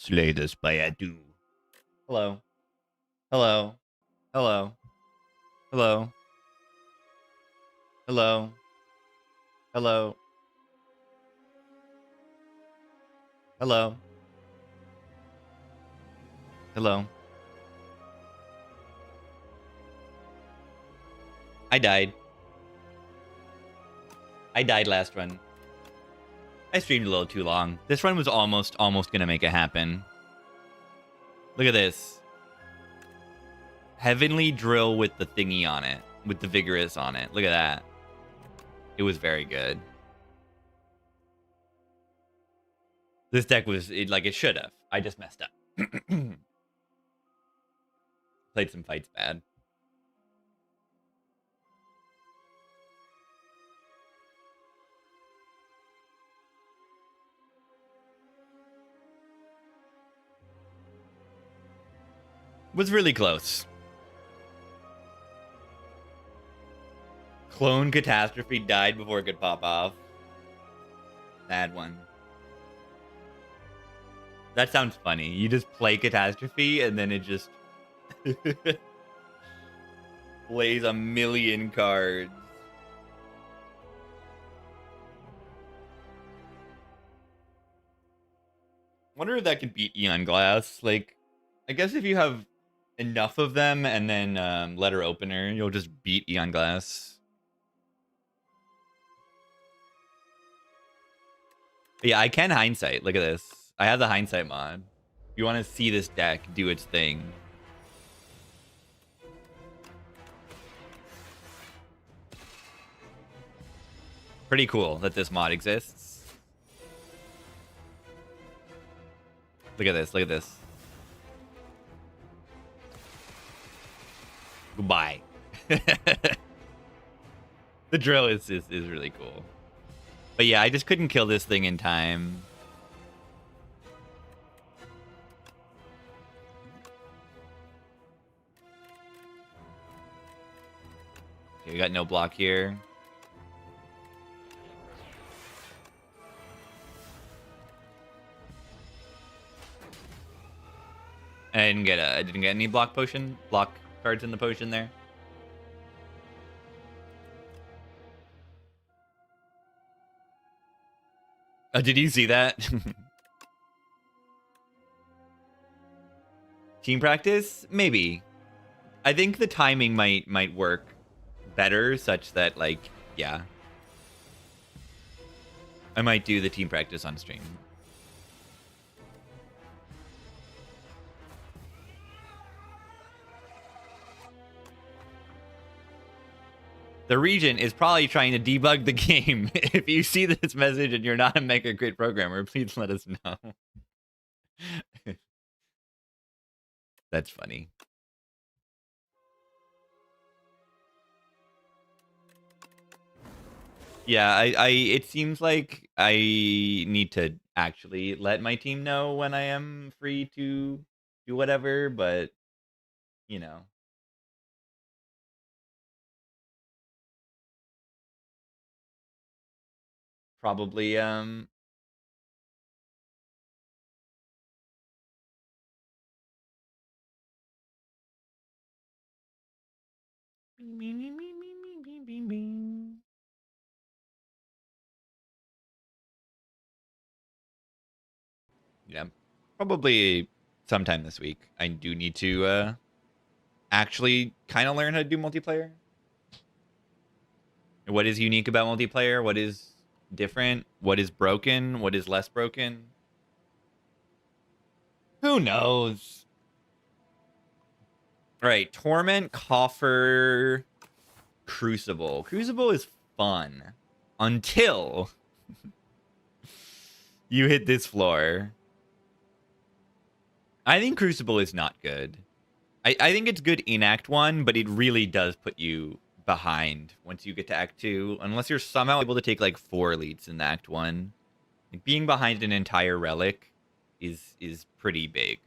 Slay this by a do. Hello. Hello. Hello. Hello. Hello. Hello. Hello. Hello. I died. I died last run. I streamed a little too long. This run was almost gonna make it happen. Look at this. Heavenly Drill with the thingy on it. With the Vigorous on it. Look at that. It was very good. This deck was like it should have. I just messed up. Played some fights bad. Was really close. Clone Catastrophe died before it could pop off. Bad one. That sounds funny. You just play Catastrophe and then it just plays a million cards. Wonder if that could beat Eon Glass. Like, I guess if you have enough of them and then Letter Opener, you'll just beat Eon Glass. But yeah, I can Hindsight. Look at this. I have the Hindsight mod. If you want to see this deck do its thing. Pretty cool that this mod exists. Look at this. Look at this. Goodbye. The drill is really cool. But yeah, I just couldn't kill this thing in time. Okay, we got no block here. I didn't get any block cards in the potion there. Oh, did you see that? Team practice? Maybe. I think the timing might work better, such that, like, yeah. I might do the team practice on stream. The Regent is probably trying to debug the game. If you see this message and you're not a Mega Grid programmer, please let us know. That's funny. Yeah, it seems like I need to actually let my team know when I am free to do whatever, but you know. Probably yeah, probably sometime this week. I do need to actually kind of learn how to do multiplayer. What is unique about multiplayer? What is different? What is broken? What is less broken? Who knows? All right, Torment, Coffer, Crucible. Crucible is fun until you hit this floor. I think Crucible is not good. I think it's good in Act 1, but it really does put you behind once you get to Act 2. Unless you're somehow able to take, like, 4 leads in Act 1. Like, being behind an entire relic is pretty big.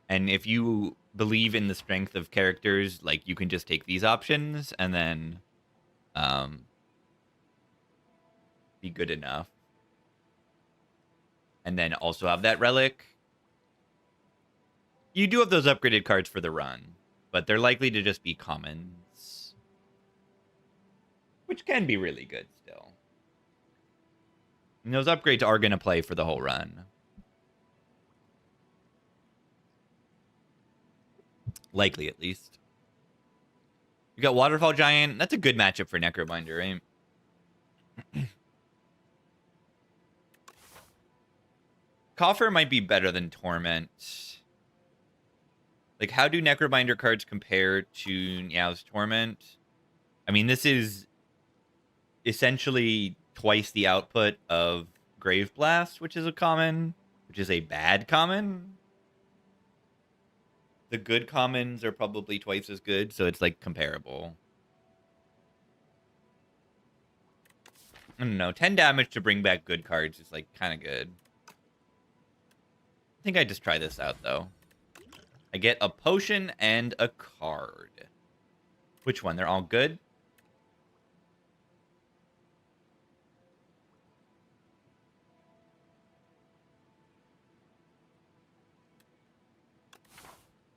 And if you believe in the strength of characters, like, you can just take these options and then be good enough. and then also have that relic. You do have those upgraded cards for the run, but they're likely to just be commons, which can be really good still. And those upgrades are going to play for the whole run. Likely, at least. We got Waterfall Giant. That's a good matchup for Necrobinder, right? Coffer might be better than Torment. Like, how do Necrobinder cards compare to Niao's Torment? I mean, this is essentially twice the output of Grave Blast, which is a common, which is a bad common. The good commons are probably twice as good, so it's, like, comparable. I don't know. 10 damage to bring back good cards is, like, kind of good. I think I just try this out, though. I get a potion and a card. Which one? They're all good?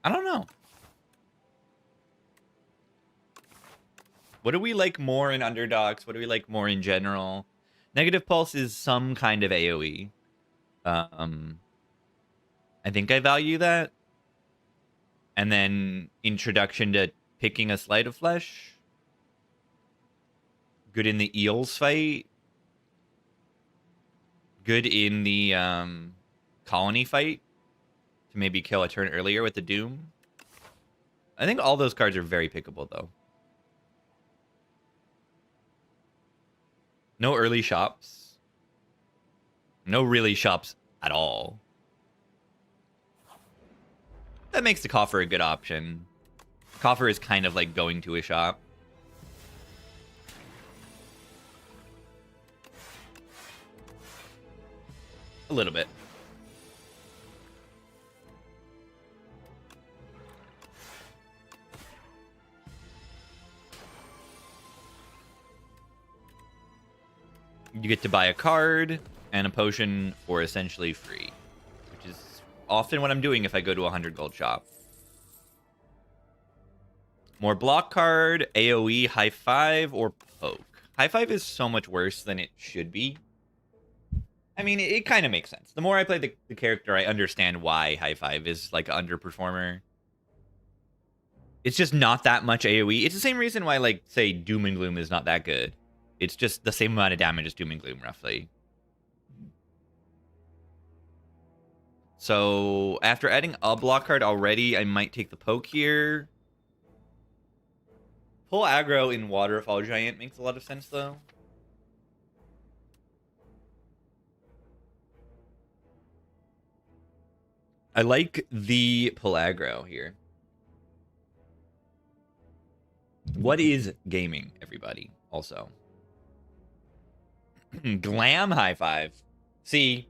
I don't know. What do we like more in Underdogs? What do we like more in general? Negative Pulse is some kind of AoE. I think I value that. And then Introduction to picking a Sleight of Flesh. Good in the Eels fight. Good in the Colony fight. To maybe kill a turn earlier with the Doom. I think all those cards are very pickable, though. No early shops. No really shops at all. That makes the Coffer a good option. Coffer is kind of like going to a shop. A little bit. You get to buy a card and a potion for essentially free, which is often what I'm doing if I go to a 100 gold shop. More block card, AoE, high five, or poke. High five is so much worse than it should be. I mean, it kind of makes sense. The more I play the character, I understand why high five is like an underperformer. It's just not that much AoE. It's the same reason why, like, say, Doom and Gloom is not that good. It's just the same amount of damage as Doom and Gloom, roughly. So, after adding a block card already, I might take the poke here. Pull aggro in Waterfall Giant makes a lot of sense, though. I like the pull aggro here. What is gaming, everybody? Also. Glam high five. See,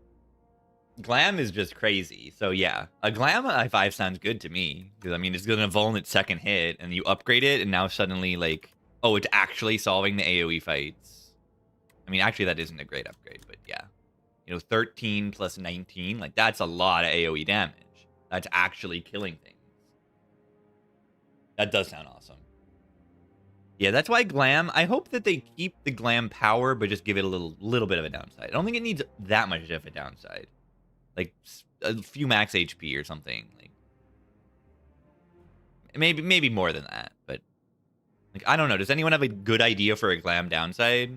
Glam is just crazy. So yeah, a Glam high five sounds good to me. Because I mean, it's gonna vuln its second hit, and you upgrade it, and now suddenly, like, oh, it's actually solving the AoE fights. I mean, actually, that isn't a great upgrade, but yeah. You know, 13 plus 19, like, that's a lot of AoE damage. That's actually killing things. That does sound awesome. Yeah, that's why Glam, I hope that they keep the Glam power, but just give it a little bit of a downside. I don't think it needs that much of a downside. Like, a few max HP or something. Like, maybe more than that, but, like, I don't know. Does anyone have a good idea for a Glam downside?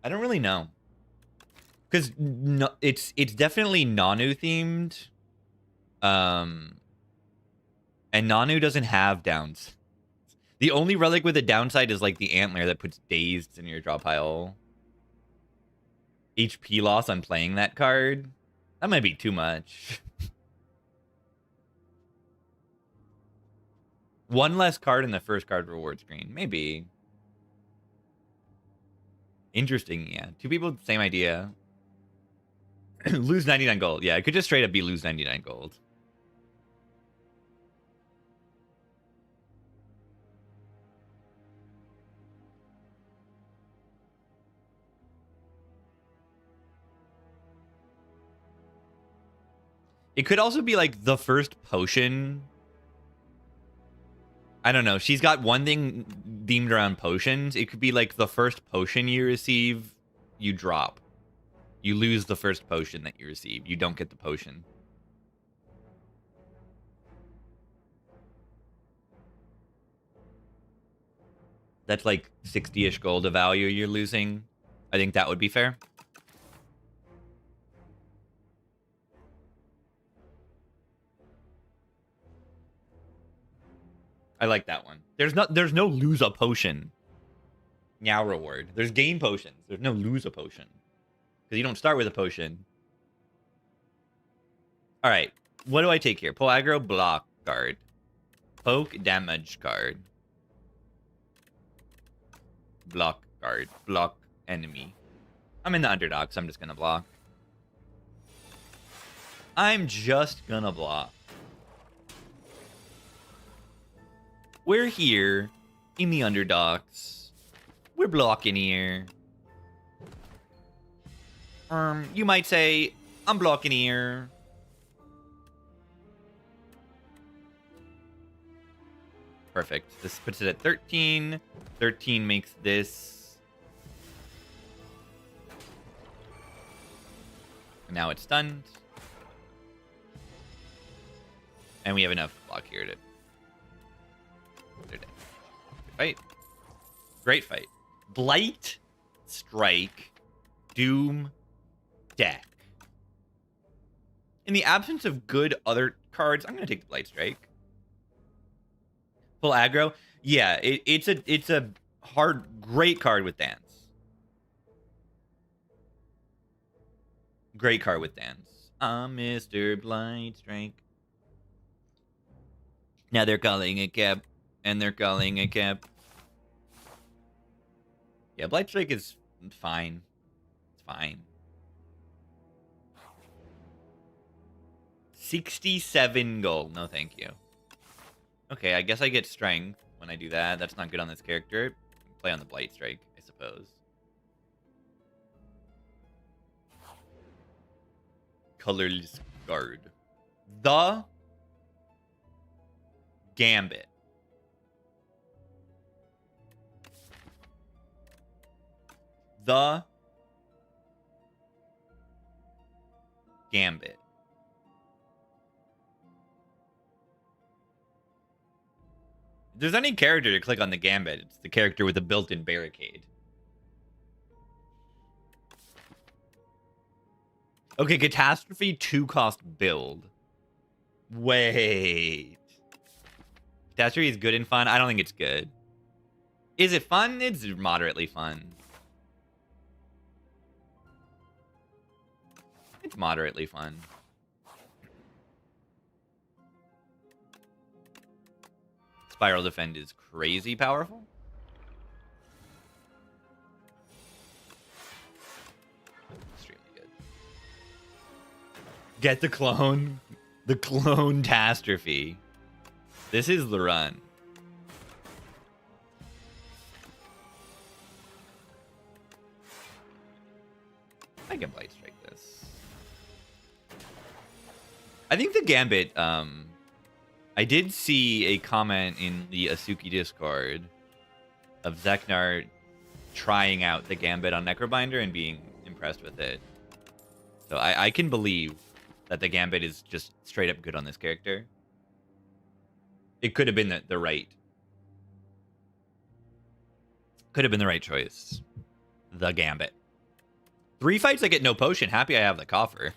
I don't really know. Because no, it's definitely Nanu themed. And Nanu doesn't have downs. The only relic with a downside is like the antler that puts dazed in your draw pile. HP loss on playing that card. That might be too much. One less card in the first card reward screen. Maybe. Interesting, yeah. Two people, same idea. Lose 99 gold. Yeah, it could just straight up be lose 99 gold. It could also be like the first potion. I don't know. She's got one thing themed around potions. It could be like the first potion you receive, you drop. You lose the first potion that you receive. You don't get the potion. That's like 60-ish gold of value you're losing. I think that would be fair. I like that one. There's no lose a potion. Now reward. There's gain potions. There's no lose a potion. Because you don't start with a potion. Alright. What do I take here? Pull aggro, block card. Poke, damage card. Block card. Block enemy. I'm in the underdog, so I'm just gonna block. I'm just gonna block. We're here in the underdogs. We're blocking here. You might say, I'm blocking here. Perfect. This puts it at 13. 13 makes this. And now it's stunned. And we have enough block here to... Good fight. Great fight. Blight, Strike, Doom, Deck. In the absence of good other cards, I'm going to take the Blight Strike. Full aggro. Yeah, it's a great card with Dance. Great card with Dance. Mr. Blight Strike. Now they're calling a cap. And they're calling a cap. Yeah, Blight Strike is fine. It's fine. 67 gold. No, thank you. Okay, I guess I get Strength when I do that. That's not good on this character. Play on the Blight Strike, I suppose. Colorless Guard. The Gambit. The Gambit. If there's any character to click on the Gambit, it's the character with the built-in barricade. Okay, Catastrophe 2-cost build. Wait. Catastrophe is good and fun? I don't think it's good. Is it fun? It's moderately fun. It's moderately fun. Spiral Defend is crazy powerful. Extremely good. Get the clone. The clone catastrophe. This is the run. I can Blight Strike this. I think the Gambit, I did see a comment in the Asuki Discord of Zeknar trying out the Gambit on Necrobinder and being impressed with it. So I can believe that the Gambit is just straight up good on this character. It could have been the right... Could have been the right choice. The Gambit. 3 fights, I get no potion. Happy I have the coffer.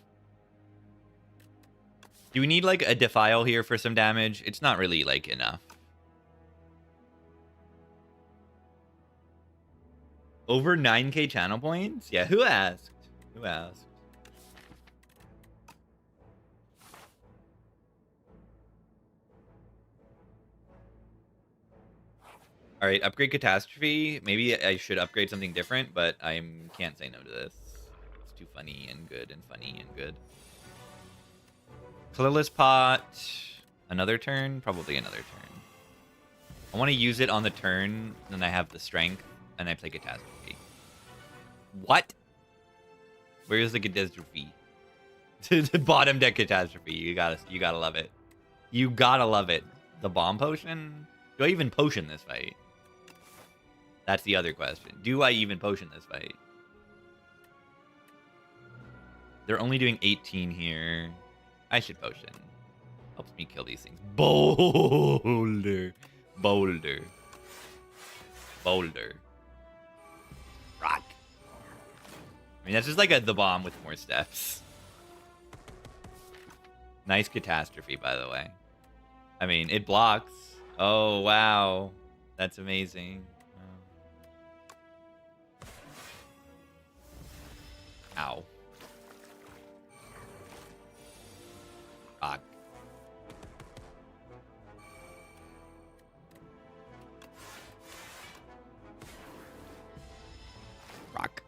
Do we need, like, a Defile here for some damage? It's not really, like, enough. Over 9k channel points? Yeah, who asked? Who asked? All right, upgrade Catastrophe. Maybe I should upgrade something different, but I can't say no to this. It's too funny and good and funny and good. Colorless Pot. Another turn? Probably another turn. I want to use it on the turn, then I have the Strength, and I play Catastrophe. What? Where is the Catastrophe? The bottom deck catastrophe. You gotta love it. You gotta love it. The bomb potion? Do I even potion this fight? That's the other question. Do I even potion this fight? They're only doing 18 here. I should potion. Helps me kill these things. Boulder. Boulder. Boulder. Rock. I mean, that's just like the bomb with more steps. Nice catastrophe, by the way. I mean, it blocks. Oh, wow. That's amazing. Oh. Ow. Rock. Rock.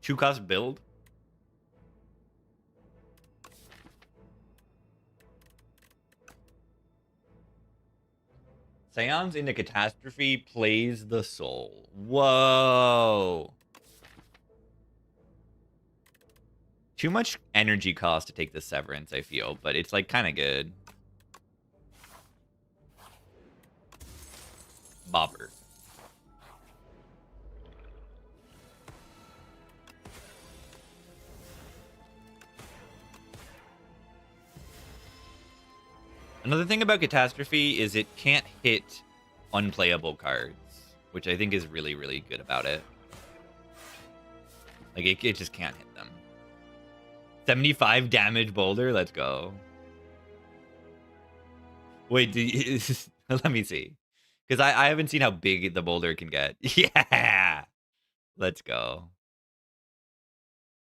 Two cost build? Seance into Catastrophe plays the soul. Whoa. Too much energy cost to take the Severance, I feel, but it's like kind of good. Bobber. Another thing about Catastrophe is it can't hit unplayable cards, which I think is really, really good about it. Like, it just can't hit them. 75 damage boulder? Let's go. Wait, let me see. Because I haven't seen how big the boulder can get. Yeah! Let's go.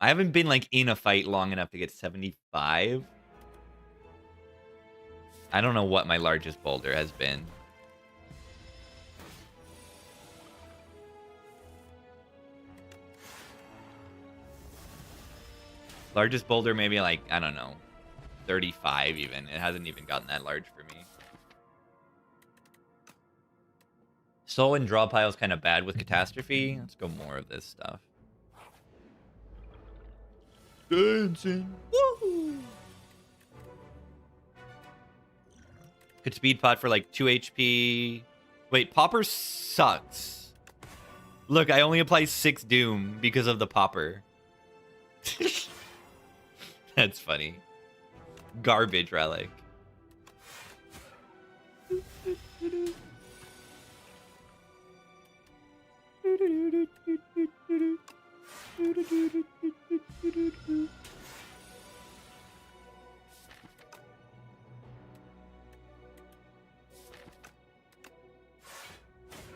I haven't been, like, in a fight long enough to get 75. I don't know what my largest boulder has been. Largest boulder, maybe like, I don't know, 35 even. It hasn't even gotten that large for me. Soul and draw pile is kind of bad with Catastrophe. Let's go more of this stuff. Dancing. Woohoo! Could speed pot for like 2 HP. Wait, Popper sucks. Look, I only apply 6 Doom because of the Popper. That's funny. Garbage relic.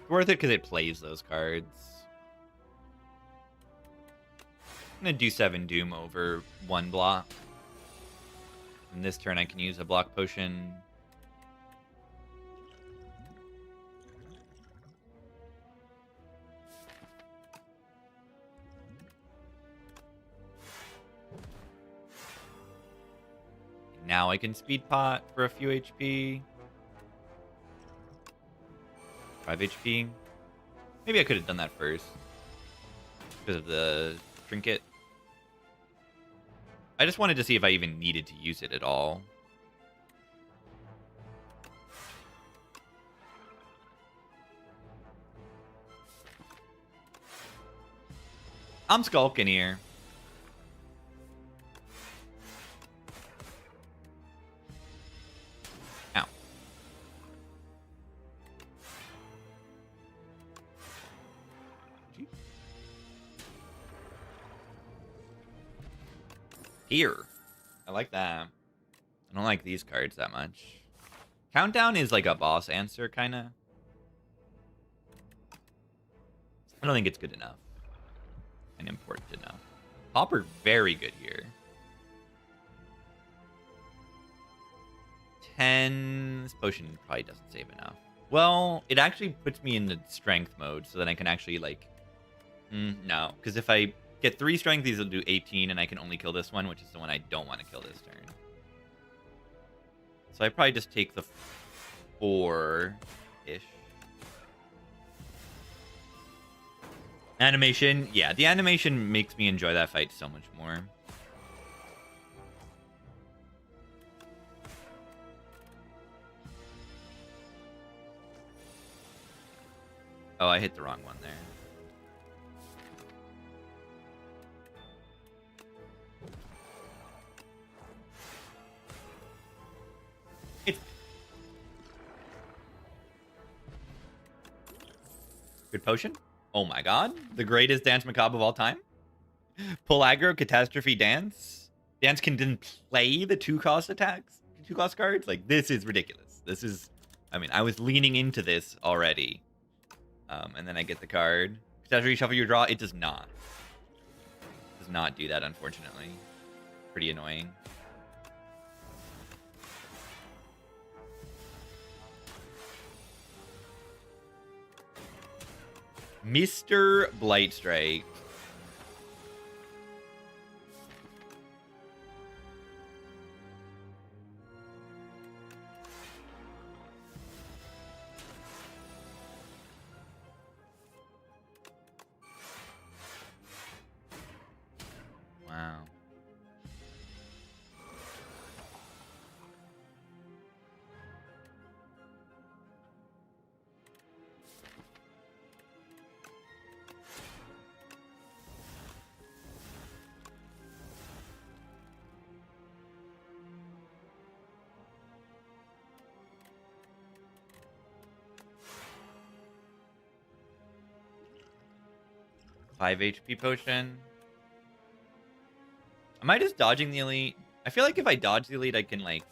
Worth it because it plays those cards. I'm gonna do 7 Doom over 1 block. And this turn I can use a block potion. Now I can speed pot for a few HP. 5 HP. Maybe I could have done that first. Because of the trinket. I just wanted to see if I even needed to use it at all. I'm skulking here. Ow. Here. I like that. I don't like these cards that much. Countdown is like a boss answer, kind of. I don't think it's good enough. And important enough. Popper, very good here. 10. This potion probably doesn't save enough. Well, it actually puts me in the strength mode so that I can actually, like... no, because if I get 3 strength, these will do 18, and I can only kill this one, which is the one I don't want to kill this turn. So I probably just take the 4-ish. Animation. Yeah, the animation makes me enjoy that fight so much more. Oh, I hit the wrong one there. Good potion. Oh my god. The greatest dance macabre of all time. Pull aggro, catastrophe, dance. Dance can then play the 2-cost attacks, 2-cost cards. Like, this is ridiculous. This is, I mean, I was leaning into this already. And then I get the card. Catastrophe, shuffle your draw. It does not. It does not do that, unfortunately. Pretty annoying. Mr. Blightstrike. Wow. Five HP potion. Am I just dodging the elite? I feel like if I dodge the elite, I can, like...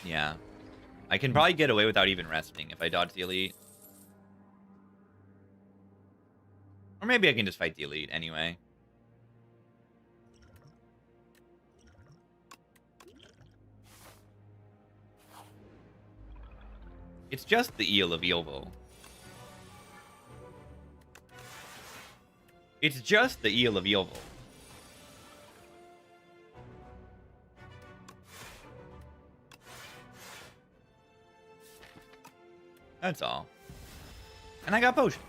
Yeah. I can probably get away without even resting if I dodge the elite. Or maybe I can just fight the elite anyway. It's just the Eel of Eelville. It's just the Eel of Eelville. That's all. And I got potions.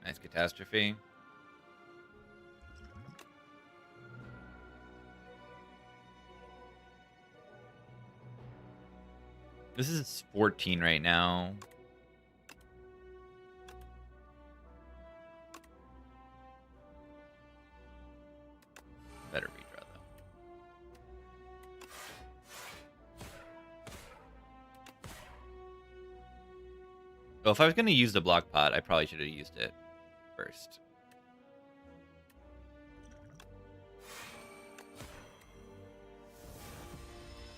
Nice catastrophe. This is 14 right now. Better redraw though. Well, if I was going to use the block pot, I probably should have used it first.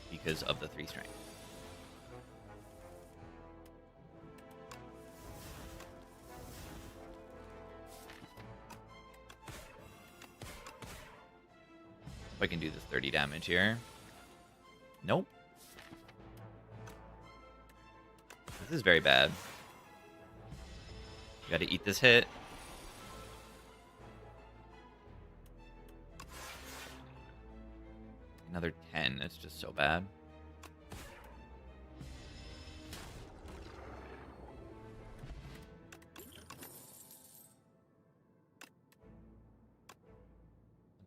Because of the 3 strength. If I can do this 30 damage here. Nope. This is very bad. You gotta eat this hit. Another 10. It's just so bad.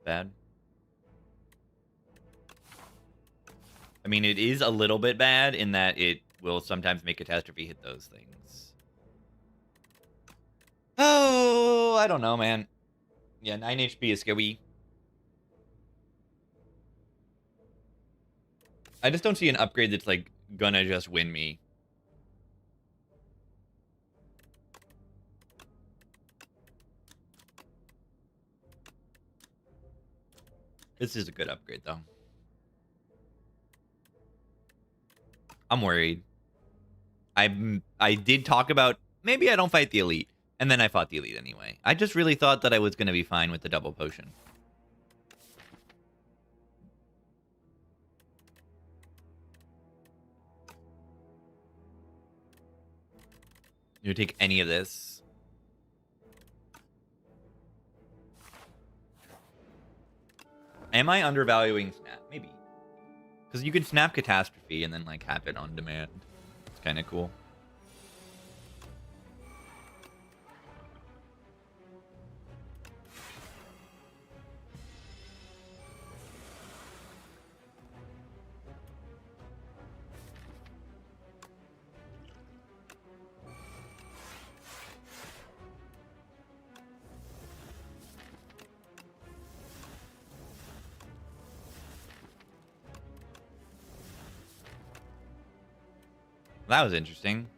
Bad. I mean, it is a little bit bad in that it will sometimes make Catastrophe hit those things. Oh, I don't know, man. Yeah, 9 HP is scary. I just don't see an upgrade that's, like, gonna just win me. This is a good upgrade, though. I'm worried. I did talk about maybe I don't fight the elite, and then I fought the elite anyway. I just really thought that I was going to be fine with the double potion. You take any of this. Am I undervaluing Snap? Maybe. Because you can snap Catastrophe and then, like, have it on demand. It's kind of cool. That was interesting.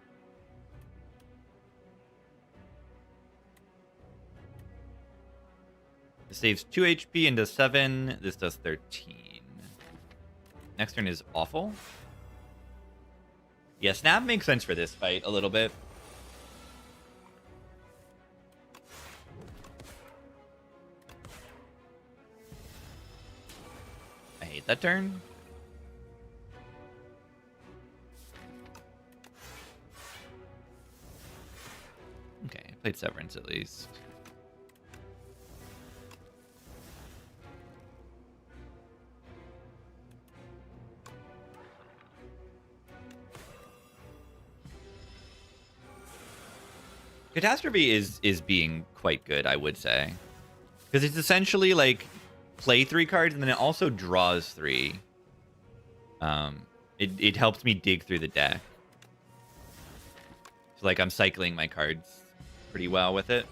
This saves 2 HP and does 7. This does 13. Next turn is awful. Yeah, Snap makes sense for this fight a little bit. I hate that turn. Okay, I played Severance at least. Catastrophe is being quite good, I would say. Because it's essentially like play 3 cards and then it also draws 3. It helps me dig through the deck. So like I'm cycling my cards pretty well with it.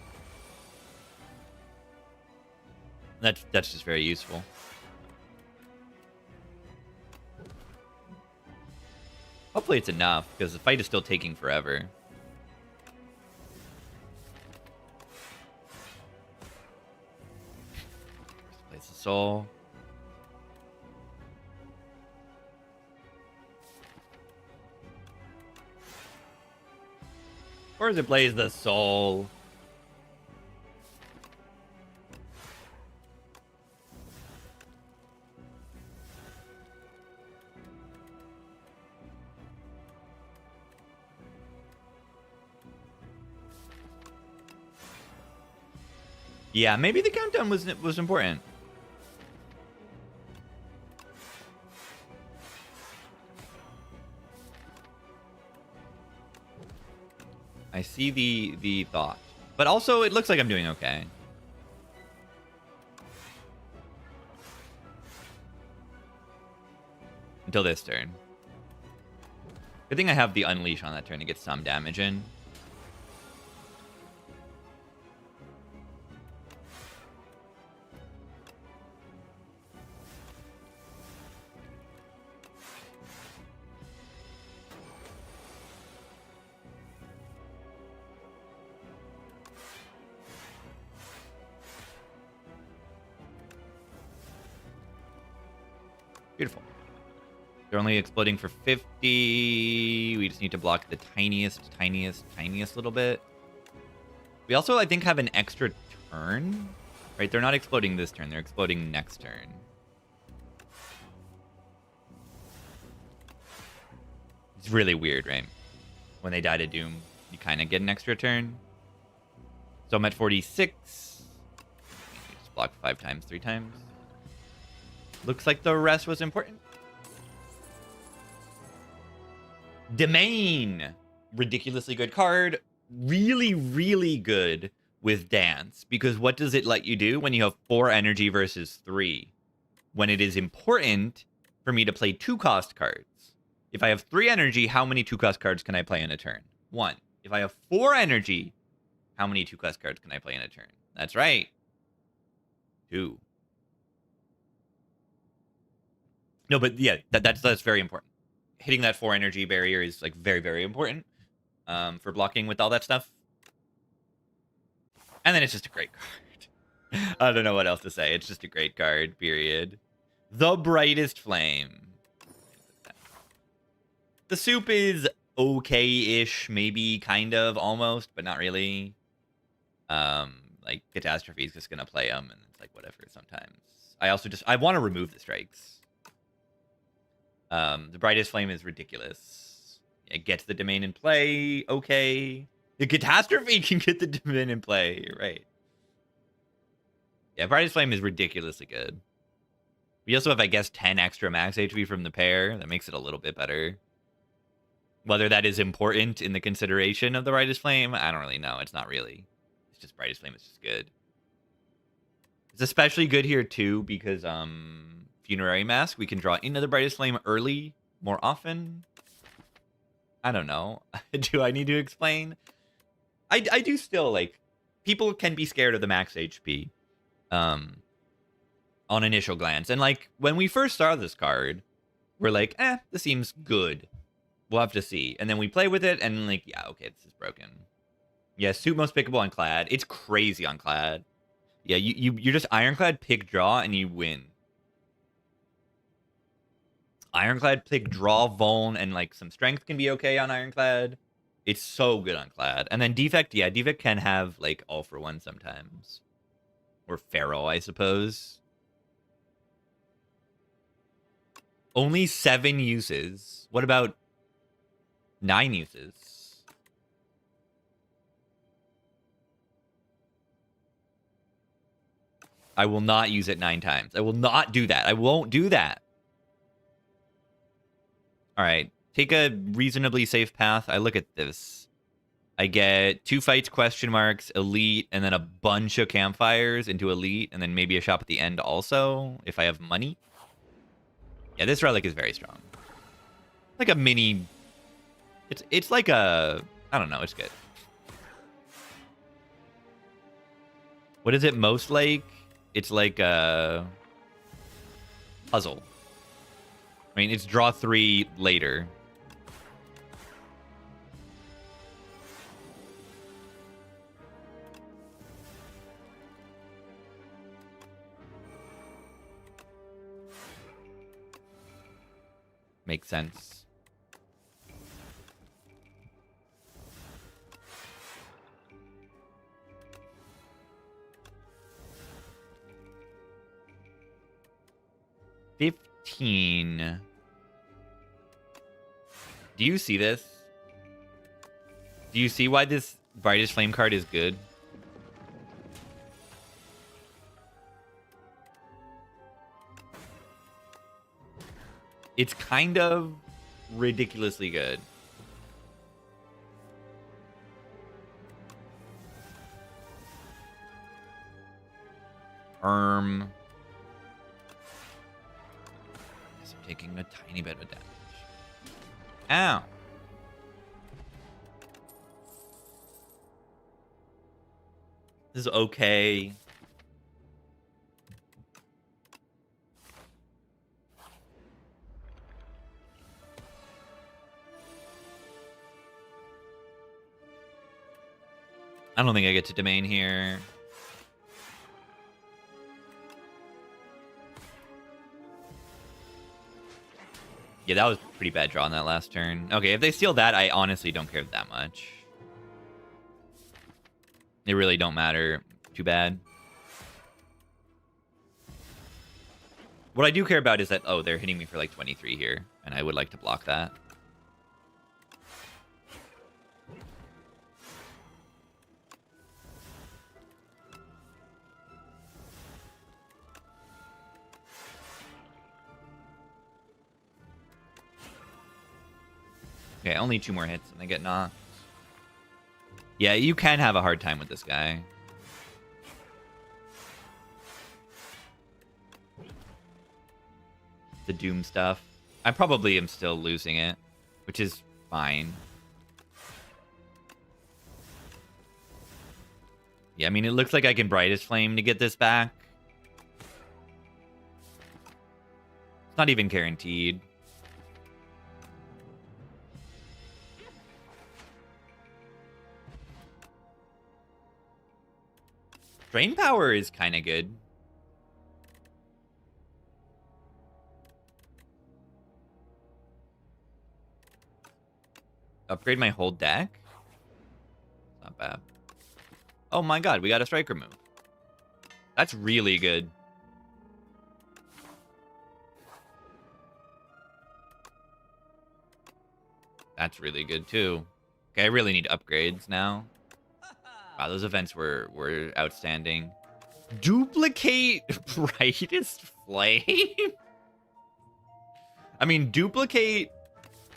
That's just very useful. Hopefully it's enough, because the fight is still taking forever. Place the soul. Or does it plays the soul? Yeah, maybe the countdown was important. I see the thought. But also, it looks like I'm doing okay. Until this turn. Good thing I have the Unleash on that turn to get some damage in. Beautiful. They're only exploding for 50. We just need to block the tiniest little bit. We also, I think, have an extra turn. Right? They're not exploding this turn. They're exploding next turn. It's really weird, right? When they die to Doom, you kind of get an extra turn. So I'm at 46. Just block 5 times, 3 times. Looks like the rest was important. Domain. Ridiculously good card. Really, really good with Dance. Because what does it let you do when you have 4 energy versus 3? When it is important for me to play 2-cost cards. If I have 3 energy, how many 2-cost cards can I play in a turn? 1. If I have 4 energy, how many 2-cost cards can I play in a turn? That's right. 2. No, but yeah, that's very important. Hitting that 4 energy barrier is like very, very important for blocking with all that stuff. And then it's just a great card. I don't know what else to say. It's just a great card, period. The Brightest Flame. The soup is okay-ish, maybe, kind of, almost, but not really. Like, Catastrophe is just going to play them, and it's like, whatever, sometimes. I want to remove the strikes. The Brightest Flame is ridiculous. It gets the domain in play, okay. The Catastrophe can get the Divin in play. You're right. Yeah, Brightest Flame is ridiculously good. We also have, I guess, 10 extra max HP from the pair. That makes it a little bit better. Whether that is important in the consideration of the Brightest Flame, I don't really know. It's not really. It's just Brightest Flame is just good. It's especially good here, too, because Funerary Mask, we can draw into the Brightest Flame early more often. I don't know. Do I need to explain? I do still, like, people can be scared of the max HP on initial glance. And, like, when we first saw this card, we're like, this seems good. We'll have to see. And then we play with it, and, like, yeah, okay, this is broken. Yeah, suit most pickable on Clad. It's crazy on Clad. Yeah, you're just Ironclad, pick, draw, and you win. Ironclad, pick, draw, Vuln, and, like, some strength can be okay on Ironclad. It's so good on Clad. And then Defect, yeah, Defect can have, like, all for one sometimes. Or Feral, I suppose. Only 7 uses. What about 9 uses? I will not use it 9 times. I will not do that. I won't do that. All right. Take a reasonably safe path. I look at this. I get 2 fights, question marks, elite, and then a bunch of campfires into elite, and then maybe a shop at the end also, if I have money. Yeah, this relic is very strong. Like a mini... It's like a... I don't know, it's good. What is it most like? It's like a... puzzle. I mean, it's draw 3 later. Makes sense. $15. Do you see this? Do you see why this Brightest Flame card is good? It's kind of ridiculously good. I'm taking a tiny bit of damage. Ow. This is okay. I don't think I get to domain here. Yeah, that was a pretty bad draw on that last turn. Okay, if they steal that, I honestly don't care that much. They really don't matter too bad. What I do care about is that, oh, they're hitting me for like 23 here, and I would like to block that. Okay, only 2 more hits and they get knocked. Yeah, you can have a hard time with this guy. The Doom stuff. I probably am still losing it, which is fine. Yeah, I mean, it looks like I can Brightest Flame to get this back. It's not even guaranteed. Drain power is kind of good. Upgrade my whole deck? Not bad. Oh my god, we got a striker move. That's really good. That's really good too. Okay, I really need upgrades now. Wow, those events were outstanding. Duplicate brightest flame. I mean, duplicate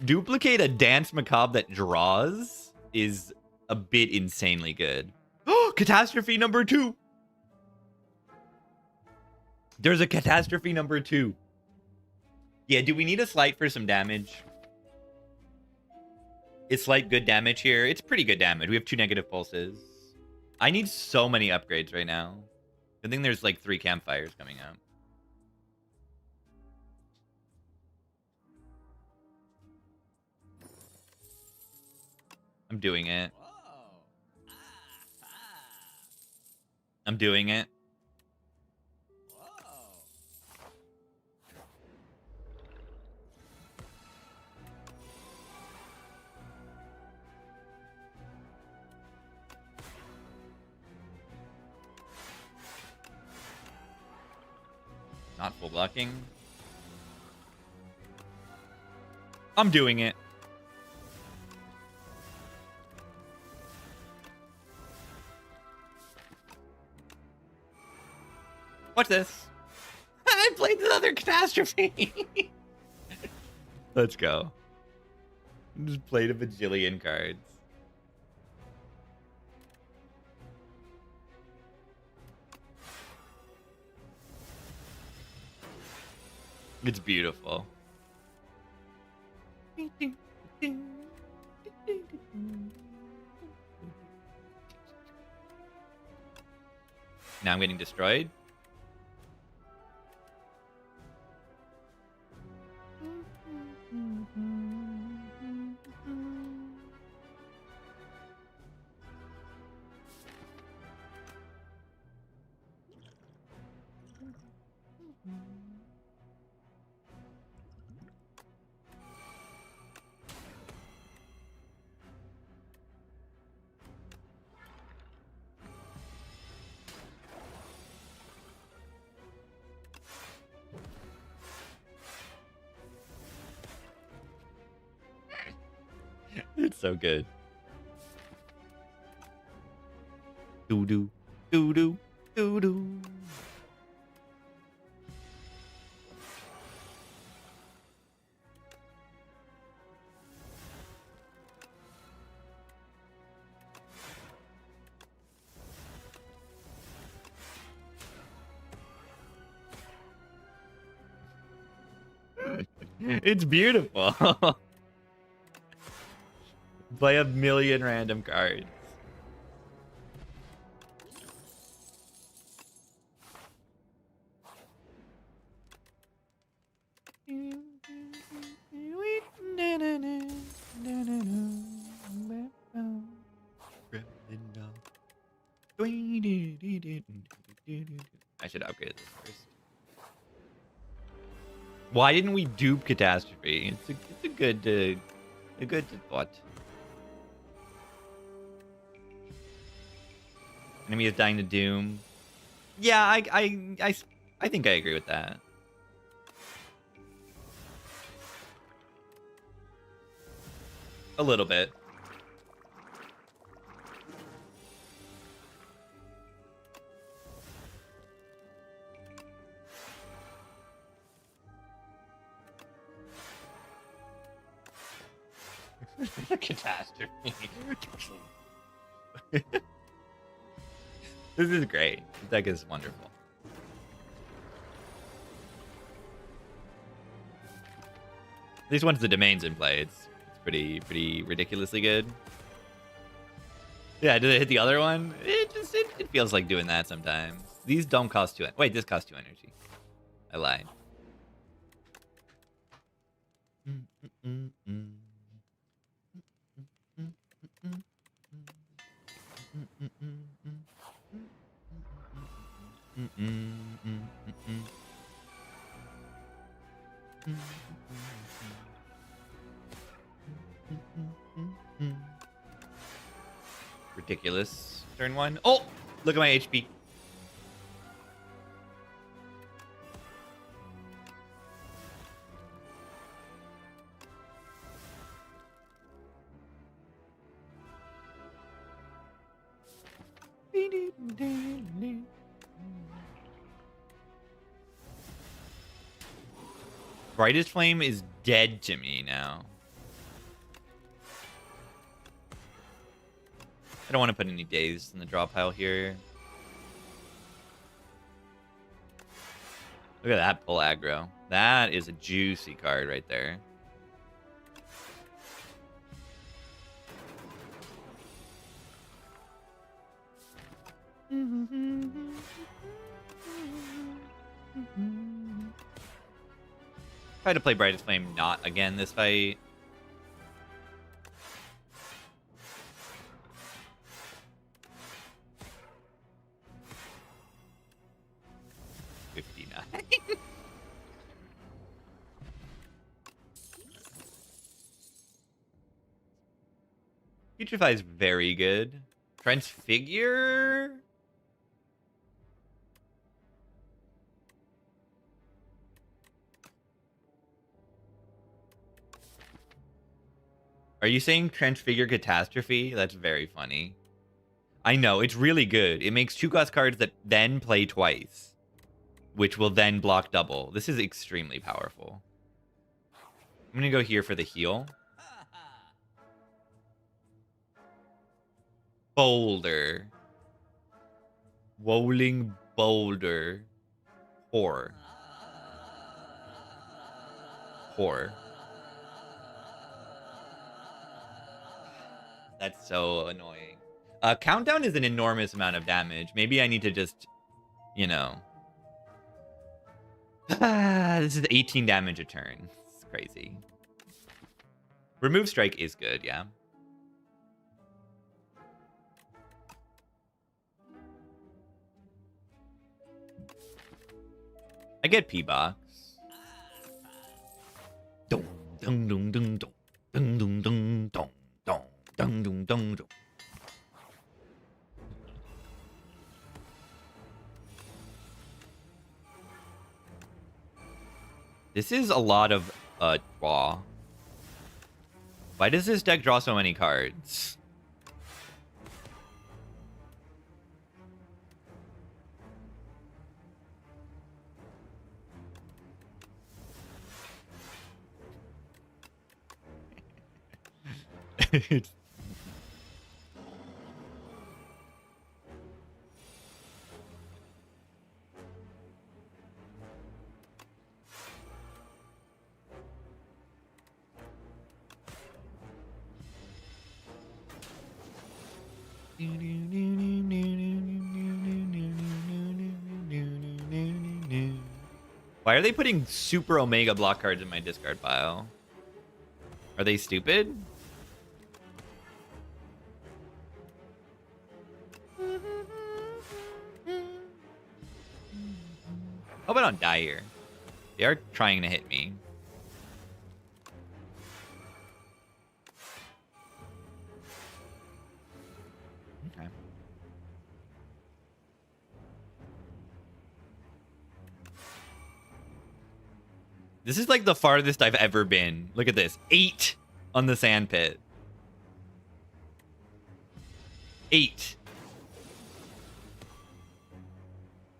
a dance macabre that draws is a bit insanely good. Oh, catastrophe number 2. There's a catastrophe number 2. Yeah, do we need a slight for some damage? Is slight good damage here? It's pretty good damage. We have 2 negative pulses. I need so many upgrades right now. I think there's like 3 campfires coming up. I'm doing it. I'm doing it. Not full blocking. I'm doing it. Watch this. I played another catastrophe. Let's go. Just played a bajillion cards. It's beautiful. Now I'm getting destroyed. It's so good. Doo doo doo doo doo doo. It's beautiful. Play a million random cards. I should upgrade this first. Why didn't we dupe catastrophe? It's a good thought. Enemy is dying to doom. Yeah, I think I agree with that. A little bit. Catastrophe. This is great. This deck is wonderful. At least once the domain's in play, it's pretty ridiculously good. Yeah, did it hit the other one? It feels like doing that sometimes. These don't cost 2. Wait, this costs 2 energy. I lied. Ridiculous. Turn 1. Oh, look at my HP. Brightest Flame is dead to me now. I don't want to put any days in the draw pile here. Look at that pull aggro. That is a juicy card right there. Try to play Brightest Flame not again this fight. Putrefy is very good. Transfigure? Are you saying Transfigure Catastrophe? That's very funny. I know, it's really good. It makes 2-cost cards that then play twice, which will then block double. This is extremely powerful. I'm going to go here for the heal. Boulder. Rolling Boulder. Horror. That's so annoying. Countdown is an enormous amount of damage. Maybe I need to just, you know. This is 18 damage a turn. It's crazy. Remove Strike is good, yeah. I get P-Box. Dong, dong, dong, dong, dong, dong, dong, dong, dong. Dung, dung, dung, dung. This is a lot of draw. Why does this deck draw so many cards? Why are they putting super Omega block cards in my discard pile? Are they stupid? Hope I don't die here. They are trying to hit me. Okay. This is like the farthest I've ever been. Look at this. 8 on the sand pit. 8.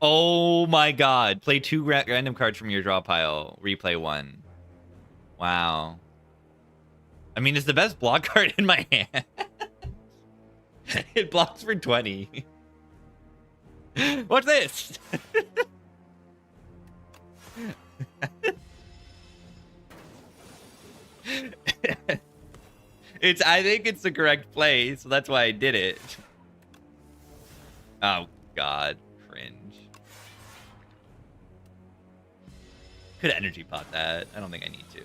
Oh my god. Play 2 random cards from your draw pile. Replay 1. Wow. I mean, it's the best block card in my hand. It blocks for 20. What's this? I think it's the correct play, so that's why I did it. Oh god, cringe. Could energy pot that. I don't think I need to.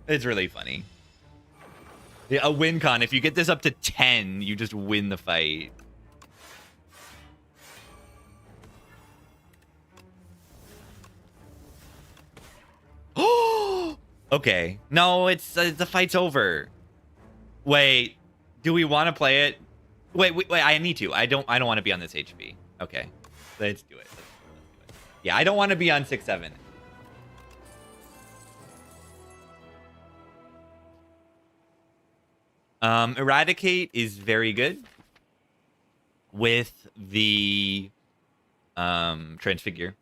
It's really funny. Yeah, a win con. If you get this up to 10, you just win the fight. Okay. No, the fight's over. Wait. Do we want to play it? Wait, I need to. I don't want to be on this HP. Okay. Let's do it. Yeah, I don't want to be on 6-7. Eradicate is very good with the Transfigure.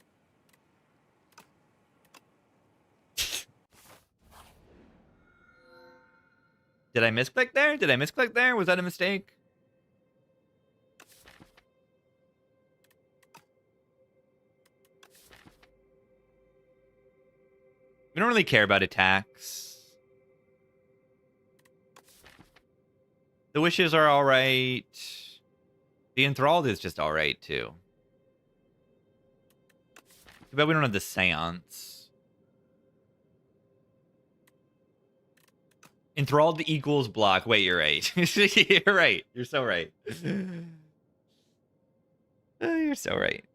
Did I misclick there? Did I misclick there? Was that a mistake? We don't really care about attacks. The wishes are all right. The enthralled is just all right too. Too bad we don't have the seance. Enthralled equals block. Wait, you're right. You're right. You're so right. You're so right.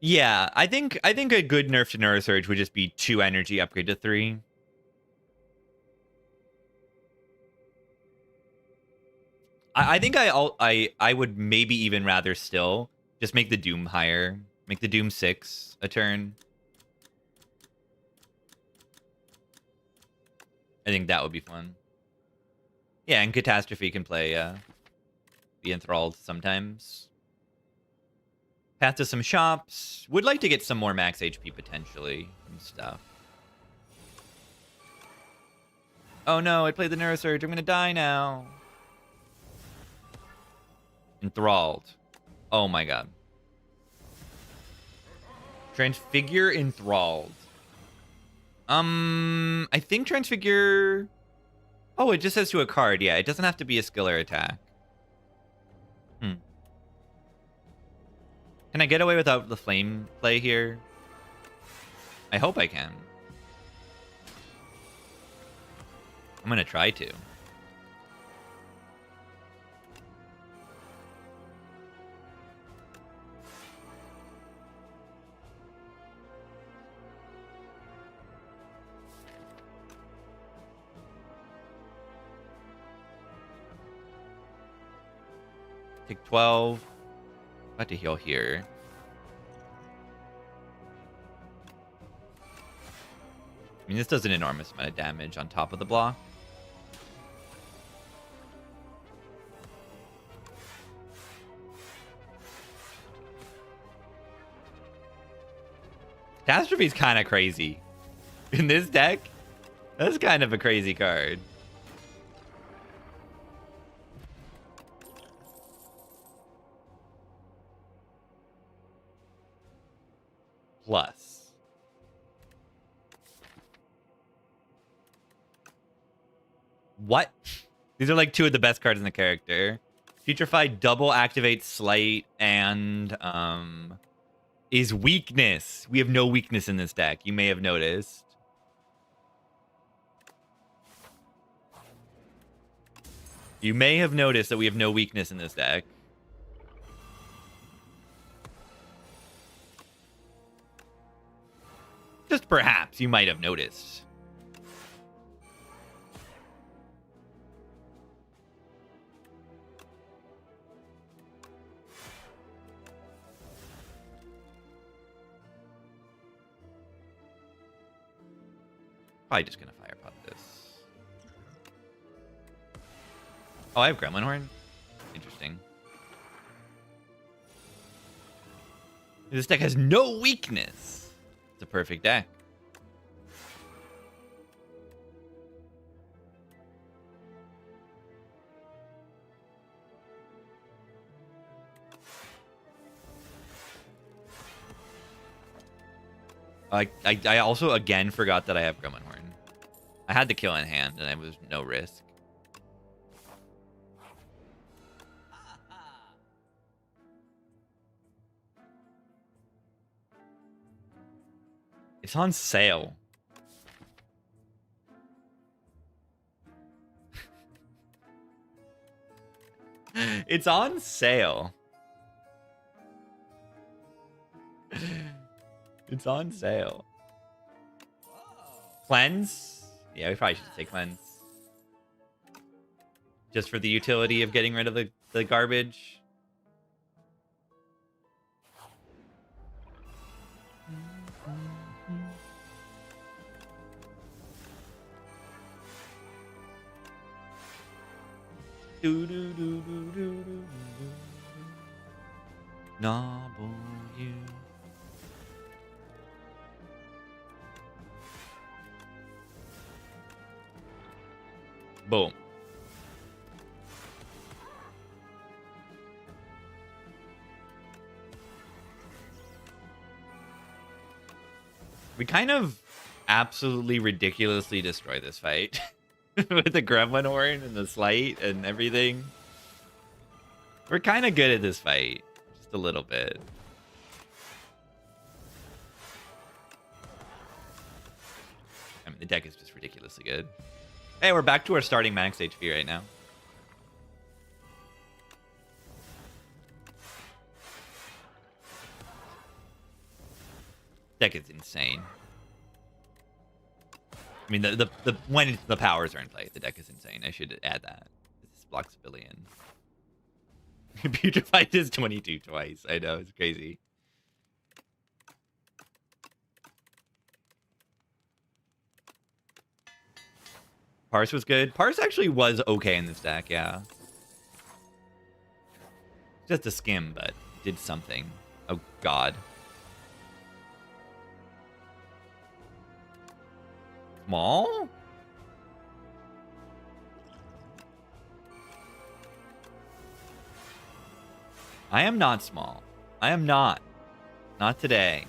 Yeah, I think a good nerf to Neurosurge would just be 2 energy, upgrade to 3. I think I would maybe even rather still just make the Doom higher. Make the Doom 6 a turn. I think that would be fun. Yeah, and Catastrophe can play be enthralled sometimes. Path to some shops. Would like to get some more max HP potentially and stuff. Oh no, I played the Neurosurge. I'm gonna die now. Enthralled. Oh my god. Transfigure enthralled. I think Transfigure... Oh, it just says to a card. Yeah, it doesn't have to be a skill or attack. Can I get away without the flame play here? I hope I can. I'm gonna try to. Take 12. About to heal here. I mean, this does an enormous amount of damage on top of the block. Catastrophe is kind of crazy. In this deck, that's kind of a crazy card. Plus. What? These are like 2 of the best cards in the character. Putrefy double activates Slight and is weakness. We have no weakness in this deck. You may have noticed. You may have noticed that we have no weakness in this deck. Just perhaps you might have noticed. Probably just gonna fire pot this. Oh, I have Gremlin Horn? Interesting. This deck has no weakness. It's a perfect deck. I also again forgot that I have Gremlin Horn. I had the kill in hand and it was no risk. It's on sale. It's on sale. It's on sale. Cleanse? Yeah, we probably should say cleanse. Just for the utility of getting rid of the garbage. Do do do do do do do. Nobble you. Boom. We kind of absolutely ridiculously destroy this fight with the Gremlin Horn and the Slight and everything. We're kind of good at this fight, just a little bit. I mean, the deck is just ridiculously good. Hey, we're back to our starting max HP right now. Deck is insane. I mean, the when the powers are in play, the deck is insane. I should add that. This blocks a billion. Putrefied is 22 twice. I know, it's crazy. Parse was good. Parse actually was okay in this deck, yeah. Just a skim, but did something. Oh, God. Small? I am not small. I am not. Not today.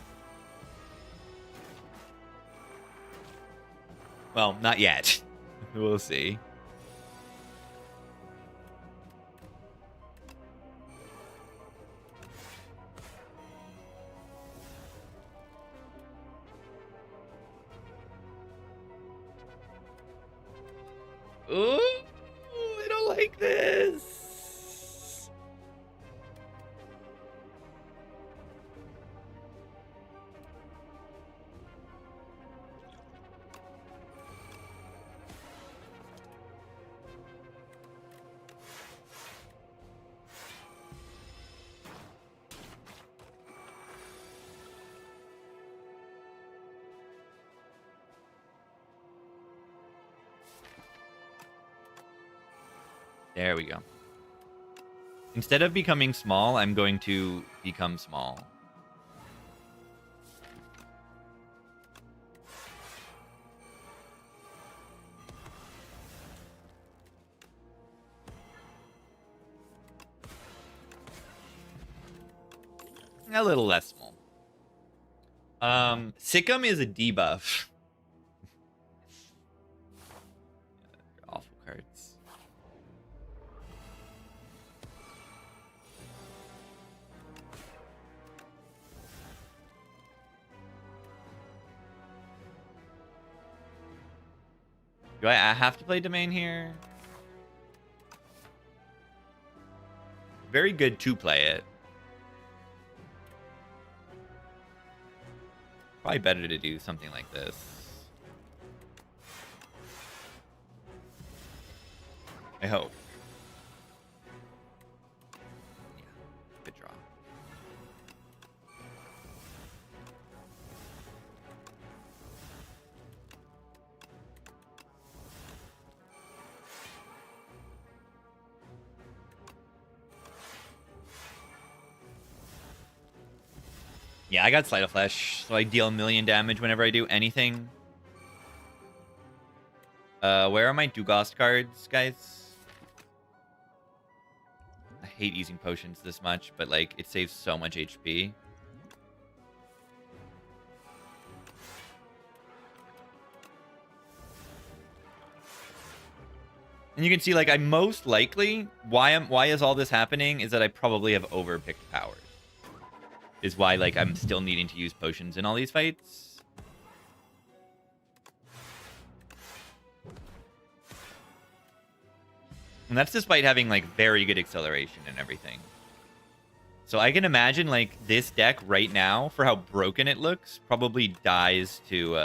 Well, not yet. We'll see. Ooh, I don't like this. There we go. Instead of becoming small, I'm going to become small. A little less small. Sikkim is a debuff. Awful cards. Do I have to play Domain here? Very good to play it. Probably better to do something like this. I hope. Yeah, good draw. Yeah, I got Sleight of Flesh, so I deal 1,000,000 damage whenever I do anything. Where are my Dugast cards, guys? I hate using potions this much, but like it saves so much HP. And you can see, like, I most likely why is all this happening is that I probably have overpicked powers. Is why, like, I'm still needing to use potions in all these fights. And that's despite having, like, very good acceleration and everything. So I can imagine, like, this deck right now, for how broken it looks, probably dies to,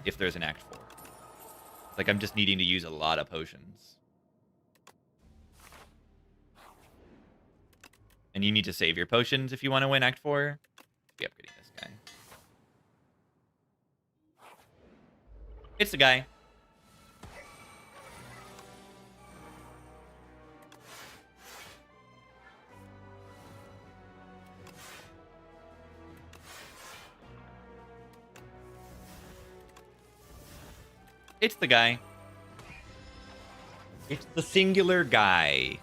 if there's an Act 4. Like, I'm just needing to use a lot of potions. And you need to save your potions if you want to win Act 4. Be upgrading this guy. It's the guy. It's the guy. It's the singular guy.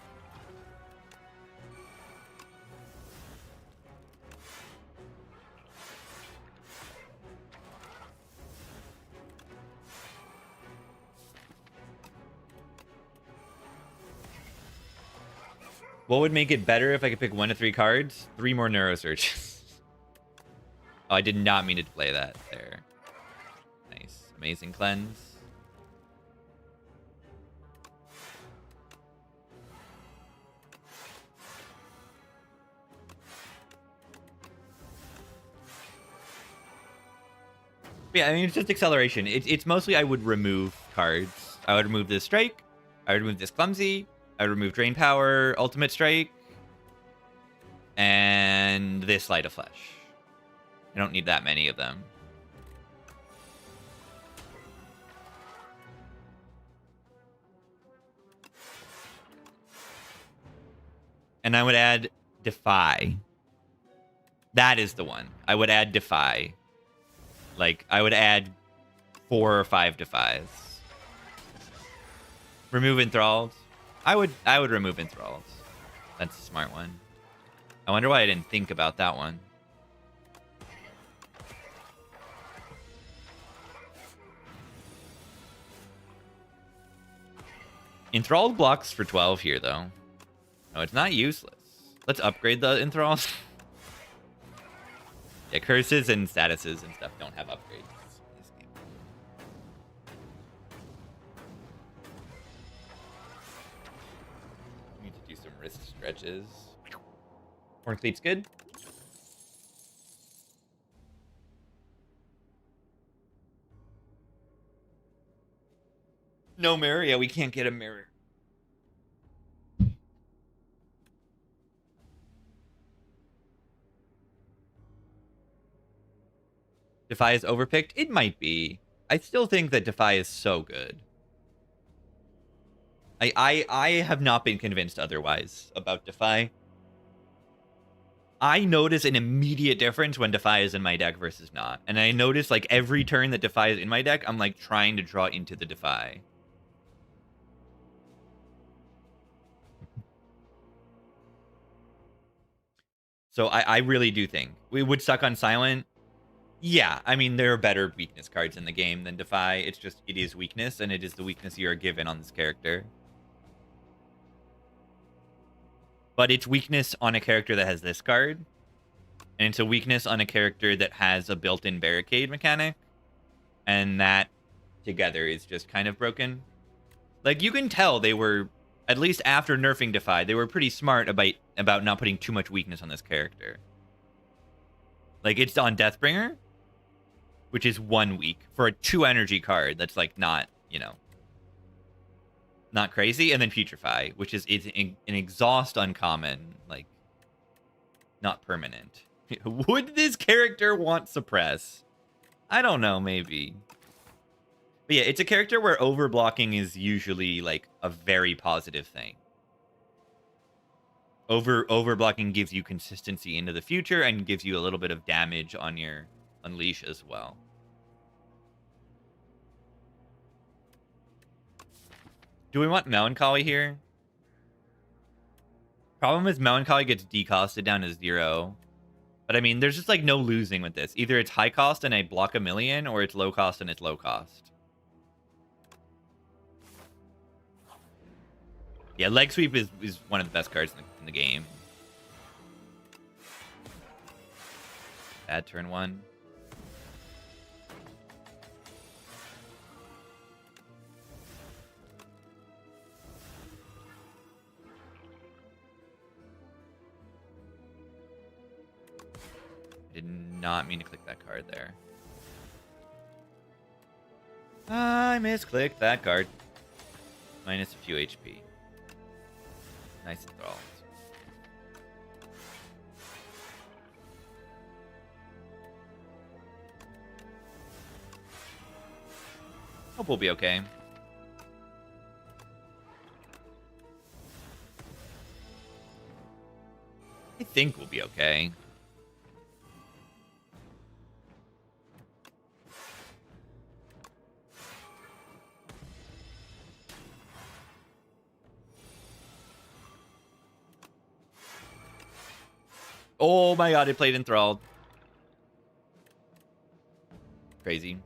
What would make it better if I could pick 1 to 3 cards? 3 more Neurosurges. Oh, I did not mean to play that there. Nice. Amazing cleanse. Yeah, I mean, it's just acceleration. It's mostly I would remove cards. I would remove this Strike. I would remove this Clumsy. I would remove Drain Power, Ultimate Strike. And this Light of Flesh. I don't need that many of them. And I would add Defy. That is the one. I would add Defy. Like, I would add 4 or 5 Defies. Remove Enthralled. I would remove Enthralled. That's a smart one. I wonder why I didn't think about that one. Enthralled blocks for 12 here, though. No, it's not useless. Let's upgrade the Enthralled. Yeah, curses and statuses and stuff don't have upgrades in this game. Need to do some wrist stretches. Horn Cleat's good. No mirror? Yeah, we can't get a mirror. Defy is overpicked? It might be. I still think that Defy is so good. I have not been convinced otherwise about Defy. I notice an immediate difference when Defy is in my deck versus not. And I notice like every turn that Defy is in my deck, I'm like trying to draw into the Defy. So I really do think we would suck on Silent. Yeah, I mean, there are better weakness cards in the game than Defy. It's just, it is weakness, and it is the weakness you are given on this character. But it's weakness on a character that has this card. And it's a weakness on a character that has a built-in barricade mechanic. And that together is just kind of broken. Like, you can tell they were, at least after nerfing Defy, they were pretty smart about not putting too much weakness on this character. Like, it's on Deathbringer, which is 1 week for a 2 energy card. That's like not, you know, not crazy. And then Putrefy, which is an exhaust uncommon, like not permanent. Would this character want Suppress? I don't know, maybe. But yeah, it's a character where overblocking is usually like a very positive thing. Overblocking gives you consistency into the future and gives you a little bit of damage on your Unleash as well. Do we want Melancholy here? Problem is Melancholy gets decosted down to 0. But I mean, there's just like no losing with this. Either it's high cost and I block a million, or it's low cost and it's low cost. Yeah, Leg Sweep is one of the best cards in the game. Bad turn 1. I did not mean to click that card there. I misclicked that card. Minus a few HP. Nice enthralled. Hope we'll be okay. I think we'll be okay. Oh my god, it played enthralled. Crazy.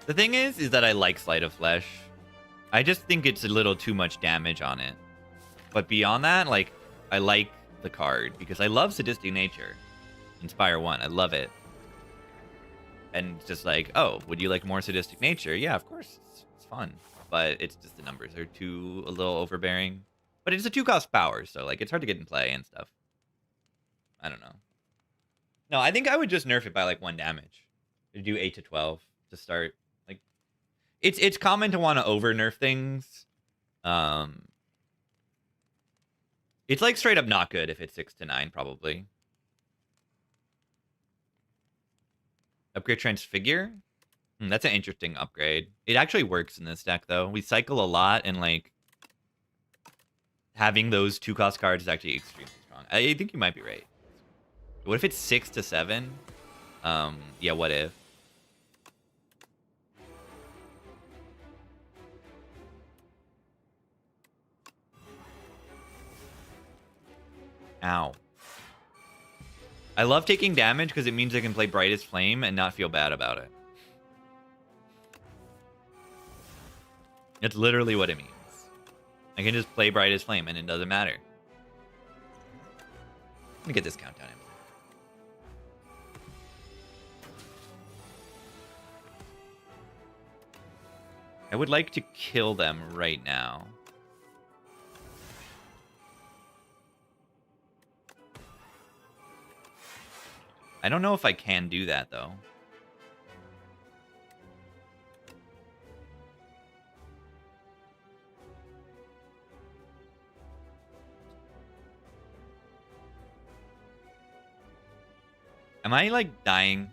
The thing is that I like Sleight of Flesh. I just think it's a little too much damage on it. But beyond that, like, I like the card because I love Sadistic Nature. Inspire 1, I love it. And it's just like, oh, would you like more Sadistic Nature? Yeah, of course, it's fun. But it's just the numbers are a little overbearing. But it's a 2-cost power, so like it's hard to get in play and stuff. I don't know. No, I think I would just nerf it by like 1 damage. Do 8 to 12 to start. Like, it's common to want to over nerf things. It's like straight up not good if it's 6 to 9, probably. Upgrade Transfigure? That's an interesting upgrade. It actually works in this deck, though. We cycle a lot, and, like, having those 2-cost cards is actually extremely strong. I think you might be right. What if it's 6 to 7? Yeah, what if? Ow. I love taking damage because it means I can play Brightest Flame and not feel bad about it. It's literally what it means. I can just play Brightest Flame and it doesn't matter. Let me get this countdown in. I would like to kill them right now. I don't know if I can do that, though. Am I, like, dying?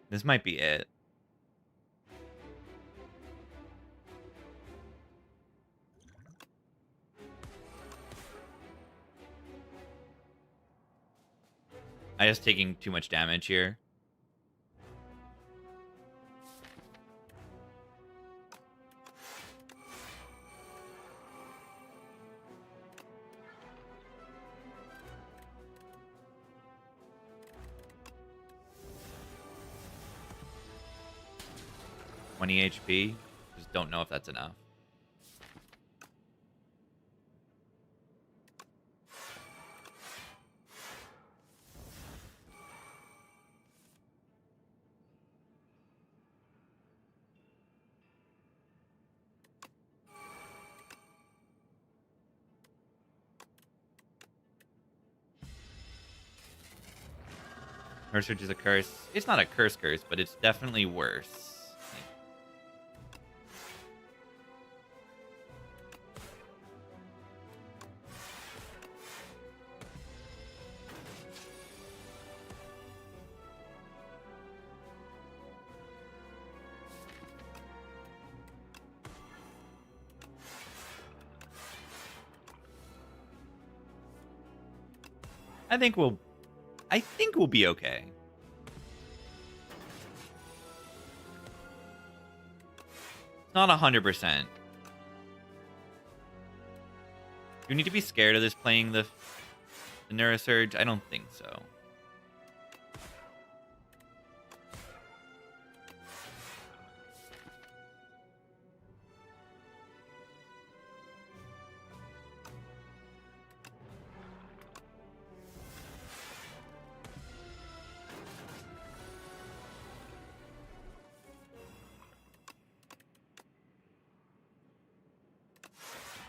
This might be it. I just taking too much damage here. HP. Just don't know if that's enough. Curse is a curse. It's not a curse, but it's definitely worse. I think we'll be okay. It's not 100%. Do you need to be scared of this playing the Neurosurge? I don't think so.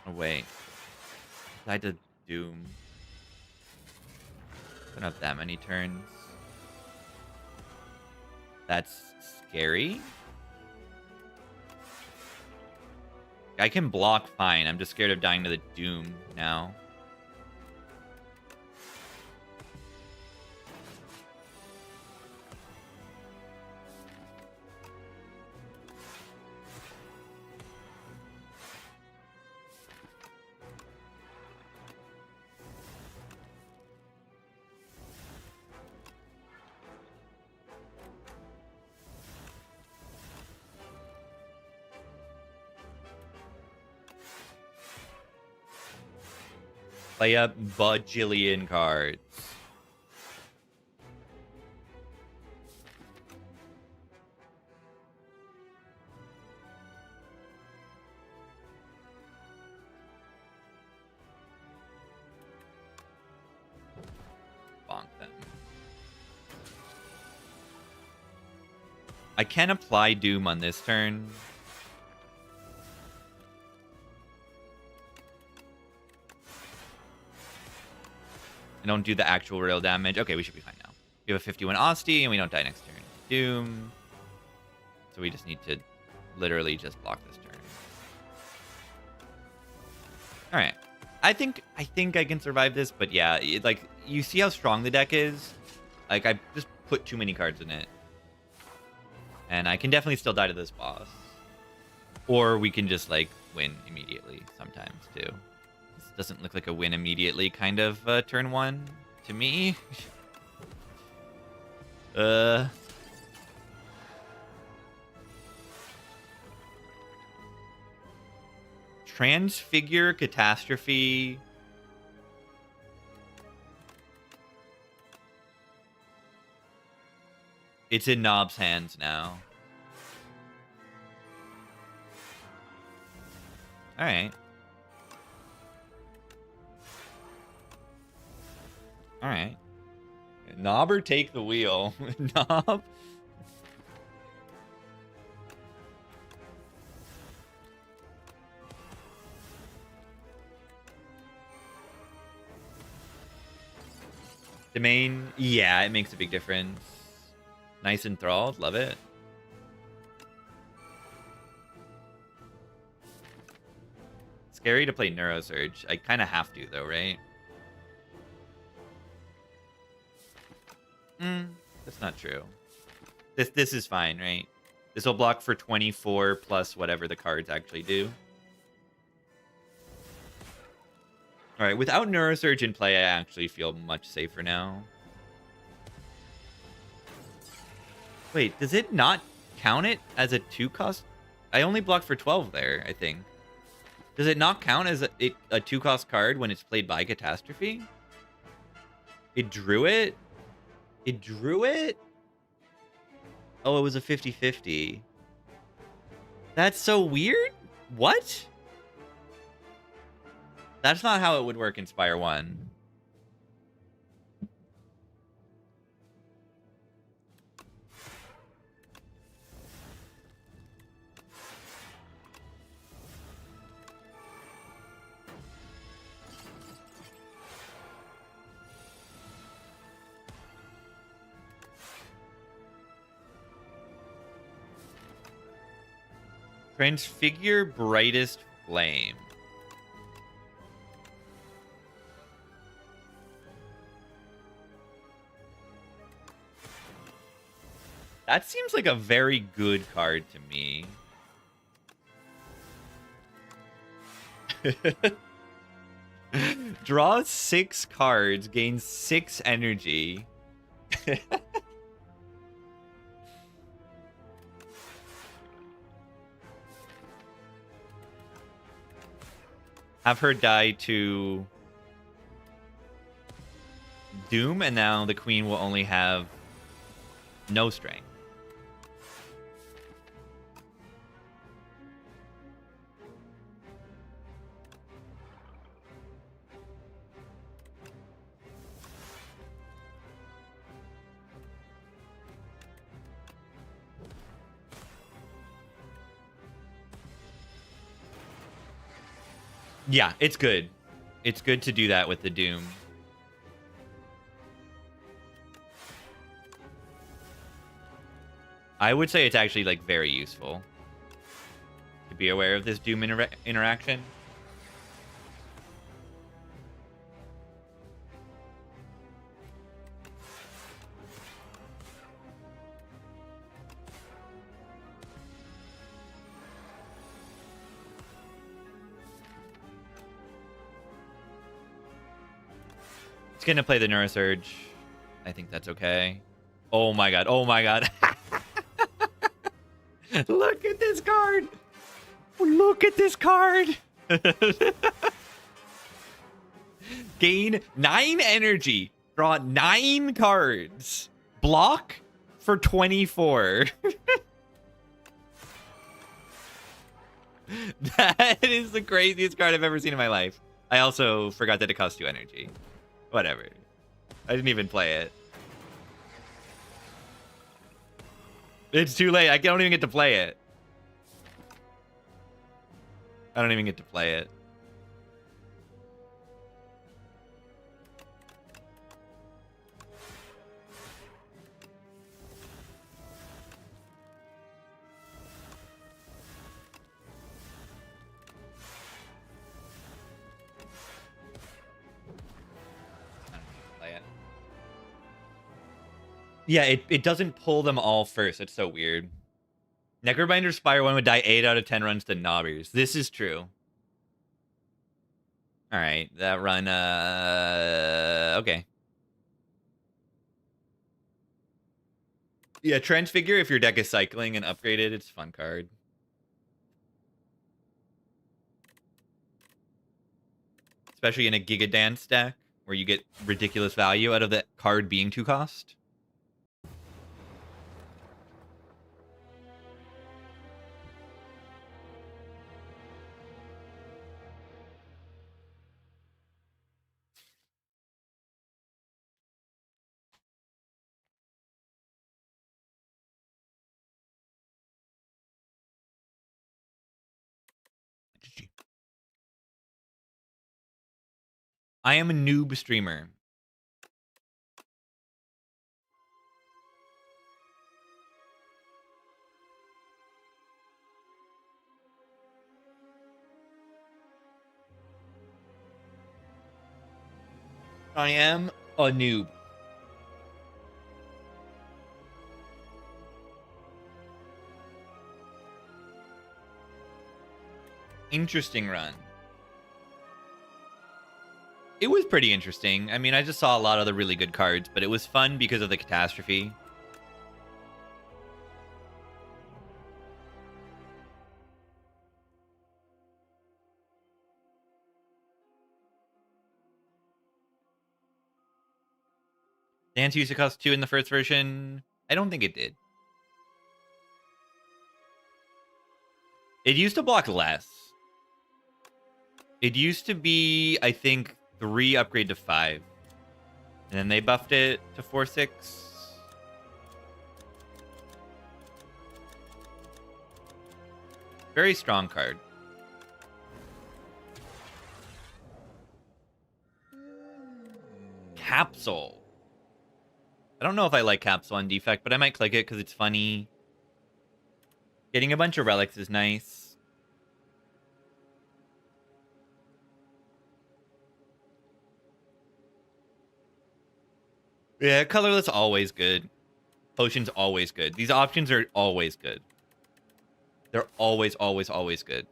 Oh, wait. I had to Doom. Don't have that many turns. That's scary. I can block fine. I'm just scared of dying to the Doom now. Play a bajillion cards. Bonk them. I can apply Doom on this turn. I don't do the actual real damage. Okay, we should be fine now. We have a 51 Asti, and we don't die next turn. Doom. So we just need to literally just block this turn. All right. I think I can survive this, but yeah, like, you see how strong the deck is? Like, I just put too many cards in it. And I can definitely still die to this boss. Or we can just, like, win immediately sometimes, too. This doesn't look like a win immediately kind of turn one to me. Transfigure Catastrophe. It's in Knob's hands now. All right. All right. Knob or take the wheel? Knob? Domain? Yeah, it makes a big difference. Nice enthralled. Love it. Scary to play Neurosurge. I kind of have to, though, right? That's not true. This is fine, right? This will block for 24 plus whatever the cards actually do. All right, without Neurosurge in play, I actually feel much safer now. Wait, does it not count it as a 2-cost? I only blocked for 12 there, I think. Does it not count as a 2-cost card when it's played by Catastrophe? It drew it? It drew it? Oh, it was a 50-50. That's so weird? What? That's not how it would work in Spire 1. Transfigure Brightest Flame. That seems like a very good card to me. Draw 6 cards, gain 6 energy. Have her die to Doom, and now the queen will only have no strength. Yeah, it's good. It's good to do that with the Doom. I would say it's actually, like, very useful to be aware of this Doom interaction. It's gonna play the Neurosurge. I think that's okay. Oh my god. Oh my god. Look at this card. Look at this card. Gain 9 energy. Draw 9 cards. Block for 24. That is the craziest card I've ever seen in my life. I also forgot that it costs 2 energy. Whatever. I didn't even play it. It's too late. I don't even get to play it. I don't even get to play it. Yeah, it doesn't pull them all first. It's so weird. Necrobinder's Spire 1 would die 8 out of 10 runs to Knobbers. This is true. Alright, that run, okay. Yeah, Transfigure, if your deck is cycling and upgraded, it's a fun card. Especially in a Giga Dance deck, where you get ridiculous value out of that card being 2 cost. I am a noob streamer. I am a noob. Interesting run. It was pretty interesting. I mean, I just saw a lot of the really good cards, but it was fun because of the catastrophe. Dance used to cost 2 in the first version. I don't think it did. It used to block less. It used to be, I think, 3 upgrade to 5. And then they buffed it to 4/6. Very strong card. Capsule. I don't know if I like Capsule on Defect, but I might click it because it's funny. Getting a bunch of relics is nice. Yeah, colorless always good. Potion's always good. These options are always good. They're always, always, always good.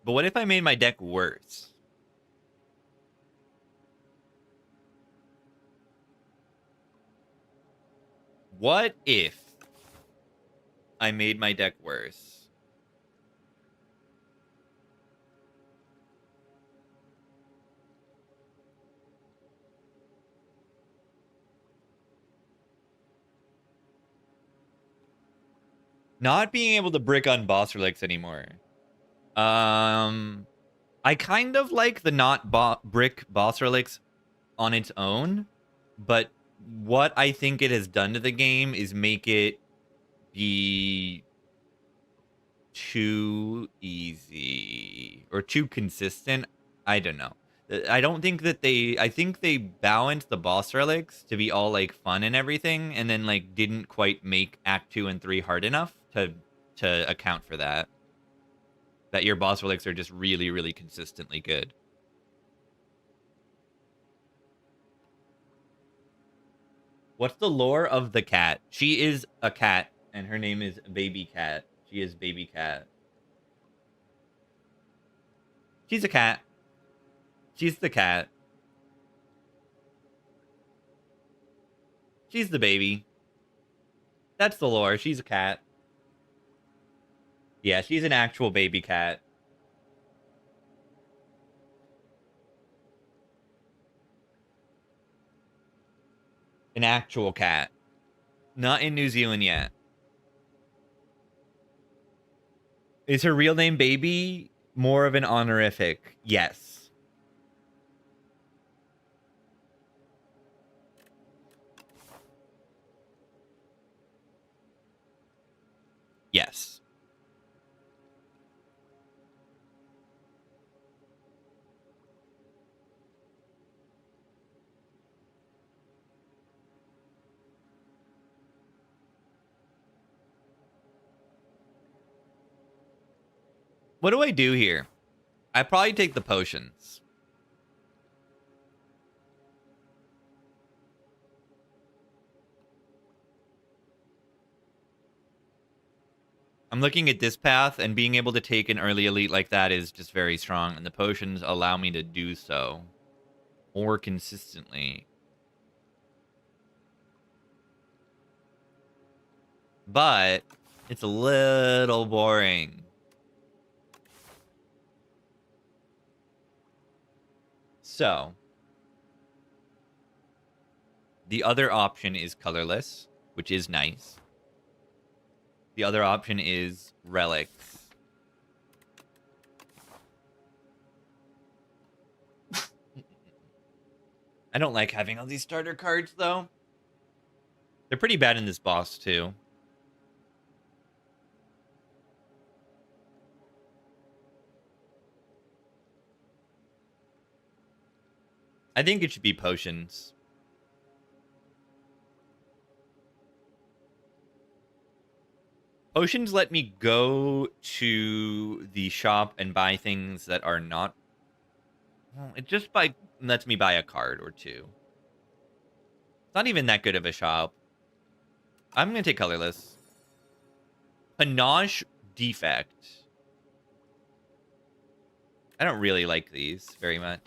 But what if I made my deck worse? What if I made my deck worse? Not being able to brick on boss relics anymore. I kind of like the not brick boss relics on its own, but what I think it has done to the game is make it be too easy or too consistent. I don't know. I don't think that I think they balanced the boss relics to be all like fun and everything, and then like didn't quite make Act 2 and 3 hard enough to account for that. That your boss relics are just really, really consistently good. What's the lore of the cat? She is a cat, and her name is Baby Cat. She is Baby Cat. She's a cat. She's the cat. She's the baby. That's the lore. She's a cat. Yeah, she's an actual baby cat. An actual cat. Not in New Zealand yet. Is her real name Baby? More of an honorific. Yes. Yes. What do I do here? I probably take the potions. I'm looking at this path, and being able to take an early elite like that is just very strong, and the potions allow me to do so more consistently. But it's a little boring. So, the other option is colorless, which is nice. The other option is relics. I don't like having all these starter cards, though. They're pretty bad in this boss, too. I think it should be potions. Potions let me go to the shop and buy things that are not... Well, it just lets me buy a card or two. It's not even that good of a shop. I'm going to take colorless. Panache Defect. I don't really like these very much.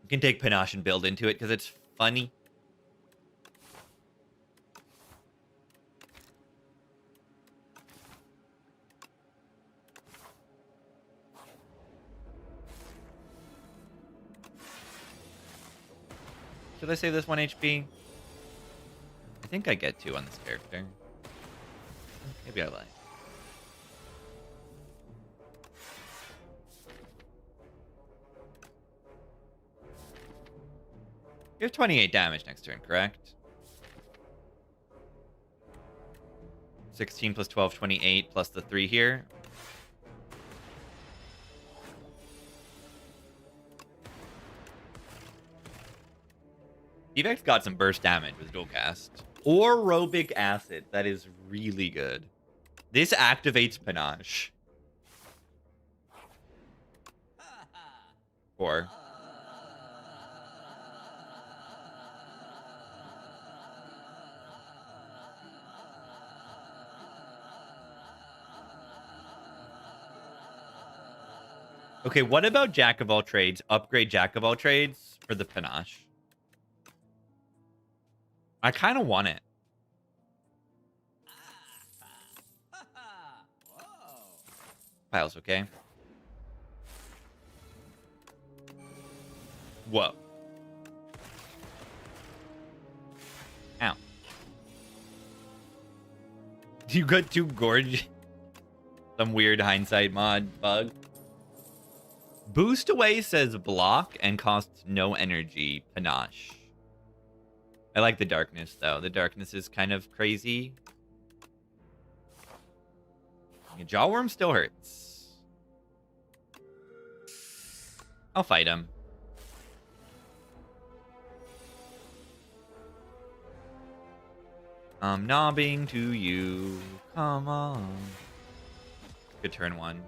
You can take Panache and build into it because it's funny. Should I save this 1 HP? I think I get 2 on this character. Maybe I lie. You have 28 damage next turn, correct? 16 plus 12, 28 plus the 3 here. Defect's got some burst damage with dual cast. Or Aerobic Acid. That is really good. This activates Panache. 4. Okay, what about Jack of all trades? Upgrade Jack of all trades for the Panache. I kind of want it. Piles, okay. Whoa. Ow. You got 2 gorge. Some weird hindsight mod bug. Boost away says block and costs no energy. Panache. I like the darkness, though. The darkness is kind of crazy. Jawworm still hurts. I'll fight him. I'm nobbing to you. Come on. Good turn 1.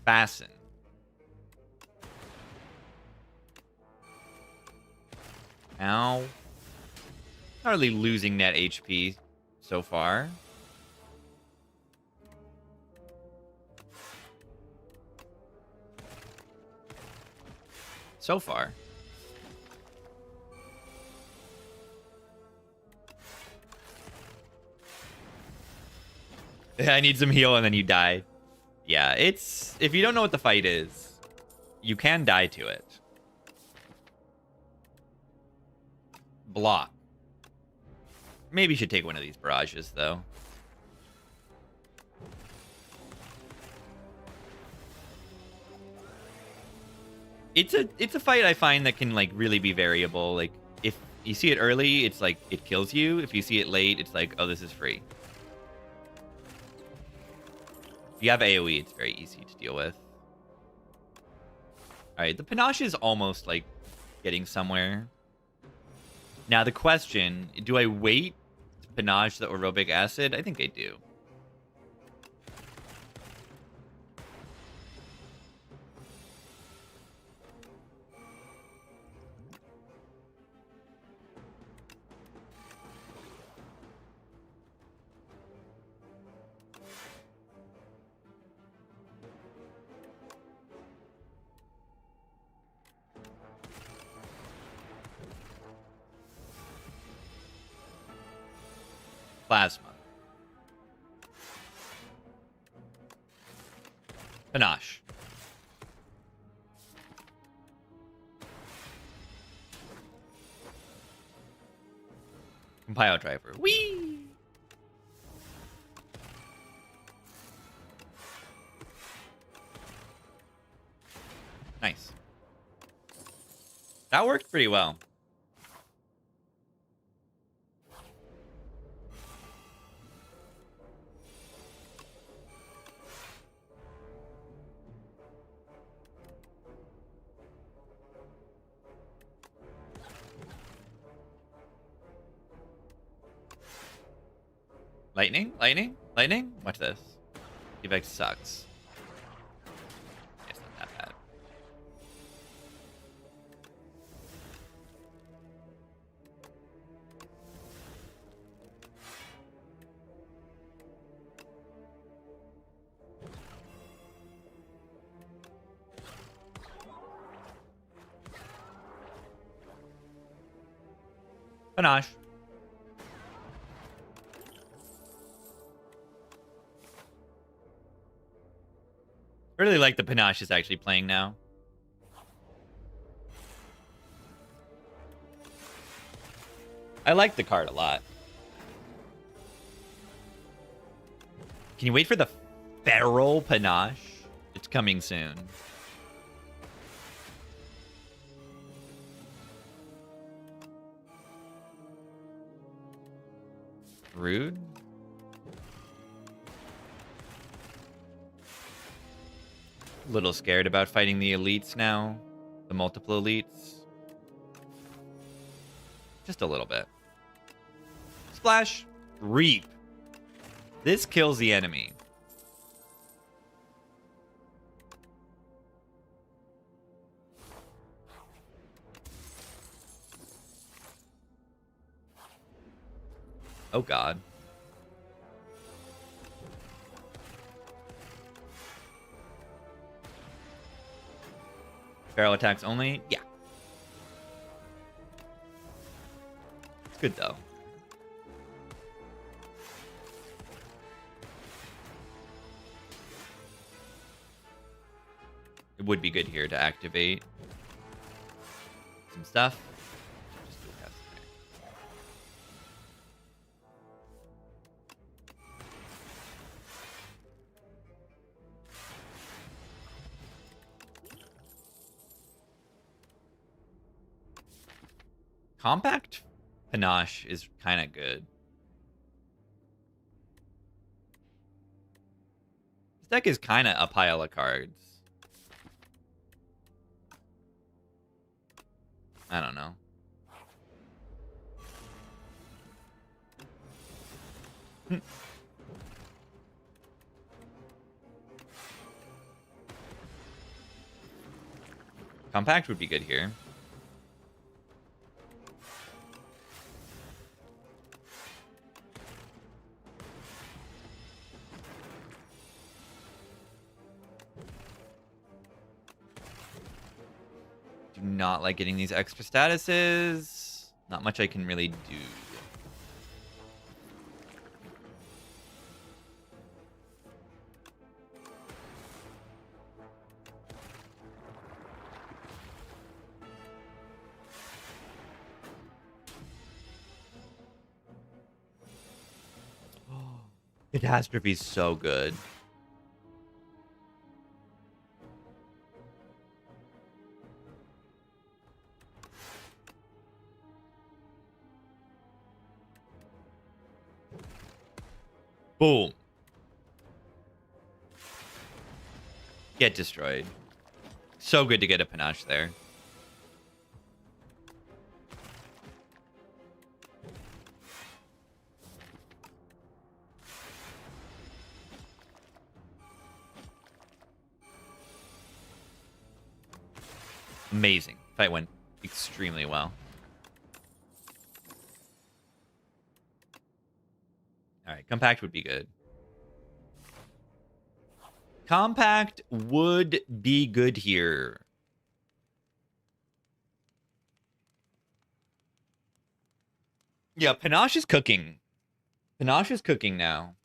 Fasten. Ow. Not really losing net HP so far. So far. I need some heal and then you die. Yeah, it's... If you don't know what the fight is, you can die to it. Block. Maybe you should take one of these barrages, though. It's a fight I find that can, like, really be variable. Like, if you see it early, it's like, it kills you. If you see it late, it's like, oh, this is free. If you have AoE, it's very easy to deal with. Alright, the panache is almost, like, getting somewhere. Now, the question, do I wait to panache the aerobic acid? I think I do. Plasma. Panache. Compile driver. Whee! Nice. That worked pretty well. Lightning? Lightning? Lightning? Watch this. Evex sucks. It's not that bad. Panache. I really like the panache is actually playing now. I like the card a lot. Can you wait for the feral panache? It's coming soon. Rude. Little scared about fighting the elites now. The multiple elites. Just a little bit. Splash. Reap. This kills the enemy. Oh god. Feral attacks only? Yeah. It's good, though. It would be good here to activate some stuff. Just do a cast there. Compact panache is kind of good. This deck is kind of a pile of cards. I don't know. Compact would be good here. Do not like getting these extra statuses. Not much I can really do. Catastrophe is so good. Boom. Get destroyed. So good to get a panache there. Amazing. Fight went extremely well. All right, compact would be good. Compact would be good here. Yeah, panache is cooking. Panache is cooking now.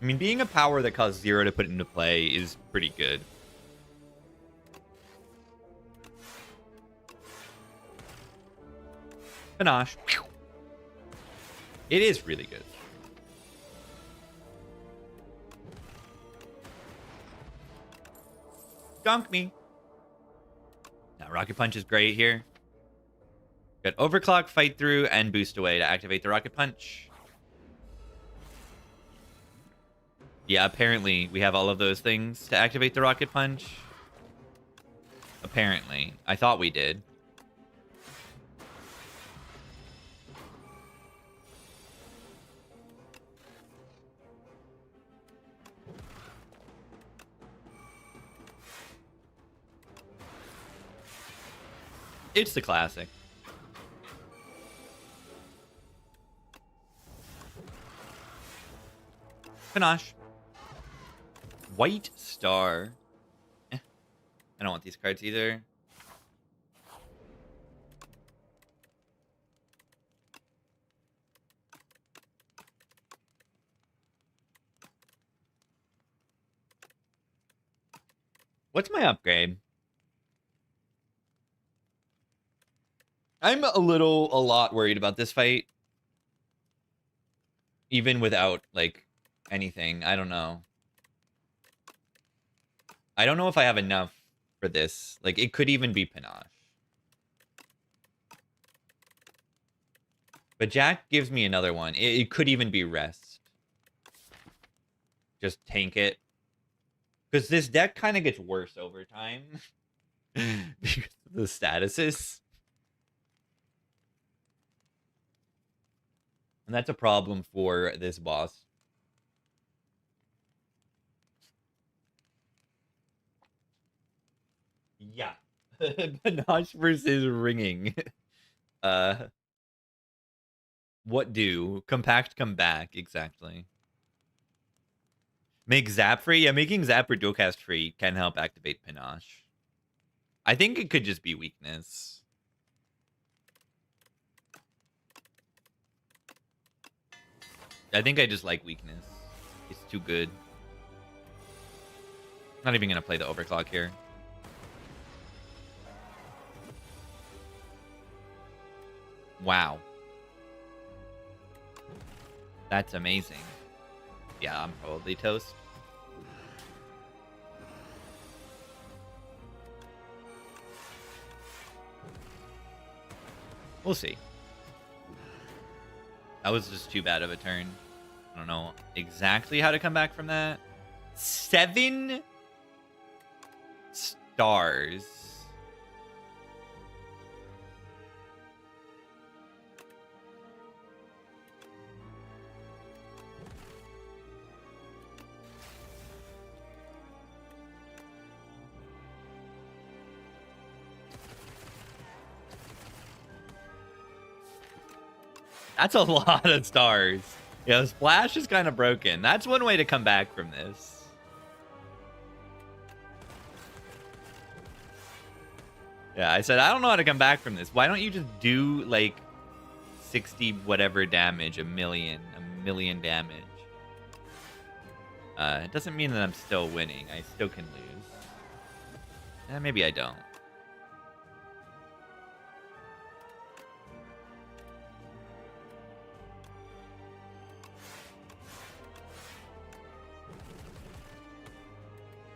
I mean, being a power that costs 0 to put into play is pretty good. Panache. It is really good. Dunk me. Now, Rocket Punch is great here. Got Overclock, Fight Through, and Boost Away to activate the Rocket Punch. Yeah, apparently we have all of those things to activate the Rocket Punch. Apparently. I thought we did. It's the classic. Panache. White Star. I don't want these cards either. What's my upgrade? I'm a lot worried about this fight. Even without, like, anything. I don't know. I don't know if I have enough for this. Like, it could even be panache. But Jack gives me another one. It could even be rest. Just tank it. Because this deck kind of gets worse over time. Because of the statuses. And that's a problem for this boss. Yeah. Panache versus ringing. What do? Compact come back, exactly. Make Zap free? Yeah, making Zap or Dual Cast free can help activate Panache. I think it could just be weakness. I think I just like weakness. It's too good. Not even going to play the Overclock here. Wow. That's amazing. Yeah, I'm probably toast. We'll see. That was just too bad of a turn. I don't know exactly how to come back from that. 7 stars. That's a lot of stars. Yeah, Splash is kind of broken. That's one way to come back from this. Yeah, I said, I don't know how to come back from this. Why don't you just do, like, 60 whatever damage, a million damage? It doesn't mean that I'm still winning. I still can lose. Maybe I don't.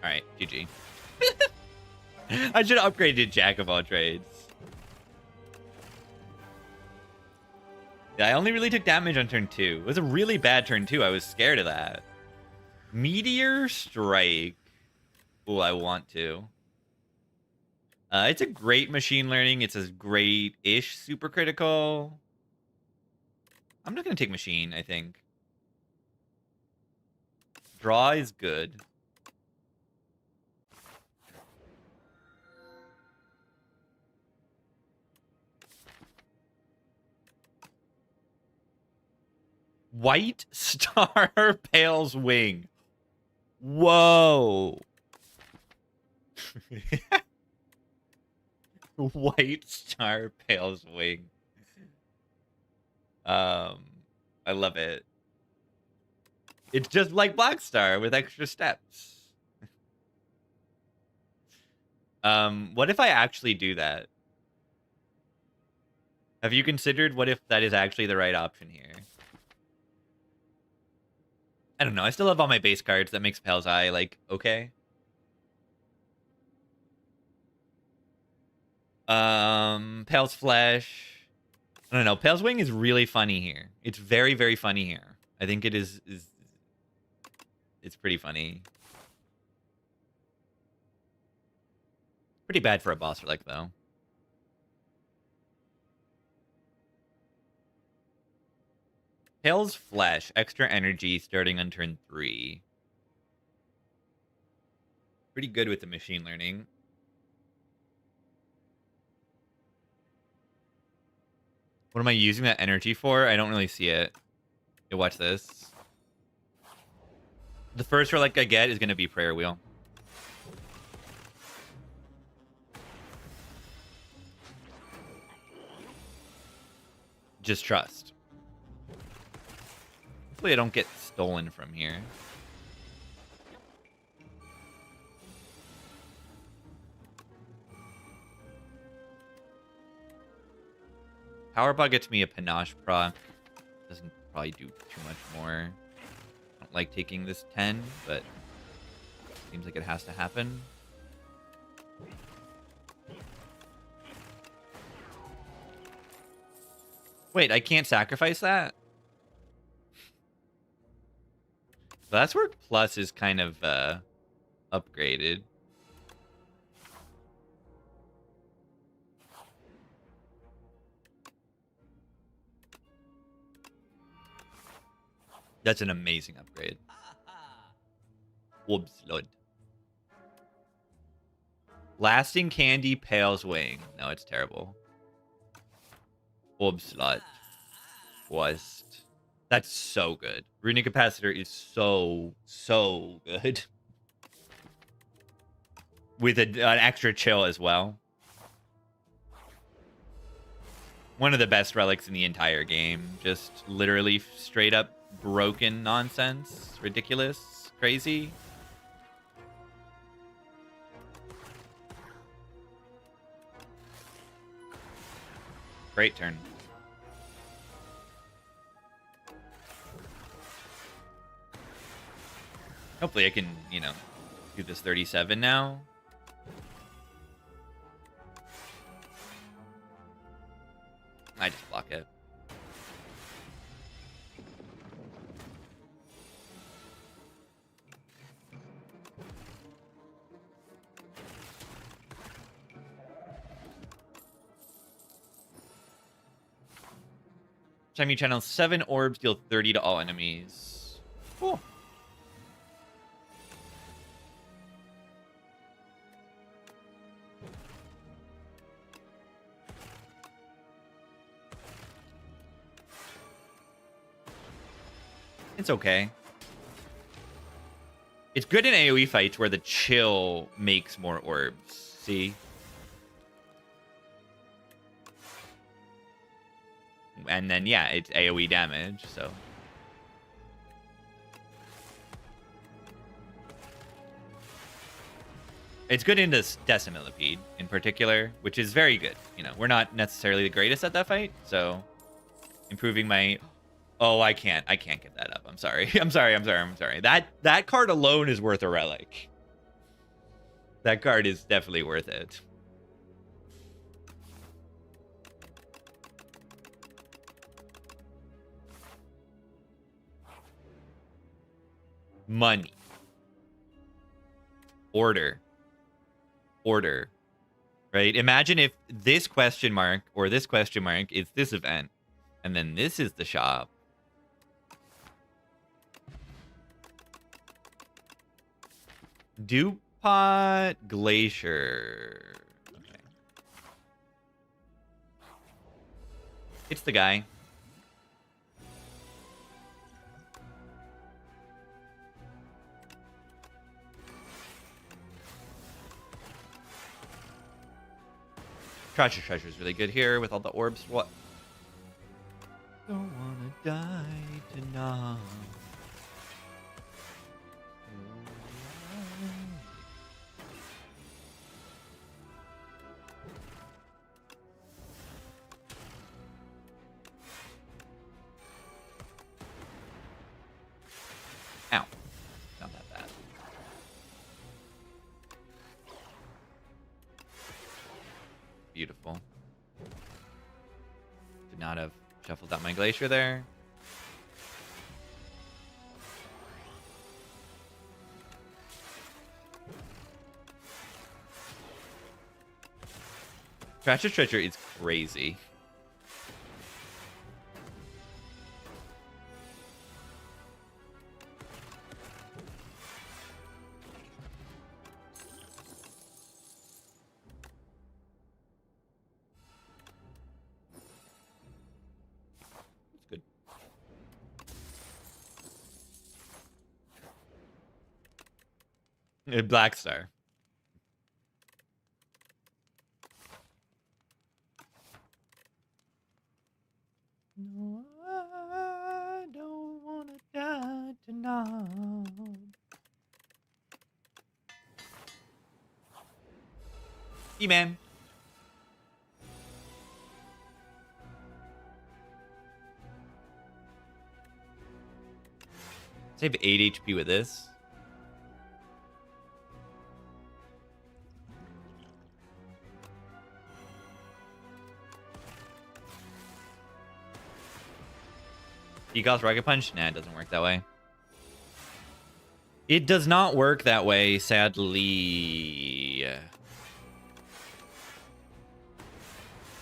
All right, GG. I should upgrade to Jack of all trades. Yeah, I only really took damage on turn 2. It was a really bad turn 2. I was scared of that. Meteor Strike. Oh, I want to. It's a great machine learning. It's a great-ish super critical. I'm just going to take machine, I think. Draw is good. White Star Pale's Wing. Whoa. White Star Pale's Wing. I love it. It's just like Black Star with extra steps. What if I actually do that? Have you considered what if that is actually the right option here? I don't know. I still have all my base cards. That makes Pale's Eye, like, okay. Pale's Flesh. I don't know. Pale's Wing is really funny here. It's very, very funny here. I think it is it's pretty funny. Pretty bad for a boss relic, though. Pale's Flesh, extra energy starting on turn 3. Pretty good with the machine learning. What am I using that energy for? I don't really see it. Hey, watch this. The first relic I get is going to be Prayer Wheel. Just trust. Hopefully I don't get stolen from here. Power Bug gets me a Panache proc. Doesn't probably do too much more. I don't like taking this 10, but seems like it has to happen. Wait, I can't sacrifice that? That's where Plus is kind of upgraded. That's an amazing upgrade. Whoops, Lord. Lasting Candy, Pale's Wing. No, it's terrible. Obslut. Worst. That's so good. Runic Capacitor is so good. With an extra chill as well. One of the best relics in the entire game. Just literally straight up broken nonsense. Ridiculous. Crazy. Great turn. Hopefully I can, you know, do this 37 now. I just block it. Time you channel 7 orbs, deal 30 to all enemies. Cool. It's okay. It's good in AoE fights where the chill makes more orbs. See? And then, yeah, it's AoE damage, so. It's good into Decimillipede in particular, which is very good. You know, we're not necessarily the greatest at that fight, so improving my... Oh, I can't give that up. I'm sorry. I'm sorry. That card alone is worth a relic. That card is definitely worth it. Money. Order. Right? Imagine if this question mark or this question mark is this event, and then this is the shop. Dewpot Glacier. Okay. It's the guy. Treasure is really good here with all the orbs. What? Don't wanna die tonight. Ow. Not that bad. Beautiful. Did not have shuffled out my glacier there. Treasure is crazy. Black Star. No, I don't wanna die tonight. E-Man. Save 8 HP with this. Eagles Rocket Punch? Nah, it doesn't work that way. It does not work that way, sadly.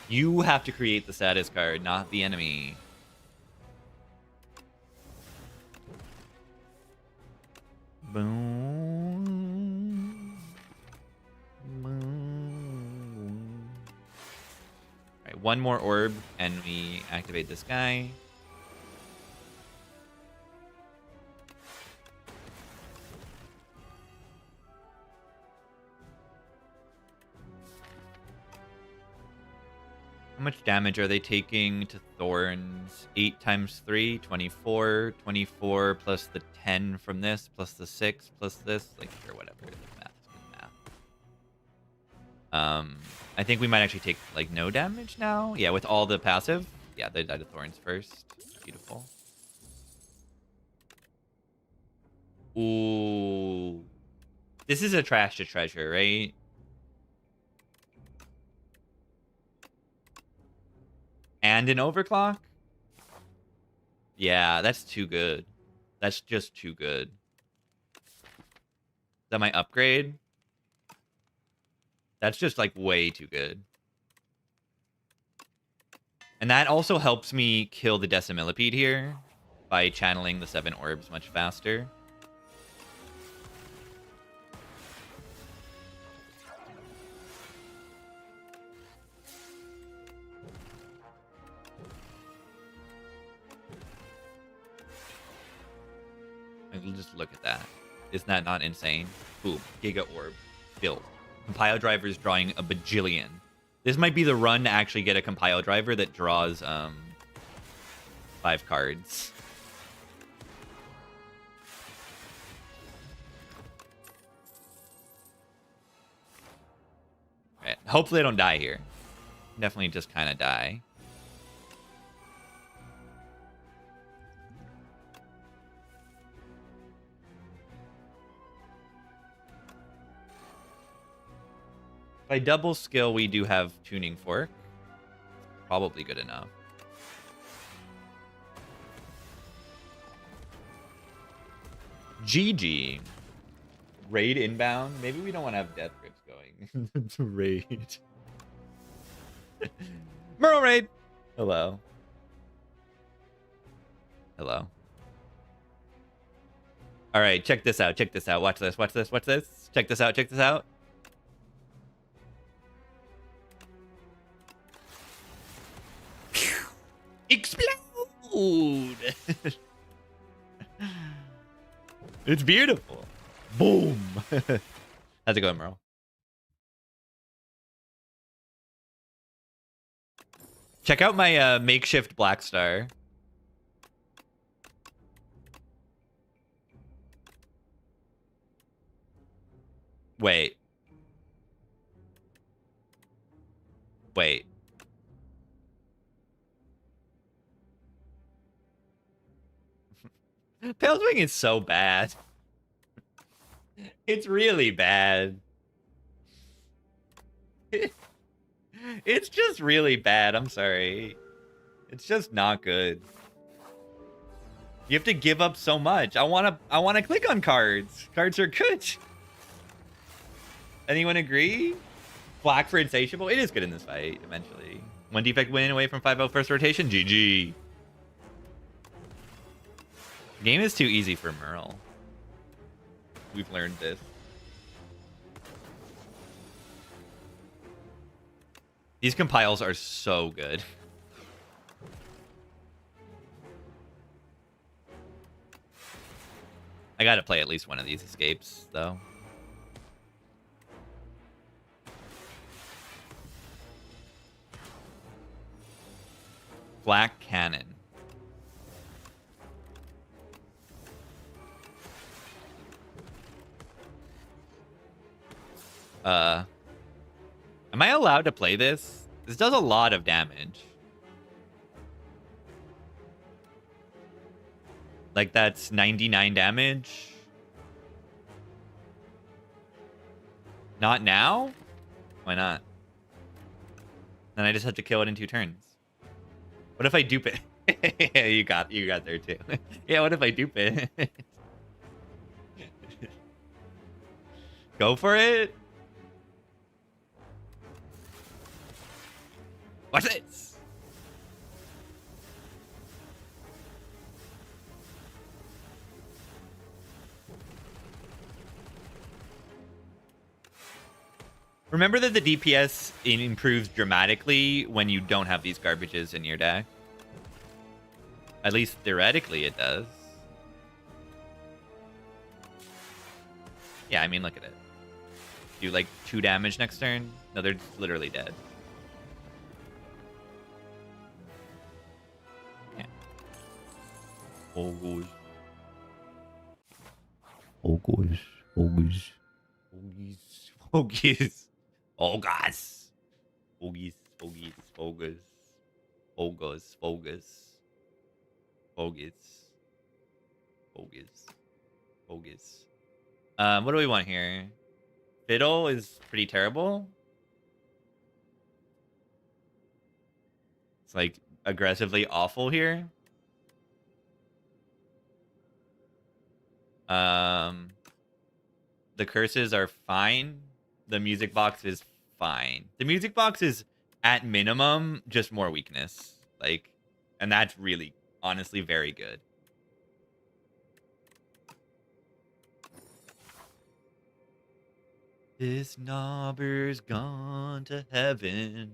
You have to create the status card, not the enemy. Boom. Boom. Alright, one more orb, and we activate this guy. How much damage are they taking to Thorns? 8 times 3, 24. 24 plus the 10 from this, plus the 6, plus this. Like, sure, whatever. The math is good math. I think we might actually take, like, no damage now. Yeah, with all the passive. Yeah, they died to Thorns first. Beautiful. Ooh. This is a trash to treasure, right? And an overclock? Yeah, that's too good. That's just too good. Is that my upgrade? That's just like way too good. And that also helps me kill the Decimillipede here by channeling the 7 orbs much faster. Just look at that. Isn't that not insane? Boom. Giga Orb. Built. Compile driver's drawing a bajillion. This might be the run to actually get a compile driver that draws 5 cards. Right. Hopefully I don't die here. Definitely just kind of die. By double skill, we do have Tuning Fork. Probably good enough. GG. Raid inbound. Maybe we don't want to have death grips going. Raid. Merle raid. Hello. Hello. All right, check this out. Check this out. Watch this. Watch this. Watch this. Check this out. Check this out. Explode! It's beautiful. Boom. How's it going, Merle? Check out my makeshift Black Star. Wait. Wait. Pale Swing is so bad. It's really bad. It's just really bad. I'm sorry. It's just not good. You have to give up so much. I wanna click on cards. Cards are good. Anyone agree? Black for Insatiable. It is good in this fight, eventually. 1 defect win away from 5-0 first rotation. GG. Game is too easy for Merle. We've learned this. These compiles are so good. I gotta play at least one of these escapes, though. Black Cannon. Am I allowed to play this? This does a lot of damage. Like, that's 99 damage. Not now? Why not? Then I just have to kill it in 2 turns. What if I dupe it? you got there too. Yeah, what if I dupe it? Go for it. Watch this. Remember that the DPS improves dramatically when you don't have these garbages in your deck. At least theoretically it does. Yeah, I mean, look at it. Do like 2 damage next turn? No, they're just literally dead. Yeah. Oh gosh. Oh gosh. Oh gosh. Oh gosh. Oh gosh. Bogus. Bogus. Bogus. Bogus. Bogus. Bogus. Bogus. Bogus. What do we want here? Fiddle is pretty terrible. It's like aggressively awful here. The curses are fine. The music box is fine. The music box is at minimum just more weakness. Like, and that's really, honestly, very good. This knobber's gone to heaven.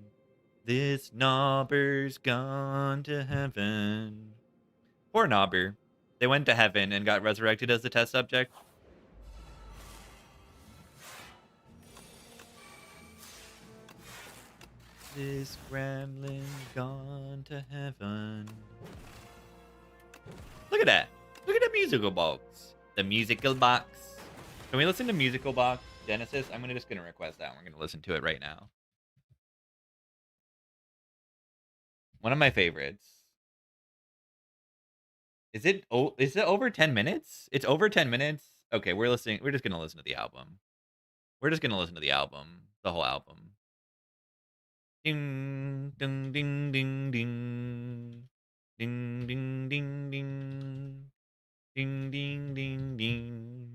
This knobber's gone to heaven. Poor knobber. They went to heaven and got resurrected as the test subject. This gremlin's gone to heaven. Look at that. Look at the musical box. The musical box. Can we listen to musical box Genesis? I'm just gonna request that. We're gonna listen to it right now. One of my favorites. Is it over 10 minutes? It's over 10 minutes? Okay, we're listening. We're just gonna listen to the album. We're just gonna listen to the album. The whole album. Ding ding ding ding ding. Ding ding ding ding. Ding ding ding ding.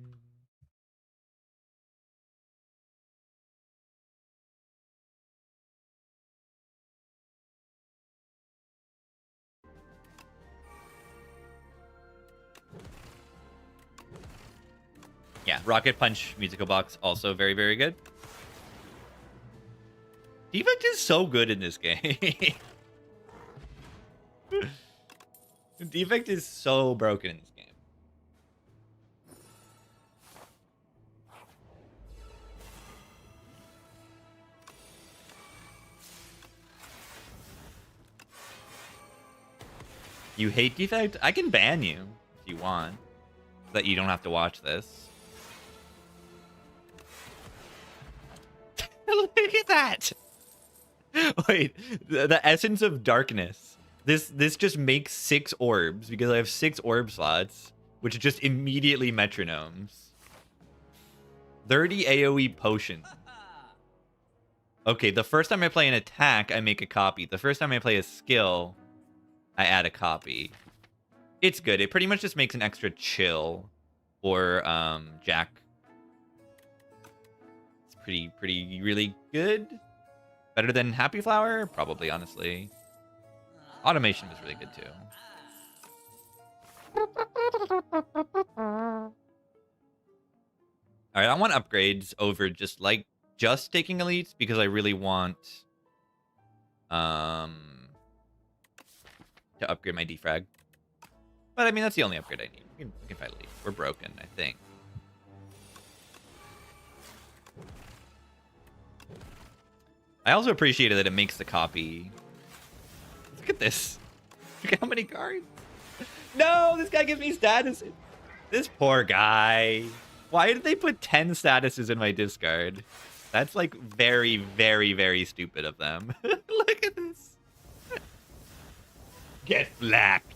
Yeah, Rocket Punch musical box, also very, very good. Defect is so good in this game. Defect is so broken in this game. You hate Defect? I can ban you if you want, so that you don't have to watch this. Look at that! Wait, the essence of darkness. This just makes 6 orbs because I have 6 orb slots, which just immediately metronomes. 30 AoE potion. Okay, the first time I play an attack, I make a copy. The first time I play a skill, I add a copy. It's good. It pretty much just makes an extra chill or Jack. It's pretty really good. Better than Happy Flower? Probably, honestly. Automation was really good, too. Alright, I want upgrades over just taking elites because I really want to upgrade my defrag. But I mean, that's the only upgrade I need. We can fight elites. We're broken, I think. I also appreciated that it makes the copy. Look at this. Look at how many cards. No, this guy gives me statuses. This poor guy. Why did they put 10 statuses in my discard? That's like very, very, very stupid of them. Look at this. Get blacked.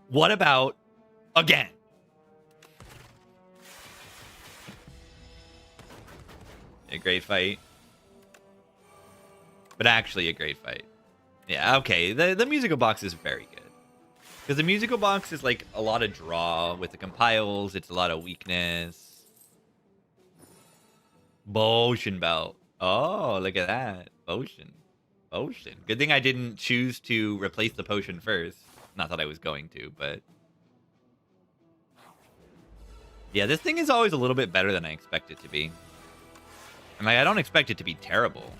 What about again? A great fight. But actually a great fight. Yeah, okay. The musical box is very good. Because the musical box is like a lot of draw with the compiles. It's a lot of weakness. Potion belt. Oh, look at that. Potion. Potion. Good thing I didn't choose to replace the potion first. Not that I was going to, but... yeah, this thing is always a little bit better than I expect it to be. And I don't expect it to be terrible.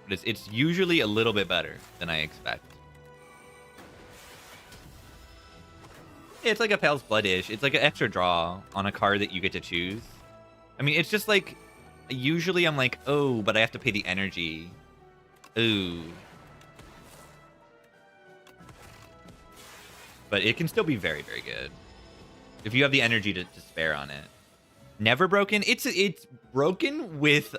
But it's usually a little bit better than I expect. It's like a Pale's Blood-ish. It's like an extra draw on a card that you get to choose. I mean, it's just like... usually I'm like, oh, but I have to pay the energy. Ooh. But it can still be very, very good. If you have the energy to spare on it. Never broken? It's broken with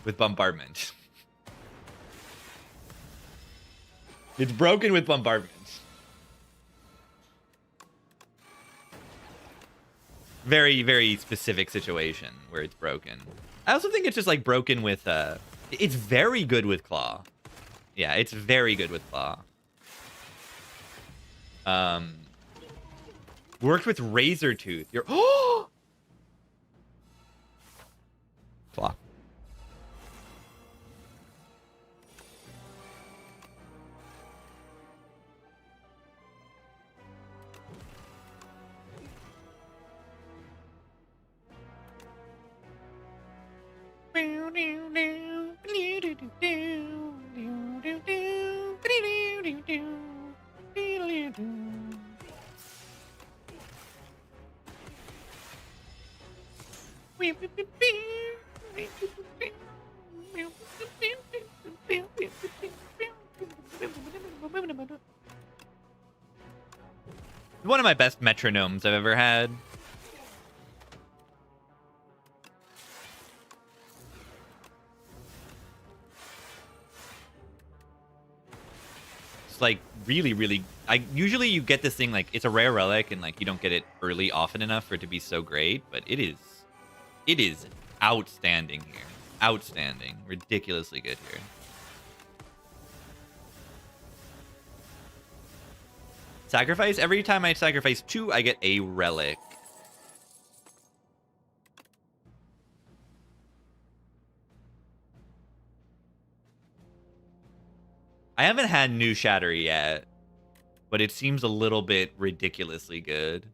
with bombardment. It's broken with bombardment. Very, very specific situation where it's broken. I also think it's just like broken with it's very good with claw. Yeah, it's very good with claw. Worked with Razor Tooth. You're oh clock. One of my best metronomes I've ever had. It's like really usually you get this thing like it's a rare relic and like you don't get it early often enough for it to be so great, but it is outstanding here. Outstanding. Ridiculously good here. Sacrifice. Every time I sacrifice 2, I get a relic. I haven't had New Shatter yet, but it seems a little bit ridiculously good.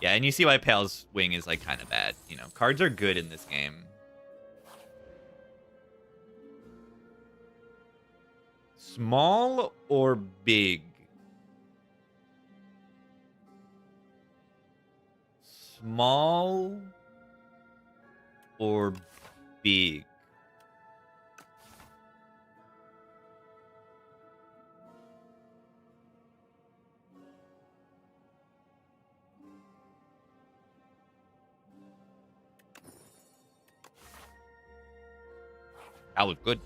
Yeah, and you see why Pale's Wing is like kind of bad. You know, cards are good in this game. Small or big? Small or big? That was good.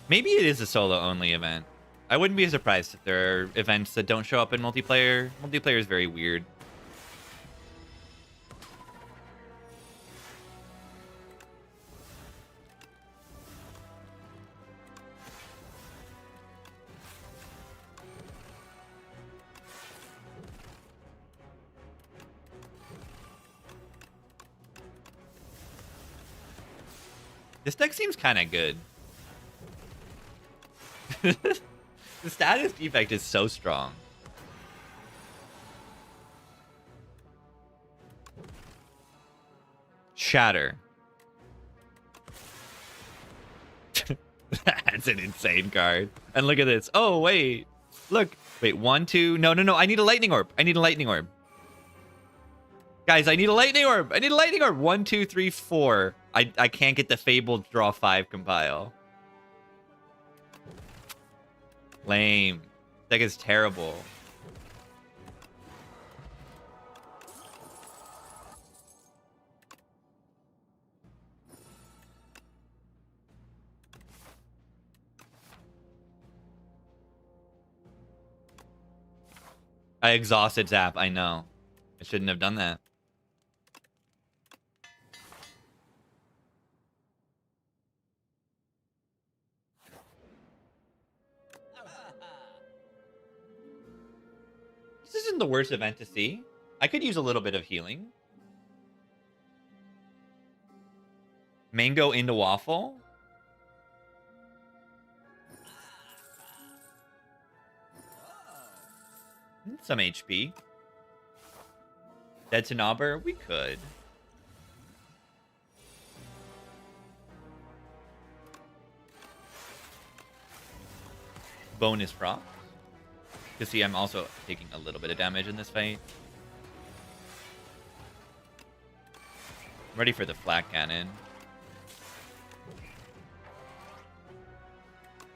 Maybe it is a solo-only event. I wouldn't be surprised if there are events that don't show up in multiplayer. Multiplayer is very weird. This deck seems kind of good. The status defect is so strong. Shatter. That's an insane card. And look at this. Oh, wait. Look. Wait, 1, 2. No. I need a lightning orb. I need a lightning orb. Guys, I need a lightning orb. I need a lightning orb. 1, 2, 3, 4. I can't get the Fabled draw 5 compile. Lame. Deck is terrible. I exhausted Zap. I know. I shouldn't have done that. This isn't the worst event to see. I could use a little bit of healing. Mango into waffle. Some HP. Dead to Knobber? We could. Bonus proc. Because see, I'm also taking a little bit of damage in this fight. I'm ready for the flak cannon.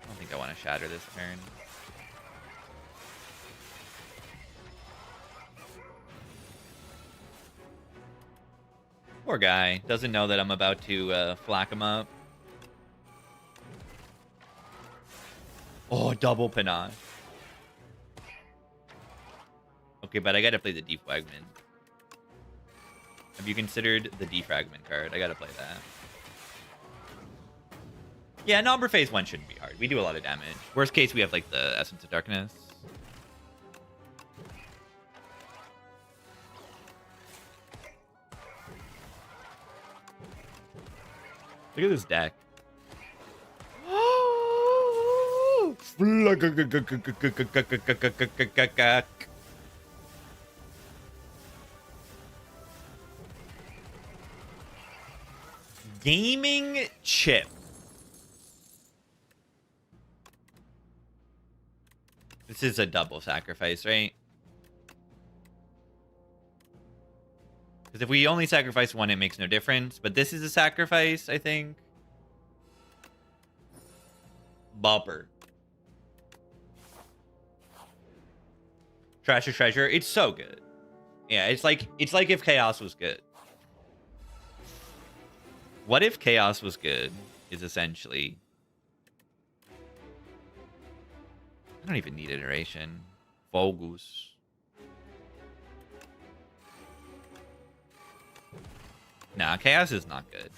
I don't think I want to shatter this turn. Poor guy. Doesn't know that I'm about to flak him up. Oh, double panache. Okay, but I gotta play the defragment. Have you considered the defragment card? I gotta play that. Yeah, Nombre phase 1 shouldn't be hard. We do a lot of damage. Worst case, we have like the Essence of Darkness. Look at this deck. Gaming chip. This is a double sacrifice, right? Because if we only sacrifice one, it makes no difference. But this is a sacrifice, I think. Bopper. Trash or Treasure. It's so good. Yeah, it's like if Chaos was good. What if Chaos was good is essentially... I don't even need iteration. Fogus. Nah, Chaos is not good.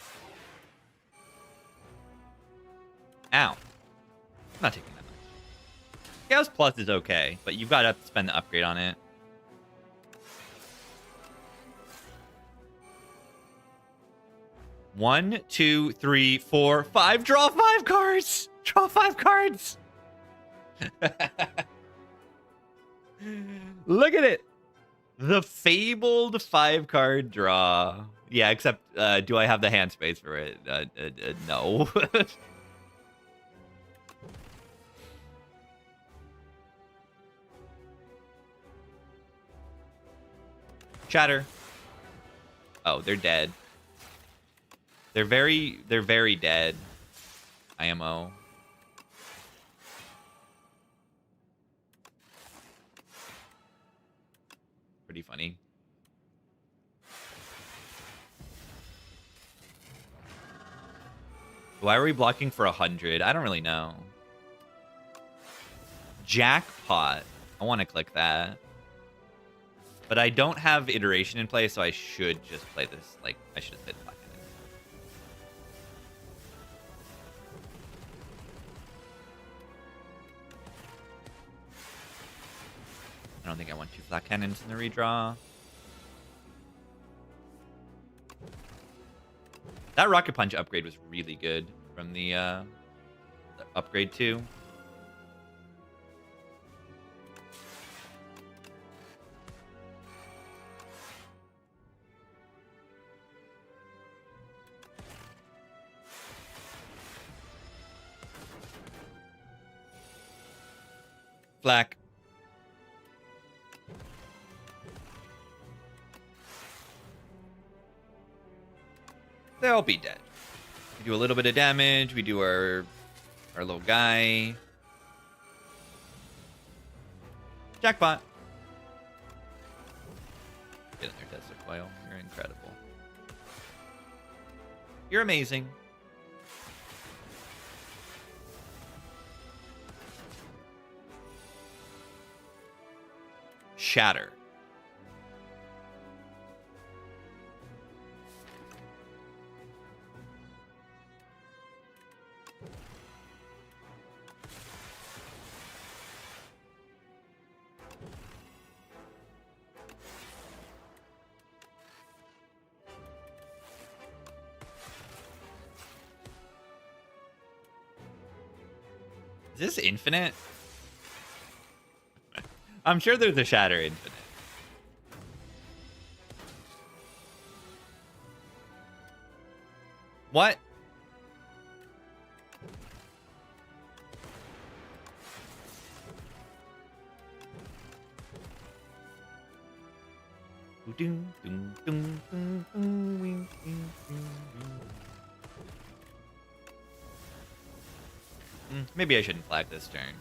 Ow. I'm not taking that much. Chaos Plus is okay, but you've got to spend the upgrade on it. One, two, three, four, five. Draw 5 cards. Draw 5 cards. Look at it. The fabled 5-card draw. Yeah, except do I have the hand space for it? No. Chatter. Oh, they're dead. They're very dead. IMO. Pretty funny. Why are we blocking for 100? I don't really know. Jackpot. I want to click that. But I don't have iteration in play, so I should just play this. Like, I should have played the Black Ending. I don't think I want 2 Flat Cannons in the redraw. That Rocket Punch upgrade was really good from the upgrade 2. Black. They'll be dead. We do a little bit of damage. We do our little guy. Jackpot. Get in there, Desert Coil. You're incredible. You're amazing. Shatter. Is this infinite? I'm sure there's a Shatter infinite. What? Maybe I shouldn't flag this turn.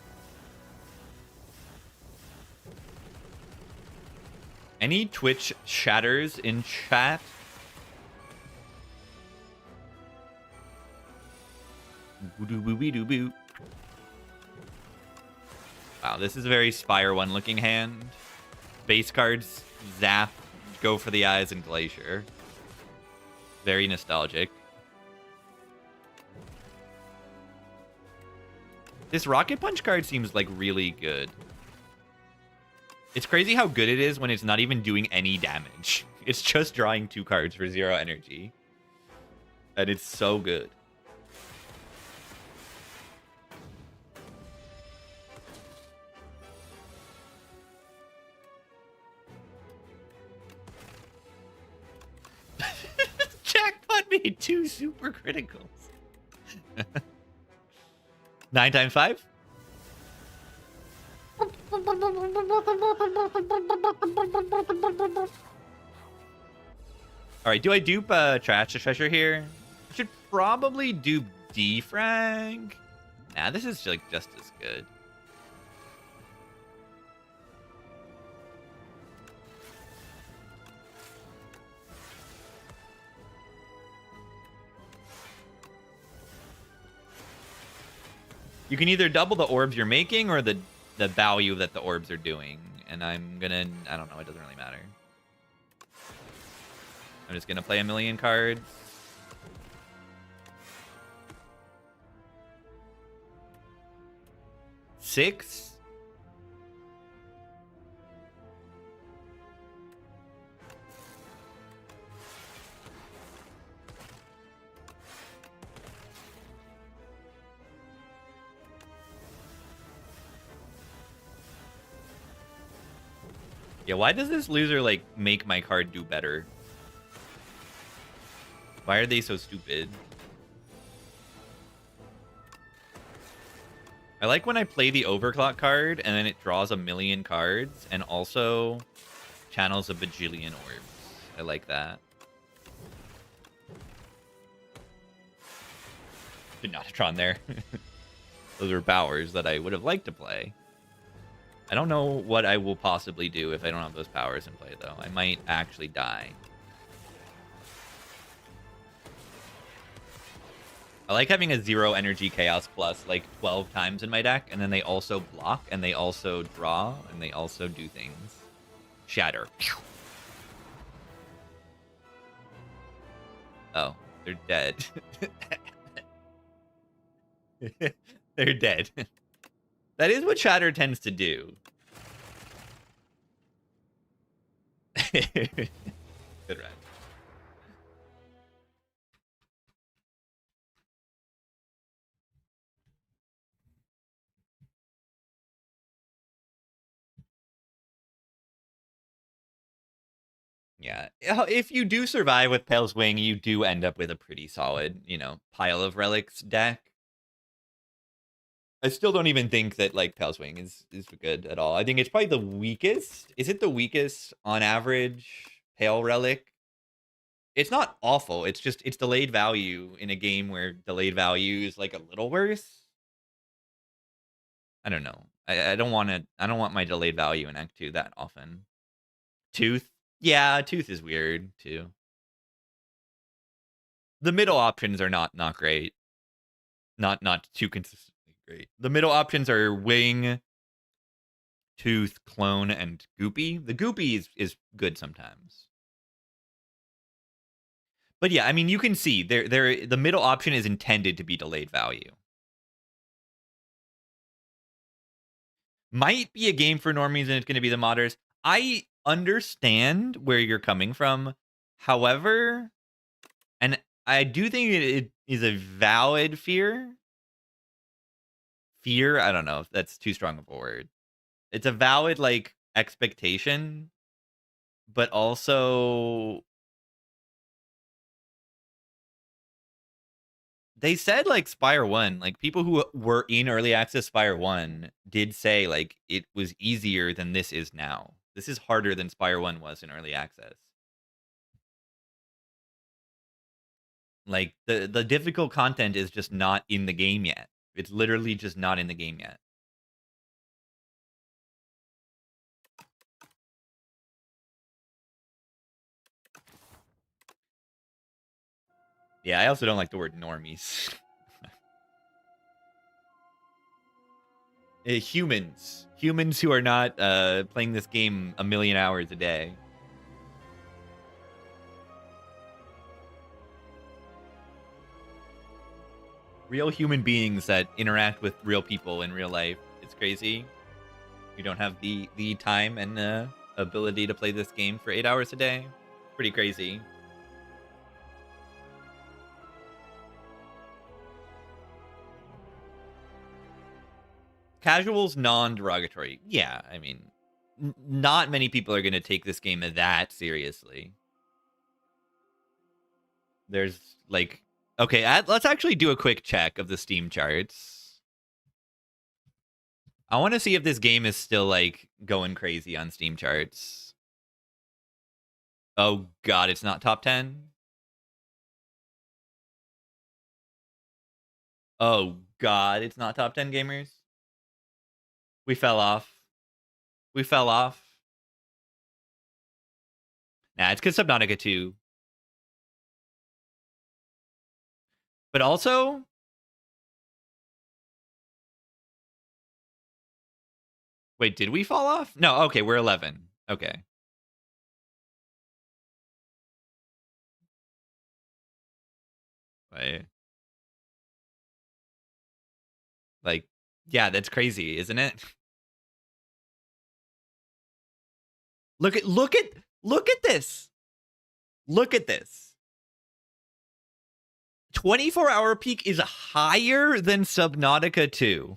Any Twitch shatters in chat? Wow, this is a very Spire 1 looking hand. Base cards, Zap, Go for the Eyes, and Glacier. Very nostalgic. This Rocket Punch card seems like really good. It's crazy how good it is when it's not even doing any damage. It's just drawing 2 cards for 0 energy. And it's so good. Jackpot made 2 super criticals. 9 times 5? Alright, do I dupe Trash the Treasure here? I should probably dupe Defrag. Nah, this is like just as good. You can either double the orbs you're making or the value that the orbs are doing. And I'm gonna... I don't know, it doesn't really matter. I'm just gonna play a million cards. Six? Yeah, why does this loser, like, make my card do better? Why are they so stupid? I like when I play the Overclock card, and then it draws a million cards, and also channels a bajillion orbs. I like that. Did not have drawn there. Those are powers that I would have liked to play. I don't know what I will possibly do if I don't have those powers in play, though. I might actually die. I like having a 0 energy Chaos Plus like 12 times in my deck, and then they also block, and they also draw, and they also do things. Shatter. Oh, they're dead. They're dead. That is what Shatter tends to do. Good ride. Yeah, if you do survive with Pale Swing, you do end up with a pretty solid, you know, pile of relics deck. I still don't even think that, like, Pale Swing is good at all. I think it's probably the weakest. Is it the weakest on average Pale Relic? It's not awful. It's just, it's delayed value in a game where delayed value is, like, a little worse. I don't know. I don't want my delayed value in Act 2 that often. Tooth? Yeah, Tooth is weird, too. The middle options are not great. Not too consistently great. The middle options are Wing, Tooth, Clone, and Goopy. The Goopy is good sometimes. But yeah, I mean, you can see the middle option is intended to be delayed value. Might be a game for normies and it's going to be the modders. I understand where you're coming from. However, and I do think it is a valid fear. Fear, I don't know if that's too strong of a word. It's a valid, like, expectation, but also they said, like, Spire 1, like, people who were in early access Spire 1 did say, like, it was easier than this is now. This is harder than Spire 1 was in early access. Like, the difficult content is just not in the game yet. It's literally just not in the game yet. Yeah, I also don't like the word normies. Humans. Humans who are not playing this game a million hours a day. Real human beings that interact with real people in real life. It's crazy. You don't have the time and ability to play this game for 8 hours a day. Pretty crazy. Casual's non-derogatory. Yeah, I mean, not many people are going to take this game that seriously. There's like, okay, let's actually do a quick check of the Steam charts. I want to see if this game is still like going crazy on Steam charts. Oh god, it's not top 10. Oh god, it's not top 10 gamers. We fell off. We fell off. Nah, it's because Subnautica 2. But also, wait, did we fall off? No, okay, we're 11. Okay. Wait. Like, yeah, that's crazy, isn't it? Look at this. Look at this. 24-hour peak is higher than Subnautica 2.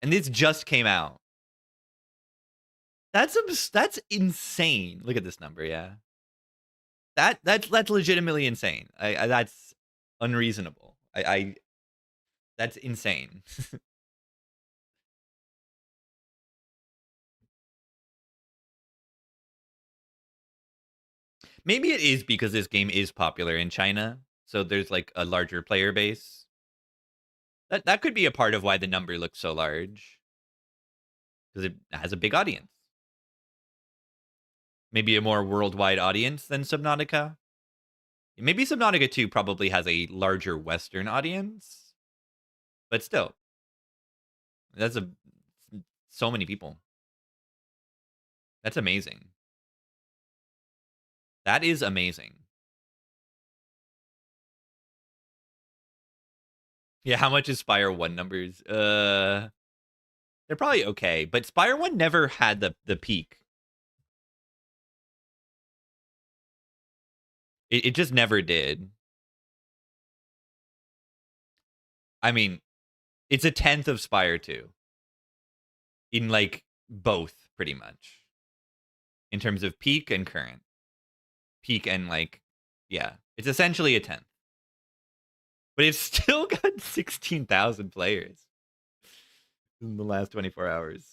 And this just came out. That's insane. Look at this number, yeah. That's legitimately insane. That's unreasonable. That's insane. Maybe it is because this game is popular in China, so there's like a larger player base. That could be a part of why the number looks so large. Because it has a big audience. Maybe a more worldwide audience than Subnautica. Maybe Subnautica 2 probably has a larger Western audience. But still. That's so many people. That's amazing. That is amazing. Yeah, how much is Spire 1 numbers? They're probably okay, but Spire 1 never had the peak. It just never did. I mean, it's a 10th of Spire 2. In like both, pretty much. In terms of peak and current. Peak and like, yeah. It's essentially a 10th. But it's still got 16,000 players in the last 24 hours.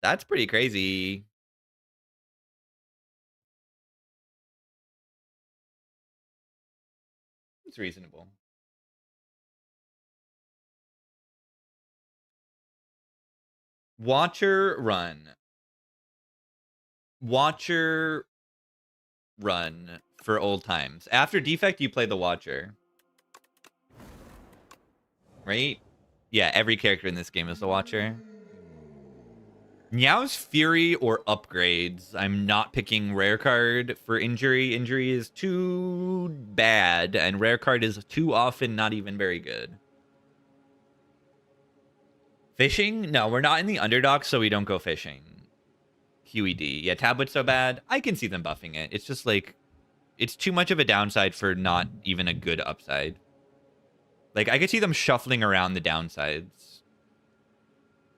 That's pretty crazy. It's reasonable. Watcher run. Watcher run for old times. After Defect, you play the Watcher. Right? Yeah, every character in this game is the Watcher. Meow's Fury or upgrades. I'm not picking Rare Card for Injury. Injury is too bad, and Rare Card is too often not even very good. Fishing? No, we're not in the underdog, so we don't go fishing. QED. Yeah, Tablet's so bad. I can see them buffing it. It's just like, it's too much of a downside for not even a good upside. Like, I could see them shuffling around the downsides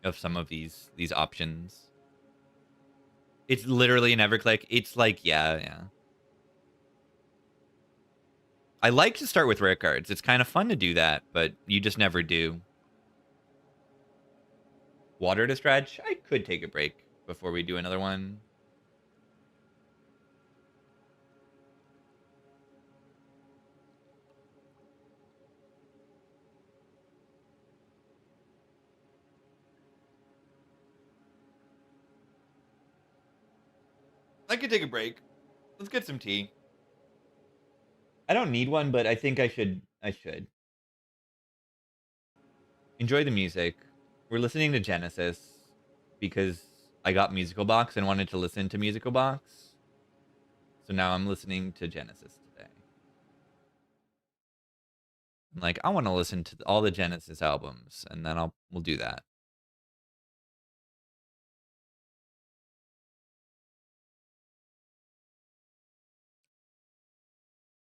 of some of these options. It's literally an EverClick. It's like, yeah. I like to start with rare cards. It's kind of fun to do that, but you just never do. Water to stretch? I could take a break before we do another one. I could take a break. Let's get some tea. I don't need one, but I think I should. Enjoy the music. We're listening to Genesis because I got Musical Box and wanted to listen to Musical Box. So now I'm listening to Genesis today. I'm like, I want to listen to all the Genesis albums, and then we'll do that.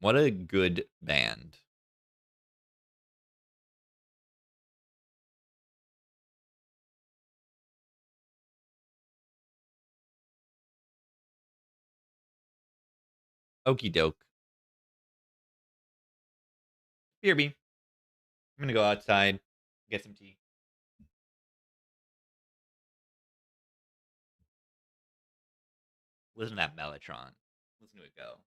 What a good band. Okie doke. BRB. I'm gonna go outside, get some tea. Listen to that Mellotron. Listen to it go.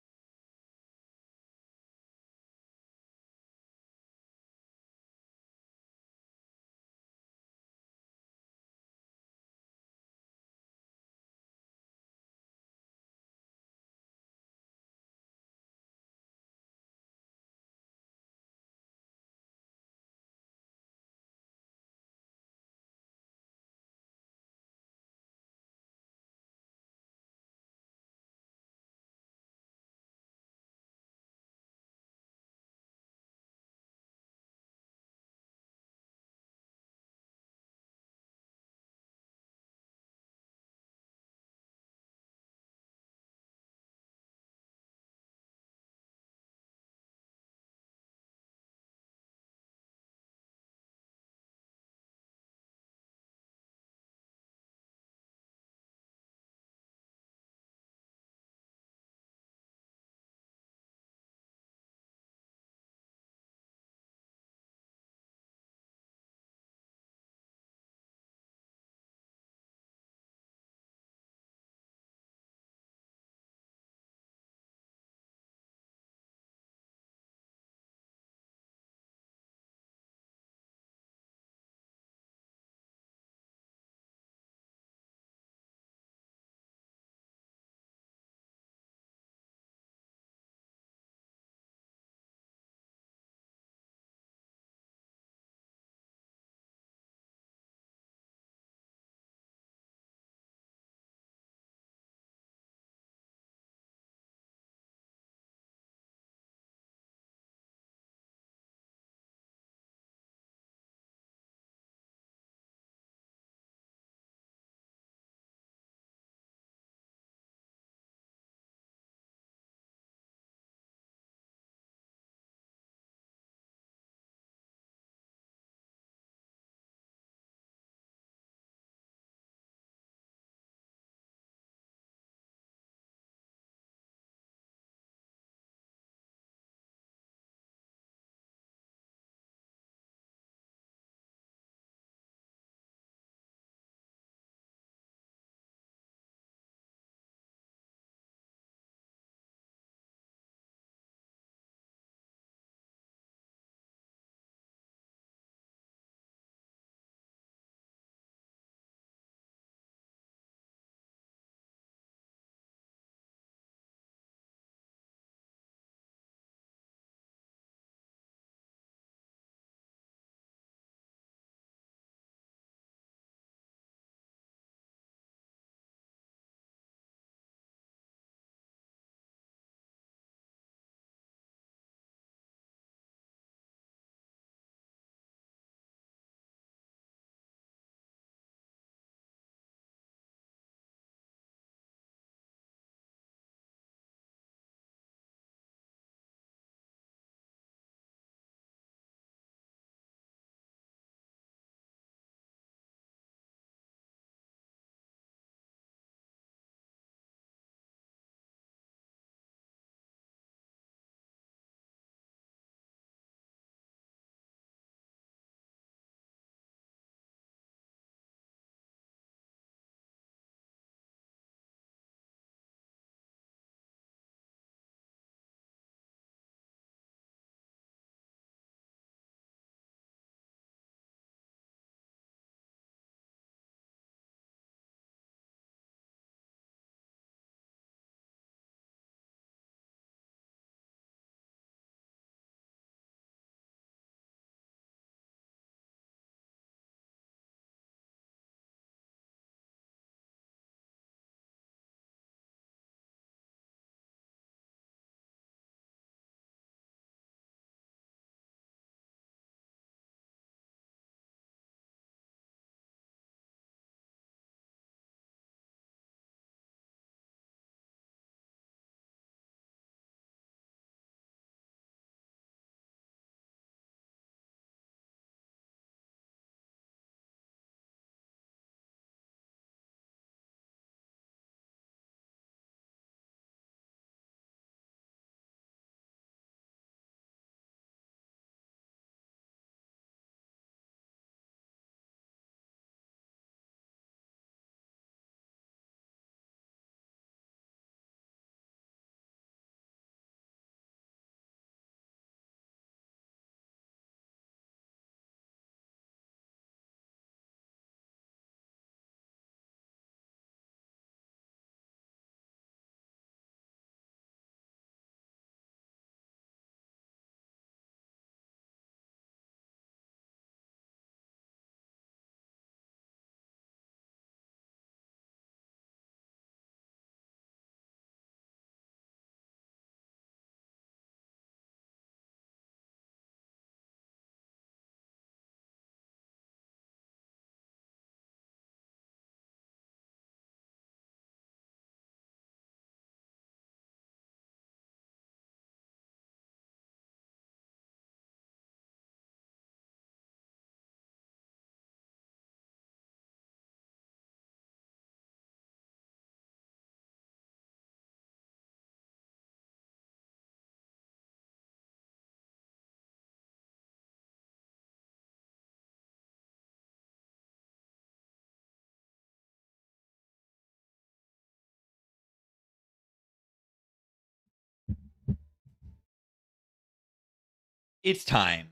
It's time.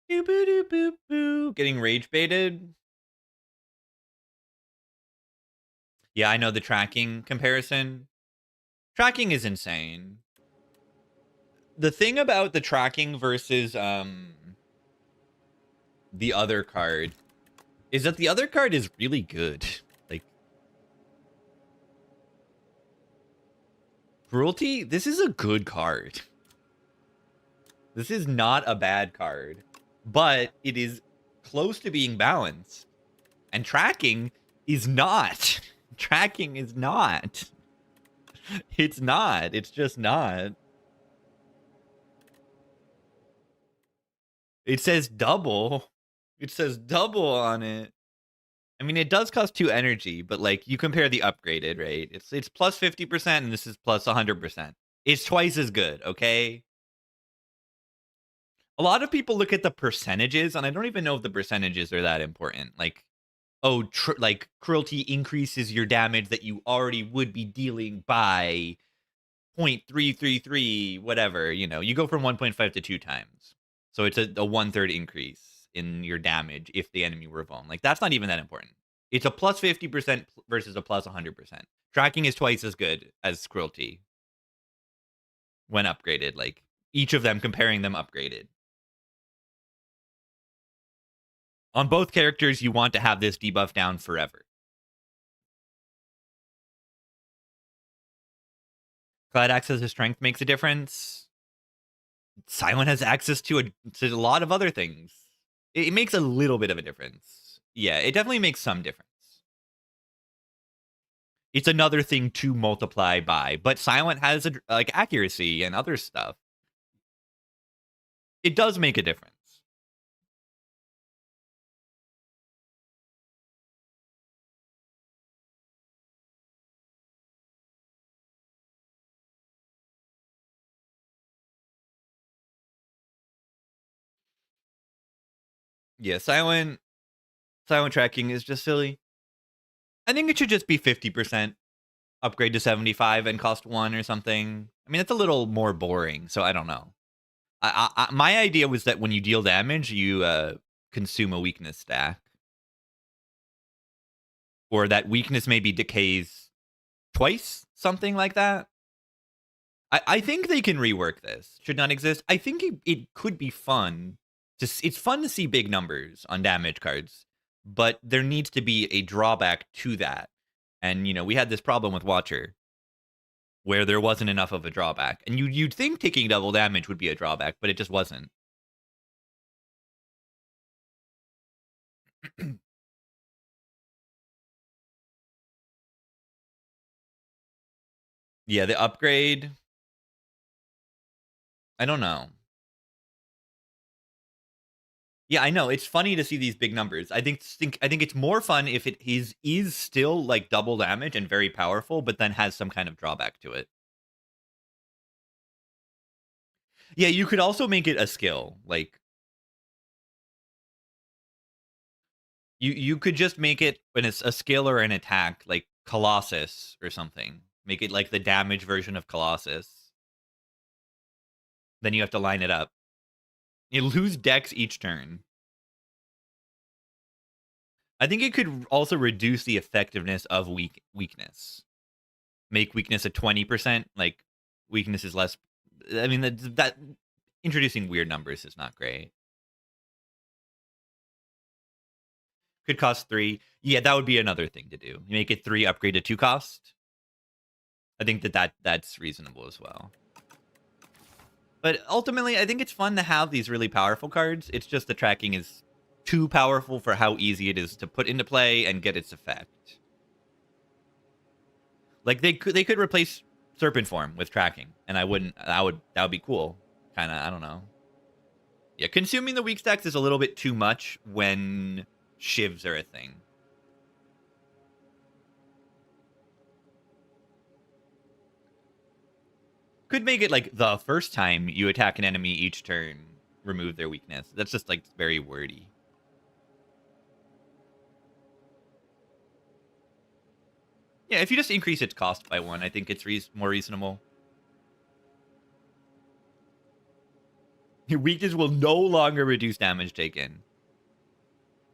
Boo boo doo boo boo. Getting rage baited. Yeah, I know the tracking comparison. Tracking is insane. The thing about the tracking versus the other card is that the other card is really good. Like Cruelty, this is a good card. This is not a bad card, but it is close to being balanced. And tracking is not. Tracking is not. It's not. It's just not. It says double. It says double on it. I mean, it does cost 2 energy, but like you compare the upgraded, right? It's plus 50% and this is plus 100%. It's twice as good, okay? A lot of people look at the percentages, and I don't even know if the percentages are that important. Like, oh, like cruelty increases your damage that you already would be dealing by 0.333, whatever. You know, you go from 1.5 to 2 times, so it's a 1/3 increase in your damage if the enemy were vuln. Like, that's not even that important. It's a plus 50% versus a plus 100%. Tracking is twice as good as cruelty when upgraded. Like each of them, comparing them upgraded. On both characters, you want to have this debuff down forever. Cloud access to strength makes a difference. Silent has access to a lot of other things. It makes a little bit of a difference. Yeah, it definitely makes some difference. It's another thing to multiply by, but Silent has like accuracy and other stuff. It does make a difference. Yeah, silent tracking is just silly. I think it should just be 50%, upgrade to 75 and cost 1 or something. I mean, it's a little more boring, so I don't know. My idea was that when you deal damage, you consume a weakness stack. Or that weakness maybe decays twice, something like that. I think they can rework this. Should not exist. I think it could be fun. It's fun to see big numbers on damage cards, but there needs to be a drawback to that. And, you know, we had this problem with Watcher, where there wasn't enough of a drawback. And you'd think taking double damage would be a drawback, but it just wasn't. Yeah, the upgrade. I don't know. Yeah, I know. It's funny to see these big numbers. I think it's more fun if it is still like double damage and very powerful, but then has some kind of drawback to it. Yeah, you could also make it a skill. Like you could just make it when it's a skill or an attack, like Colossus or something. Make it like the damage version of Colossus. Then you have to line it up. You lose dex each turn. I think it could also reduce the effectiveness of weakness. Make weakness a 20%. Like weakness is less. I mean that introducing weird numbers is not great. Could cost 3. Yeah, that would be another thing to do. You make it 3, upgrade to 2 cost. I think that's reasonable as well. But ultimately, I think it's fun to have these really powerful cards. It's just the tracking is too powerful for how easy it is to put into play and get its effect. Like they could replace Serpent Form with tracking, and that would be cool. Kind of, I don't know. Yeah, consuming the weak stacks is a little bit too much when shivs are a thing. Could make it like the first time you attack an enemy each turn, remove their weakness. That's just like very wordy. Yeah, if you just increase its cost by 1, I think it's more reasonable. Your weakness will no longer reduce damage taken.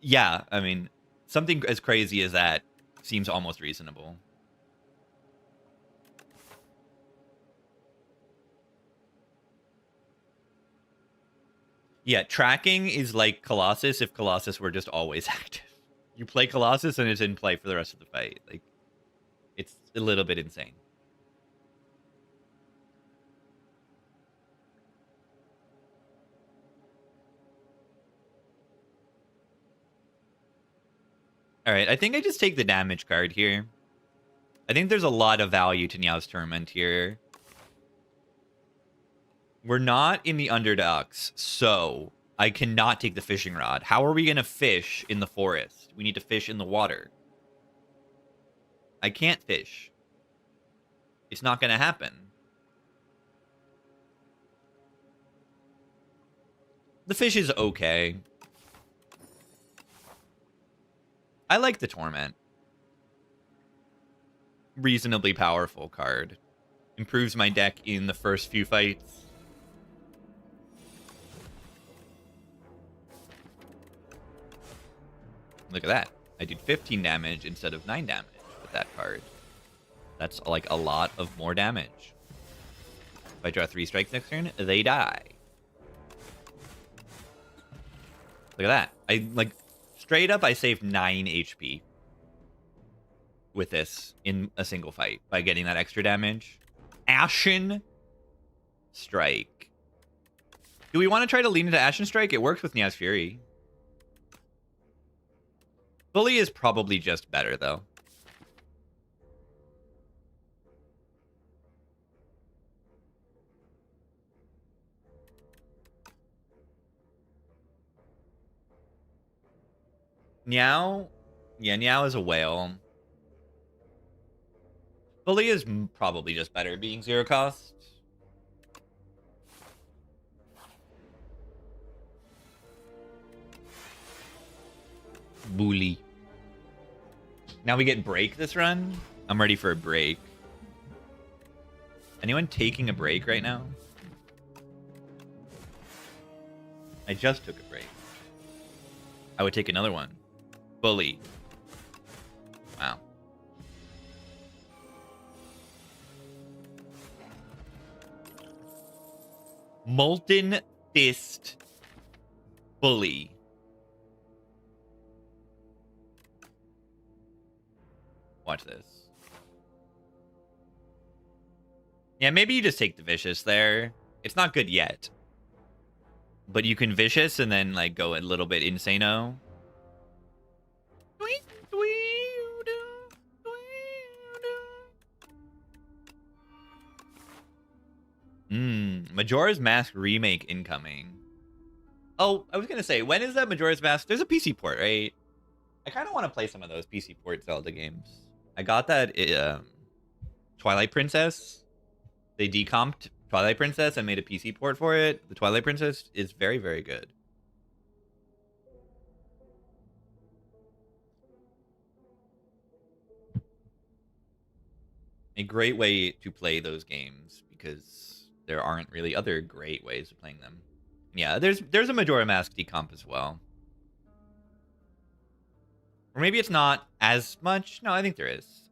Yeah, I mean, something as crazy as that seems almost reasonable. Yeah, tracking is like Colossus if Colossus were just always active. You play Colossus and it's in play for the rest of the fight. Like, it's a little bit insane. All right, I think I just take the damage card here. I think there's a lot of value to Niao's Torment here. We're not in the underdogs, so I cannot take the fishing rod. How are we going to fish in the forest? We need to fish in the water. I can't fish. It's not going to happen. The fish is okay. I like the Torment. Reasonably powerful card. Improves my deck in the first few fights. Look at that. I did 15 damage instead of 9 damage with that card. That's like a lot of more damage. If I draw 3 strikes next turn, they die. Look at that. I like straight up I saved 9 HP with this in a single fight by getting that extra damage. Ashen Strike. Do we want to try to lean into Ashen Strike? It works with Nia's Fury. Bully is probably just better, though. Niao? Yeah, Niao is a whale. Bully is probably just better being 0 cost. Bully. Now we get break this run. I'm ready for a break. Anyone taking a break right now? I just took a break. I would take another one. Bully. Wow. Molten Fist. Bully. Watch this. Yeah, maybe you just take the Vicious there. It's not good yet. But you can Vicious and then like go a little bit insano. Majora's Mask remake incoming. Oh, I was gonna say, when is that Majora's Mask? There's a PC port, right? I kind of want to play some of those PC port Zelda games. I got that Twilight Princess. They decomped Twilight Princess and made a PC port for it. The Twilight Princess is very, very good. A great way to play those games because there aren't really other great ways of playing them. Yeah, there's a Majora Mask decomp as well. Or maybe it's not as much. No, I think there is.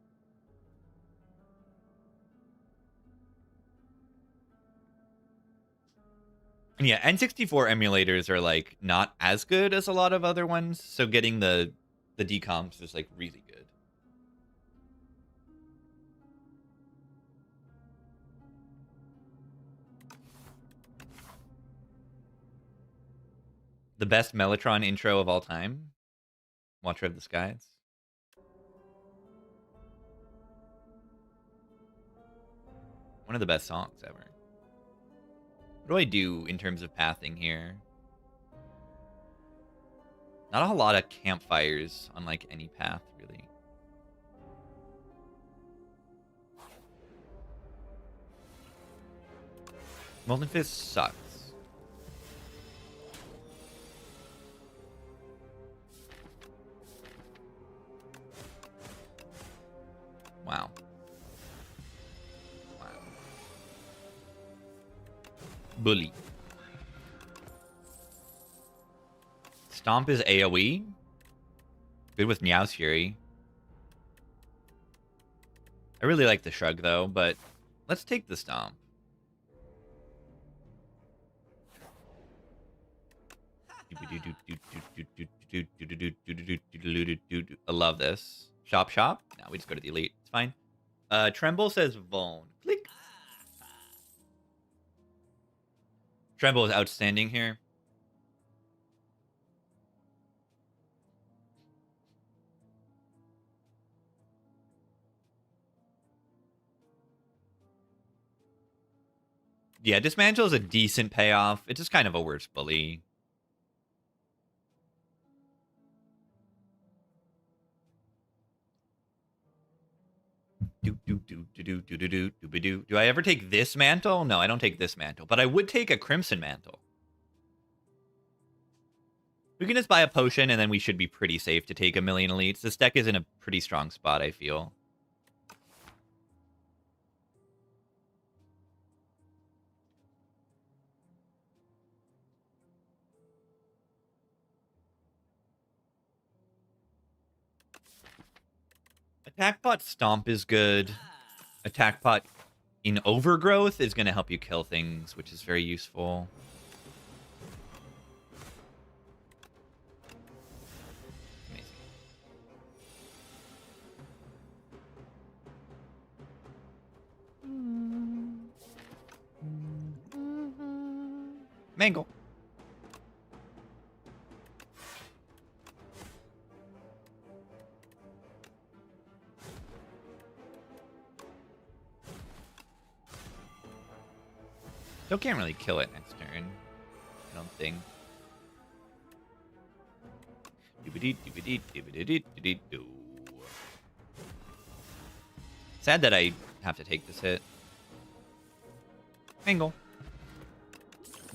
And yeah, N64 emulators are like not as good as a lot of other ones, so getting the decomps is like really good. The best Mellotron intro of all time. Watcher of the Skies. One of the best songs ever. What do I do in terms of pathing here? Not a whole lot of campfires on like any path, really. Molten Fist sucks. Wow. Wow. Bully. Stomp is AoE. Good with Meow's Fury. I really like the Shrug, though, but let's take the Stomp. I love this. Shop, shop. No, we just go to the elite. It's fine. Tremble says Vone. Click. Tremble is outstanding here. Yeah, Dismantle is a decent payoff. It's just kind of a worse bully. Do I ever take this mantle? No, I don't take this mantle, but I would take a Crimson Mantle. We can just buy a potion, and then we should be pretty safe to take a million elites. This deck is in a pretty strong spot, I feel. Attack Pot Stomp is good. Attack Pot in Overgrowth is going to help you kill things, which is very useful. Amazing. Mangle. Still can't really kill it next turn, I don't think. Sad that I have to take this hit. Angle.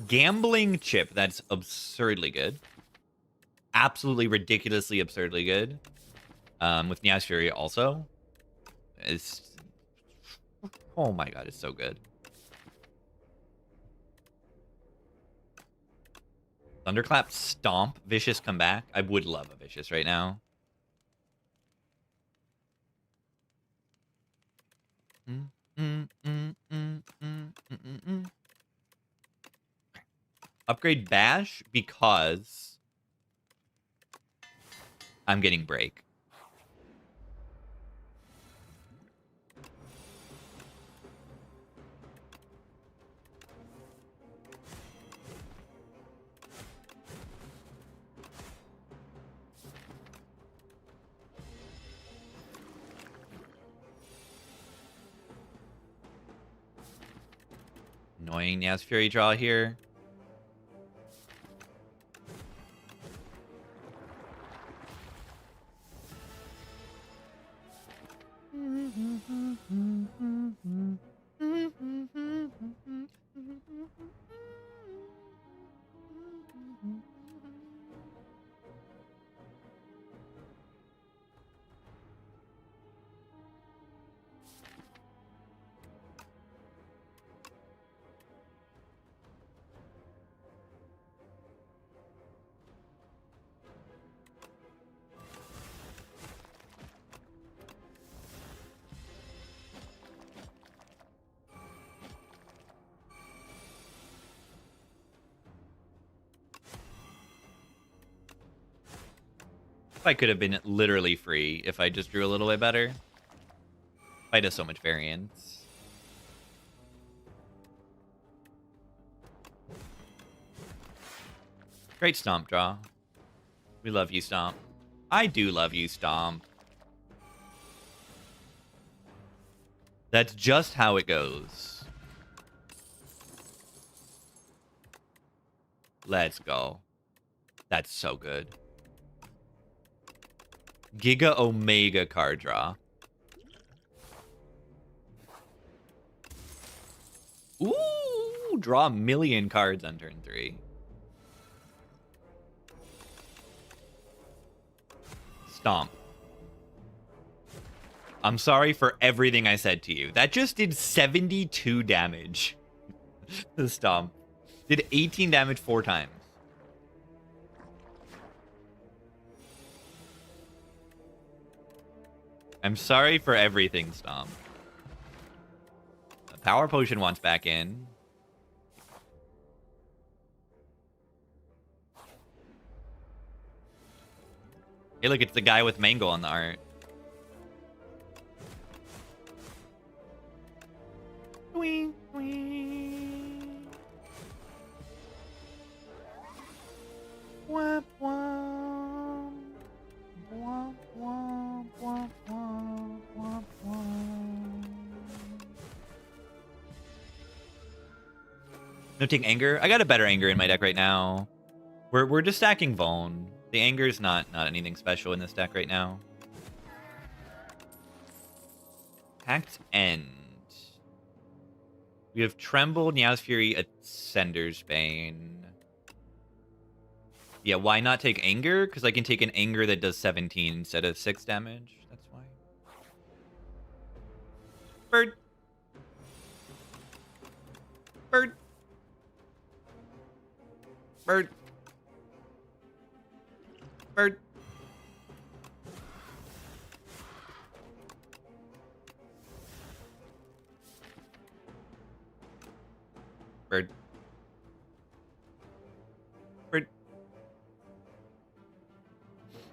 Gambling Chip, that's absurdly good. Absolutely ridiculously absurdly good. With Meow's Fury also. It's... Oh my god, it's so good. Thunderclap, Stomp, Vicious come back. I would love a Vicious right now. Upgrade Bash because I'm getting Break. Annoying Meow's Fury draw here. I could have been literally free if I just drew a little bit better. Fight has so much variance. Great Stomp draw. We love you, Stomp. I do love you, Stomp. That's just how it goes. Let's go. That's so good. Giga Omega card draw. Ooh, draw a million cards on turn 3. Stomp. I'm sorry for everything I said to you. That just did 72 damage. The stomp. Did 18 damage 4 times. I'm sorry for everything, Stomp. The power potion wants back in. Hey, look, it's the guy with mango on the art. Wee, wee. Womp, womp. Womp, womp, womp, womp, womp, womp. Noting anger. I got a better anger in my deck right now. We're just stacking Vuln. The anger is not anything special in this deck right now. Pact End. We have Tremble, Niao's Fury, Ascender's Bane. Yeah, why not take Anger? Because I can take an Anger that does 17 instead of 6 damage. That's why. Bird. Bird. Bird. Bird. Bird. Bird.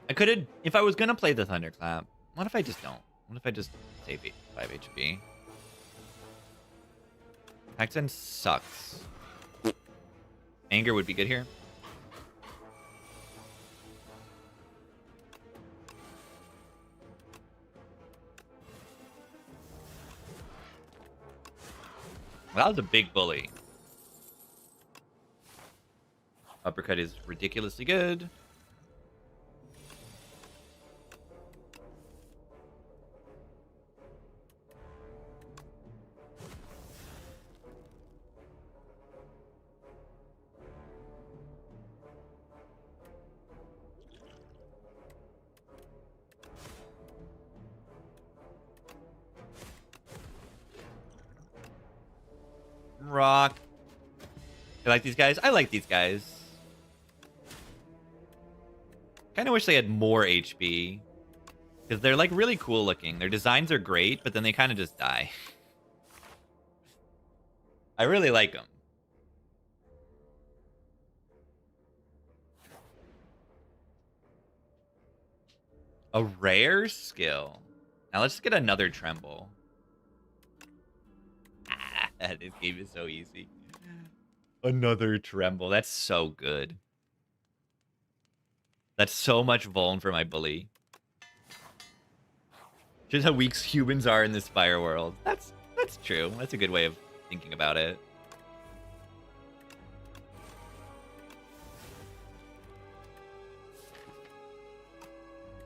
I could have, if I was gonna play the Thunderclap, what if I just don't? What if I just save 5 HP? Paxton sucks. Anger would be good here. Well, that was a big bully. Uppercut is ridiculously good. Rock. You like these guys? I like these guys. Kind of wish they had more HP. Because they're like really cool looking. Their designs are great, but then they kind of just die. I really like them. A rare skill. Now let's get another Tremble. This game is so easy. Another Tremble. That's so good. That's so much Vuln for my bully. Just how weak humans are in this fire world. That's true. That's a good way of thinking about it.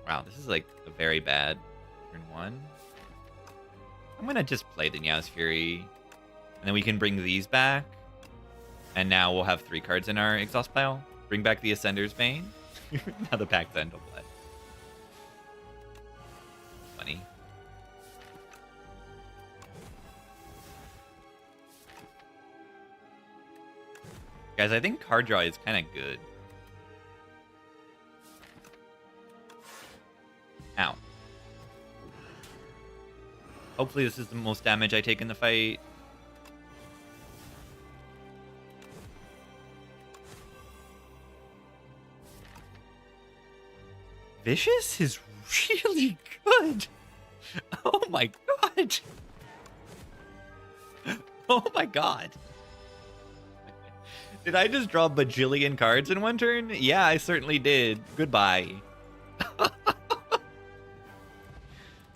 Wow, this is like a very bad turn 1. I'm gonna just play the Niao's Fury. And then we can bring these back. And now we'll have 3 cards in our exhaust pile. Bring back the Ascender's Bane. Now the Pact End will play. Funny. Guys, I think card draw is kind of good. Ow. Hopefully this is the most damage I take in the fight. Vicious is really good. Oh my god. Oh my god. Did I just draw a bajillion cards in one turn? Yeah, I certainly did. Goodbye.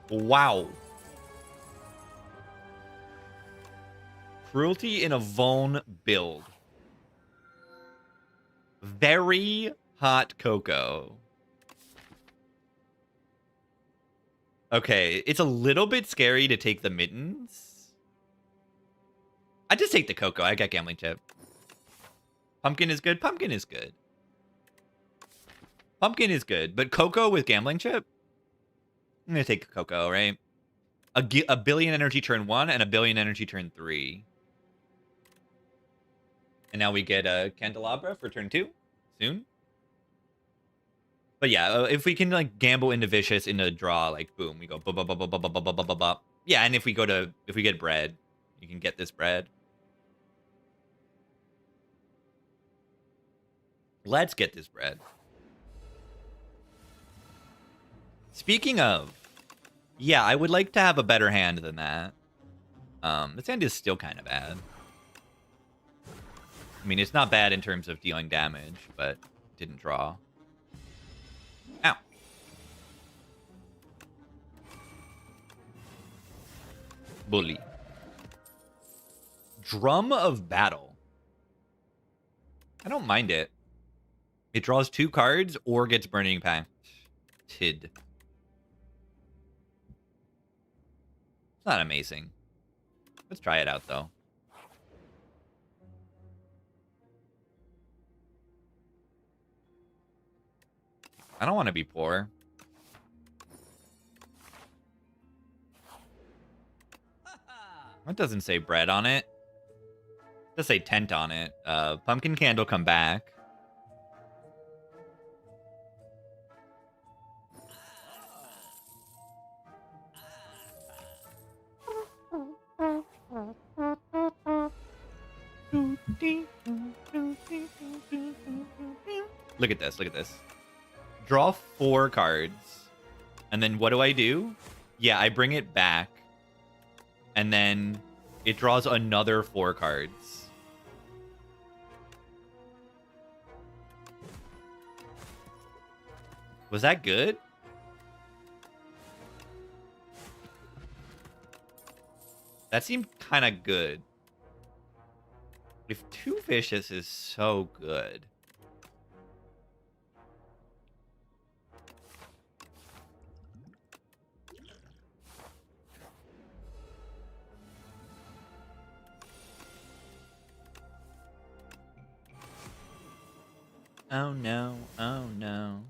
Wow. Cruelty in a Vuln build. Very hot cocoa. Okay, it's a little bit scary to take the mittens. I just take the cocoa. I got gambling chip. Pumpkin is good. Pumpkin is good. Pumpkin is good, but cocoa with gambling chip? I'm gonna take cocoa, right? a billion energy turn 1 and a billion energy turn 3. And now we get a Candelabra for turn 2 soon. But yeah, if we can like gamble into Vicious into a draw, like boom, we go bop, bop, bop, bop, bop, bop, bop, bop, bop. Yeah, and if we get bread, you can get this bread. Let's get this bread. Speaking of, yeah, I would like to have a better hand than that. This hand is still kind of bad. I mean, it's not bad in terms of dealing damage, but didn't draw. Ow. Bully. Drum of Battle. I don't mind it. It draws 2 cards or gets Burning Impacted. It's not amazing. Let's try it out, though. I don't want to be poor. That doesn't say bread on it. It does say tent on it. Pumpkin Candle come back. Look at this. Look at this. Draw 4 cards. And then what do? Yeah, I bring it back. And then it draws another 4 cards. Was that good? That seemed kind of good. If 2 Vicious is so good. Oh no, oh no.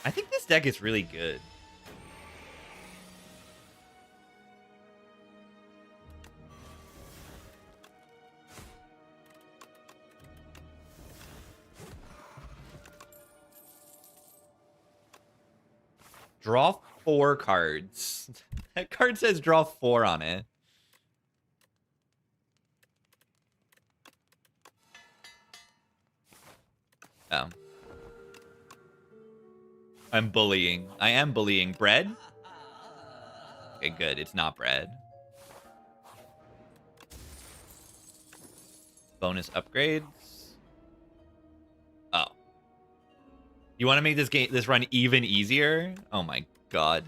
I think this deck is really good. Draw 4 cards. That card says draw 4 on it. Oh. I'm bullying. I am bullying. Bread? Okay, good. It's not bread. Bonus upgrades. Oh. You want to make this run even easier? Oh my god.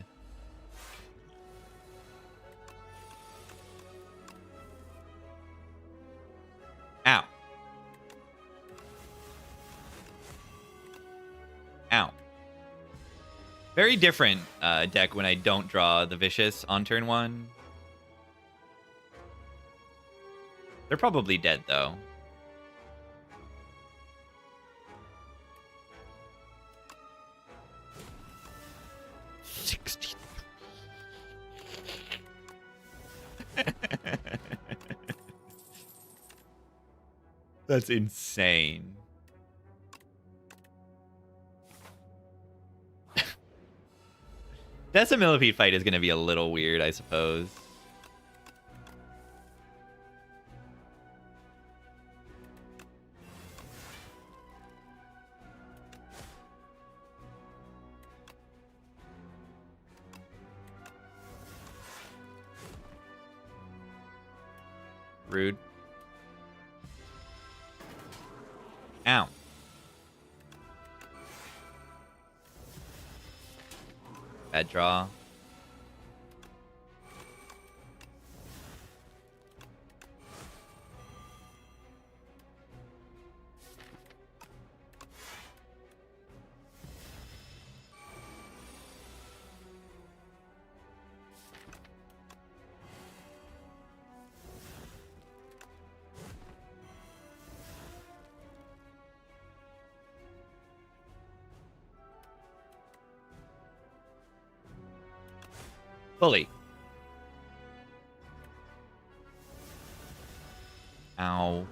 Ow. Ow. Very different deck when I don't draw the Vicious on turn 1. They're probably dead, though. That's insane. Decimillipede fight is going to be a little weird, I suppose. Rude. Ow. Bad draw. Bully. Ow.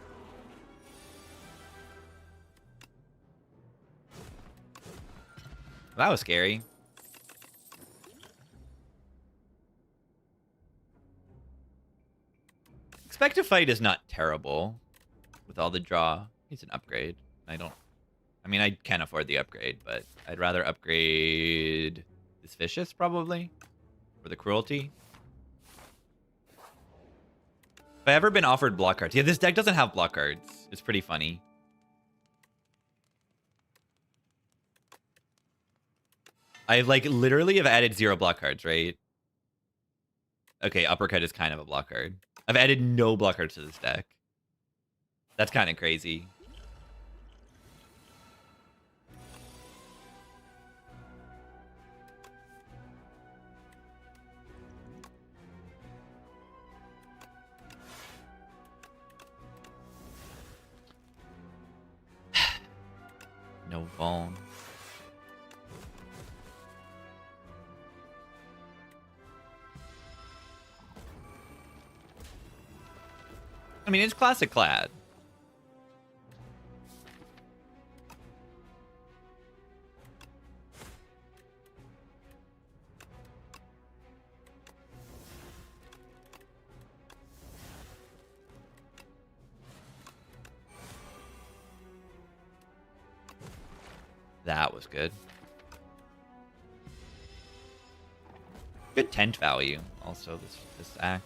That was scary. Expect to Fight is not terrible with all the draw. It's an upgrade. I mean, I can afford the upgrade, but I'd rather upgrade this Vicious probably for the Cruelty. Have I ever been offered block cards? Yeah, this deck doesn't have block cards. It's pretty funny. I like literally have added 0 block cards, right? Okay, Uppercut is kind of a block card. I've added no block cards to this deck. That's kind of crazy. No phone. I mean, it's classic clad. That was good. Good tent value, also, this act.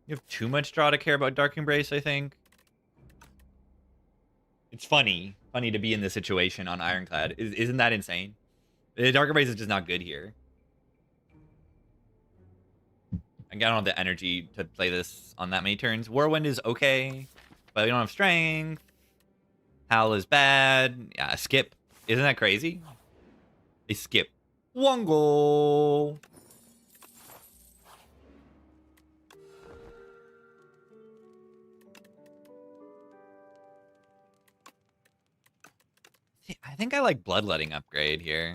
You have too much draw to care about Dark Embrace, I think. It's funny to be in this situation on Ironclad. Isn't that insane? Dark Embrace is just not good here. I don't have the energy to play this on that many turns. Whirlwind is okay, but we don't have strength. Howl is bad. Yeah, skip. Isn't that crazy? They skip. One goal. I think I like Bloodletting upgrade here.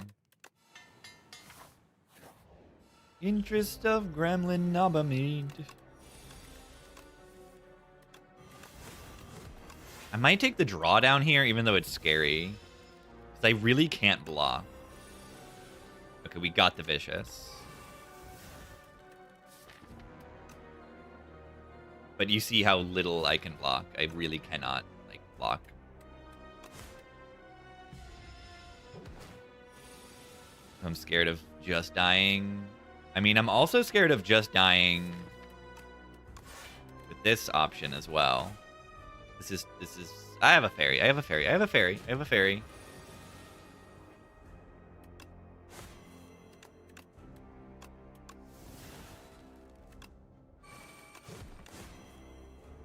Interest of Gremlin Nobamid. I might take the draw down here, even though it's scary. Because I really can't block. Okay, we got the Vicious. But you see how little I can block. I really cannot, like, block. I'm scared of just dying. I mean, I'm also scared of just dying with this option as well. This is, I have a fairy, I have a fairy, I have a fairy, I have a fairy.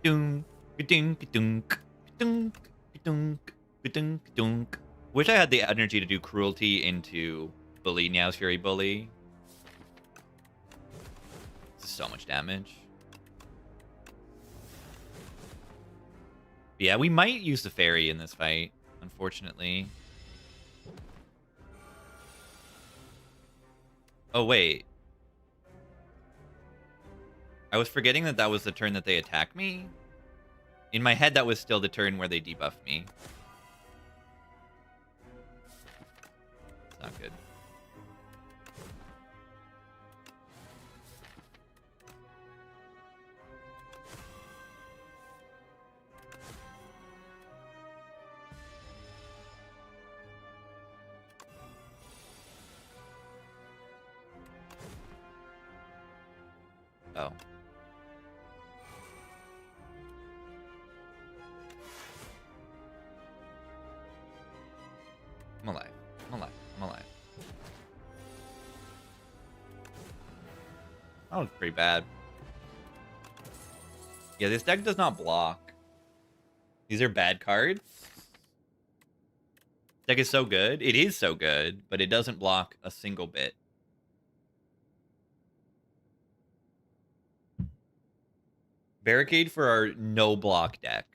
Dunk, dunk, dunk, dunk, dunk, dunk, dunk. Wish I had the energy to do Cruelty into Bully, Meow's Fury Bully. So much damage. Yeah, we might use the fairy in this fight, unfortunately. Oh, wait. I was forgetting that that was the turn that they attack me. In my head, that was still the turn where they debuffed me. It's not good. Oh. I'm alive. I'm alive. I'm alive. That was pretty bad. Yeah, this deck does not block. These are bad cards. deck is so good. It is so good, but it doesn't block a single bit. Barricade for our no block deck.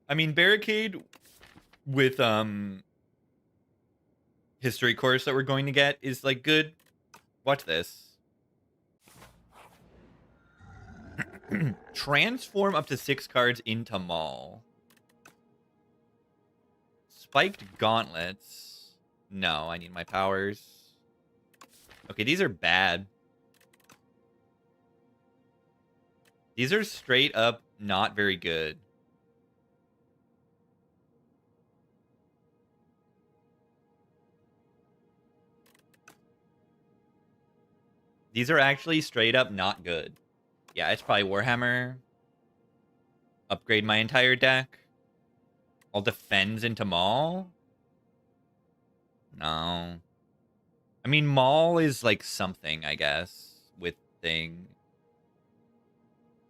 I mean, Barricade with History Course that we're going to get is like good. Watch this. Transform up to 6 cards into Maul. Spiked Gauntlets. No, I need my powers. Okay, these are bad. These are straight up not very good. These are actually straight up not good. Yeah, it's probably Warhammer. Upgrade my entire deck. All defends into Maul? No. I mean, Maul is like something, I guess, with thing.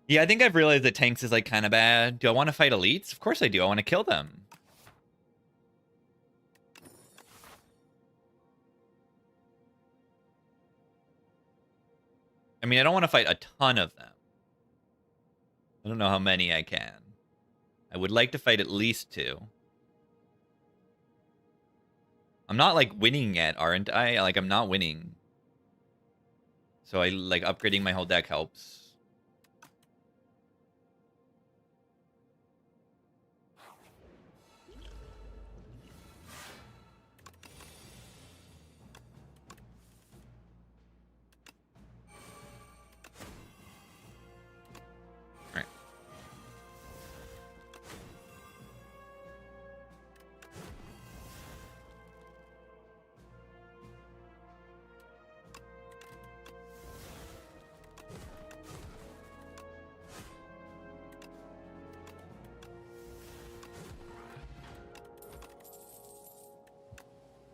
Yeah, I think I've realized that tanks is like kind of bad. Do I want to fight elites? Of course I do. I want to kill them. I mean, I don't want to fight a ton of them. I don't know how many I can. I would like to fight at least 2. I'm not, like, winning yet, aren't I? Like, I'm not winning. So I, like, upgrading my whole deck helps. Alright.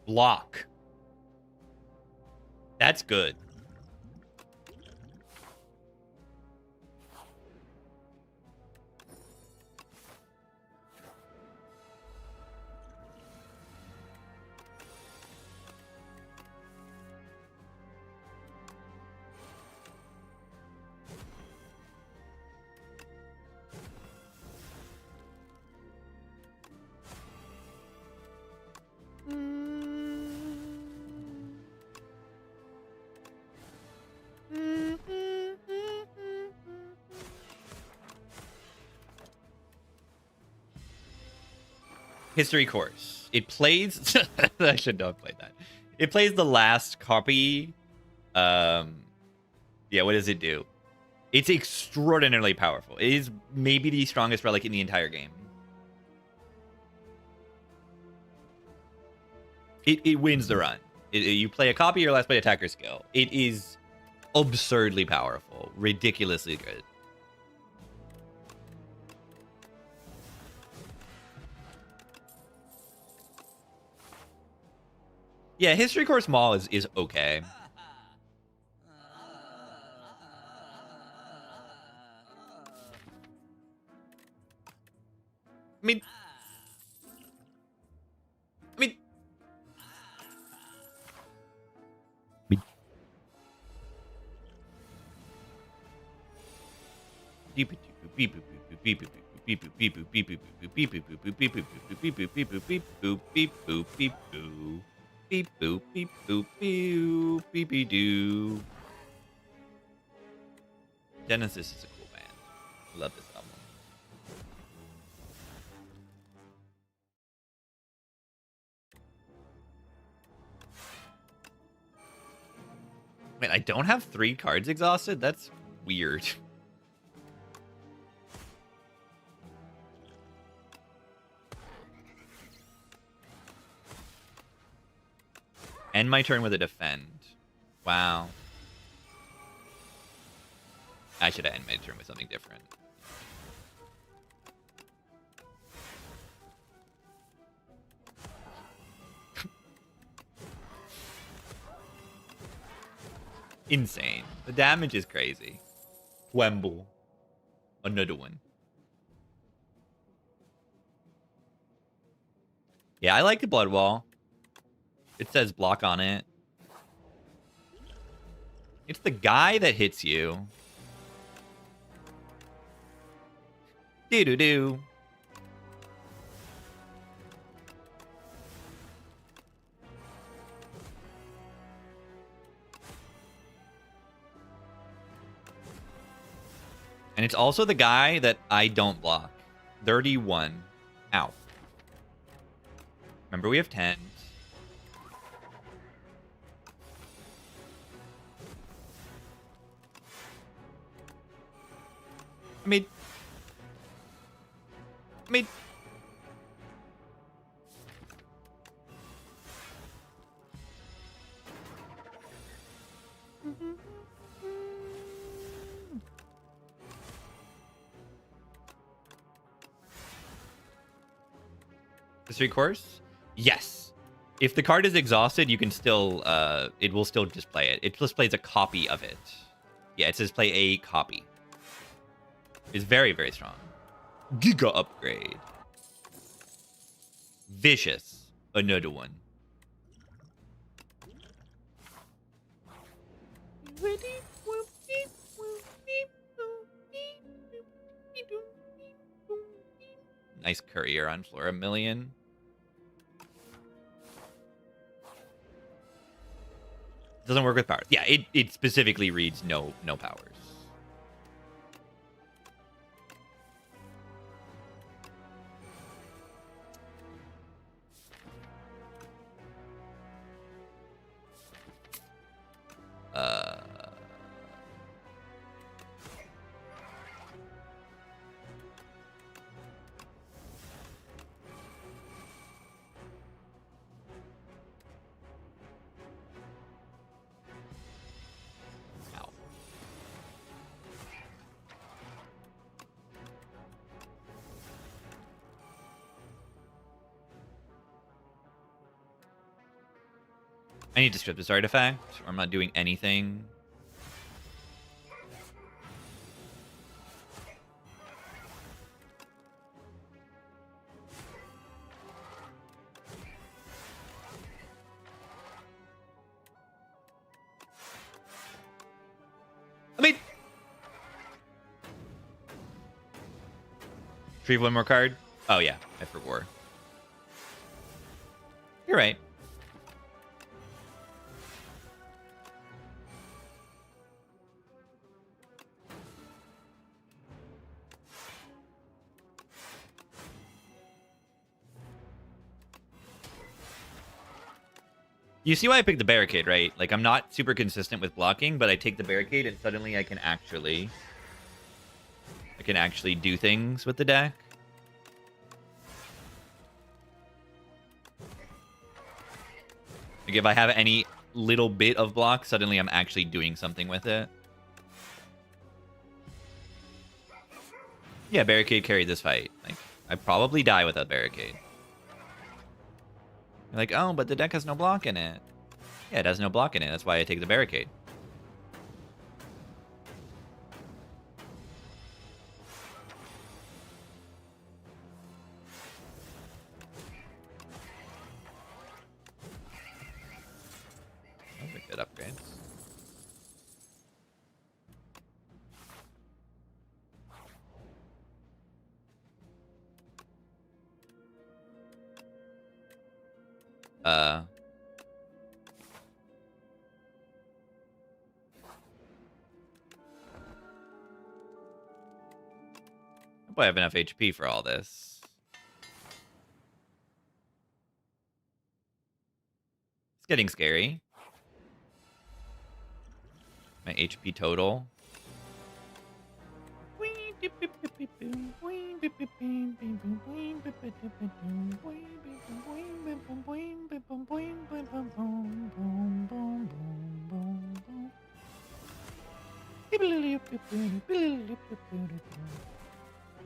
Block. That's good. History Course. It plays... I should not have played that. It plays the last copy. Yeah, what does it do? It's extraordinarily powerful. It is maybe the strongest relic in the entire game. It wins the run. You play a copy, your last play attacker skill. It is absurdly powerful. Ridiculously good. Yeah, History Course Maul is okay. I mean... Beep boop beep boop beep beepy doo. Genesis is a cool band. I love this album. Wait, I don't have 3 cards exhausted? That's weird. End my turn with a defend. Wow. I should end my turn with something different. Insane. The damage is crazy. Wemble. Another one. Yeah, I like the blood wall. It says block on it. It's the guy that hits you. Do-do-do. And it's also the guy that I don't block. 31. Ow. Remember, we have 10. I mean... History course? Yes. If the card is exhausted, you can still, it will still display it. It just plays a copy of it. Yeah, it says play a copy. It's very, very strong. Giga upgrade. Vicious. Another one. Nice courier on floor. 1,000,000. Doesn't work with powers. Yeah, it specifically reads no powers. I need to strip this artifact, or I'm not doing anything. I mean... Retrieve one more card? Oh, yeah. I for war. You're right. You see why I picked the barricade, right? Like, I'm not super consistent with blocking, but I take the barricade and suddenly I can actually do things with the deck. Like, if I have any little bit of block, suddenly I'm actually doing something with it. Yeah, barricade carried this fight. Like, I probably die without barricade. You're like, oh, but the deck has no block in it. Yeah, it has no block in it. That's why I take the barricade. Those are good upgrades. Hope I have enough HP for all this. It's getting scary. My HP total.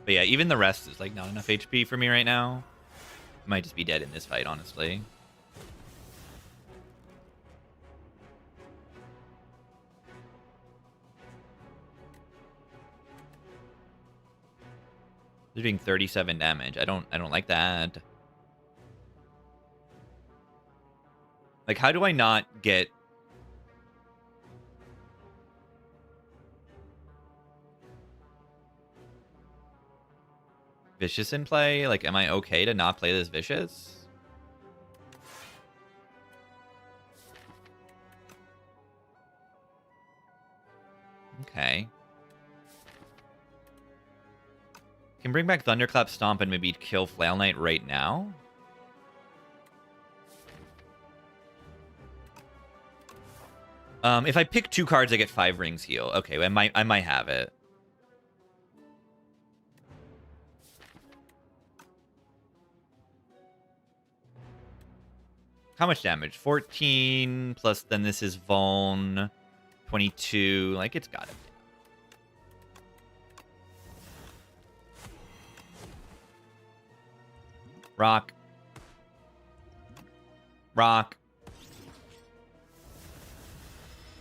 But yeah, even the rest is like not enough HP for me right now. I might just be dead in this fight, honestly. They're doing 37 damage. I don't like that. Like, how do I not get... Vicious in play? Like, am I okay to not play this Vicious? Okay. Can bring back Thunderclap Stomp and maybe kill Flail Knight right now? If I pick 2 cards, I get 5 rings heal. Okay, I might have it. How much damage? 14 plus then this is Vuln. 22. Like, it's got it. Rock. Rock.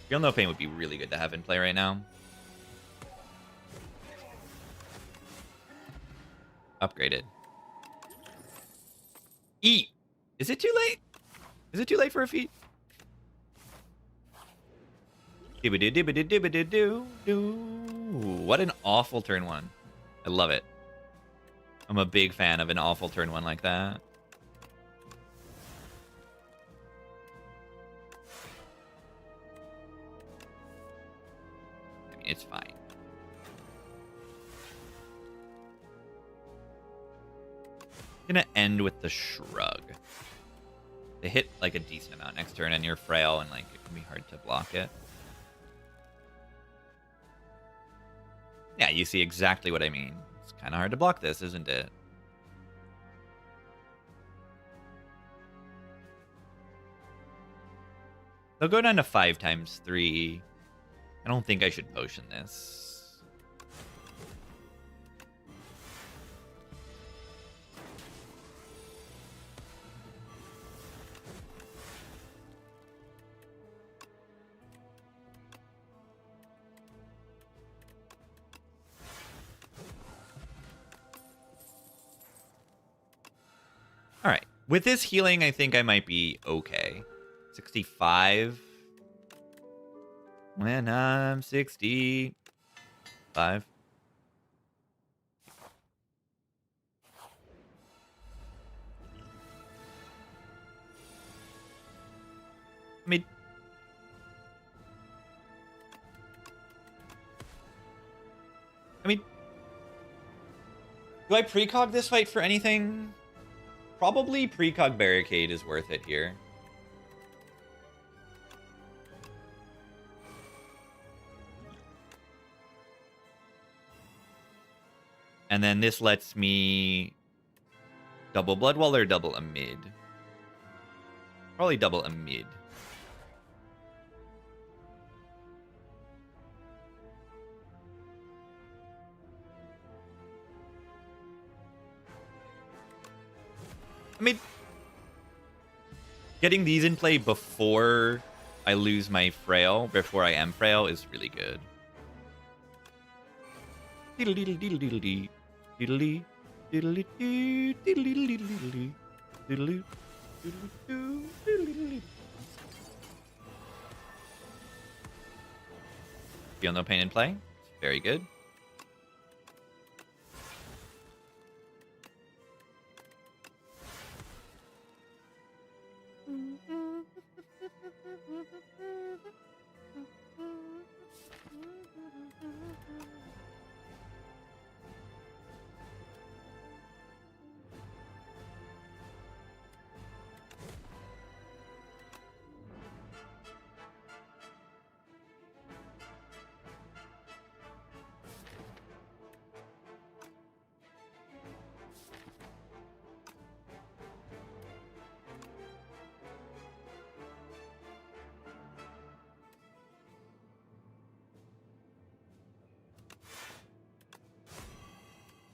Feel No Pain would be really good to have in play right now. Upgraded. Eat. Is it too late? Is it too late for a feat? What an awful turn 1. I love it. I'm a big fan of an awful turn 1 like that. I mean, it's fine. Gonna end with the Shrug. They hit like a decent amount next turn, and you're frail, and like it can be hard to block it. Yeah, you see exactly what I mean. It's kind of hard to block this, isn't it? They'll go down to 5 times 3. I don't think I should potion this. All right. With this healing, I think I might be okay. 65. When I'm 65. I mean... do I precog this fight for anything? Probably precog Barricade is worth it here. And then this lets me double Bloodwall or double Amid. Probably double Amid. I mean, getting these in play before I lose my frail, before I am frail, is really good. Feel No Pain in play. Very good.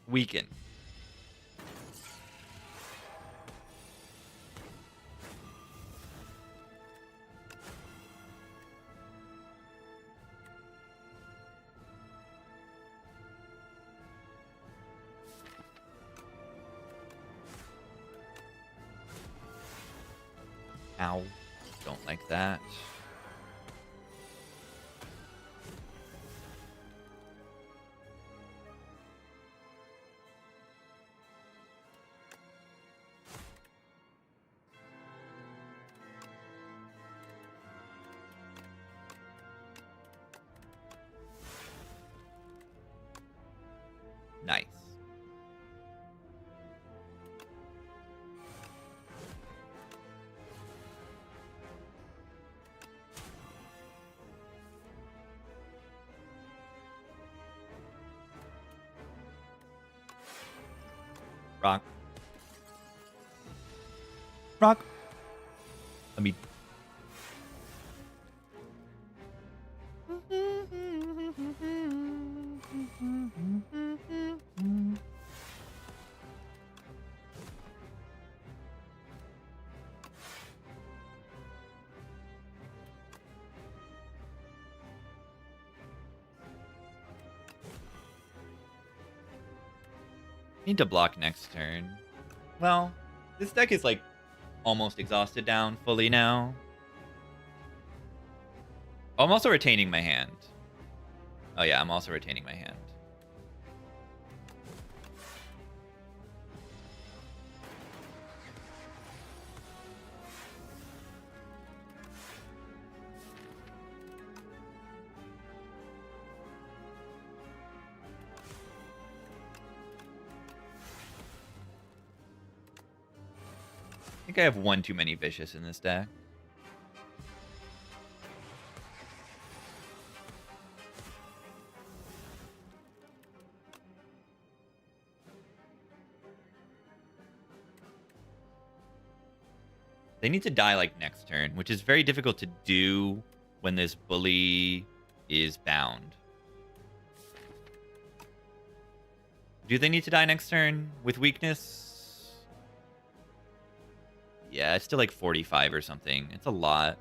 Weaken. Ow. Don't like that. Nice. Rock. Rock. Let me. Need to block next turn. Well, this deck is like almost exhausted down fully now. Oh, I'm also retaining my hand. Oh yeah, I'm also retaining my hand. I think I have one too many Vicious in this deck. They need to die like next turn, which is very difficult to do when this bully is bound. Do they need to die next turn with weakness? Yeah, it's still like 45 or something. It's a lot.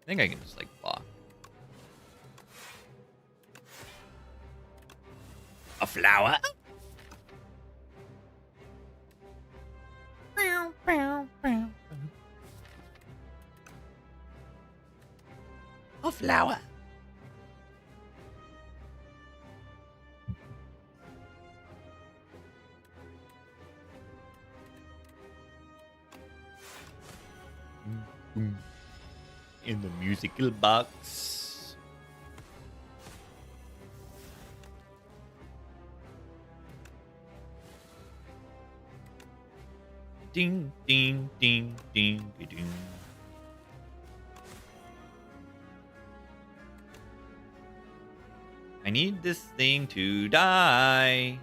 I think I can just like block. A flower? A flower. In the musical box. Ding, ding, ding, ding, ding. I need this thing to die.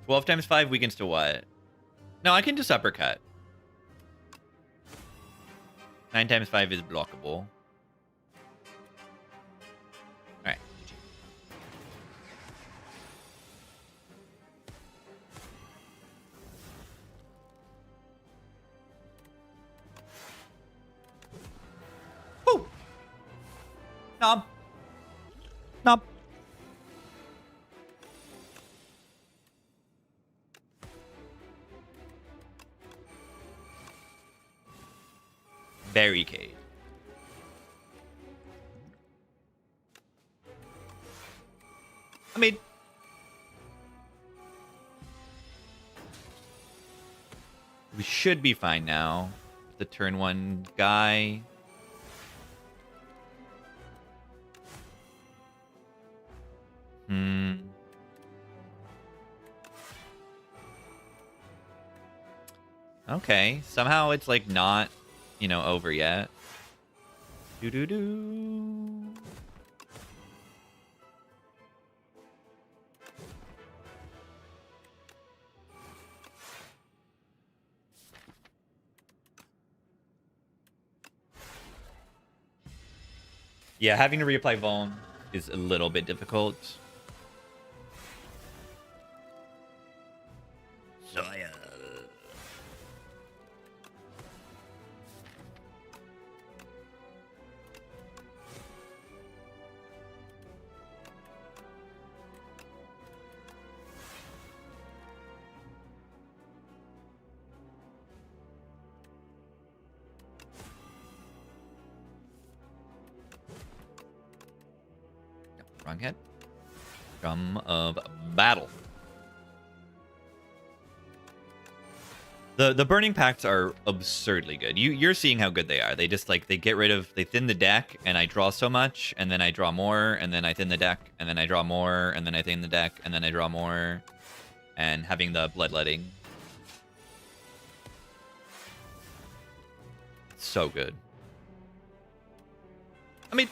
12 times 5 weakens to what? No, I can just uppercut. 9 times 5 is blockable. Alright. Woo! Knob. Knob. Barricade. I mean, we should be fine now. The turn 1 guy. Okay, somehow it's like not, you know, over yet. Yeah, having to reapply Vuln is a little bit difficult. So wrong head. Drum of battle. The burning pacts are absurdly good. You're seeing how good they are. They just like they thin the deck, and I draw so much, and then I draw more, and then I thin the deck, and then I draw more, and then I thin the deck, and then I draw more, and having the bloodletting. So good. I mean,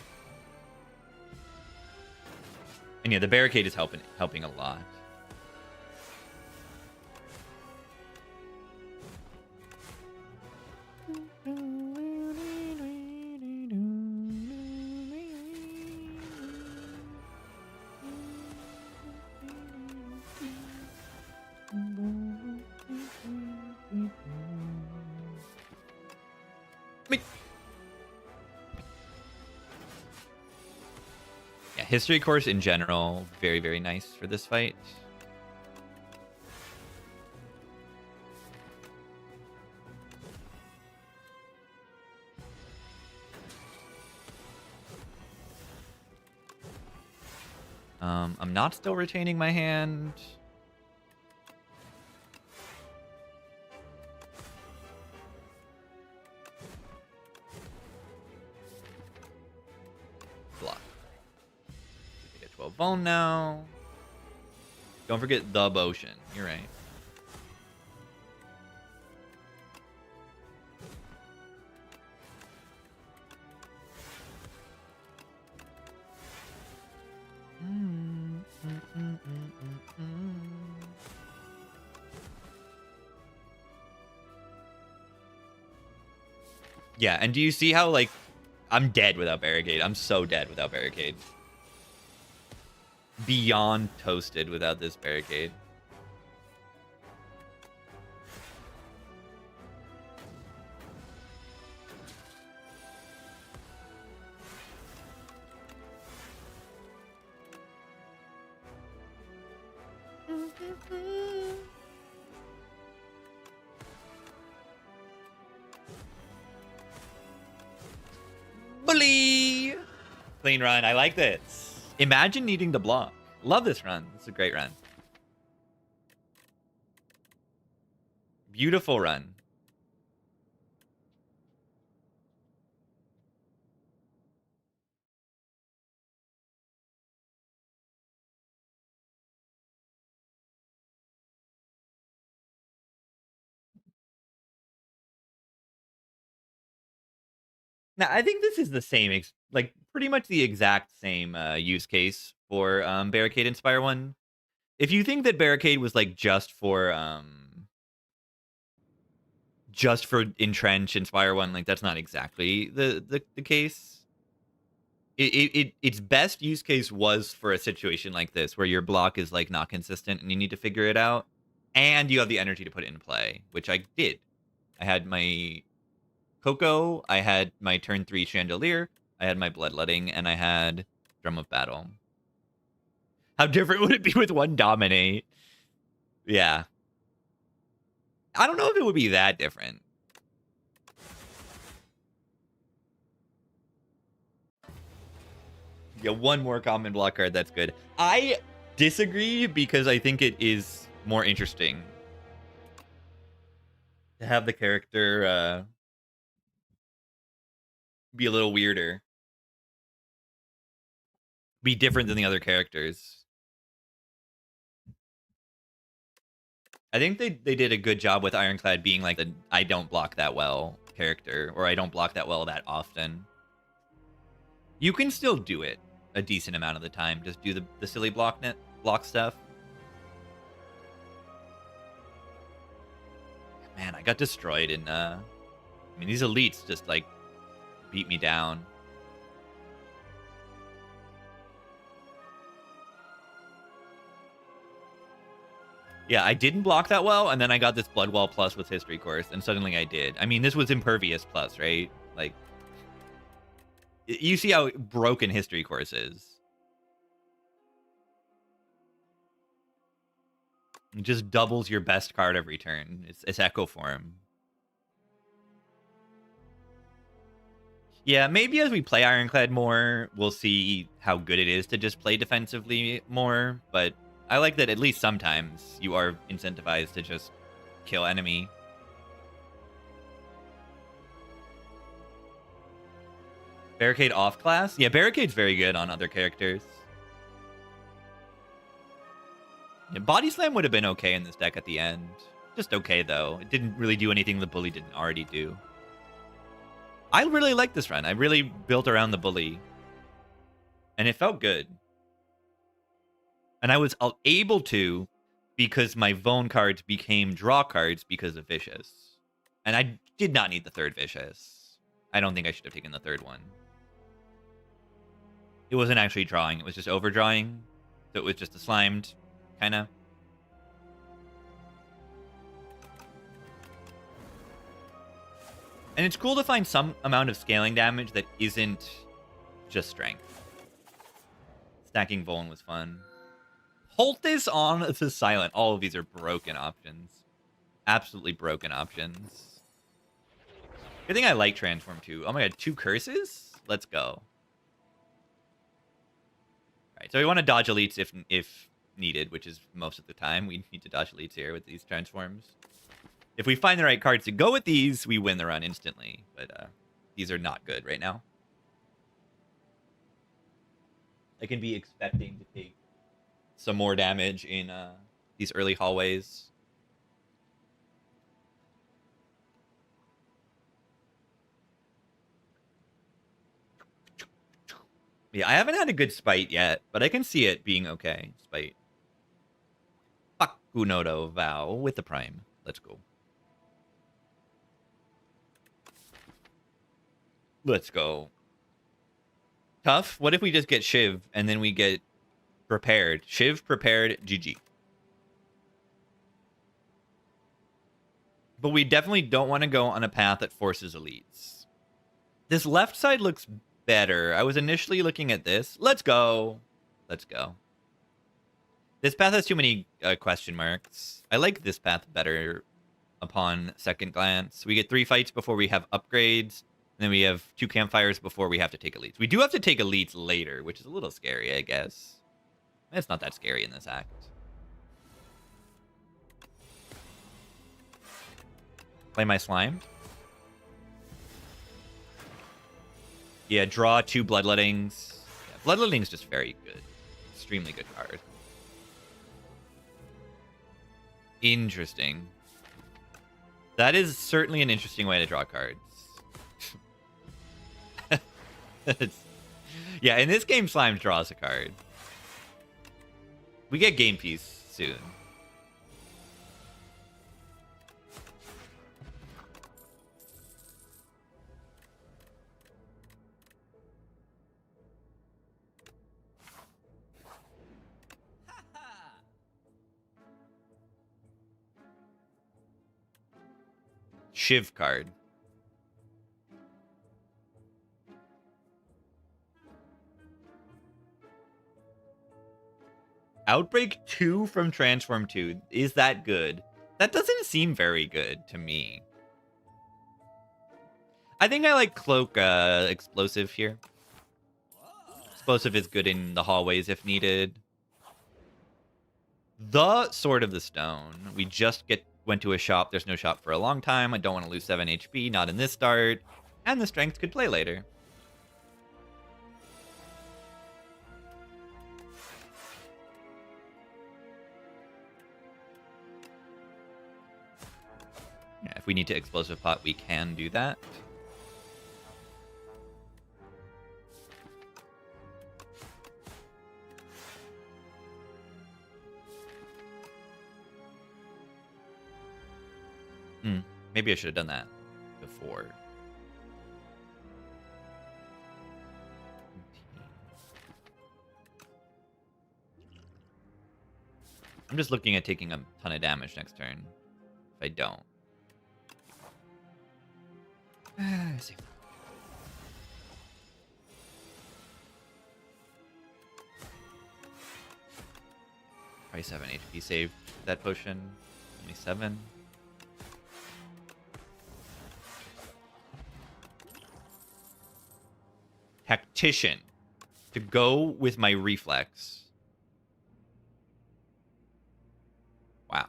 and yeah, the barricade is helping a lot. Yeah, history course in general, very, very nice for this fight. I'm not still retaining my hand. Block. I get 12 bone now. Don't forget the potion. You're right. Yeah, and do you see how, like, I'm dead without barricade? I'm so dead without barricade. Beyond toasted without this barricade. Bully! Clean run. I like this. Imagine needing to block. Love this run. It's a great run. Beautiful run. Now, I think this is the same, like, pretty much the exact same use case for Barricade Inspire 1. If you think that Barricade was, like, just for Entrench Inspire 1, like, that's not exactly the case. Its best use case was for a situation like this, where your block is, like, not consistent and you need to figure it out, and you have the energy to put it in play, which I did. I had my Coco, I had my turn 3 Chandelier, I had my Bloodletting, and I had Drum of Battle. How different would it be with one Dominate? Yeah. I don't know if it would be that different. Yeah, one more common block card, that's good. I disagree because I think it is more interesting to have the character be a little weirder. Be different than the other characters. I think they did a good job with Ironclad being like the I don't block that well character, or I don't block that well that often. You can still do it a decent amount of the time. Just do the silly block stuff. Man, I got destroyed in I mean, these elites just like beat me down. Yeah, I didn't block that well, and then I got this Blood Wall plus with History Course, and suddenly I did. I mean, this was Impervious plus, right? Like, you see how broken History Course is. It just doubles your best card every turn. It's Echo Form. Yeah, maybe as we play Ironclad more, we'll see how good it is to just play defensively more, but I like that at least sometimes you are incentivized to just kill enemy. Barricade off class? Yeah, Barricade's very good on other characters. Yeah, Body Slam would have been okay in this deck at the end. Just okay, though. It didn't really do anything the bully didn't already do. I really like this run. I really built around the bully. And it felt good. And I was able to because my Vone cards became draw cards because of Vicious. And I did not need the third Vicious. I don't think I should have taken the third one. It wasn't actually drawing. It was just overdrawing. So it was just a slimed, kind of. And it's cool to find some amount of scaling damage that isn't just strength. Stacking Vone was fun. Poultice on the Silent. All of these are broken options. Absolutely broken options. Good thing I like Transform too. Oh my god, 2 curses? Let's go. Alright, so we want to dodge elites if needed, which is most of the time. We need to dodge elites here with these transforms. If we find the right cards to go with these, we win the run instantly. But these are not good right now. I can be expecting to take some more damage in these early hallways. Yeah, I haven't had a good Spite yet, but I can see it being okay. Spite. Fakunodo Vow with the Prime. Let's go. Let's go. Tough. What if we just get Shiv and then we get prepared? Shiv, prepared, GG. But we definitely don't want to go on a path that forces elites. This left side looks better. I was initially looking at this. Let's go. Let's go. This path has too many question marks. I like this path better upon second glance. We get 3 fights before we have upgrades. And then we have 2 campfires before we have to take elites. We do have to take elites later, which is a little scary, I guess. It's not that scary in this act. Play my Slimed. Yeah, draw 2 Bloodlettings. Yeah, Bloodletting is just very good. Extremely good card. Interesting. That is certainly an interesting way to draw cards. Yeah, in this game, Slime draws a card. We get game piece soon. Shiv card. Outbreak 2 from Transform 2. Is that good? That doesn't seem very good to me. I think I like Cloak Explosive here. Explosive is good in the hallways if needed. The Sword of the Stone. We just went to a shop. There's no shop for a long time. I don't want to lose 7 HP. Not in this start. And the Strength could play later. Yeah, if we need to Explosive Pot, we can do that. Maybe I should have done that before. I'm just looking at taking a ton of damage next turn. If I don't. Let's see. Probably 7 HP saved that potion. 27. Tactician. To go with my reflex. Wow.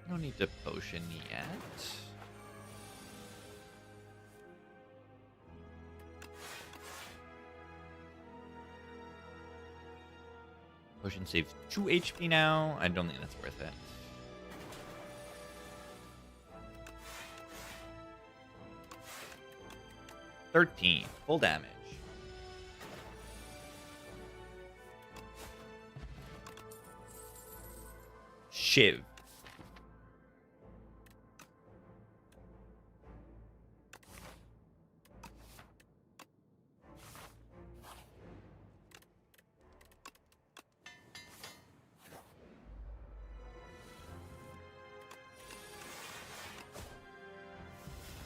I don't need to potion yet. Potion saves 2 HP now. I don't think that's worth it. $13. Full damage. Shiv.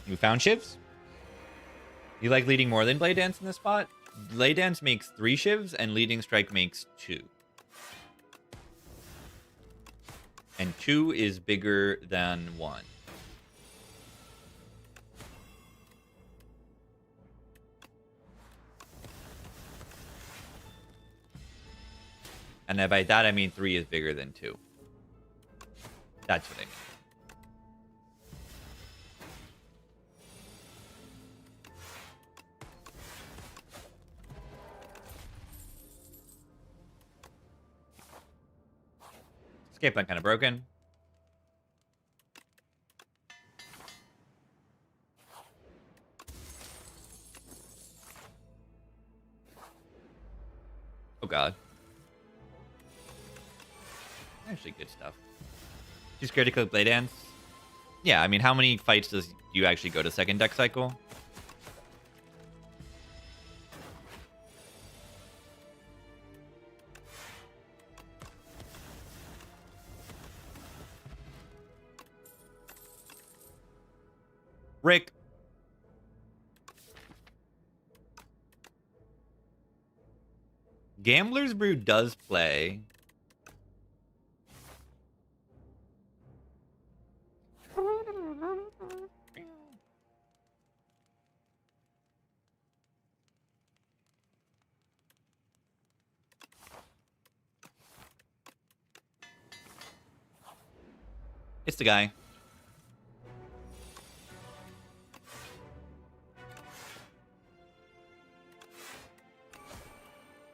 You found shivs? You like leading more than Blade Dance in this spot? Blade Dance makes 3 shivs and Leading Strike makes 2. And 2 is bigger than 1. And by that I mean 3 is bigger than 2. That's what I mean. Escape plan kind of broken. Oh god. Actually good stuff. Too scared to click Blade Dance? Yeah, I mean, how many fights do you actually go to second deck cycle? Rick. Gambler's Brew does play. It's the guy.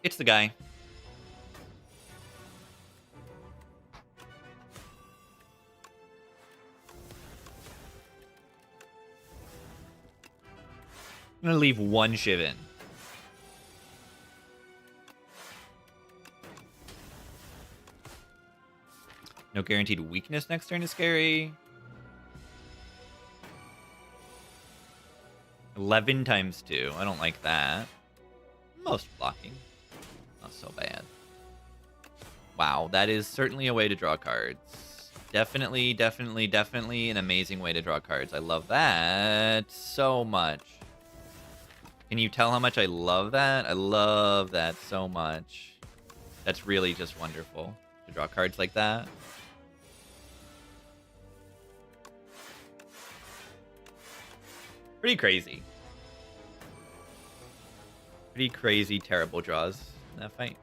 It's the guy. I'm gonna leave 1 shiv in. No guaranteed weakness next turn is scary. 11 times 2. I don't like that. Most blocking. Not so bad. Wow, that is certainly a way to draw cards. Definitely, definitely, definitely an amazing way to draw cards. I love that so much. Can you tell how much I love that? I love that so much. That's really just wonderful to draw cards like that. Pretty crazy. Pretty crazy, terrible draws in that fight.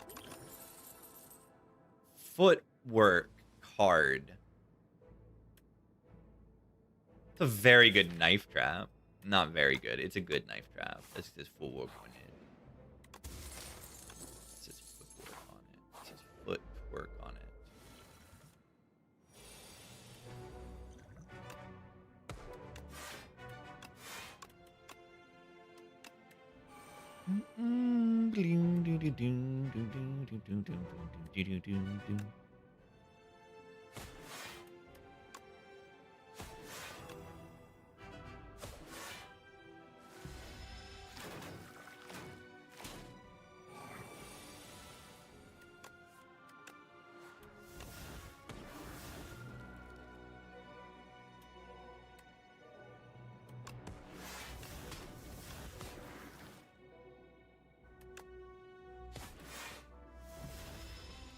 Footwork card. It's a very good knife trap. Not very good. It's a good knife trap. This is footwork on it. This is footwork on it. This is footwork on it.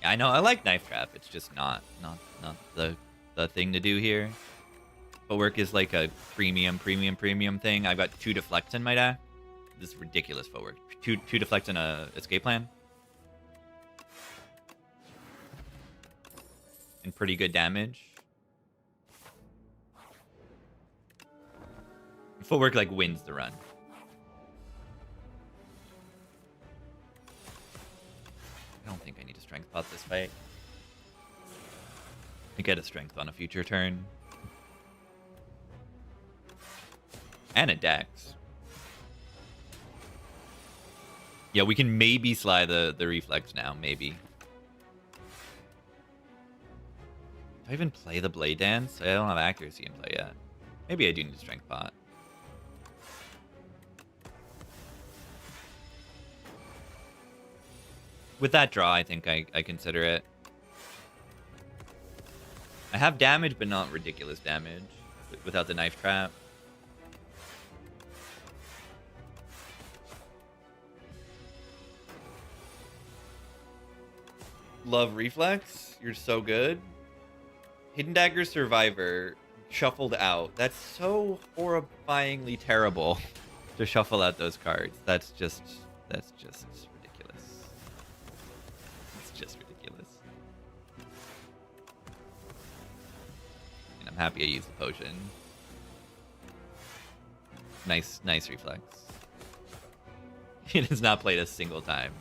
I know, I like Knife Trap. It's just not the thing to do here. Footwork is like a premium thing. I've got 2 deflects in my deck. This is ridiculous footwork. Two deflects and a escape plan. And pretty good damage. Footwork like wins the run. I don't think I need to strength pot this fight. I get a strength on a future turn. And a dex. Yeah, we can maybe slide the reflex now, maybe. Do I even play the Blade Dance? I don't have accuracy in play yet. Maybe I do need a strength pot. With that draw, I think I consider it. I have damage, but not ridiculous damage without the Knife Trap. Love Reflex. You're so good. Hidden Dagger Survivor shuffled out. That's so horrifyingly terrible to shuffle out those cards. That's just ridiculous. It's just ridiculous. And I'm happy I used the potion. Nice reflex. It has not played a single time.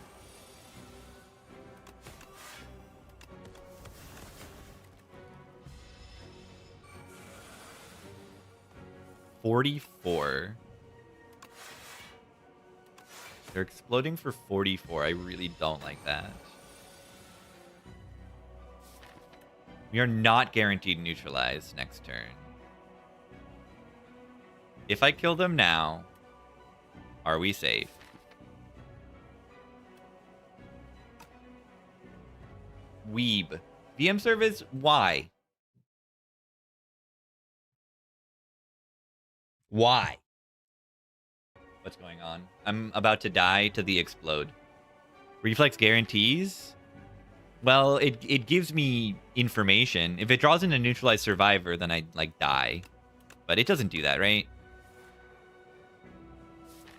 $44. They're exploding for 44. I really don't like that. We are not guaranteed neutralize next turn. If I kill them now, are we safe? Weeb. VM service? Why? Why? What's going on? I'm about to die to the explode. Reflex guarantees? Well, it gives me information. If it draws in a neutralized survivor, then I like die. But it doesn't do that, right?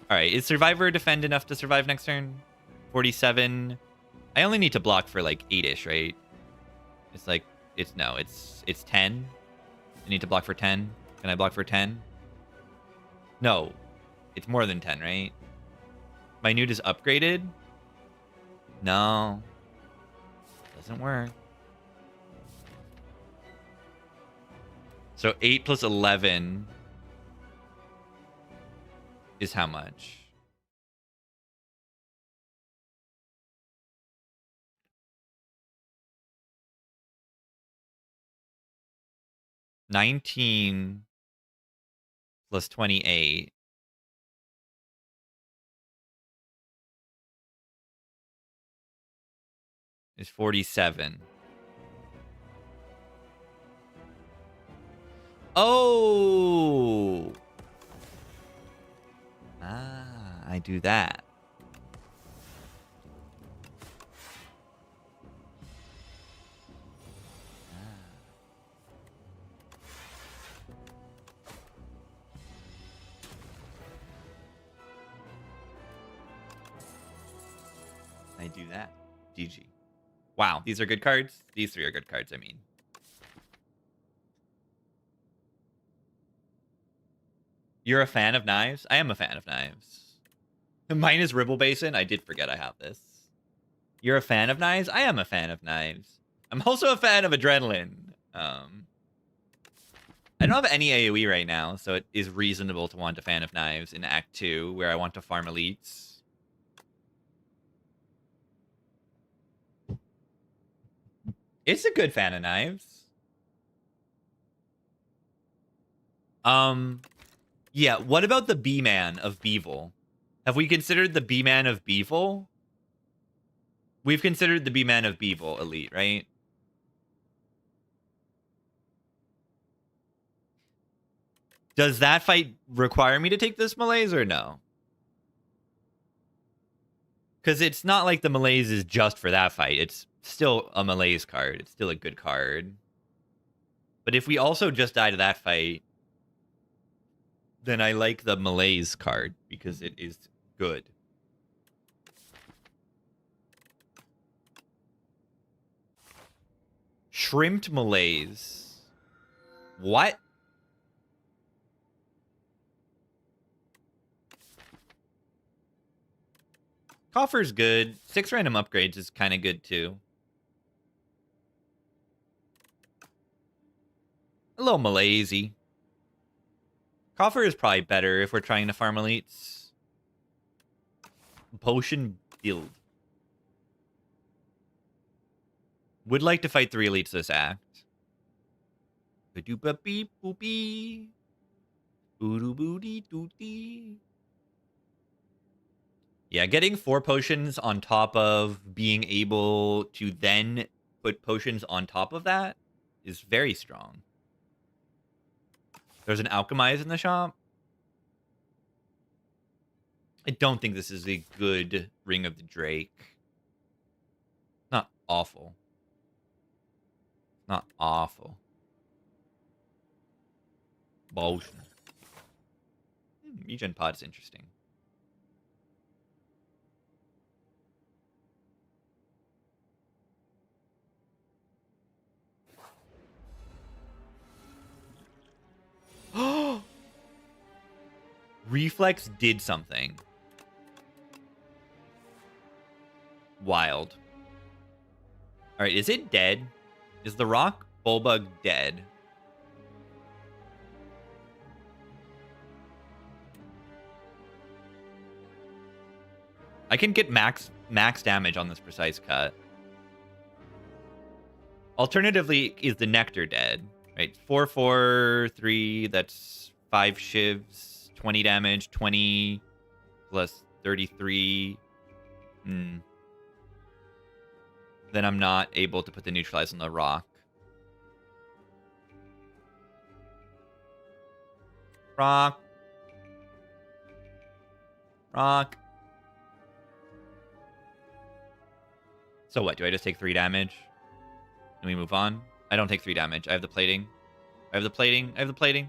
Alright, is survivor defend enough to survive next turn? 47. I only need to block for like 8-ish, right? It's like it's 10. I need to block for 10. Can I block for 10? No, it's more than 10, right? Minute is upgraded? No. Doesn't work. So 8 plus 11 is how much? $19 plus 28 is 47. Oh! Ah, I do that. I do that. GG. Wow, these are good cards. These 3 are good cards, I mean. You're a fan of knives? I am a fan of knives. Mine is Ribble Basin. I did forget I have this. You're a fan of knives? I am a fan of knives. I'm also a fan of adrenaline. I don't have any AoE right now, so it is reasonable to want a fan of knives in Act 2, where I want to farm elites. It's a good fan of knives. Yeah, what about the B-Man of Beevil? Have we considered the B-Man of Beevil? We've considered the B-Man of Beevil elite, right? Does that fight require me to take this malaise or no? Because it's not like the malaise is just for that fight. It's still a malaise card. It's still a good card. But if we also just die to that fight, then I like the malaise card because it is good. Shrimped malaise. What? Coffer's good. 6 random upgrades is kind of good too. A little malaisey. Coffer is probably better if we're trying to farm elites. Potion build. Would like to fight 3 elites this act. Yeah, getting 4 potions on top of being able to then put potions on top of that is very strong. There's an alchemize in the shop. I don't think this is a good Ring of the Drake. Not awful. Not awful. Potion. Regen pod's interesting. Reflex did something. Wild. Alright, is it dead? Is the rock bullbug dead? I can get max damage on this precise cut. Alternatively, is the nectar dead? Right, 4, 4, 3, that's 5 shivs, 20 damage, 20 plus 33. Then I'm not able to put the neutralize on the rock. Rock. Rock. So what, do I just take 3 damage? And we move on? I don't take 3 damage. I have the plating. I have the plating. I have the plating.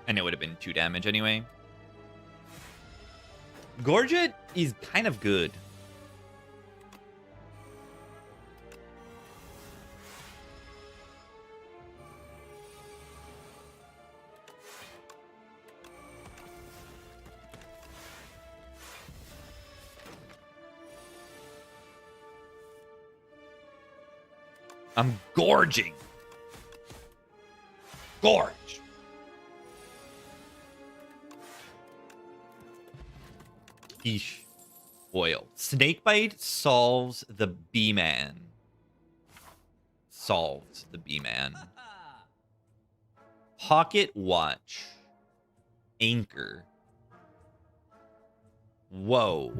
And it would have been 2 damage anyway. Gorget is kind of good. I'm gorging. Gorge. Fish oil. Snakebite solves the B-Man. Solves the B-Man. Pocket watch. Anchor. Whoa.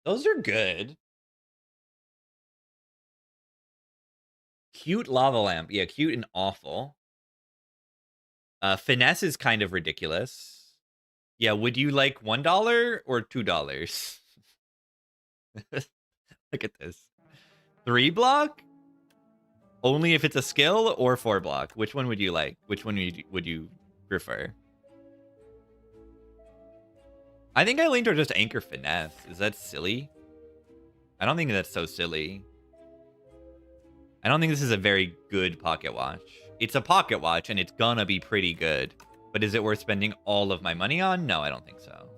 Those are good. Cute lava lamp. Yeah, cute and awful. Finesse is kind of ridiculous. Yeah, would you like $1 or $2? Look at this. 3 block? Only if it's a skill or 4 block? Which one would you like? Which one would you prefer? I think I lean toward just anchor finesse. Is that silly? I don't think that's so silly. I don't think this is a very good pocket watch. It's a pocket watch, and it's gonna be pretty good. But is it worth spending all of my money on? No, I don't think so.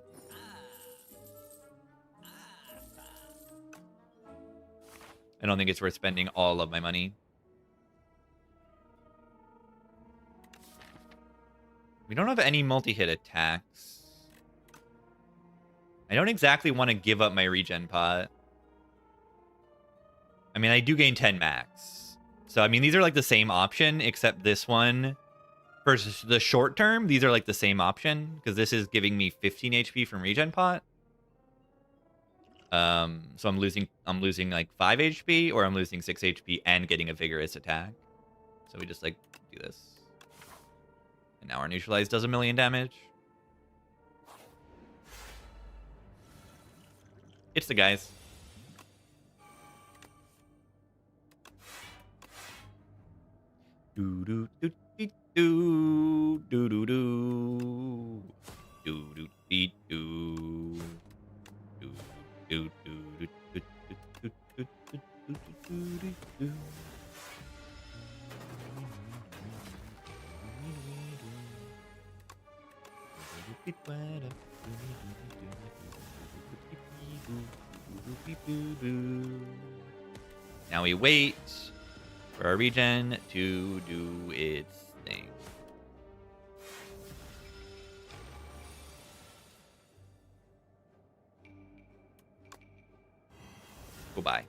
I don't think it's worth spending all of my money. We don't have any multi-hit attacks. I don't exactly want to give up my regen pot. I mean, I do gain 10 max. So, I mean, these are like the same option, except this one, for the short term, these are like the same option, because this is giving me 15 HP from regen pot. So I'm losing like 5 HP, or I'm losing 6 HP and getting a vigorous attack. So we just like do this. And now our neutralize does 1,000,000 damage. It's the guys. Do do do do do do do do do do do do do do do. Now we wait for our regen to do its thing. Goodbye.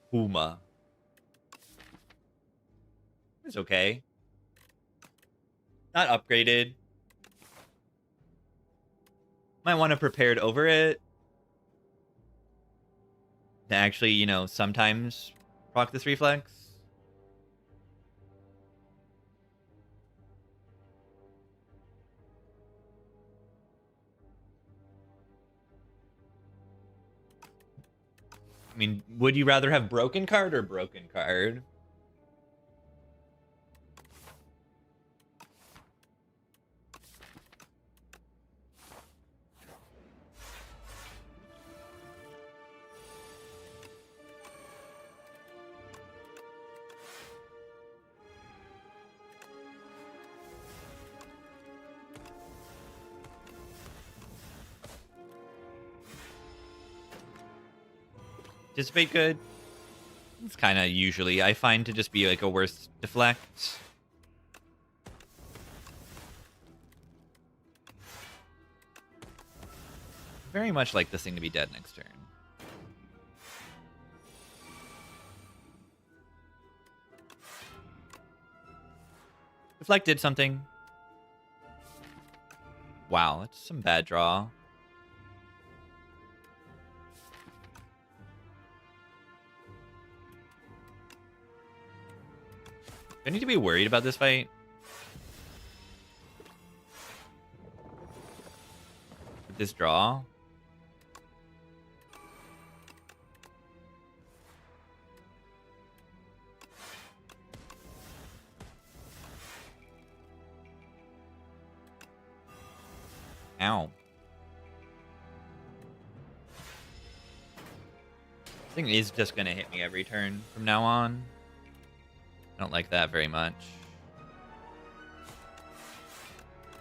Puma. It's okay. Not upgraded. Might want to prepared over it. To actually, you know, sometimes proc this reflex. I mean, would you rather have broken card or broken card? Dissipate good. It's kind of usually, I find, to just be like a worse deflect. Very much like this thing to be dead next turn. Deflect did something. Wow, that's some bad draw. Do I need to be worried about this fight? With this draw? Ow. This thing is just gonna hit me every turn from now on. I don't like that very much.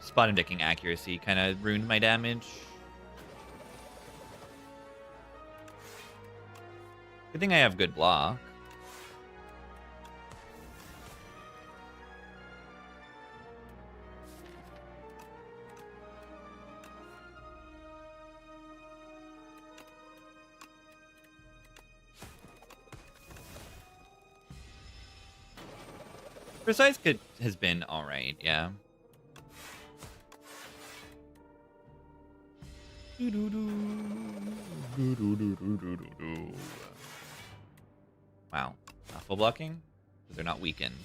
Spot and decking accuracy kind of ruined my damage. Good thing I have good block. Precise could has been alright, yeah. Wow. Not full blocking? They're not weakened.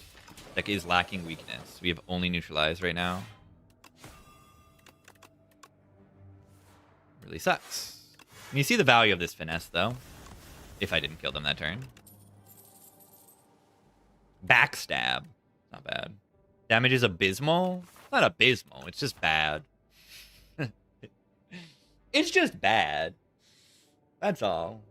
Deck is lacking weakness. We have only neutralized right now. Really sucks. And you see the value of this finesse, though. If I didn't kill them that turn. Backstab. Not bad. Damage is abysmal? It's not abysmal. It's just bad. It's just bad. That's all.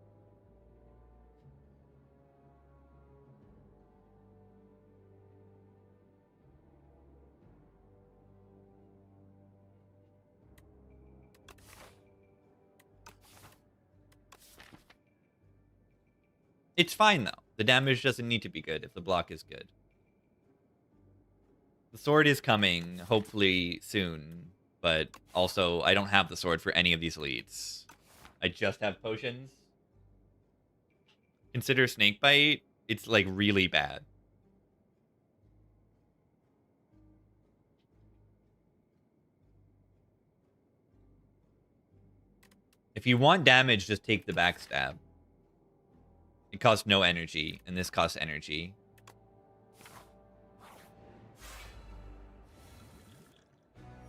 It's fine, though. The damage doesn't need to be good if the block is good. The sword is coming, hopefully soon. But also, I don't have the sword for any of these elites. I just have potions. Consider Snakebite. It's, like, really bad. If you want damage, just take the backstab. It costs no energy, and this costs energy.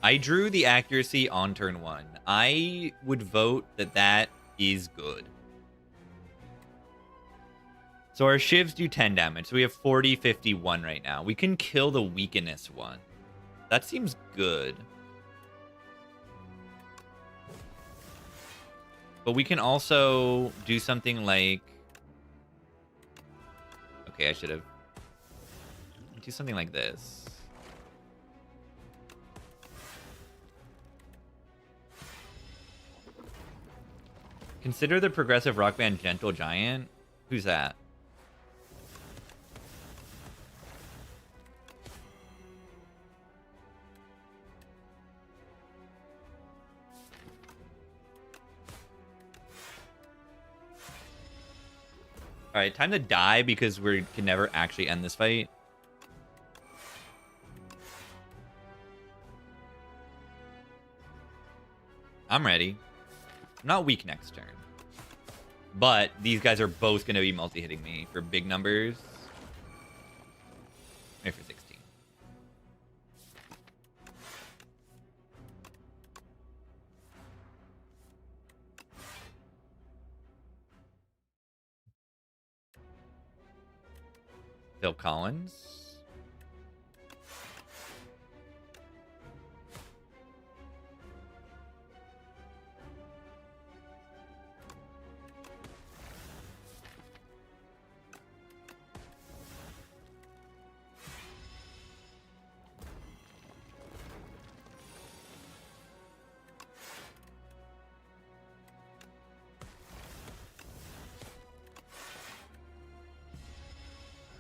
I drew the accuracy on turn 1. I would vote that that is good. So our shivs do 10 damage. So we have 40, 51 right now. We can kill the weakness one. That seems good. But we can also do something like... Okay, I should have... Do something like this. Consider the progressive rock band Gentle Giant. Who's that? Alright, time to die because we can never actually end this fight. I'm ready. I'm not weak next turn. But these guys are both going to be multi-hitting me for big numbers. Maybe for 16. Phil Collins.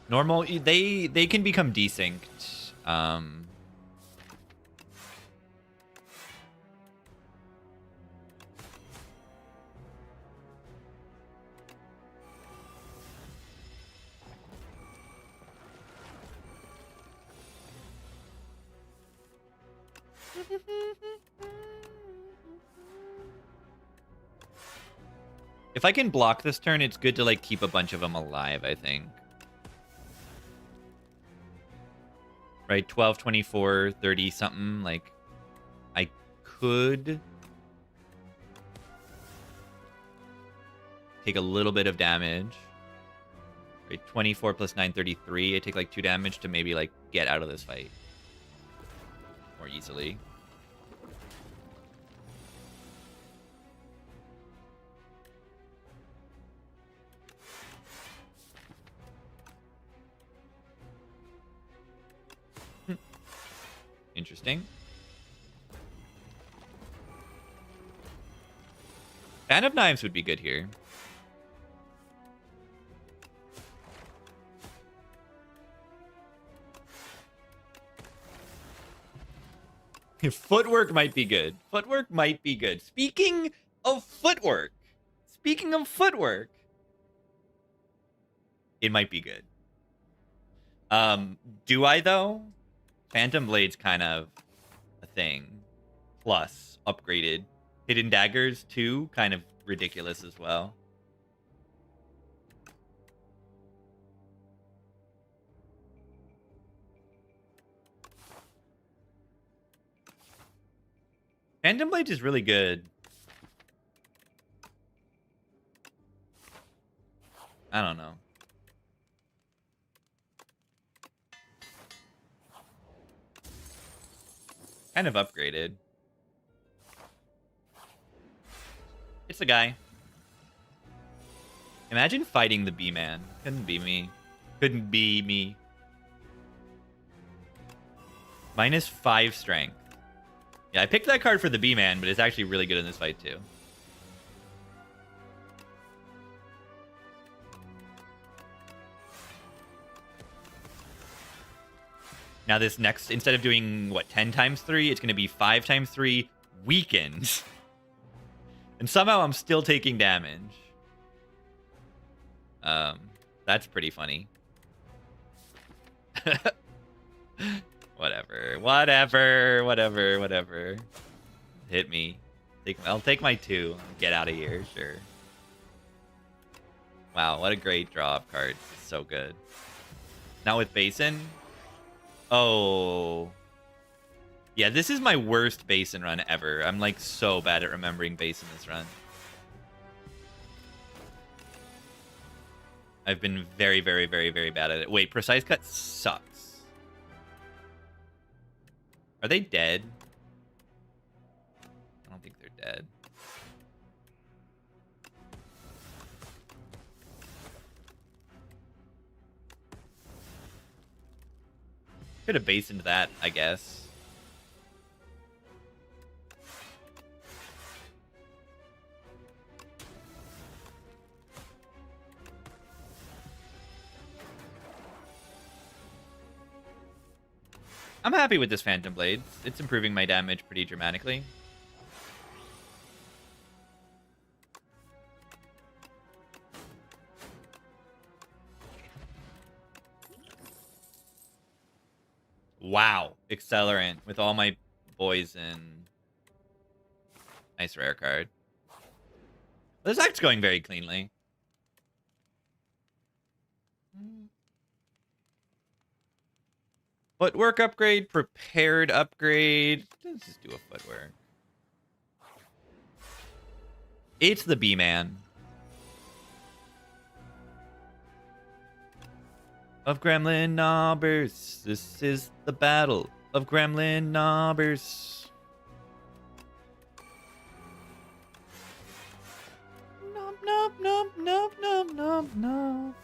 Normal, they can become desynced. If I can block this turn, it's good to like keep a bunch of them alive, I think. Right, 12, 24, 30 something, like I could take a little bit of damage. Right, 24 plus 9, 33. I take like 2 damage to maybe like get out of this fight more easily. Interesting. Fan of Knives would be good here. Footwork might be good. Footwork might be good. Speaking of footwork. It might be good. Do I though? Phantom Blade's kind of a thing. Plus, upgraded. Hidden Daggers, too, kind of ridiculous as well. Phantom Blade is really good. I don't know. Kind of upgraded. It's the guy. Imagine fighting the B-Man. Couldn't be me. Couldn't be me. -5 strength. Yeah, I picked that card for the B-Man, but it's actually really good in this fight, too. Now this next, instead of doing, what, 10 times 3, it's going to be 5 times 3 weakened. And somehow I'm still taking damage. That's pretty funny. Whatever. Hit me. I'll take my 2. Get out of here, sure. Wow, what a great draw of cards. It's so good. Now with Basin. Oh. Yeah, this is my worst Basin run ever. I'm like so bad at remembering Basin this run. I've been very bad at it. Wait, Precise Cut sucks. Are they dead? I don't think they're dead. Could have basined that, I guess. I'm happy with this Phantom Blade. It's improving my damage pretty dramatically. Wow. Accelerant with all my boys in. Nice rare card. This act's going very cleanly. Footwork upgrade, prepared upgrade. Let's just do a footwork. It's the B-Man. Of Gremlin Knobbers. This is the battle of Gremlin Knobbers. Nope.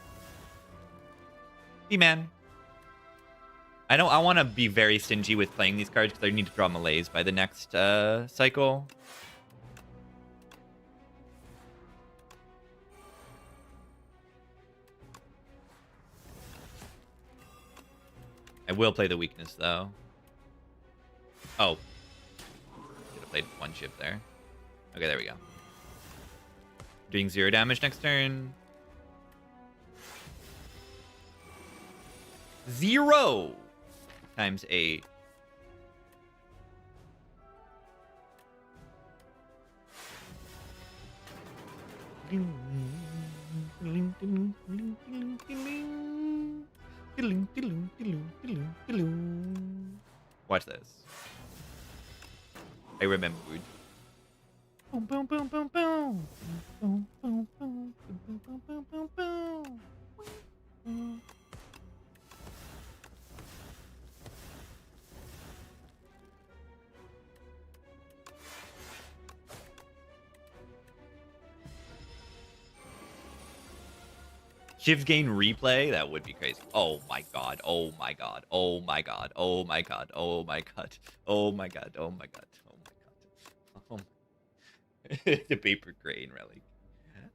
B-Man. I want to be very stingy with playing these cards because I need to draw Malaise by the next cycle. I will play the weakness, though. Oh. Should have played one chip there. Okay, there we go. Doing 0 damage next turn. 0 times 8. Watch this. I remembered. Boom, boom, boom, boom, boom. Boom, boom, boom, boom, boom, boom, boom, boom. Shift gain replay? That would be crazy. Oh my god. Oh my god. Oh my god. Oh my god. Oh my god. Oh my god. Oh my god. Oh my god. Oh. The paper crane relic.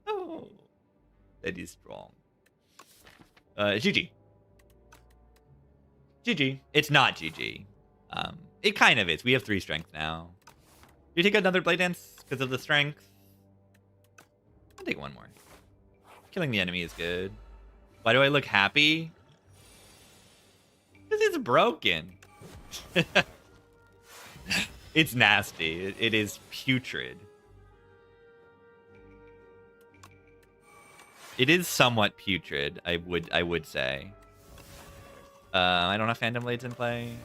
Oh. That is strong. GG. GG. It's not GG. It kind of is. We have 3 strength now. Do you take another Blade Dance because of the strength? I'll take one more. Killing the enemy is good. Why do I look happy? Because it's broken. It's nasty. It is putrid. It is somewhat putrid, I would say. I don't have Phantom Blades in play.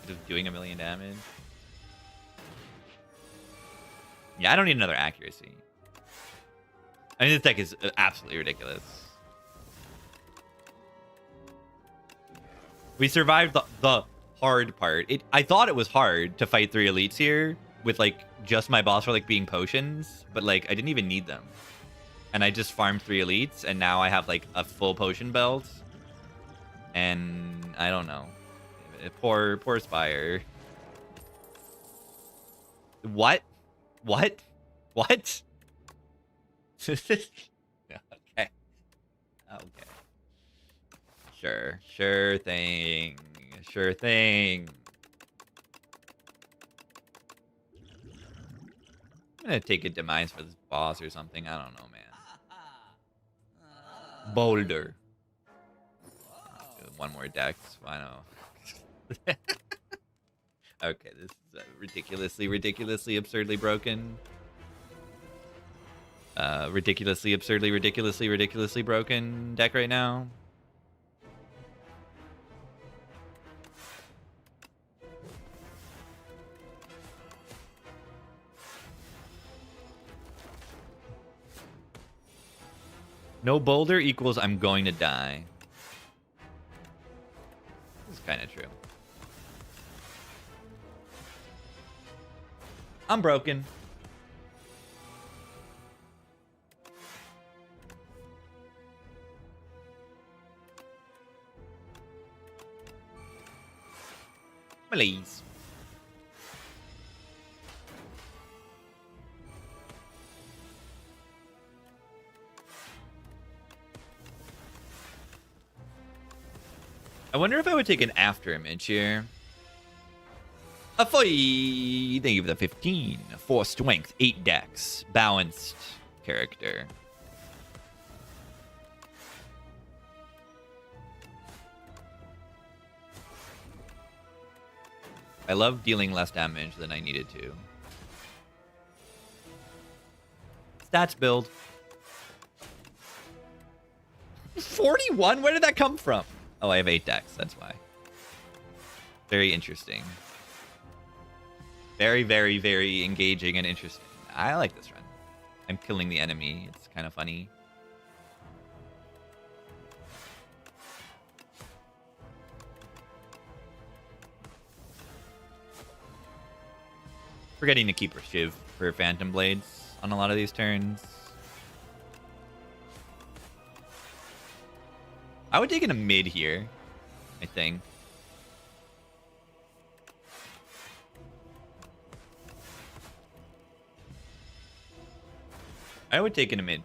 Just doing 1 million damage. Yeah, I don't need another accuracy. I mean, this deck is absolutely ridiculous. We survived the hard part. I thought it was hard to fight 3 elites here with, like, just my boss relic being potions, but, like, I didn't even need them. And I just farmed 3 elites, and now I have, like, a full potion belt. And I don't know. Poor Spire. What? What? What? Okay. Okay. Sure thing. Sure thing. I'm gonna take a demise for this boss or something. I don't know, man. Boulder. One more dex. Why not? Okay, this is ridiculously, absurdly broken. Ridiculously broken deck right now. No boulder equals I'm going to die. This is kind of true. I'm broken. Please. I wonder if I would take an after image here. Thank you for the 15. 4 strength, 8 dex. Balanced character. I love dealing less damage than I needed to. Stats build. 41? Where did that come from? Oh, I have 8 decks. That's why. Very interesting. Very, very, very engaging and interesting. I like this run. I'm killing the enemy. It's kind of funny. Forgetting to keep Shiv for Phantom Blades on a lot of these turns. I would take in a mid here, I think. I would take in a mid.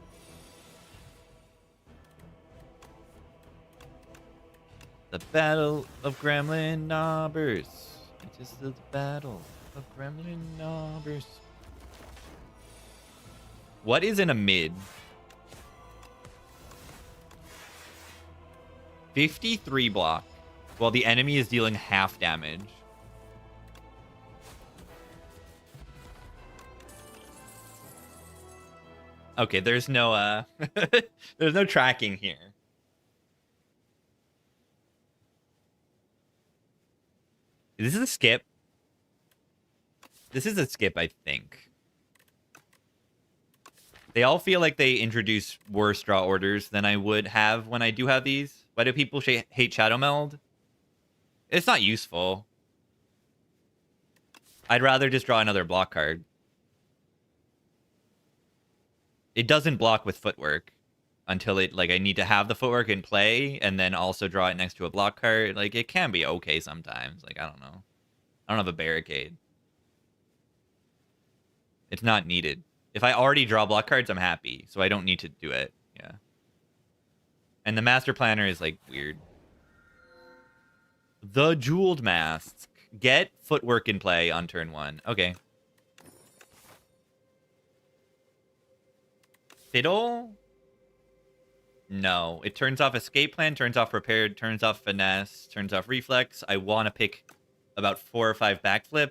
The Battle of Gremlin Knobbers. It is the Battle of Gremlin Knobbers. What is in a mid? 53 block, while the enemy is dealing half damage. Okay, there's no there's no tracking here. This is a skip. This is a skip, I think. They all feel like they introduce worse draw orders than I would have when I do have these. Why do people hate Shadow Meld? It's not useful. I'd rather just draw another block card. It doesn't block with footwork until it, like, I need to have the footwork in play and then also draw it next to a block card. Like, it can be okay sometimes. Like, I don't know. I don't have a barricade. It's not needed. If I already draw block cards, I'm happy. So I don't need to do it. Yeah. And the Master Planner is, like, weird. The Jeweled Mask. Get footwork in play on turn 1. Okay. Fiddle? No. It turns off Escape Plan, turns off Prepared, turns off Finesse, turns off Reflex. I want to pick about 4 or 5 backflips.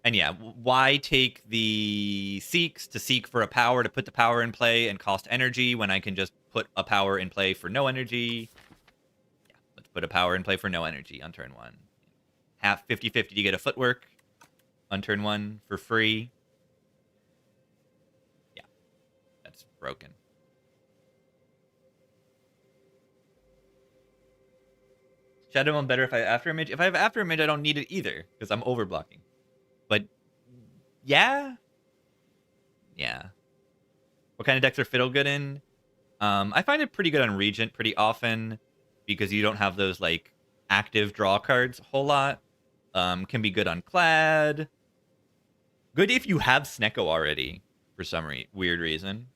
And yeah, why take the Seeks to seek for a power to put the power in play and cost energy when I can just put a power in play for no energy? Yeah, let's put a power in play for no energy on turn 1. Half 50-50 to get a footwork on turn 1 for free. Yeah, that's broken. Shadow Meld better if I have After Image. If I have After Image, I don't need it either because I'm overblocking. But, yeah. Yeah. What kind of decks are Fiddle good in? I find it pretty good on Regent pretty often because you don't have those, like, active draw cards a whole lot. Can be good on Clad. Good if you have Snecko already for some weird reason.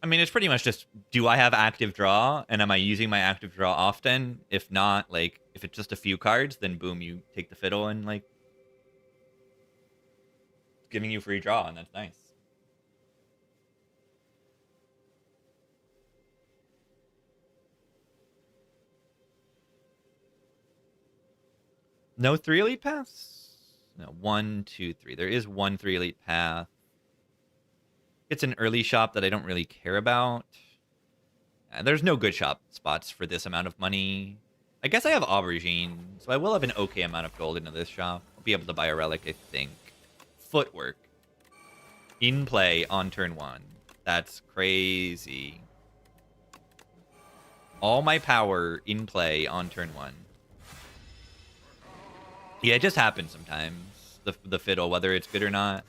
I mean, it's pretty much just, do I have active draw, and am I using my active draw often? If not, like, if it's just a few cards, then boom, you take the fiddle and, like, it's giving you free draw, and that's nice. No 3 elite paths? No, 1, 2, 3. There is 1 3 elite path. It's an early shop that I don't really care about. There's no good shop spots for this amount of money. I guess I have Aubergine, so I will have an okay amount of gold into this shop. I'll be able to buy a relic, I think. Footwork. In play on turn 1. That's crazy. All my power in play on turn 1. Yeah, it just happens sometimes. The fiddle, whether it's good or not.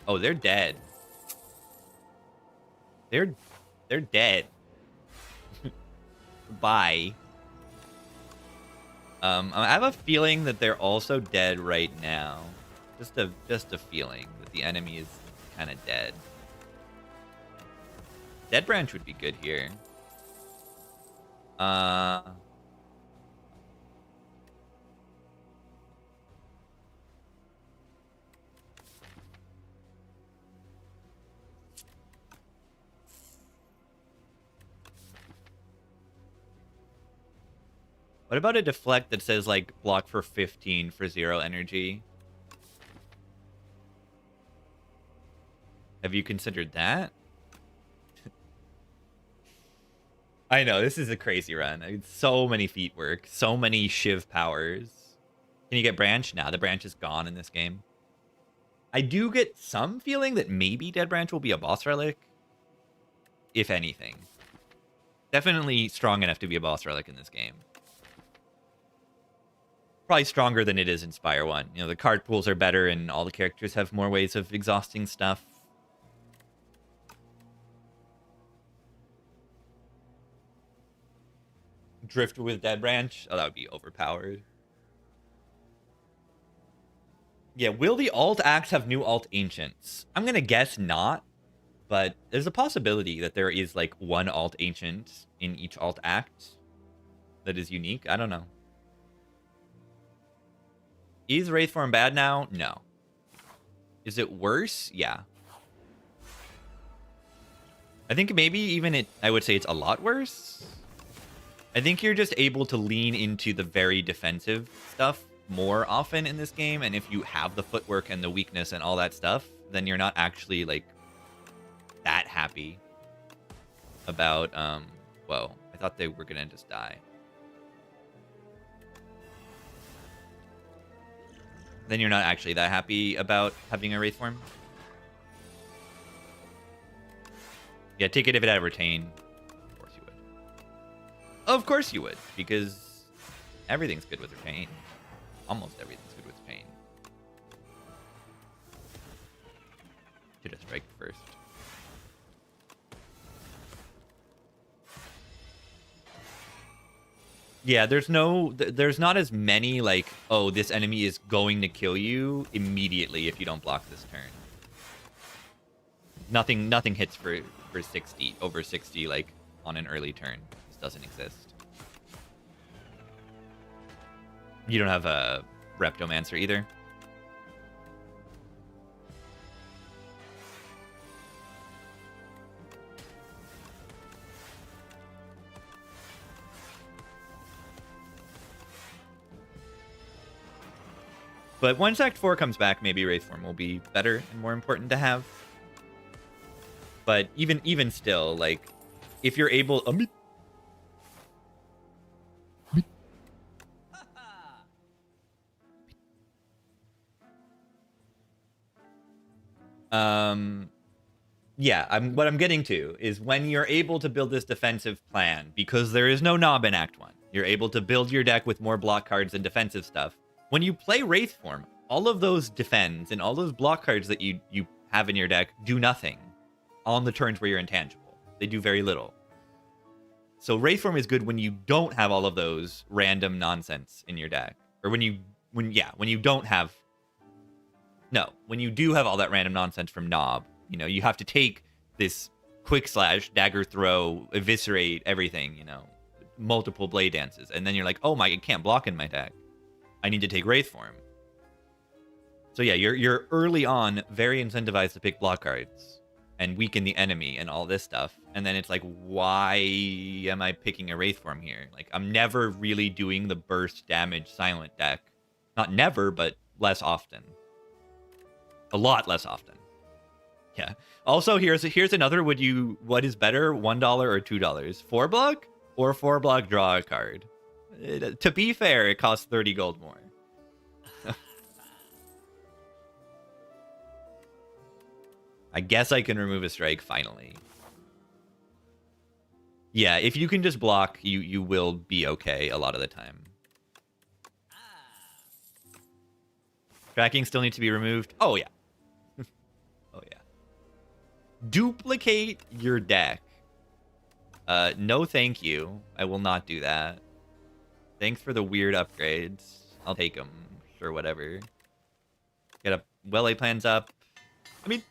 Oh, they're dead. They're dead. Bye. I have a feeling that they're also dead right now. Just a feeling that the enemy is kind of dead. Dead Branch would be good here. What about a deflect that says, like, block for 15 for 0 energy? Have you considered that? I know, this is a crazy run. I mean, so many feet work, so many Shiv powers. Can you get Branch? Nah, the Branch is gone in this game. I do get some feeling that maybe Dead Branch will be a boss relic. If anything. Definitely strong enough to be a boss relic in this game. Probably stronger than it is in Spire 1. You know, the card pools are better and all the characters have more ways of exhausting stuff. Drift with Dead Branch? Oh, that would be overpowered. Yeah, will the alt acts have new alt ancients? I'm gonna guess not, but there's a possibility that there is, like, one alt ancient in each alt act that is unique. I don't know. Is Wraith form bad now? No. Is it worse? Yeah. I think maybe even I would say it's a lot worse. I think you're just able to lean into the very defensive stuff more often in this game, and if you have the footwork and the weakness and all that stuff, then you're not actually, like, that happy about, whoa, I thought they were gonna just die. Then you're not actually that happy about having a Wraith form. Yeah, take it if it had retain. Of course you would. Of course you would, because everything's good with retain. Almost everything's good with retain. Should have strike first. Yeah, there's not as many, like, oh, this enemy is going to kill you immediately if you don't block this turn. Nothing hits for 60, over 60, like, on an early turn. This doesn't exist. You don't have a Reptomancer either? But once Act 4 comes back, maybe Wraith form will be better and more important to have. But even still, like, if you're able... yeah, what I'm getting to is when you're able to build this defensive plan, because there is no knob in Act 1, you're able to build your deck with more block cards and defensive stuff. When you play Wraith form, all of those defends and all those block cards that you have in your deck do nothing on the turns where you're intangible. They do very little. So Wraith Form is good when you don't have all of those random nonsense in your deck. Or when you don't have... No, when you do have all that random nonsense from Knob, you know, you have to take this quick slash, dagger throw, eviscerate everything, you know, multiple blade dances. And then you're like, oh my, it can't block in my deck. I need to take Wraith Form. So yeah, you're early on very incentivized to pick block cards and weaken the enemy and all this stuff. And then it's like, why am I picking a Wraith Form here? Like, I'm never really doing the burst damage silent deck. Not never, but less often. A lot less often. Yeah. Also, here's another. What is better, $1 or $2? 4 block or 4 block draw a card? To be fair, it costs 30 gold more. I guess I can remove a strike finally. Yeah, if you can just block, you will be okay a lot of the time. Tracking still needs to be removed. Oh yeah. Oh yeah. Duplicate your deck. No thank you. I will not do that. Thanks for the weird upgrades. I'll take them. Sure, whatever. Get a well-laid plans up. I mean,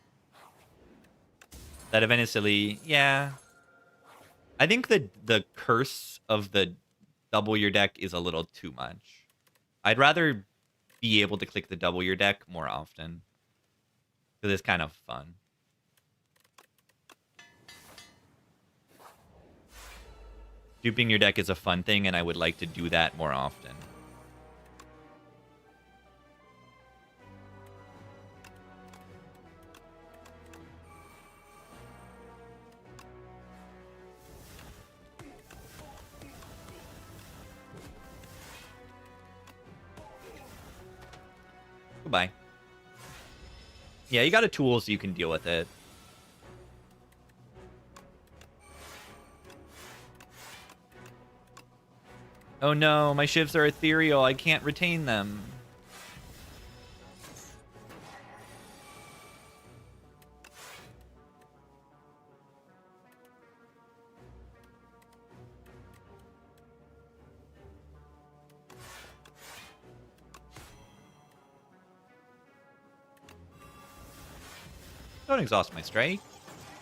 that event is silly. Yeah. I think the curse of the double your deck is a little too much. I'd rather be able to click the double your deck more often. Because it's kind of fun. Duping your deck is a fun thing, and I would like to do that more often. Goodbye. Yeah, you got a tool so you can deal with it. Oh no, my shivs are ethereal. I can't retain them. Don't exhaust my strike.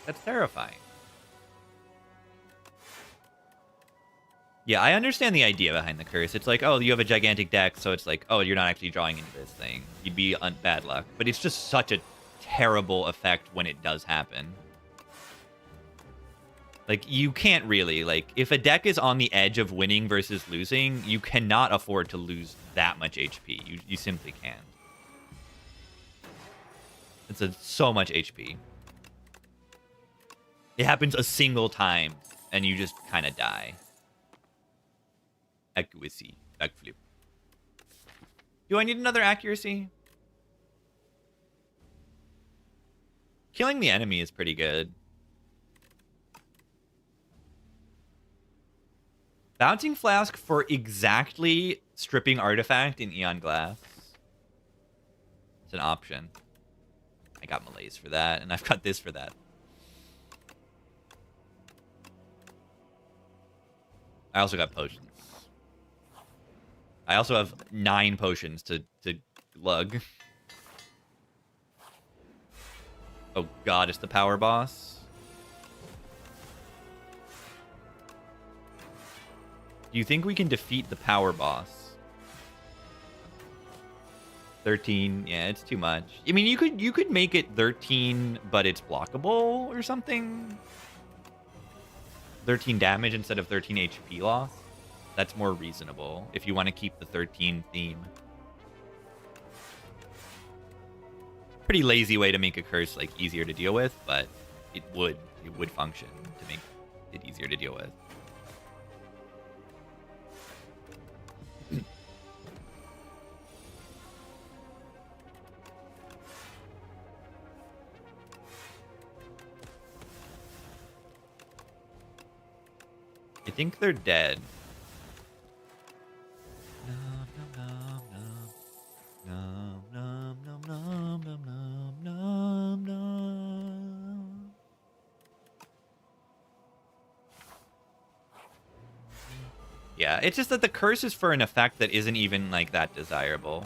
That's terrifying. Yeah, I understand the idea behind the curse. It's like, oh, you have a gigantic deck, so it's like, oh, you're not actually drawing into this thing. You'd be bad luck. But it's just such a terrible effect when it does happen. Like, you can't really, like, if a deck is on the edge of winning versus losing, you cannot afford to lose that much HP. You simply can't. It's so much HP. It happens a single time, and you just kind of die. Accuracy. Backflip. Do I need another accuracy? Killing the enemy is pretty good. Bouncing Flask for exactly stripping Artifact in Eon Glass. It's an option. I got Malaise for that, and I've got this for that. I also got potions. I also have 9 potions to lug. Oh god, it's the power boss. Do you think we can defeat the power boss? 13, yeah, it's too much. I mean, you could make it 13, but it's blockable or something. 13 damage instead of 13 HP loss. That's more reasonable if you want to keep the 13 theme. Pretty lazy way to make a curse like easier to deal with, but it would function to make it easier to deal with. I think they're dead. Yeah, it's just that the curse is for an effect that isn't even like that desirable.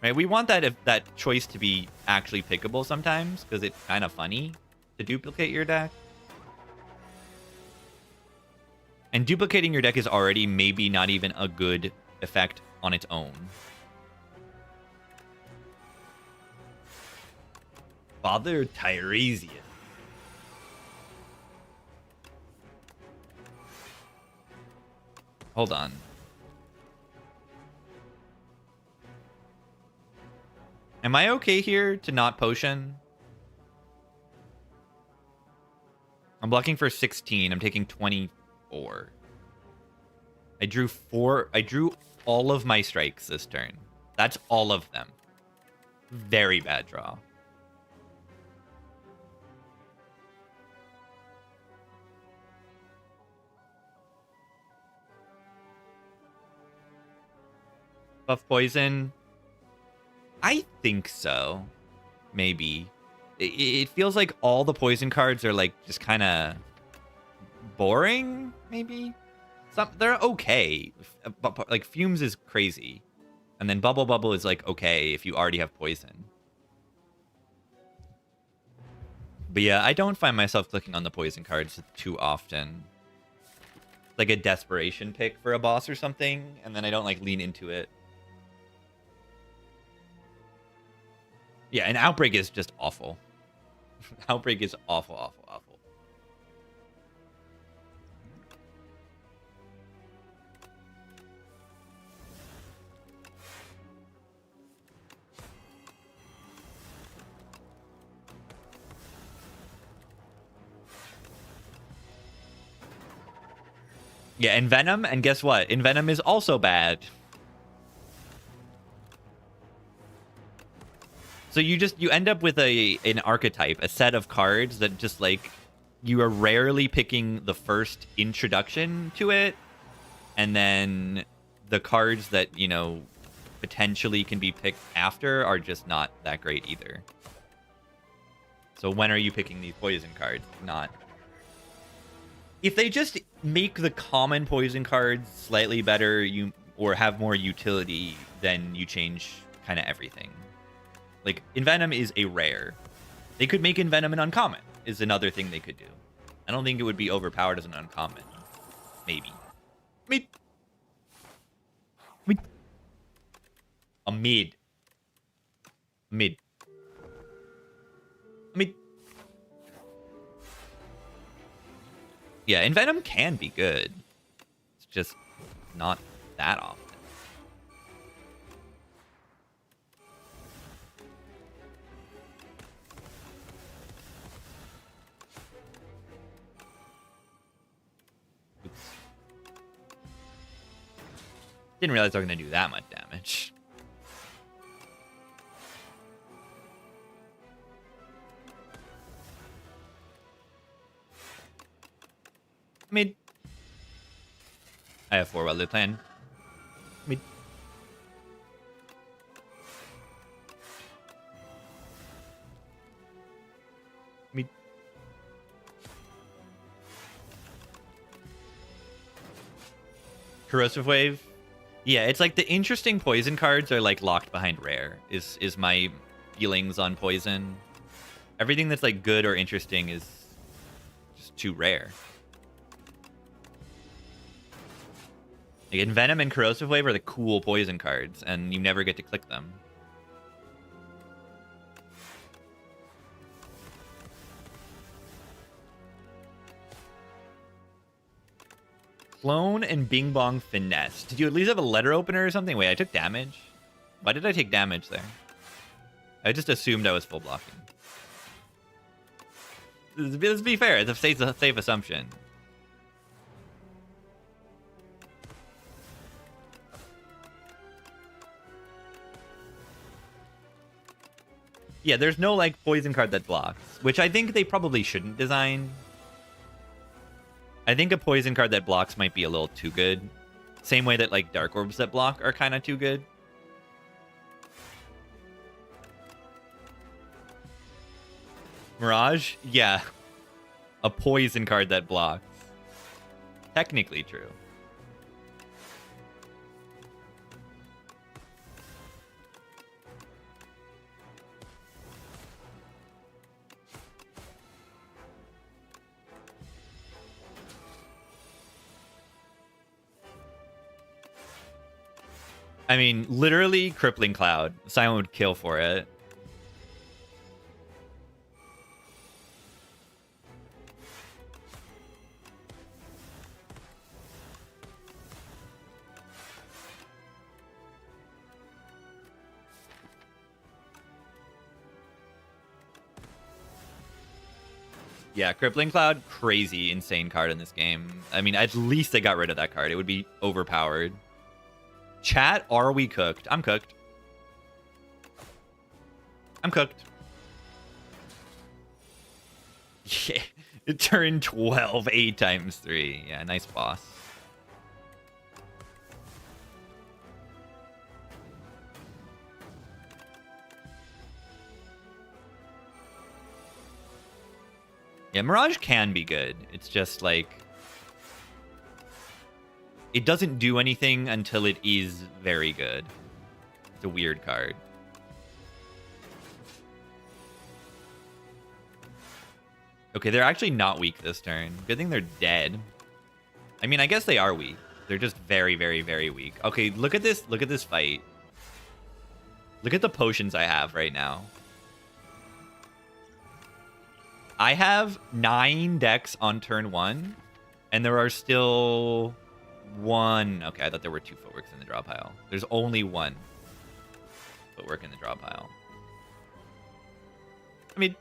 Right? We want that choice to be actually pickable sometimes because it's kind of funny to duplicate your deck. And duplicating your deck is already maybe not even a good effect on its own. Father Tiresias. Hold on. Am I okay here to not potion? I'm blocking for 16. I'm taking 24. I drew all of my strikes this turn. That's all of them. Very bad draw. Buff poison. I think so. Maybe. It feels like all the poison cards are like just kind of boring, maybe? They're okay. Like Fumes is crazy. And then Bubble Bubble is like okay if you already have poison. But yeah, I don't find myself clicking on the poison cards too often. Like a desperation pick for a boss or something, and then I don't like lean into it. Yeah, and Outbreak is just awful. Outbreak is awful, awful, awful. Yeah, Envenom, and guess what? Envenom is also bad. So you end up with an archetype, a set of cards that just like you are rarely picking the first introduction to it, and then the cards that, you know, potentially can be picked after are just not that great either. So when are you picking these poison cards? Not. If they just make the common poison cards slightly better, or have more utility, then you change kind of everything. Like, Envenom is a rare. They could make Envenom an uncommon, is another thing they could do. I don't think it would be overpowered as an uncommon. Maybe. A mid. Yeah, Envenom can be good. It's just not that often. Oops. Didn't realize I was going to do that much damage. Mid. I have 4 well-lit plan. Mid. Mid. Corrosive Wave. Yeah, it's like the interesting poison cards are like locked behind rare, is my feelings on poison. Everything that's like good or interesting is just too rare. Like Envenom and Corrosive Wave are the cool poison cards, and you never get to click them. Clone and Bing Bong Finesse. Did you at least have a letter opener or something? Wait, I took damage? Why did I take damage there? I just assumed I was full blocking. Let's be fair, it's a safe assumption. Yeah, there's no, like, poison card that blocks, which I think they probably shouldn't design. I think a poison card that blocks might be a little too good. Same way that, like, Dark Orbs that block are kind of too good. Mirage? Yeah. A poison card that blocks. Technically true. I mean, literally Crippling Cloud. Simon would kill for it. Yeah, Crippling Cloud, crazy, insane card in this game. I mean, at least they got rid of that card. It would be overpowered. Chat, are we cooked? I'm cooked. I'm cooked. Yeah, it turned 12, 8 times 3. Yeah, nice boss. Yeah, Mirage can be good. It's just like... it doesn't do anything until it is very good. It's a weird card. Okay, they're actually not weak this turn. Good thing they're dead. I mean, I guess they are weak. They're just very, very, very weak. Okay, look at this. Look at this fight. Look at the potions I have right now. I have 9 decks on turn 1, and there are still 1. Okay, I thought there were 2 footworks in the draw pile. There's only 1 footwork in the draw pile. I mean...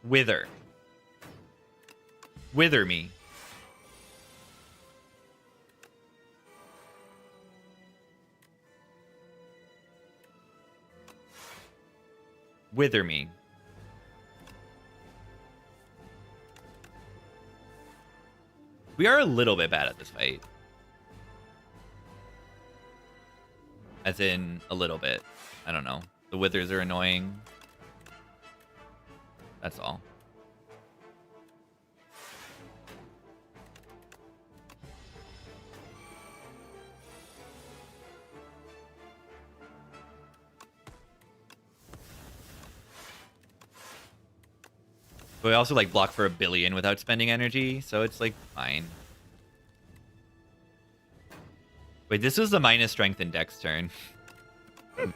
Wither. Wither me. Wither me. We are a little bit bad at this fight. As in, a little bit. I don't know. The withers are annoying. That's all. But we also like block for 1 billion without spending energy, so it's like fine. Wait, this was the minus strength and dex turn. I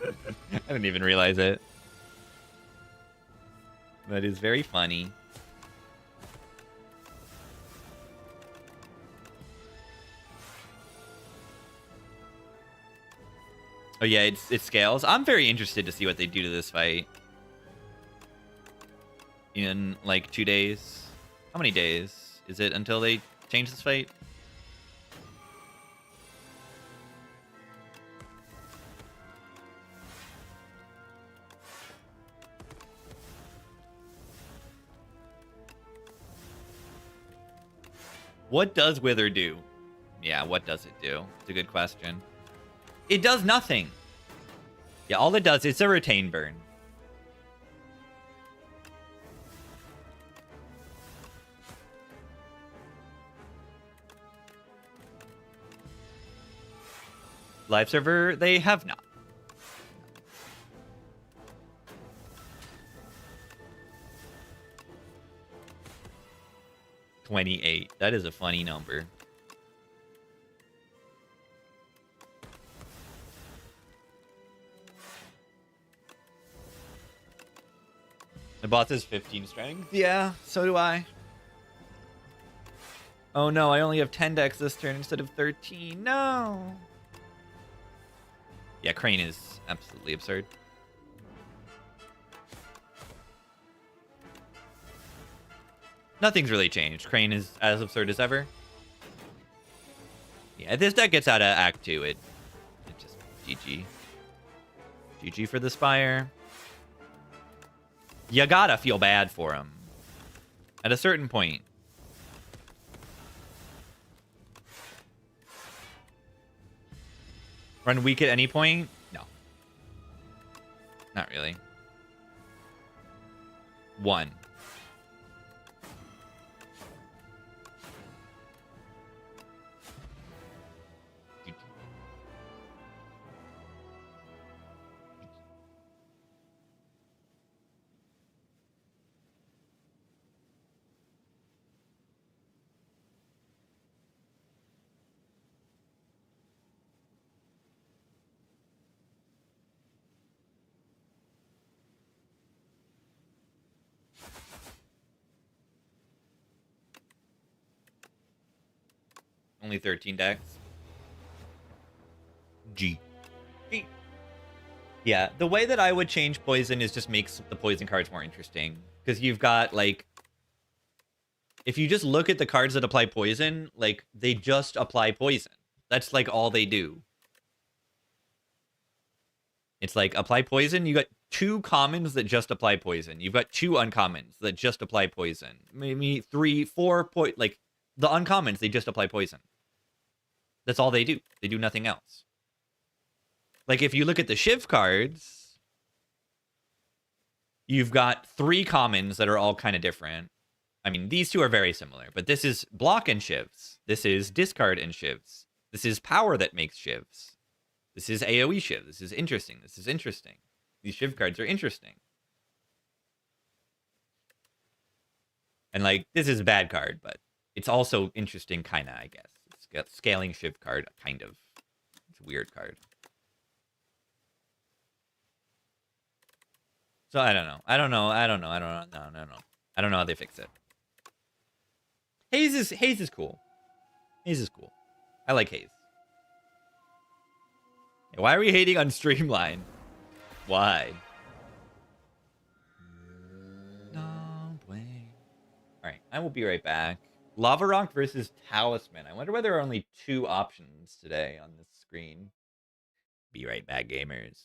didn't even realize it. That is very funny. Oh yeah, it scales. I'm very interested to see what they do to this fight. In like 2 days. How many days is it until they change this fight? What does Wither do? Yeah, what does it do? It's a good question. It does nothing. Yeah, all it does is a retain burn. Live server, they have not. $28. That is a funny number. The boss is 15 strength. Yeah, so do I. Oh no, I only have 10 decks this turn instead of 13. No. Yeah, Crane is absolutely absurd. Nothing's really changed. Crane is as absurd as ever. Yeah, if this deck gets out of Act 2, it just GG. GG for the Spire. You gotta feel bad for him. At a certain point. Run weak at any point? No. Not really. 1. Only 13 decks. G. Yeah, the way that I would change poison is just makes the poison cards more interesting. Because you've got, like... If you just look at the cards that apply poison, like, they just apply poison. That's, like, all they do. It's like, apply poison. You got 2 commons that just apply poison. You've got 2 uncommons that just apply poison. Maybe 3, 4... Like, the uncommons, they just apply poison. That's all they do. They do nothing else. Like, if you look at the Shiv cards, you've got 3 commons that are all kind of different. I mean, these two are very similar, but this is block and Shivs. This is discard and Shivs. This is power that makes Shivs. This is AoE Shiv. This is interesting. This is interesting. These Shiv cards are interesting. And, like, this is a bad card, but it's also interesting, kind of, I guess. It's got scaling Shiv card, kind of. It's a weird card. So I don't know. I don't know. No. I don't know how they fix it. Haze is cool. Haze is cool. I like Haze. Why are we hating on Streamline? Why? No way. Alright, I will be right back. Lava Rock versus Talisman. I wonder why there are only 2 options today on this screen. Be right back, gamers.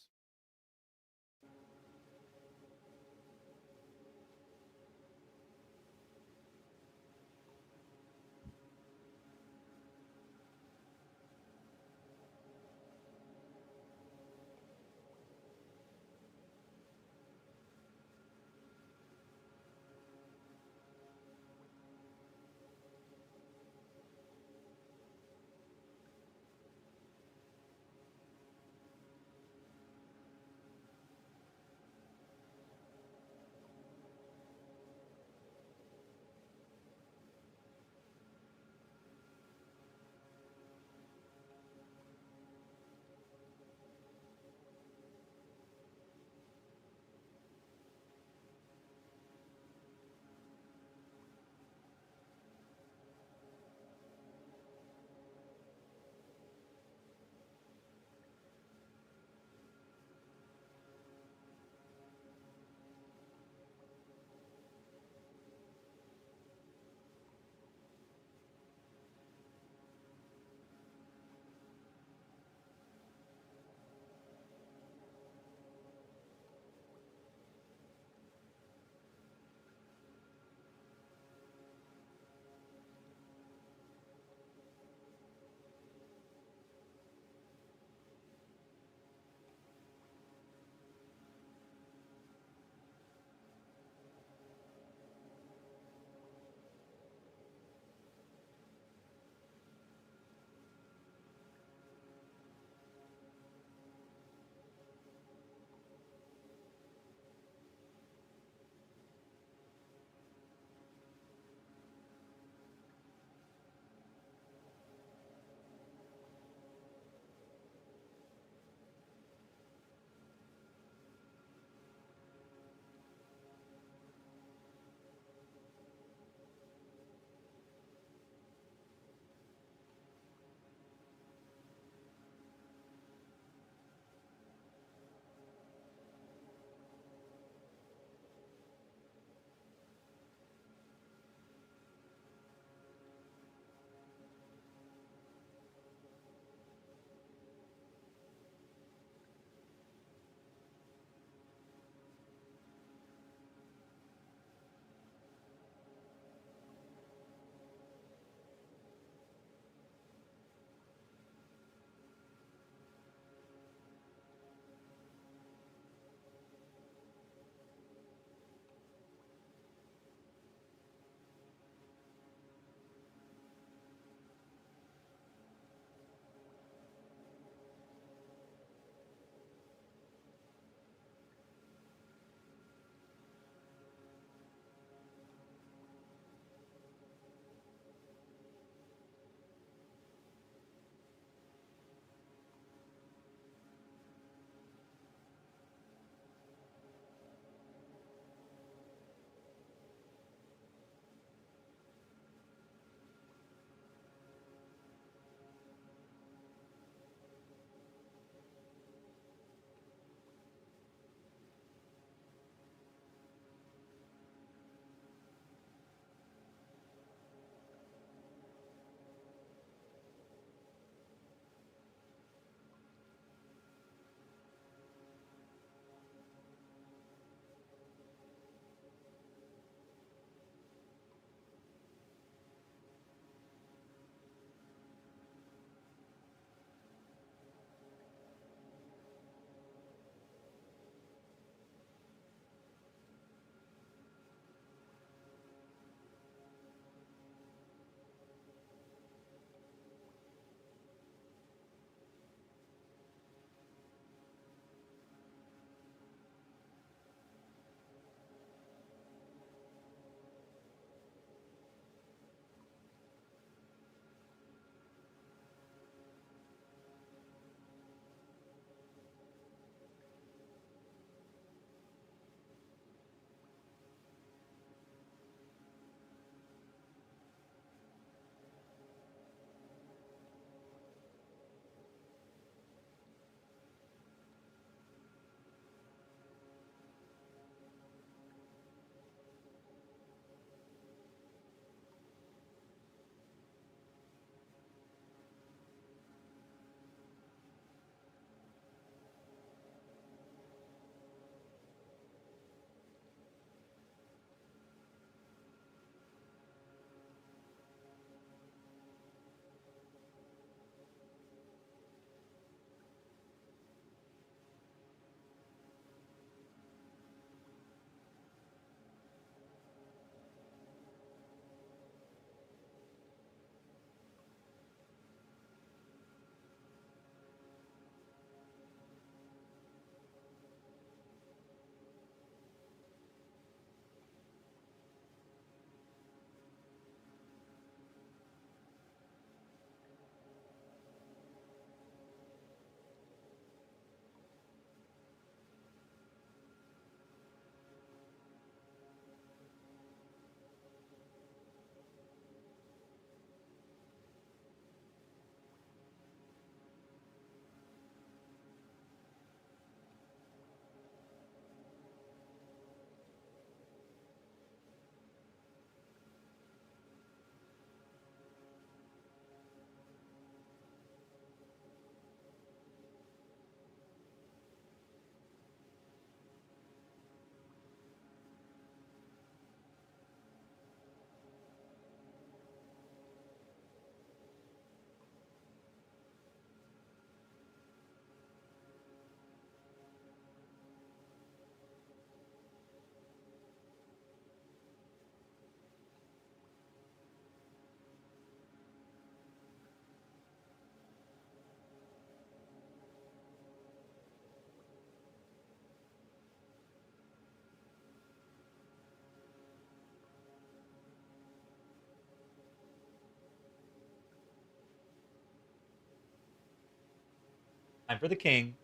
Time for the king.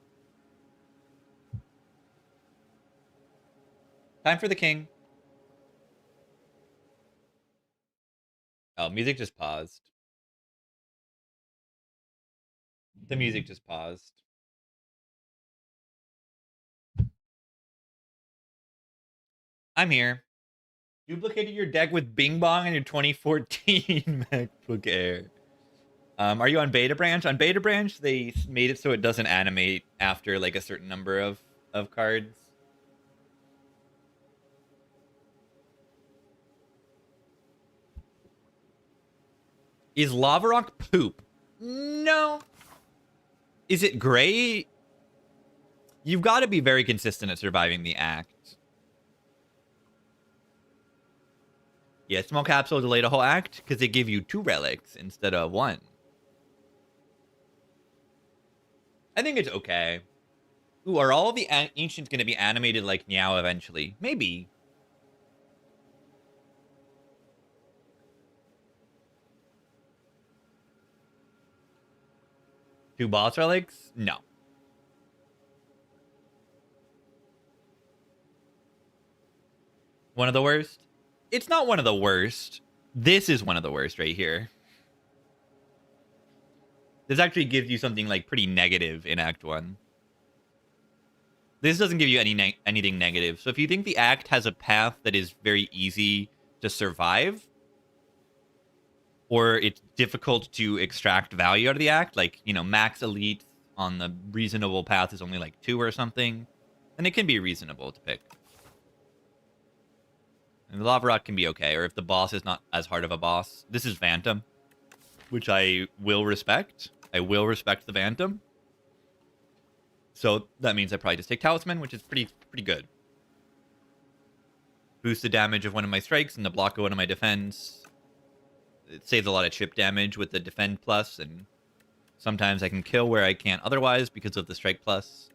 Time for the king. Oh, music just paused. The music just paused. I'm here. Duplicated your deck with Bing Bong on your 2014 MacBook Air. Are you on Beta Branch? On Beta Branch, they made it so it doesn't animate after like a certain number of cards. Is Lava Rock poop? No. Is it great? You've got to be very consistent at surviving the act. Yeah, small capsule delayed a whole act because they give you 2 relics instead of 1. I think it's okay. Ooh, are all the ancients going to be animated like Meow eventually? Maybe. Two boss relics? No. One of the worst? It's not one of the worst. This is one of the worst right here. This actually gives you something like pretty negative in Act 1. This doesn't give you anything negative. So if you think the act has a path that is very easy to survive, or it's difficult to extract value out of the act, like, you know, max elite on the reasonable path is only like 2 or something, then it can be reasonable to pick. And the Lava Rock can be okay, or if the boss is not as hard of a boss. This is Phantom, which I will respect. I will respect the Phantom. So that means I probably just take Talisman, which is pretty good. Boost the damage of one of my strikes and the block of one of my defends. It saves a lot of chip damage with the defend plus, and sometimes I can kill where I can't otherwise because of the strike plus.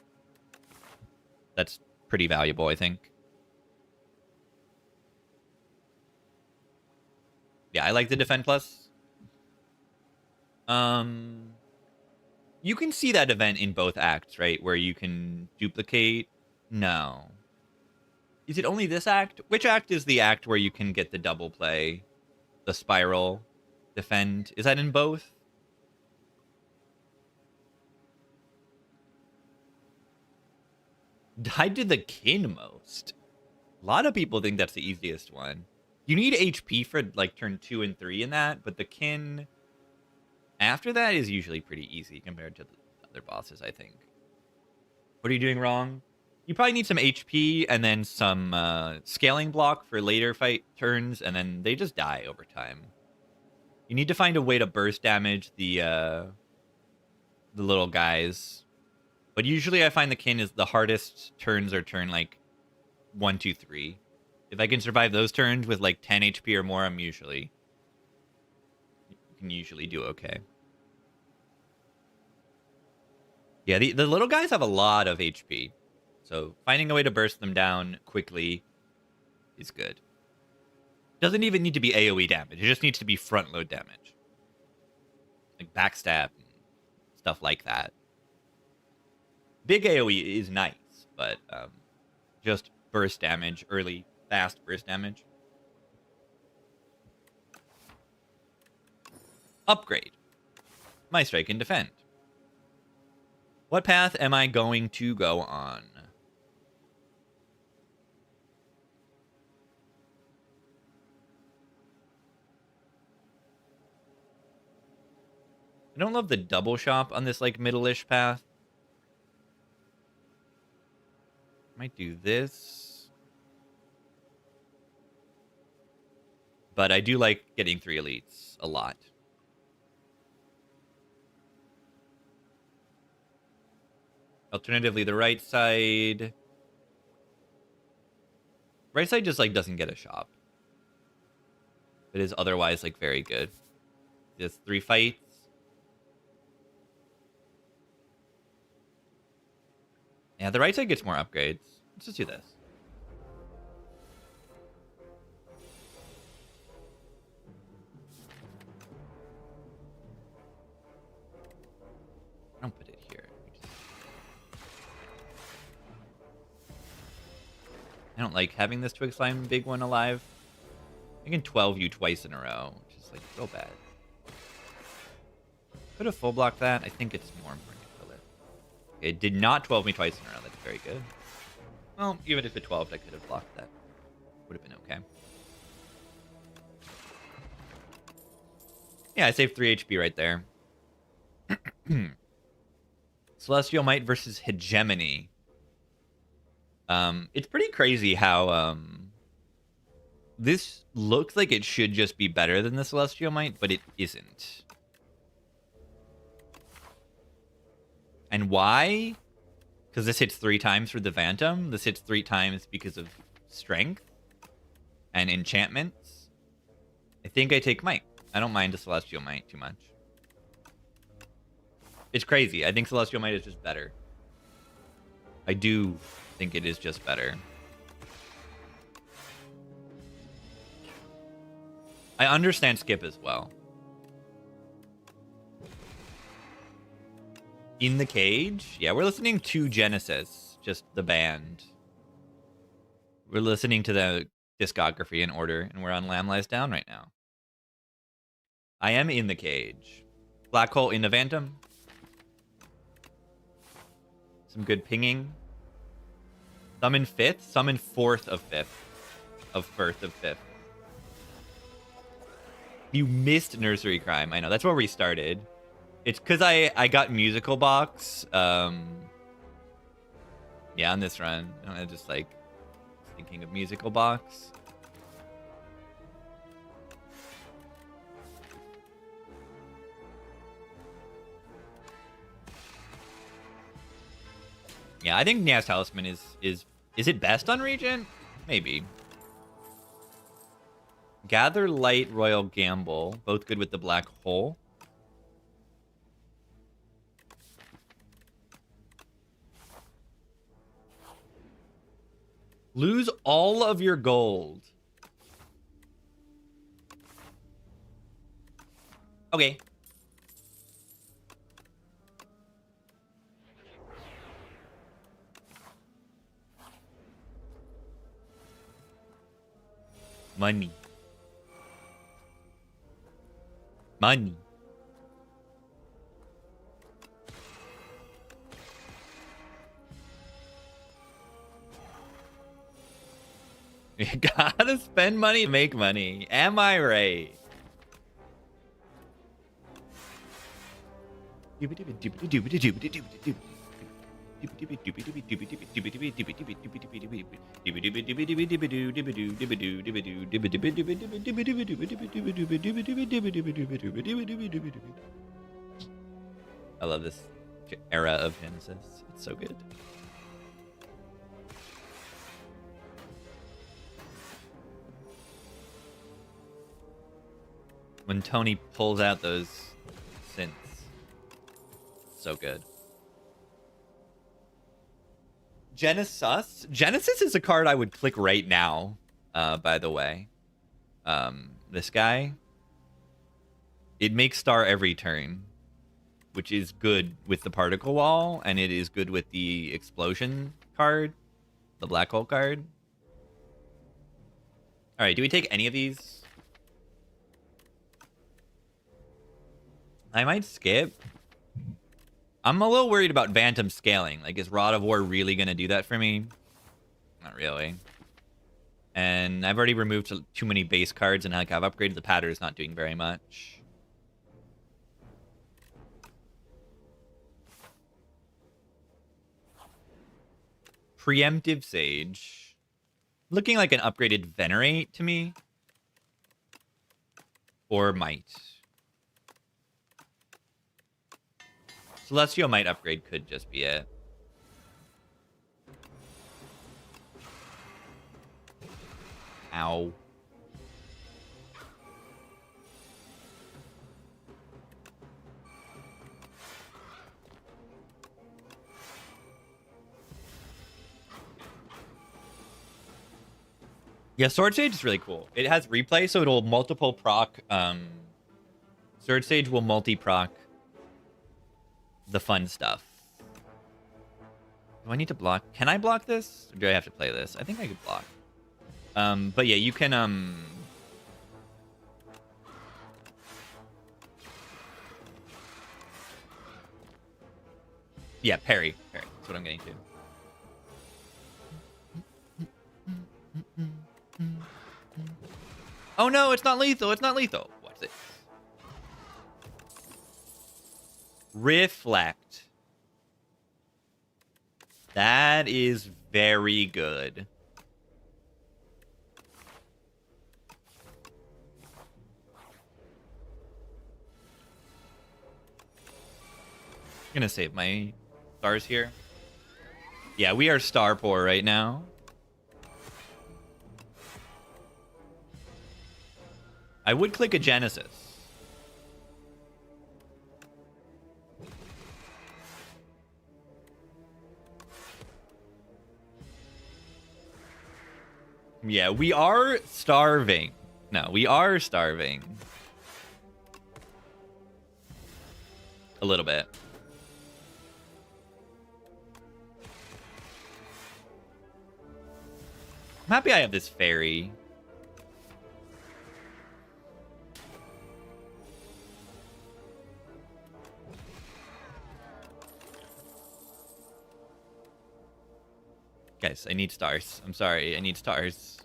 That's pretty valuable, I think. Yeah, I like the defend plus. You can see that event in both acts, right? Where you can duplicate. No. Is it only this act? Which act is the act where you can get the double play? The spiral? Defend? Is that in both? I did the kin most. A lot of people think that's the easiest one. You need HP for like turn 2 and 3 in that, but the kin after that is usually pretty easy compared to the other bosses, I think. What are you doing wrong? You probably need some HP and then some scaling block for later fight turns, and then they just die over time. You need to find a way to burst damage the little guys. But usually I find the kin is the hardest turns are turn like 1, 2, 3. If I can survive those turns with like 10 HP or more, you can usually do okay. Yeah, the little guys have a lot of HP. So finding a way to burst them down quickly is good. Doesn't even need to be AoE damage. It just needs to be front load damage. Like backstab and stuff like that. Big AoE is nice, but just burst damage, early, fast burst damage. Upgrade. My strike and defend. What path am I going to go on? I don't love the double shop on this like middle-ish path. Might do this. But I do like getting 3 elites a lot. Alternatively, the right side. Right side just like doesn't get a shop. It is otherwise like very good. Just 3 fights. Yeah, the right side gets more upgrades. Let's just do this. I don't put it here. I don't like having this Twig Slime big one alive. I can 12 you twice in a row, which is like so bad. Could have full blocked that. I think it's more important to kill it. It did not 12 me twice in a row. That's very good. Well, even if it 12'd, I could have blocked that. Would have been okay. Yeah, I saved 3 HP right there. Celestial Might versus Hegemony. It's pretty crazy how this looks like it should just be better than the Celestial Might, but it isn't. And why? Because this hits 3 times for the Phantom. This hits 3 times because of strength and enchantments. I think I take Might. I don't mind the Celestial Might too much. It's crazy. I think Celestial Might is just better. I do think it is just better. I understand skip as well. In the Cage? Yeah, we're listening to Genesis, just the band. We're listening to the discography in order, and we're on Lamb Lies Down right now. I am in the Cage. Black Hole in the Phantom. Some good pinging. Summon 5th? Summon 4th of 5th. Of 1st of 5th. You missed Nursery Crime. I know, that's where we started. It's because I got Musical Box. Yeah, on this run. I'm just like thinking of Musical Box. Yeah, I think Nias Talisman is it best on Regent? Maybe. Gather Light, Royal Gamble, both good with the Black Hole. Lose all of your gold. Okay. Money. Money. You gotta spend money to make money. Am I right? I love this era of Genesis. It's so good. When Tony pulls out those synths. So good. Genesis is a card I would click right now, by the way. This guy. It makes star every turn, which is good with the particle wall, and it is good with the explosion card, the black hole card. All right, do we take any of these? I might skip. I'm a little worried about Phantom scaling. Like, is Rod of War really going to do that for me? Not really. And I've already removed too many base cards, and like I've upgraded the pattern. Is not doing very much. Preemptive Sage. Looking like an upgraded Venerate to me. Or Might. Celestial Might upgrade could just be it. Ow. Yeah, Sword Sage is really cool. It has replay, so it'll multiple proc. Sword Sage will multi-proc the fun stuff. Do I need to block? Can I block this? Or do I have to play this? I think I could block. But yeah, you can yeah, parry. Parry. That's what I'm getting to. Oh no, it's not lethal. It's not lethal. What's it? Reflect. That is very good. I'm gonna save my stars here. Yeah, we are star poor right now. I would click a Genesis. Yeah, we are starving. No, we are starving. A little bit. I'm happy I have this fairy. Guys, I need stars. I'm sorry, I need stars.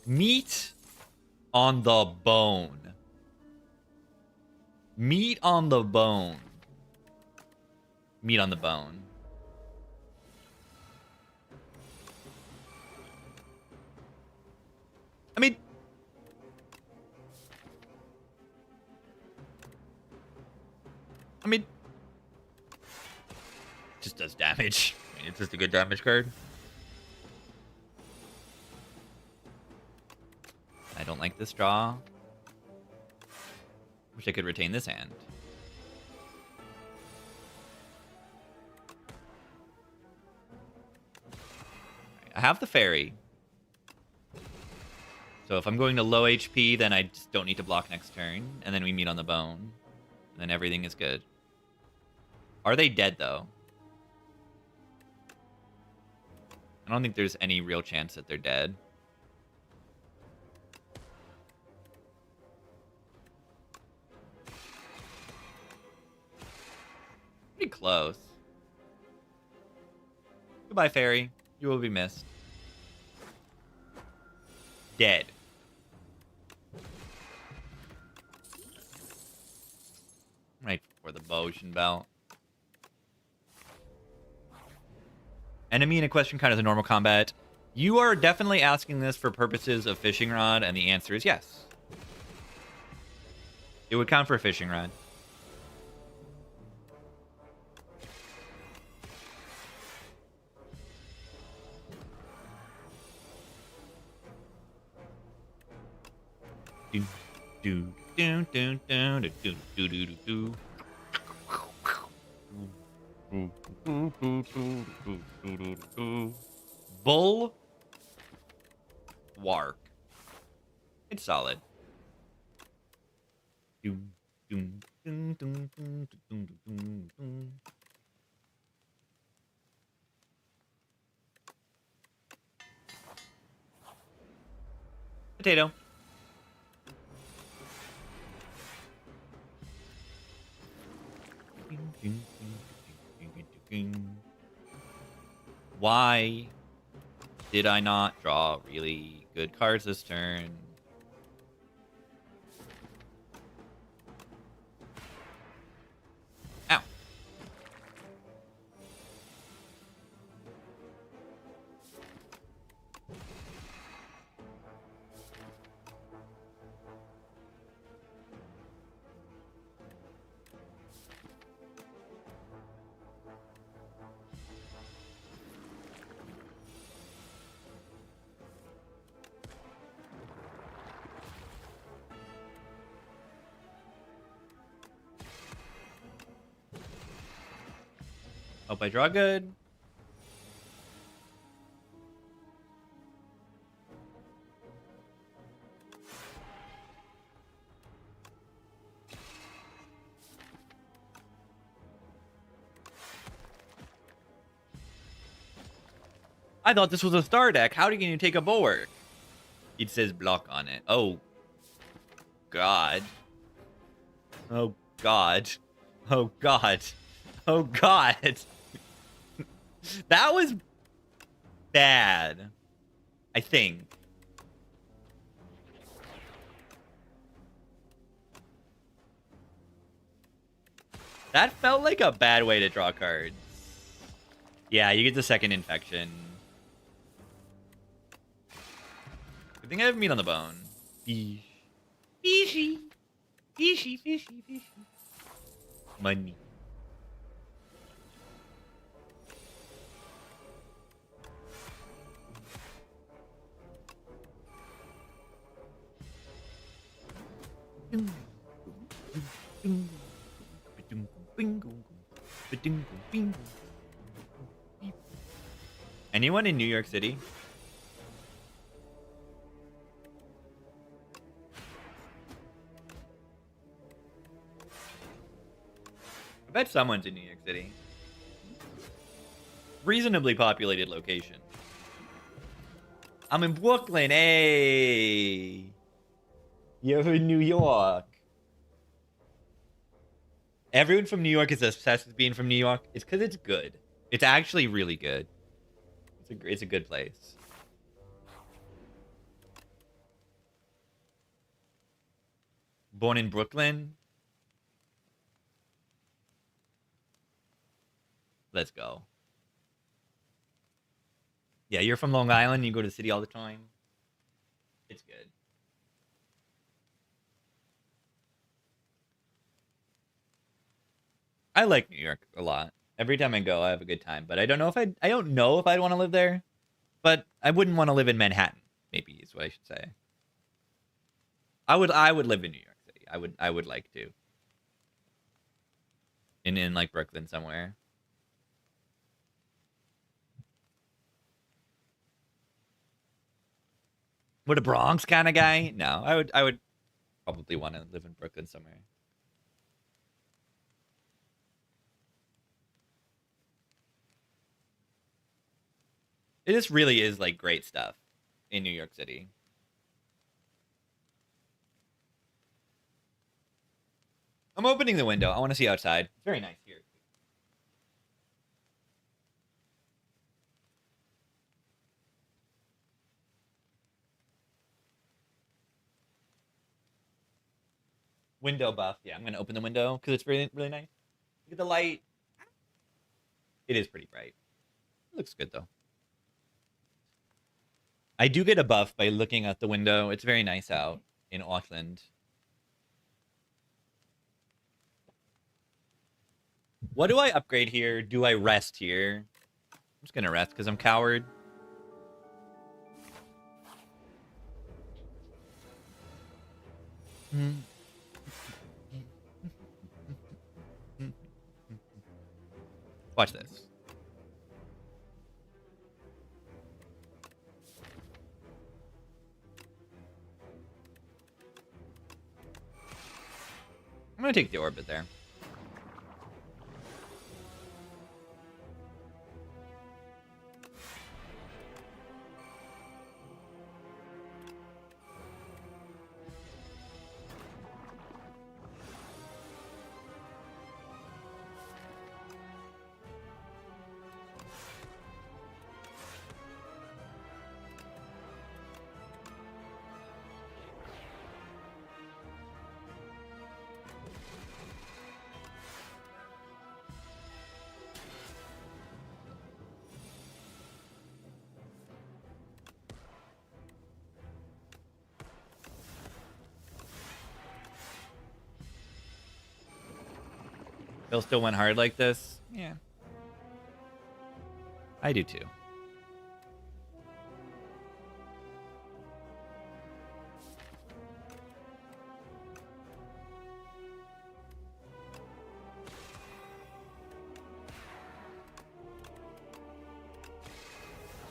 Meat on the bone. Meat on the bone. Meat on the bone. I mean... just does damage. I mean, it's just a good damage card. I don't like this draw. Wish I could retain this hand. I have the fairy. So if I'm going to low HP, then I just don't need to block next turn. And then we meet on the bone. And then everything is good. Are they dead, though? I don't think there's any real chance that they're dead. Pretty close. Goodbye, fairy. You will be missed. Dead. Right for the Boschen belt. Enemy in a question count as a normal combat. You are definitely asking this for purposes of fishing rod, and the answer is yes. It would count for a fishing rod. Do do do do do do do do do. Bull Wark. It's solid. Potato. Why did I not draw really good cards this turn? Ow. Hope I draw good. I thought this was a star deck. How can you take a bulwark? It says block on it. Oh, God. Oh, God. Oh, God. Oh, God. That was bad, I think. That felt like a bad way to draw cards. Yeah, you get the second infection. I think I have meat on the bone. Fish. Fishy. Fishy, fishy, fishy. Money. Anyone in New York City? I bet someone's in New York City. Reasonably populated location. I'm in Brooklyn, hey! You're in New York. Everyone from New York is obsessed with being from New York. It's because it's good. It's actually really good. It's a good place. Born in Brooklyn. Let's go. Yeah, you're from Long Island. You go to the city all the time. It's good. I like New York a lot. Every time I go, I have a good time. But I don't know if I'd want to live there. But I wouldn't want to live in Manhattan. Maybe is what I should say. I would live in New York City. I would like to. In like Brooklyn somewhere. What, a Bronx kind of guy? No, I would probably want to live in Brooklyn somewhere. It just really is like great stuff in New York City. I'm opening the window. I want to see outside. It's very nice here. Window buff. Yeah, I'm going to open the window because it's really, really nice. Look at the light. It is pretty bright. It looks good, though. I do get a buff by looking out the window. It's very nice out in Auckland. What do I upgrade here? Do I rest here? I'm just going to rest because I'm coward. Watch this. I'm going to take the orbit there. Bill still went hard like this? Yeah. I do too.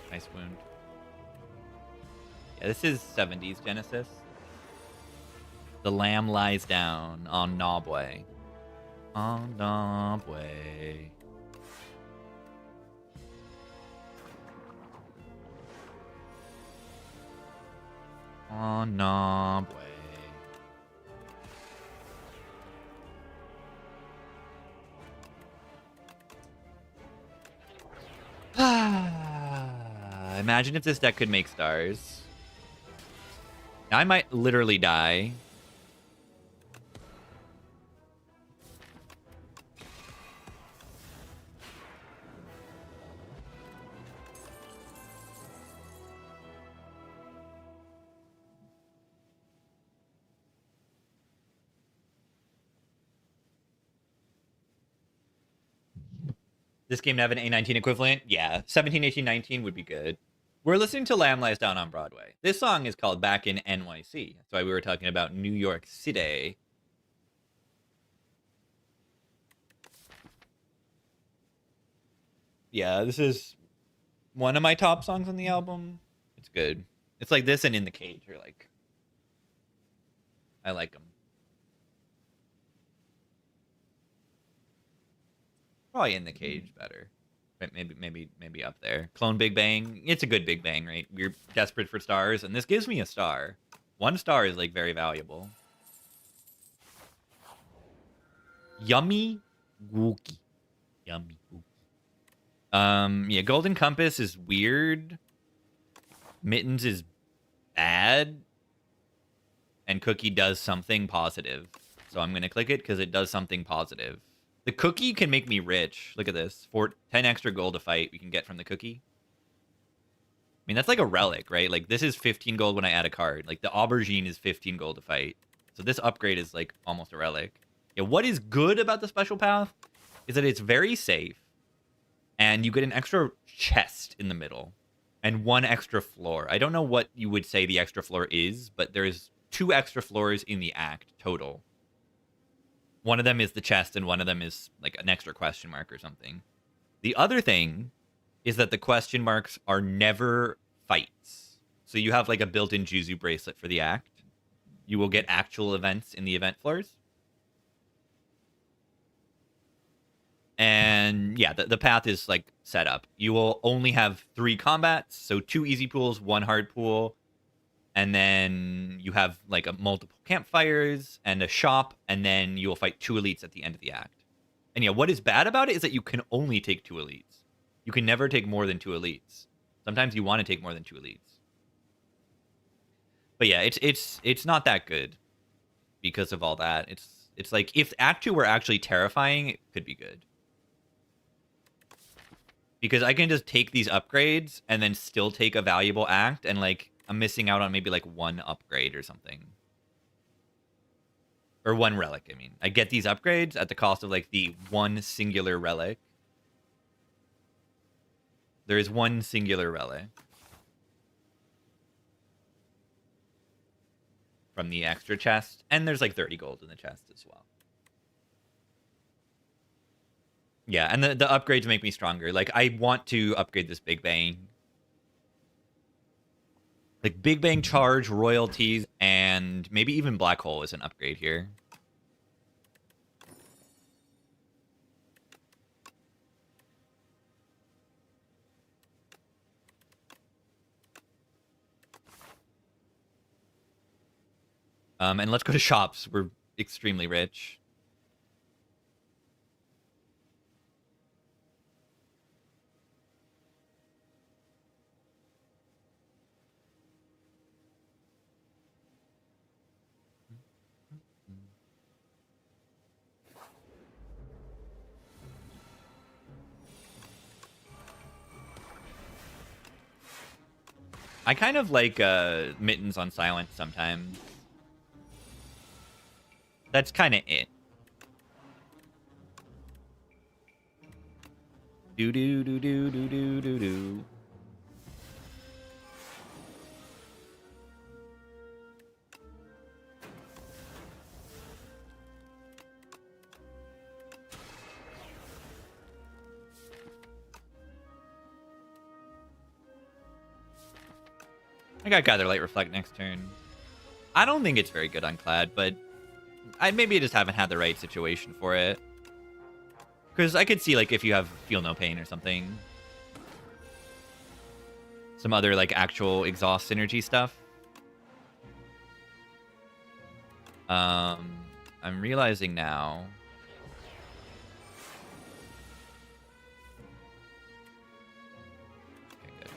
Nice wound. Yeah, this is 70s Genesis. The lamb lies down on Knobway. On Knobway. Oh, no way. Imagine if this deck could make stars. I might literally die. This game to have an A19 equivalent? Yeah, 17, 18, 19 would be good. We're listening to Lamb Lies Down on Broadway. This song is called Back in NYC. That's why we were talking about New York City. Yeah, this is one of my top songs on the album. It's good. It's like this and In the Cage are like... I like them. Probably In the Cage better. But maybe up there. Clone Big Bang. It's a good Big Bang, right? We're desperate for stars, and this gives me a star. 1 star is like very valuable. Yummy Wookie. Yummy Wookie. Yeah, Golden Compass is weird. Mittens is bad. And Cookie does something positive. So I'm gonna click it because it does something positive. The cookie can make me rich. Look at this. For 10 extra gold to fight, we can get from the cookie. I mean, that's like a relic, right? Like, this is 15 gold when I add a card. Like, the aubergine is 15 gold to fight. So this upgrade is, like, almost a relic. Yeah, what is good about the special path is that it's very safe. And you get an extra chest in the middle. And 1 extra floor. I don't know what you would say the extra floor is, but there's 2 extra floors in the act total. One of them is the chest, and one of them is like an extra question mark or something. The other thing is that the question marks are never fights. So you have like a built-in Juzu bracelet for the act. You will get actual events in the event floors. And yeah, the path is like set up. You will only have 3 combats, so 2 easy pools, 1 hard pool. And then you have like a multiple campfires and a shop, and then you will fight 2 elites at the end of the act. And yeah, what is bad about it is that you can only take 2 elites. You can never take more than 2 elites. Sometimes you want to take more than 2 elites. But yeah, it's not that good because of all that. It's like if Act 2 were actually terrifying, it could be good. Because I can just take these upgrades and then still take a valuable act, and like I'm missing out on maybe like 1 upgrade or something. Or 1 relic, I mean. I get these upgrades at the cost of like the 1 singular relic. There is 1 singular relic. From the extra chest. And there's like 30 gold in the chest as well. Yeah, and the upgrades make me stronger. Like, I want to upgrade this Big Bang. Like, Big Bang Charge, Royalties, and maybe even Black Hole is an upgrade here. And let's go to shops. We're extremely rich. I kind of like Mittens on Silent sometimes. That's kind of it. Do do do do do do do do. I got Gather Light Reflect next turn. I don't think it's very good on Clad, but maybe I just haven't had the right situation for it. Because I could see, like, if you have Feel No Pain or something. Some other, like, actual exhaust synergy stuff. I'm realizing now. Okay, good.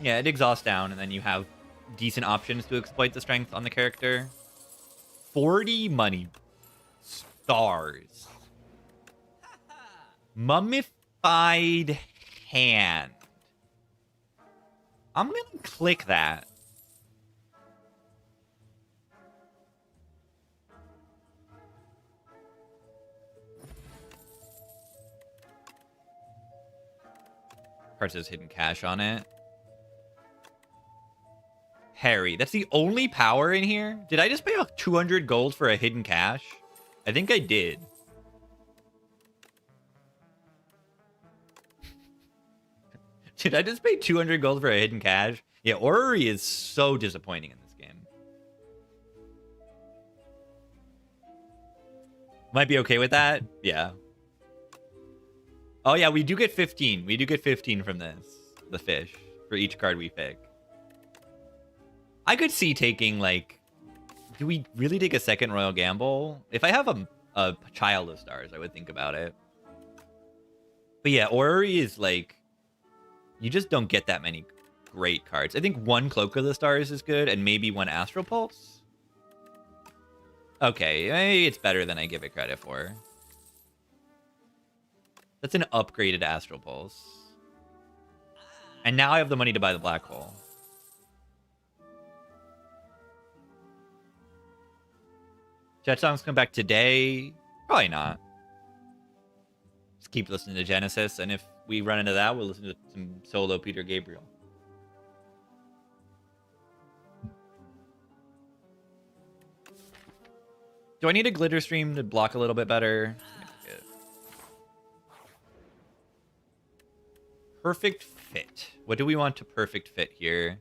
Yeah, it exhausts down, and then you have decent options to exploit the strength on the character. 40 money stars. Mummified hand. I'm gonna click that. Card says hidden cash on it. Harry. That's the only power in here? Did I just pay 200 gold for a hidden cash? I think I did. Did I just pay 200 gold for a hidden cash? Yeah, Orrery is so disappointing in this game. Might be okay with that? Yeah. Oh, yeah, we do get 15. We do get 15 from this. The fish. For each card we pick. I could see taking, like... Do we really take a second Royal Gamble? If I have a Child of Stars, I would think about it. But yeah, Orrery is, like... You just don't get that many great cards. I think one Cloak of the Stars is good, and maybe one Astral Pulse. Okay, maybe it's better than I give it credit for. That's an upgraded Astral Pulse. And now I have the money to buy the Black Hole. Jet Songs come back today? Probably not. Just keep listening to Genesis, and if we run into that, we'll listen to some solo Peter Gabriel. Do I need a glitter stream to block a little bit better? Perfect fit. What do we want to perfect fit here?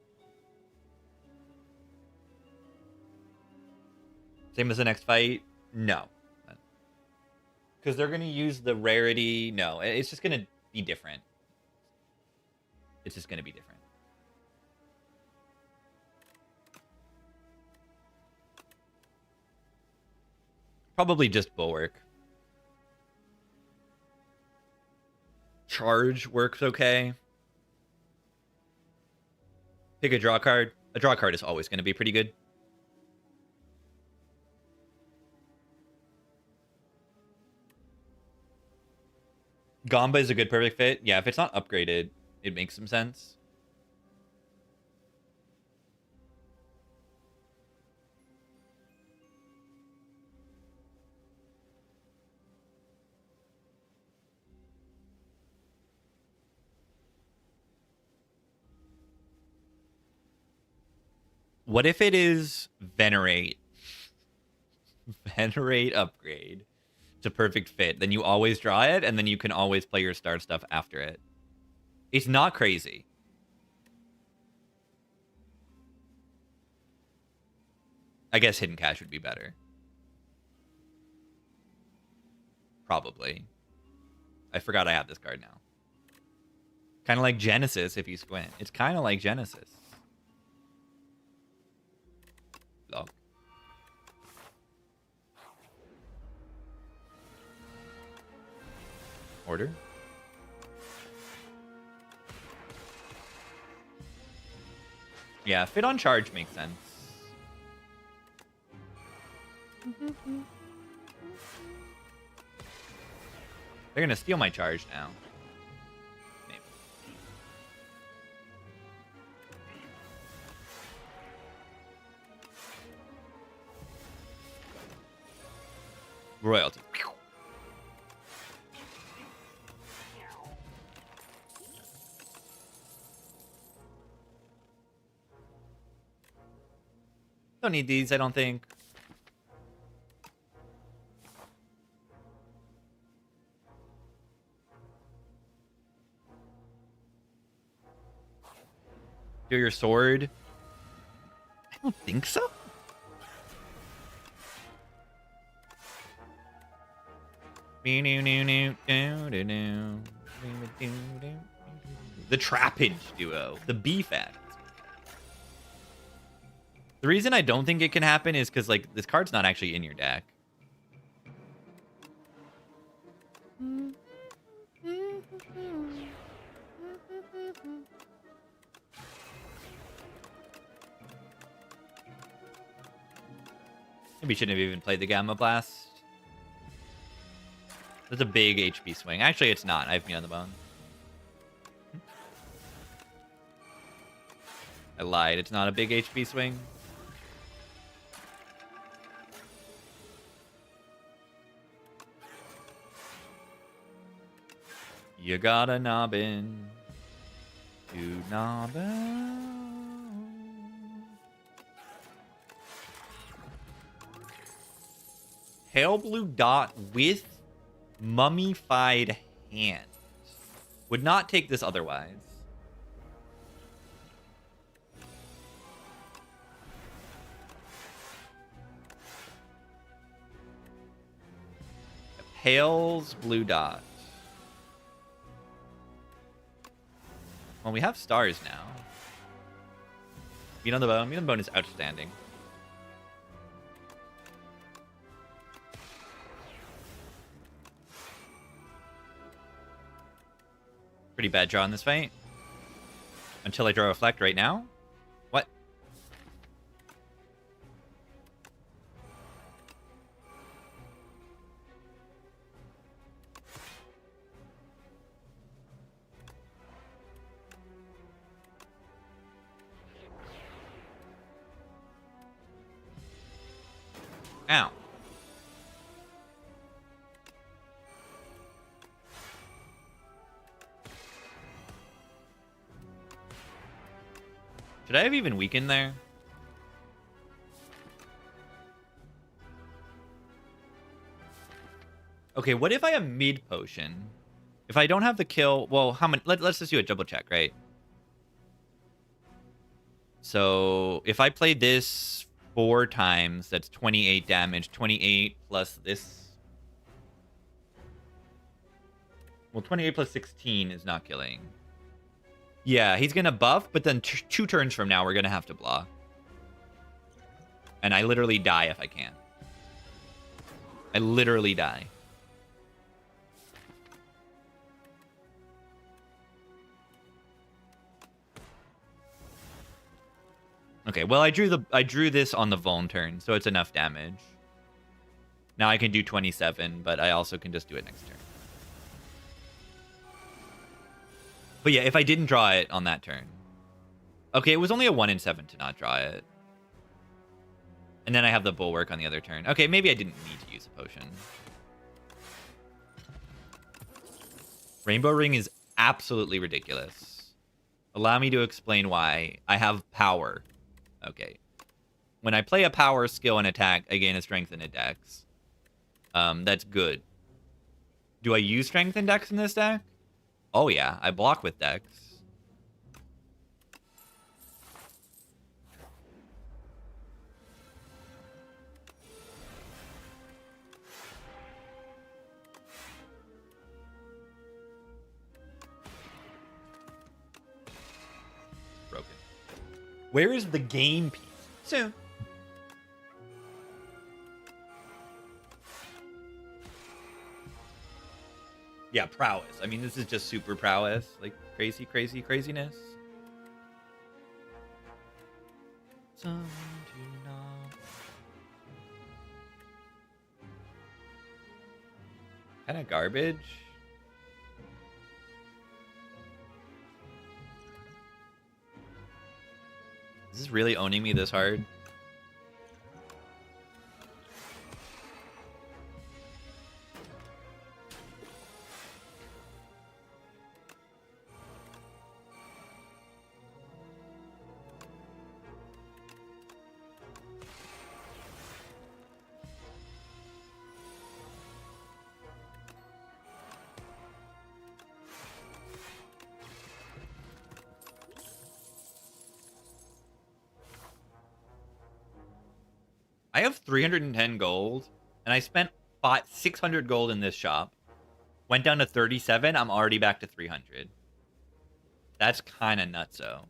Same as the next fight? No. Because they're going to use the rarity. No, it's just going to be different. It's just going to be different. Probably just Bulwark. Charge works okay. Pick a draw card. A draw card is always going to be pretty good. Gamba is a good perfect fit. Yeah, if it's not upgraded, it makes some sense. What if it is Venerate? Venerate upgrade to perfect fit. Then you always draw it, and then you can always play your star stuff after it. It's not crazy. I guess Hidden Cash would be better. Probably. I forgot I have this card now. Kind of like Genesis if you squint. It's kind of like Genesis. Look. Order. Yeah, fit on charge makes sense. They're gonna steal my charge now. Maybe. Royalty. Don't need these, I don't think. Do your sword? I don't think so. The Trappage duo. The B-Fact. The reason I don't think it can happen is because, like, this card's not actually in your deck. Maybe shouldn't have even played the Gamma Blast. That's a big HP swing. Actually, it's not. I have me on the bone. I lied. It's not a big HP swing. You got a nobbin. You nobbin. Pale blue dot with mummified hand. Would not take this otherwise. Pale's blue dot. Well, we have stars now. Meat on the bone. Meat on the bone is outstanding. Pretty bad draw in this fight. Until I draw Reflect right now. What? Ow. Should I have even weakened there? Okay, what if I have mid potion? If I don't have the kill, well, how many? Let's just do a double check, right? So if I play this 4 times, that's 28 damage. 28 plus this. Well, 28 plus 16 is not killing. Yeah, he's going to buff, but then 2 turns from now, we're going to have to block. And I literally die if I can. I literally die. Okay, well, I drew this on the Vuln turn, so it's enough damage. Now I can do 27, but I also can just do it next turn. But yeah, if I didn't draw it on that turn. Okay, it was only a 1 in 7 to not draw it. And then I have the Bulwark on the other turn. Okay, maybe I didn't need to use a potion. Rainbow Ring is absolutely ridiculous. Allow me to explain why. I have power. Okay. When I play a power skill and attack, I gain a strength and a dex. That's good. Do I use strength and dex in this deck? Oh yeah, I block with dex. Broken. Where is the game piece? Soon. Yeah, prowess. I mean, this is just super prowess. Like, crazy, crazy, craziness. Some do not. Kind of garbage. Is this really owning me this hard? I have 310 gold, and I spent 600 gold in this shop. Went down to 37. I'm already back to 300. That's kind of nutso.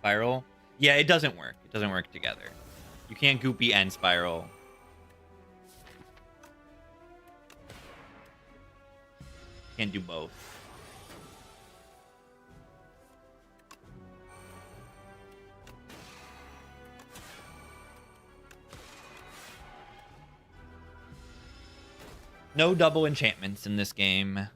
Spiral. Yeah, it doesn't work. It doesn't work together. You can't goopy and spiral. Can't do both. No double enchantments in this game.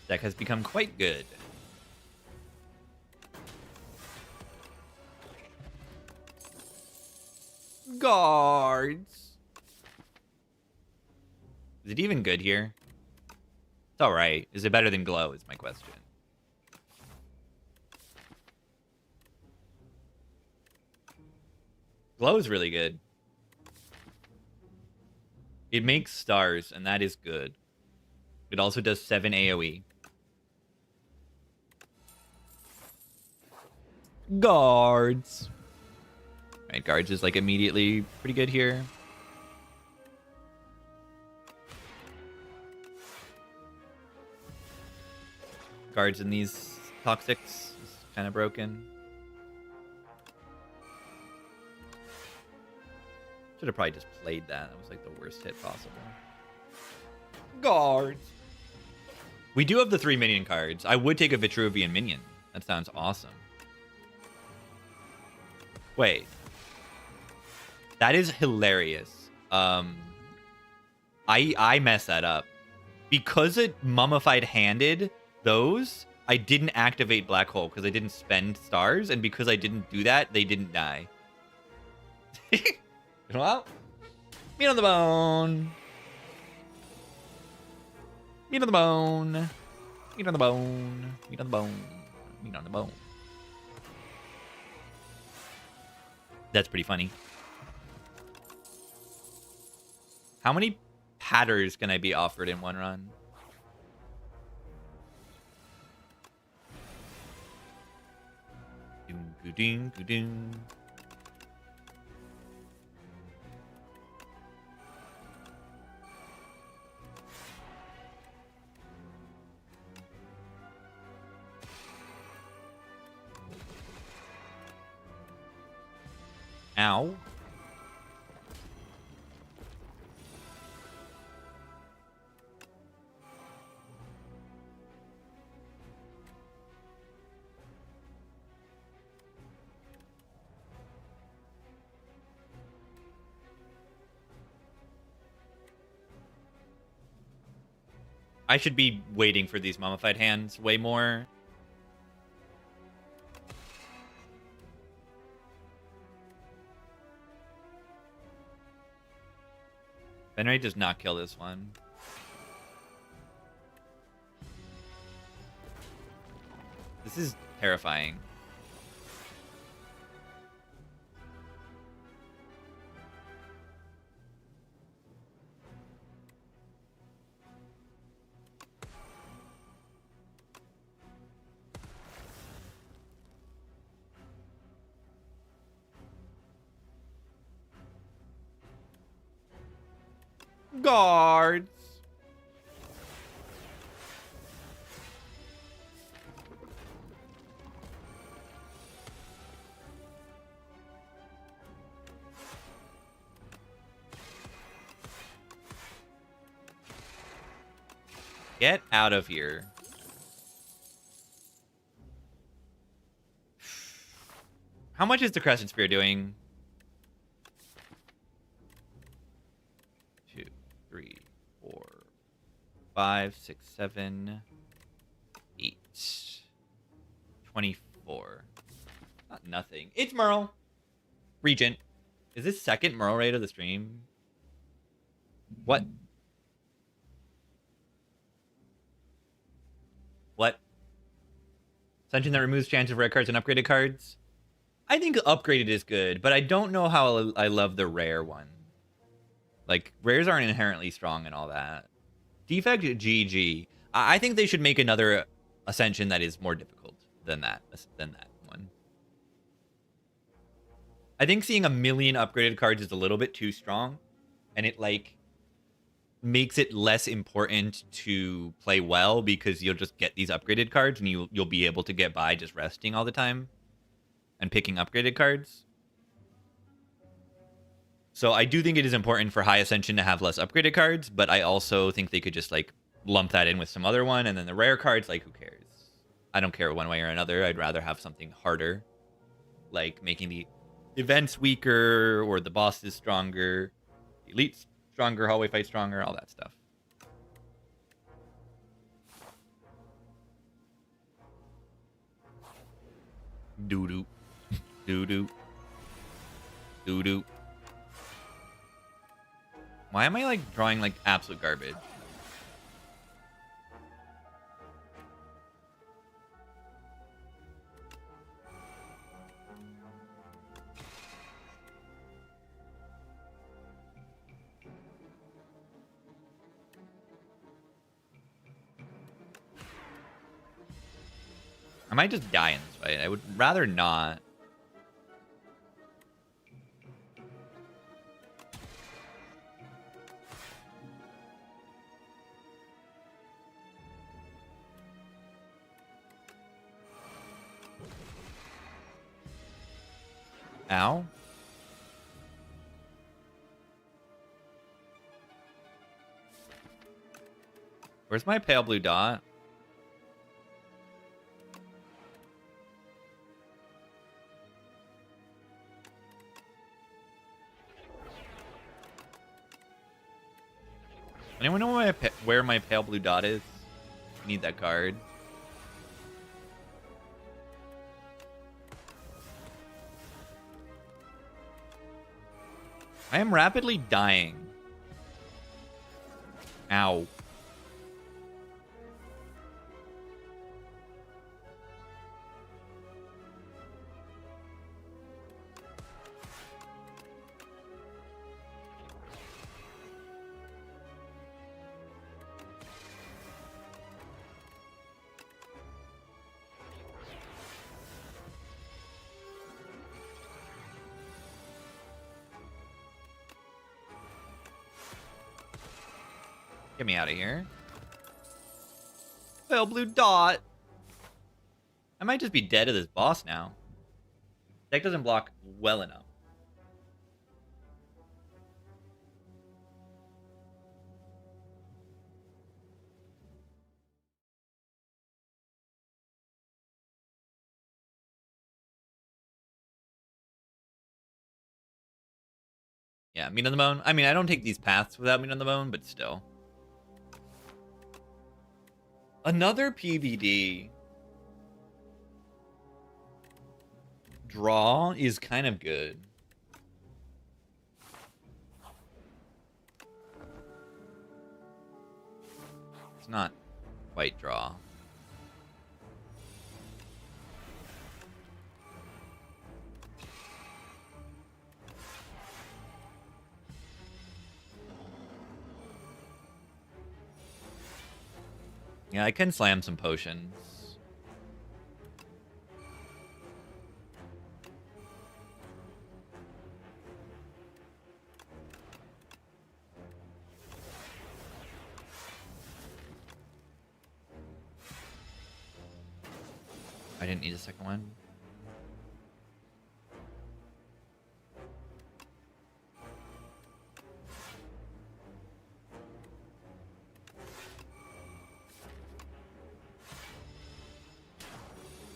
Deck has become quite good. Guards. Is it even good here? It's all right. Is it better than Glow is my question. Glow is really good. It makes stars, and that is good. It also does 7 AoE. Guards. Right, guards is like immediately pretty good here. Guards in these toxics is kind of broken. Should have probably just played that. That was like the worst hit possible. Guards. We do have the 3 minion cards. I would take a Vitruvian minion. That sounds awesome. Wait. That is hilarious. I messed that up. Because it mummified handed those, I didn't activate Black Hole because I didn't spend stars, and because I didn't do that, they didn't die. Well, meat on the bone. Meat on the bone. Meat on the bone. Meat on the bone. Meat on the bone. That's pretty funny. How many patters can I be offered in one run? Doom, doom, doom, doom. Ow. I should be waiting for these mummified hands way more. Venerate does not kill this one. This is terrifying. Guards. Get out of here. How much is the Crescent Spear doing? 2, 3, 4, 5, 6, 7, 8. 24. Not nothing. It's Merle. Regent. Is this second Merle raid of the stream? What? What? Ascension that removes chance of rare cards and upgraded cards? I think upgraded is good, but I don't know how I love the rare one. Like, rares aren't inherently strong and all that. Defect, GG. I think they should make another Ascension that is more difficult than that one. I think seeing a million upgraded cards is a little bit too strong, and it like makes it less important to play well because you'll just get these upgraded cards and you'll be able to get by just resting all the time and picking upgraded cards. So I do think it is important for High Ascension to have less upgraded cards, but I also think they could just like lump that in with some other one, and then the rare cards, like who cares? I don't care one way or another. I'd rather have something harder, like making the events weaker or the bosses stronger, elites stronger, hallway fight stronger, all that stuff. Doo-doo. Doo-doo. Doo-doo. Why am I, like, drawing, like, absolute garbage? I might just die in this fight. I would rather not. Ow. Where's my pale blue dot? Anyone know where my pale blue dot is? I need that card. I am rapidly dying. Ow. Get me out of here. Pale blue dot. I might just be dead to this boss now. Deck doesn't block well enough. Yeah, meat on the bone. I mean, I don't take these paths without meat on the bone, but still. Another PVD. Draw is kind of good. It's not quite draw. Yeah, I can slam some potions. I didn't need a second one.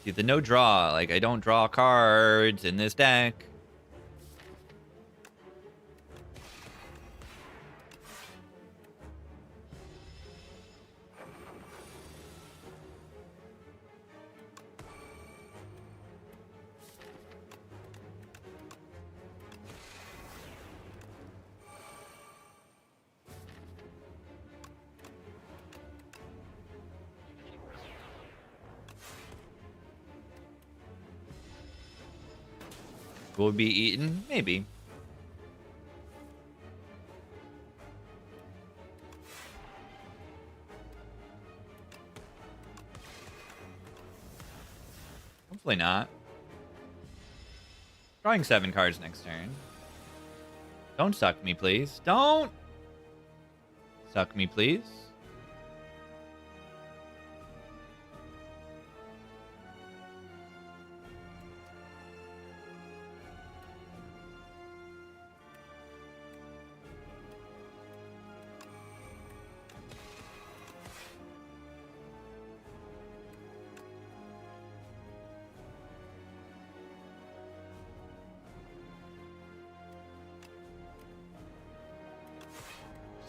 See, the no draw, like, I don't draw cards in this deck. Will be eaten? Maybe. Hopefully not. Drawing 7 cards next turn. Don't suck me, please. Don't suck me, please.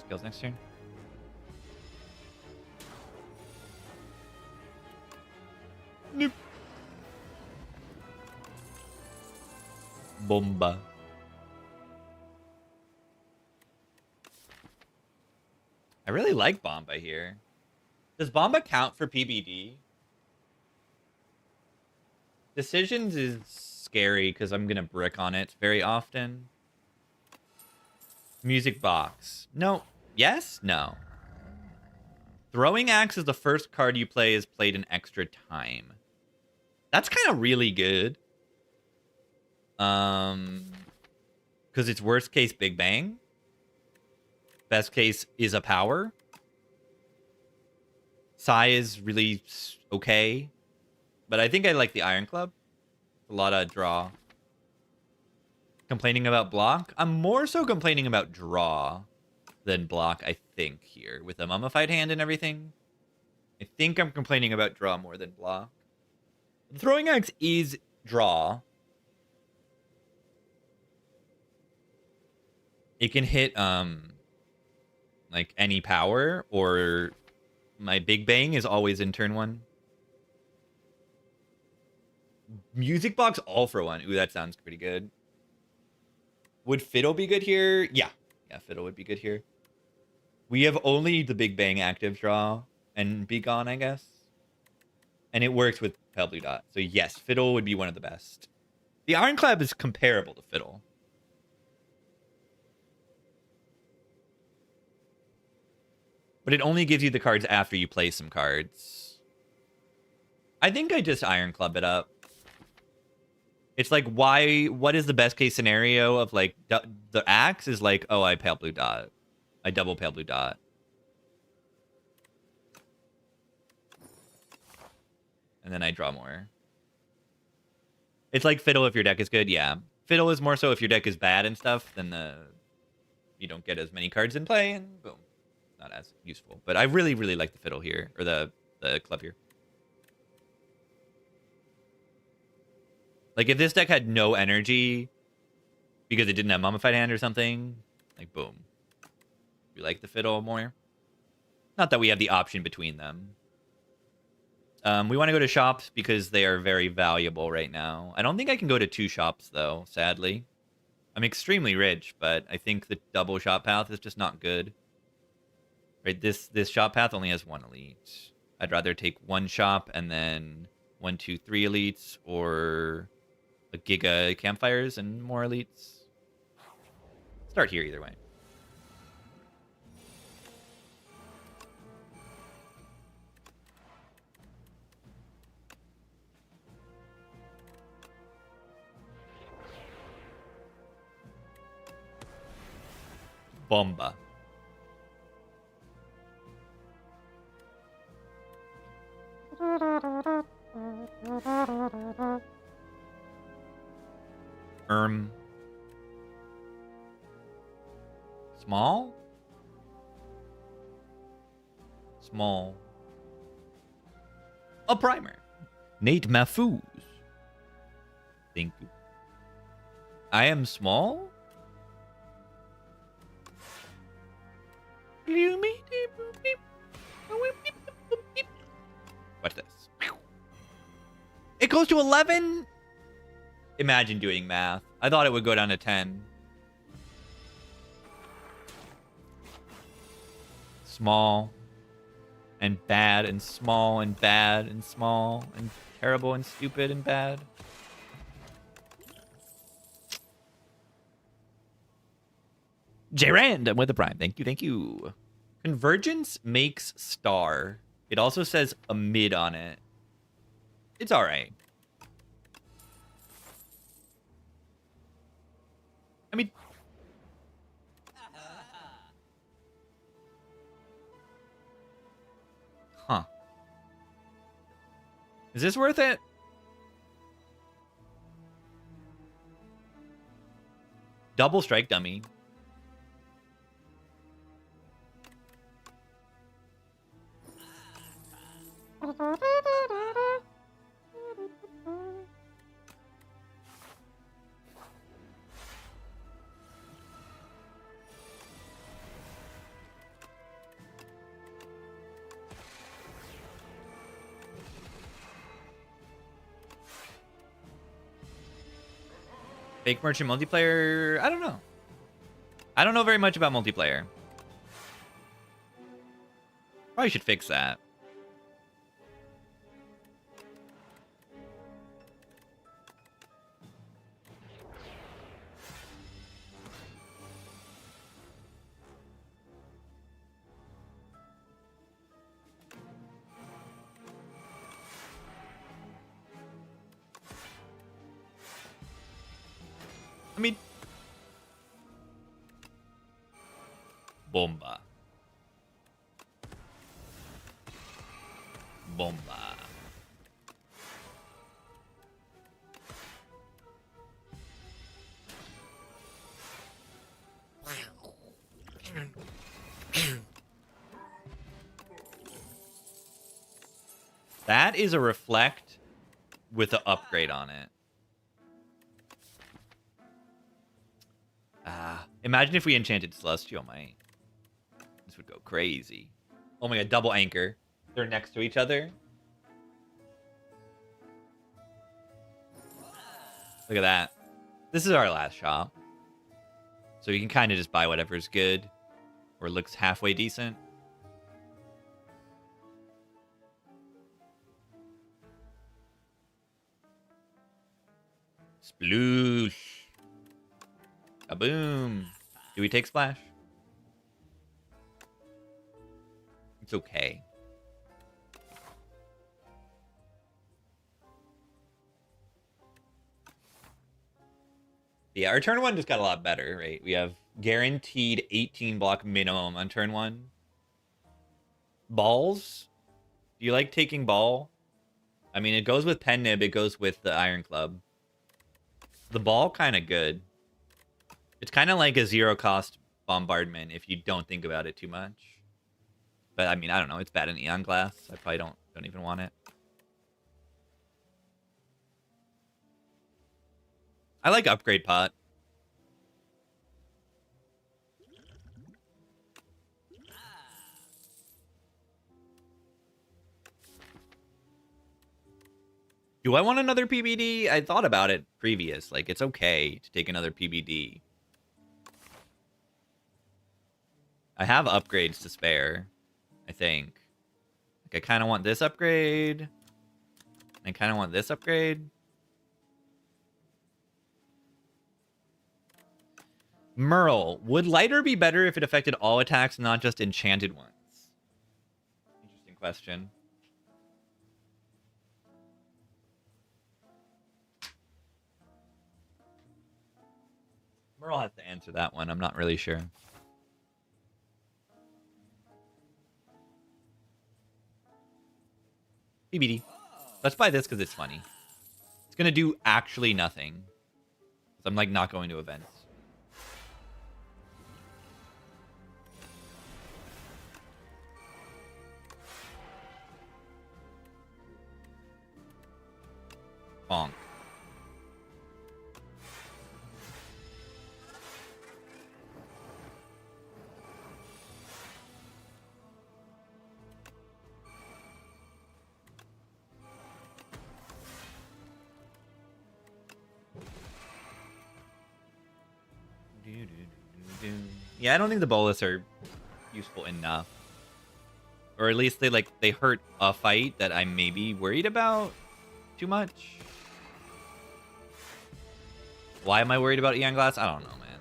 Skills next turn. Nope. Bomba. I really like Bomba here. Does Bomba count for PBD? Decisions is scary because I'm going to brick on it very often. Music box. No. Yes? No. Throwing Axe is the first card you play is played in extra time. That's kind of really good. Because it's worst case Big Bang. Best case is a power. Psy is really okay. But I think I like the Iron Club. A lot of draw. Complaining about block? I'm more so complaining about draw than block, I think, here. With a mummified hand and everything. I think I'm complaining about draw more than block. The throwing axe is draw. It can hit like any power, or my Big Bang is always in turn 1. Music box all for 1. Ooh, that sounds pretty good. Would Fiddle be good here? Yeah. Yeah, Fiddle would be good here. We have only the Big Bang active draw and Be Gone, I guess. And it works with Pale Blue Dot. So yes, Fiddle would be one of the best. The Ironclad is comparable to Fiddle. But it only gives you the cards after you play some cards. I think I just Iron Club it up. It's like, why? What is the best case scenario of like the axe is like, oh, I Pale Blue Dot. I double Pale Blue Dot. And then I draw more. It's like Fiddle if your deck is good. Yeah. Fiddle is more so if your deck is bad and stuff, then you don't get as many cards in play, and boom. Not as useful. But I really, really like the Fiddle here. Or the club here. Like, if this deck had no energy because it didn't have Mummified Hand or something, like, boom. We like the Fiddle more. Not that we have the option between them. We want to go to shops because they are very valuable right now. I don't think I can go to 2 shops, though, sadly. I'm extremely rich, but I think the double shop path is just not good. Right, this shop path only has 1 elite. I'd rather take 1 shop and then 1, 2, 3 elites, or a Giga Campfires and more elites. Start here either way. Bomba. Small? Small. A primer. Nate Mafuz. Thank you. I am small? Watch this. It goes to 11? Imagine doing math. I thought it would go down to 10. Small and bad and small and bad and small and terrible and stupid and bad. J-Rand with the prime. Thank you, thank you. Convergence makes star. It also says a mid on it. It's all right. I mean, huh? Is this worth it? Double strike dummy. Fake merchant multiplayer? I don't know. I don't know very much about multiplayer. Probably should fix that. I mean, bomba. Bomba. That is a reflect with an upgrade on it. Imagine if we enchanted Celestial Might. This would go crazy. Oh my god, double anchor. They're next to each other. Look at that. This is our last shop. So you can kind of just buy whatever's good or looks halfway decent. Sploosh. Kaboom. Do we take splash? It's okay. Yeah, our turn 1 just got a lot better, right? We have guaranteed 18 block minimum on turn 1. Balls? Do you like taking ball? I mean, it goes with pen nib, it goes with the iron club. The ball kind of good. It's kind of like a zero cost bombardment if you don't think about it too much. But I mean, I don't know. It's bad in Eon Glass. I probably don't even want it. I like upgrade pot. Do I want another PBD? I thought about it previous. Like, it's okay to take another PBD. I have upgrades to spare, I think. Like, I kind of want this upgrade. I kind of want this upgrade. Merle, would lighter be better if it affected all attacks, not just enchanted ones? Interesting question. Merle has to answer that one. I'm not really sure. BBD. Let's buy this because it's funny. It's going to do actually nothing. I'm like not going to events. Bonk. Yeah, I don't think the bolus are useful enough. Or at least they hurt a fight that I may be worried about too much. Why am I worried about Eon Glass? I don't know, man.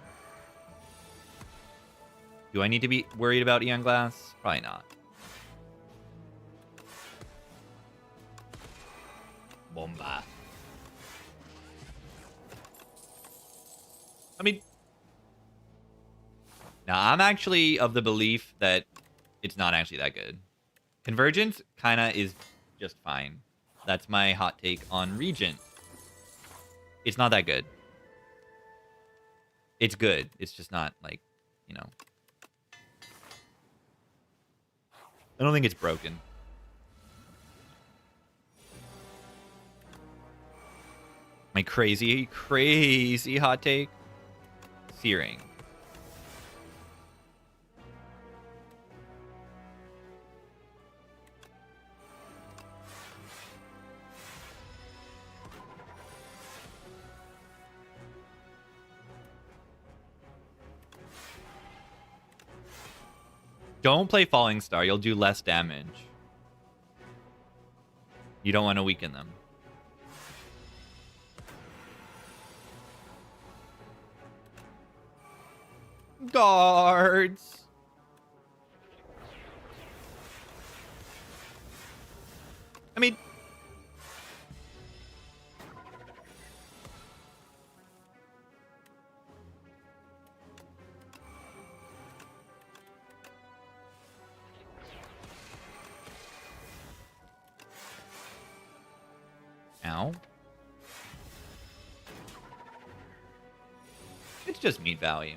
Do I need to be worried about Eon Glass? Probably not. Bomba. I mean, Now, I'm actually of the belief that it's not actually that good. Convergence kind of is just fine. That's my hot take on Regent. It's not that good. It's good. It's just not, like, you know. I don't think it's broken. My crazy, crazy hot take. Searing. Don't play Falling Star. You'll do less damage. You don't want to weaken them. Guards. I mean... Ow. It's just meat value.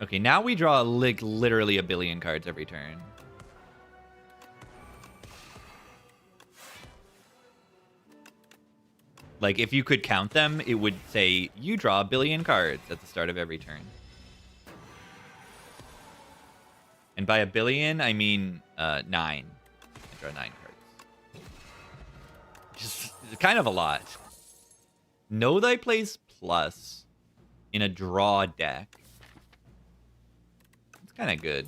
Okay, now we draw like literally a billion cards every turn. Like, if you could count them, it would say, you draw a billion cards at the start of every turn. And by a billion, I mean 9. I draw 9 cards. Just kind of a lot. Know Thy Place Plus in a draw deck. It's kind of good.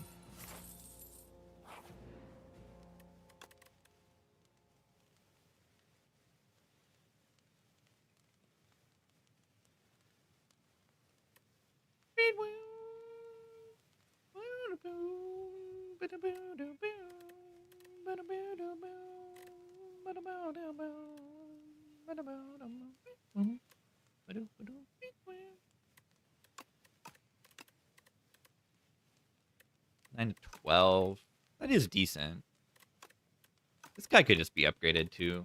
Nine to 12. That is decent. This guy could just be upgraded too.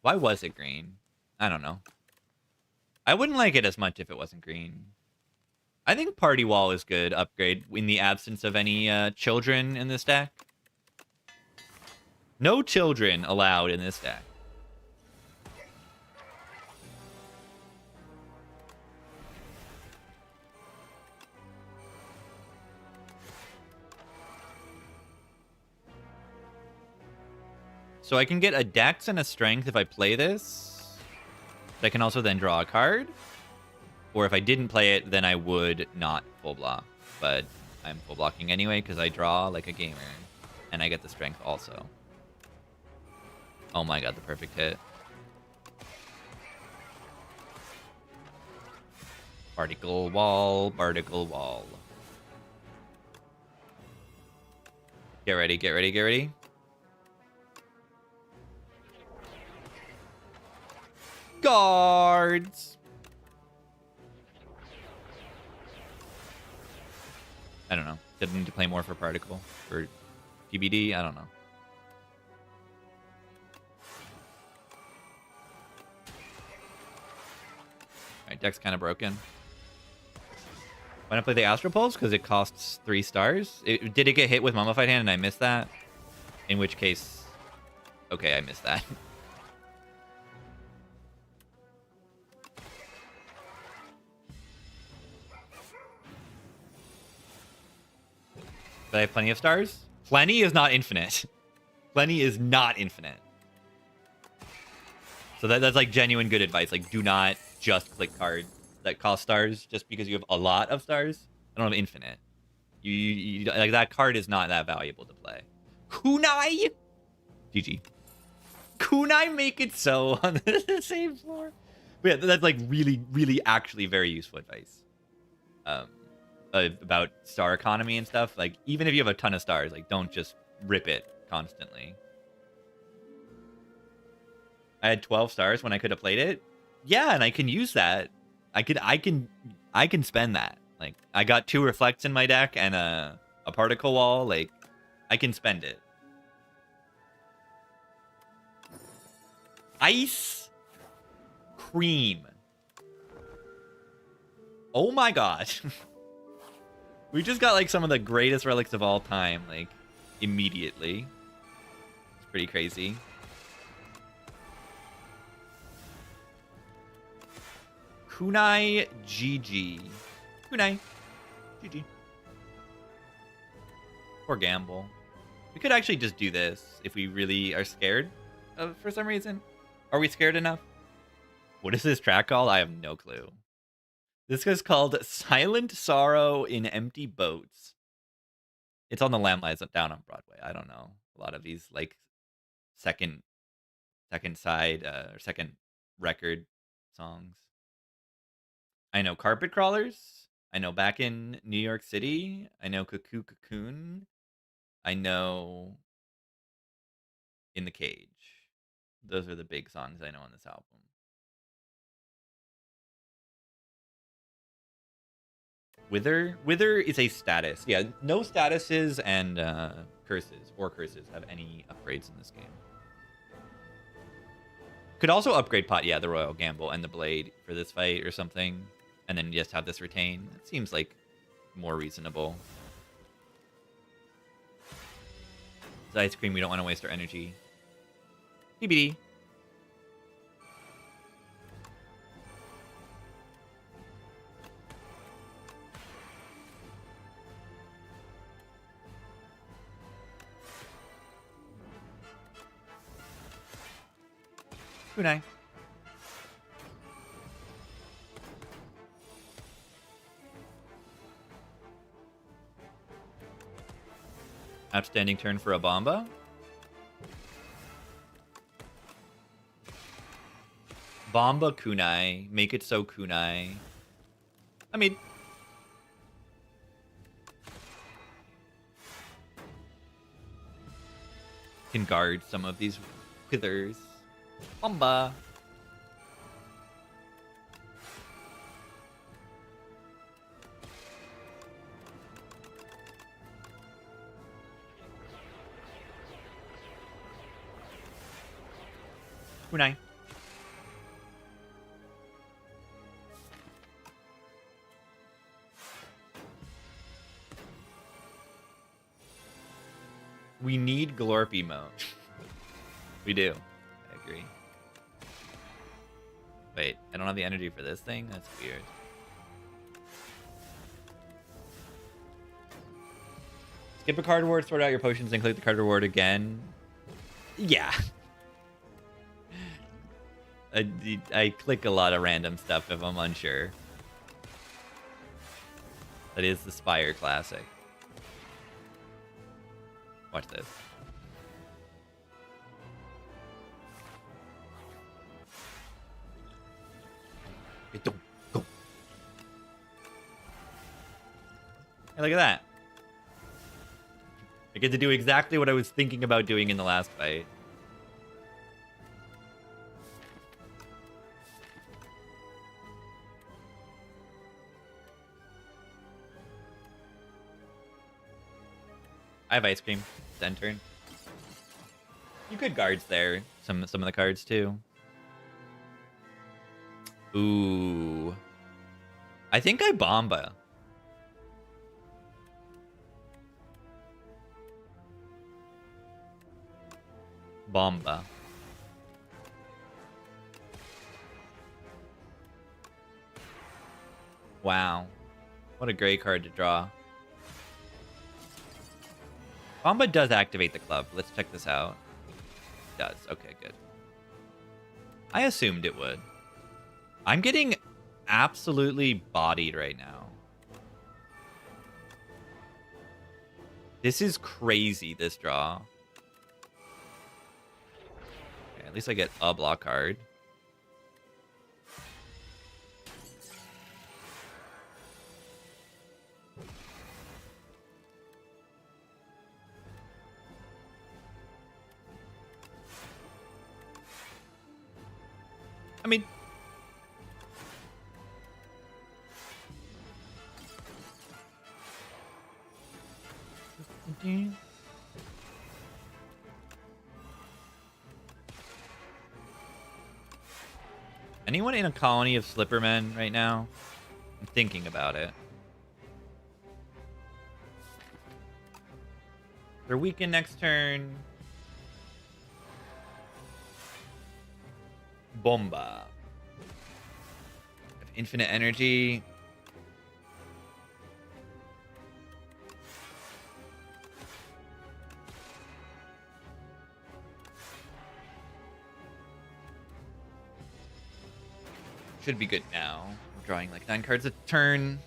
Why was it green? I don't know. I wouldn't like it as much if it wasn't green. I think Party Wall is good upgrade in the absence of any children in this deck. No children allowed in this deck. So I can get a dex and a strength if I play this. But I can also then draw a card. Or if I didn't play it, then I would not full block. But I'm full blocking anyway because I draw like a gamer. And I get the strength also. Oh my god, the perfect hit. Particle wall, particle wall. Get ready, get ready, get ready. Guards! I don't know. Did I need to play more for particle? For TBD? I don't know. Alright, deck's kind of broken. Why not play the Astral Pulse? Because it costs 3 stars? Did it get hit with Mummified Hand and I missed that? In which case... Okay, I missed that. But I have plenty of stars? Plenty is not infinite. Plenty is not infinite. So that's like genuine good advice. Like, do not just click cards that cost stars just because you have a lot of stars. I don't have infinite. You like, that card is not that valuable to play. Kunai! GG. Kunai make it so on the same floor. But yeah, that's like really, really actually very useful advice. About star economy and stuff. Like, even if you have a ton of stars, like, don't just rip it constantly. I had 12 stars when I could have played it. Yeah, and I can use that. I can spend that. Like, I got 2 reflects in my deck and a particle wall. Like, I can spend it. Ice cream. Oh my god. We just got like some of the greatest relics of all time, like, immediately. It's pretty crazy. Kunai GG. Kunai GG. Poor gamble. We could actually just do this if we really are scared of, for some reason. Are we scared enough? What is this track called? I have no clue. This is called Silent Sorrow in Empty Boats. It's on the Lamplights down on Broadway. I don't know. A lot of these, like, second side or second record songs. I know Carpet Crawlers. I know Back in New York City. I know Cuckoo Cocoon. I know In the Cage. Those are the big songs I know on this album. Wither is a status. Yeah, no statuses and curses have any upgrades in this game. Could also upgrade pot, yeah, the Royal Gamble and the Blade for this fight or something. And then just have this retain. That seems like more reasonable. It's ice cream, we don't want to waste our energy. TBD. Kunai. Outstanding turn for a Bomba. Bomba Kunai. Make it so Kunai. I mean... can guard some of these withers. Bomba. Kunai. We need Glorpy mode. We do. I agree. Wait, I don't have the energy for this thing? That's weird. Skip a card reward, sort out your potions, and click the card reward again. Yeah. I click a lot of random stuff if I'm unsure. That is the Spire Classic. Watch this. Go. Hey, look at that. I get to do exactly what I was thinking about doing in the last fight. I have ice cream. It's end turn. You could guards there. Some of the cards too. Ooh. I think I Bomba. Bomba. Wow. What a great card to draw. Bomba does activate the club. Let's check this out. It does. Okay, good. I assumed it would. I'm getting absolutely bodied right now. This is crazy, this draw. Okay, at least I get a block card. I mean, Anyone in a colony of Slippermen right now? I'm thinking about it. They're weakened next turn. Bomba. Infinite energy. Should be good now. I'm drawing like 9 cards a turn.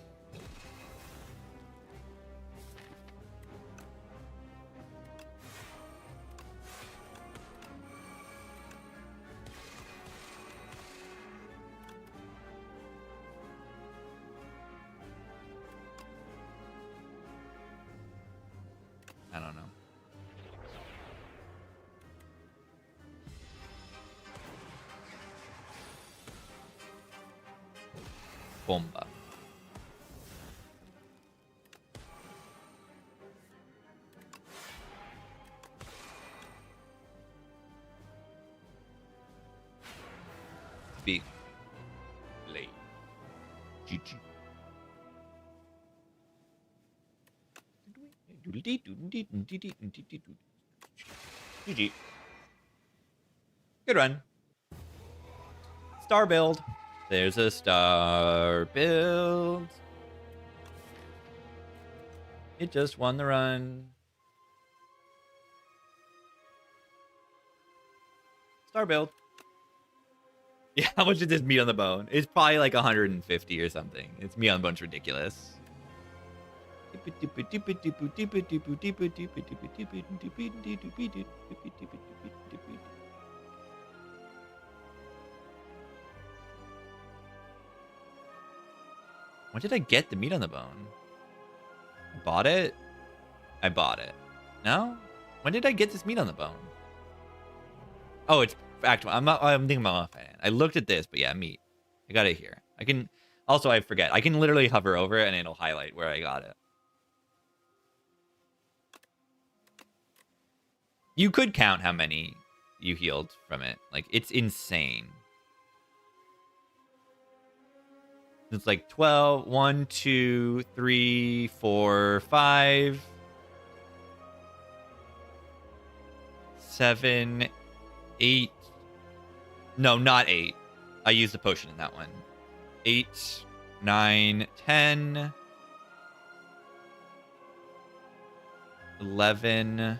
I don't know. Bomba. Big late. GG. GG. Good run. Star build. There's a star build. It just won the run. Star build. Yeah, how much is this meat on the bone? It's probably like 150 or something. It's meat on the bone's ridiculous. When did I get the meat on the bone? I bought it? I bought it. No? When did I get this meat on the bone? Oh, it's Act 1. I'm thinking about offhand. I looked at this, but yeah, meat. I got it here. I can... Also, I forget. I can literally hover over it, and it'll highlight where I got it. You could count how many you healed from it. Like, it's insane. It's like 12, 1, 2, 3, 4, 5, 7, 8. No, not 8. I used a potion in that one. 8, 9, 10, 11.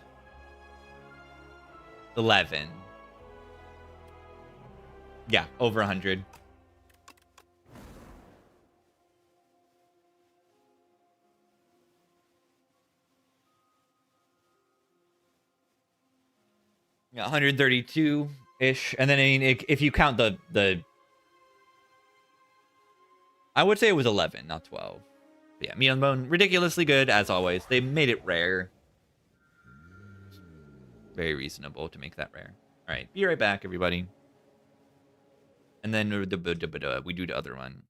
Yeah, over 100. Yeah, 132-ish. And then, I mean, if you count the... I would say it was 11, not 12. But yeah, meat on the bone, ridiculously good, as always. They made it rare. Very reasonable to make that rare. All right, be right back, everybody. And then we do the other one.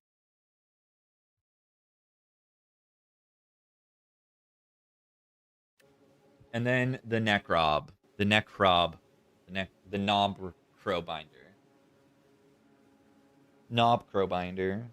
And then the Necrob. The Necrob. The Knob Crowbinder. Knob Crowbinder.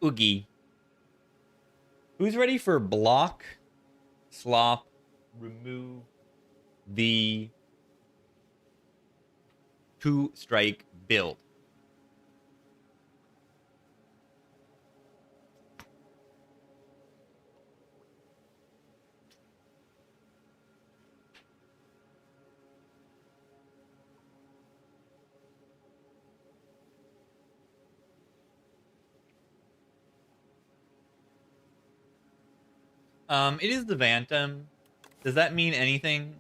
Oogie. Who's ready for block, slop, remove the 2-strike build? It is the Vantum. Does that mean anything?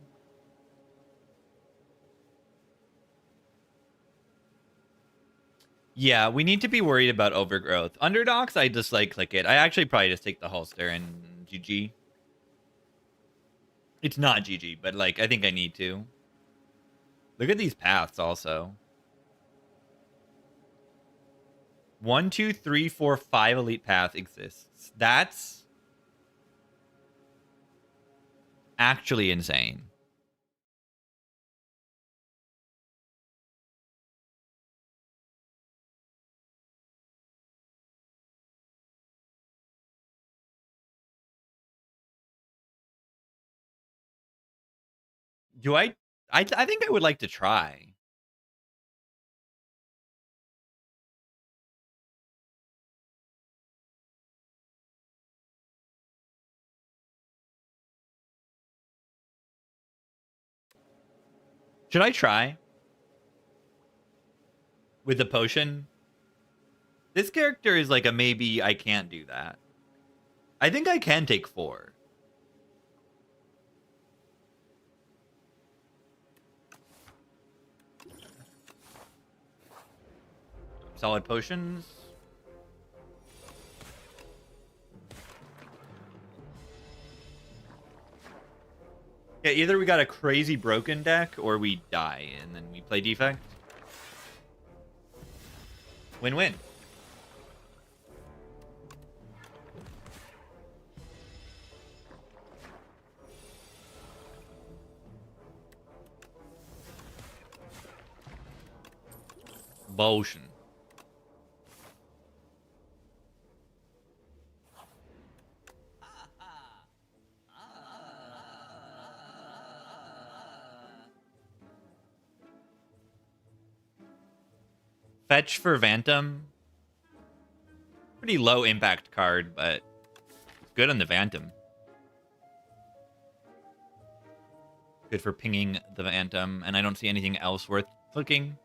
Yeah, we need to be worried about overgrowth. Underdogs, I just like click it. I actually probably just take the holster and GG. It's not GG, but like I think I need to. Look at these paths also. 1, 2, 3, 4, 5 elite path exists. That's actually insane. Do I think I would like to try. Should I try? With the potion? This character is like a maybe I can't do that. I think I can take 4. Solid potions. Yeah, either we got a crazy broken deck or we die and then we play defect. Win-win. Potion. Fetch for Vantum. Pretty low impact card, but it's good on the Vantum. Good for pinging the Vantum, and I don't see anything else worth clicking.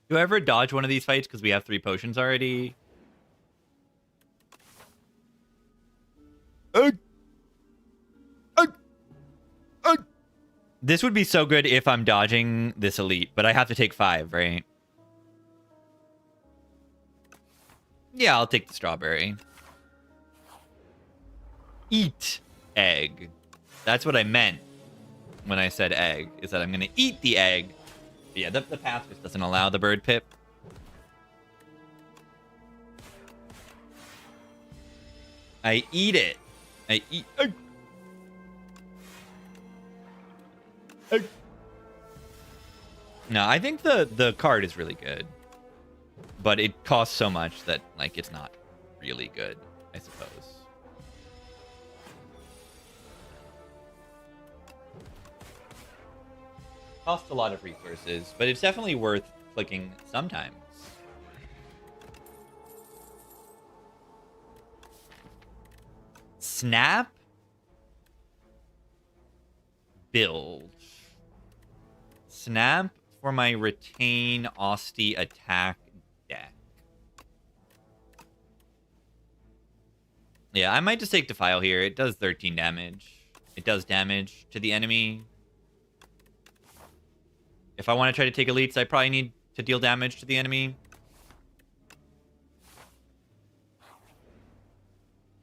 Do I ever dodge one of these fights because we have 3 potions already? This would be so good if I'm dodging this elite, but I have to take 5, right? Yeah, I'll take the strawberry. Eat egg. That's what I meant when I said egg, is that I'm going to eat the egg. But yeah, the path just doesn't allow the bird pip. I eat it. I eat egg. Egg. No, I think the card is really good. But it costs so much that like it's not really good, I suppose. Costs a lot of resources, but it's definitely worth clicking sometimes. Snap. Build. Snap for my retain Austie attack deck. Yeah, I might just take Defile here. It does 13 damage. It does damage to the enemy. If I want to try to take elites, I probably need to deal damage to the enemy.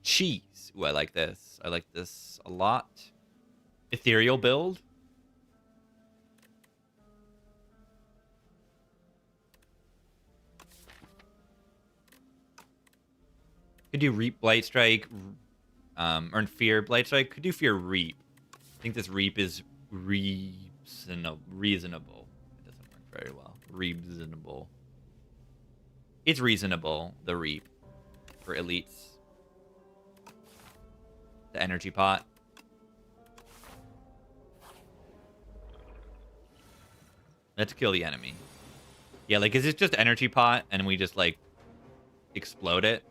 Cheese. Ooh, I like this. I like this a lot. Ethereal build. Could do Reap, Blight Strike, earn Fear, Blight Strike. Could do Fear, Reap. I think this Reap is reasonable. It doesn't work very well. Reasonable. It's reasonable, the Reap. For elites. The energy pot. Let's kill the enemy. Yeah, like, is it just energy pot and we just, like, explode it?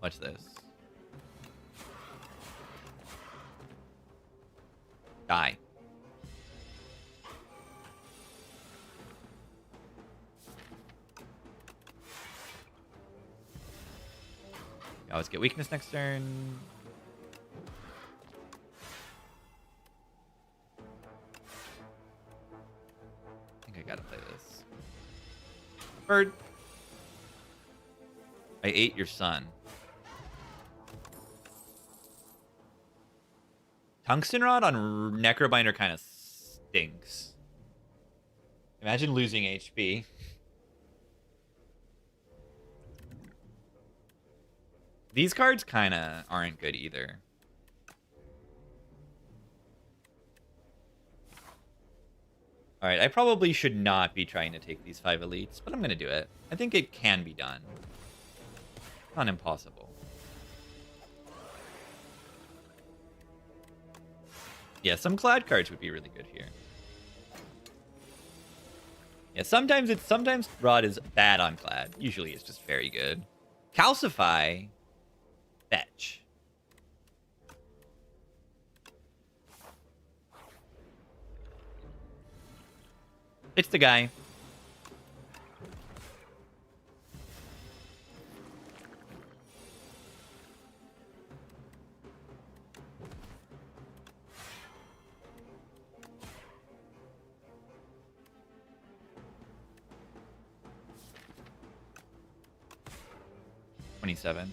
Watch this. Die. I always get weakness next turn. I think I gotta play this. Bird. I ate your son. Tungsten Rod on Necrobinder kind of stinks. Imagine losing HP. These cards kind of aren't good either. All right, I probably should not be trying to take these 5 elites, but I'm going to do it. I think it can be done. Not impossible. Yeah, some Clad cards would be really good here. Yeah, sometimes Rod is bad on Clad. Usually it's just very good. Calcify. Fetch. It's the guy. $27.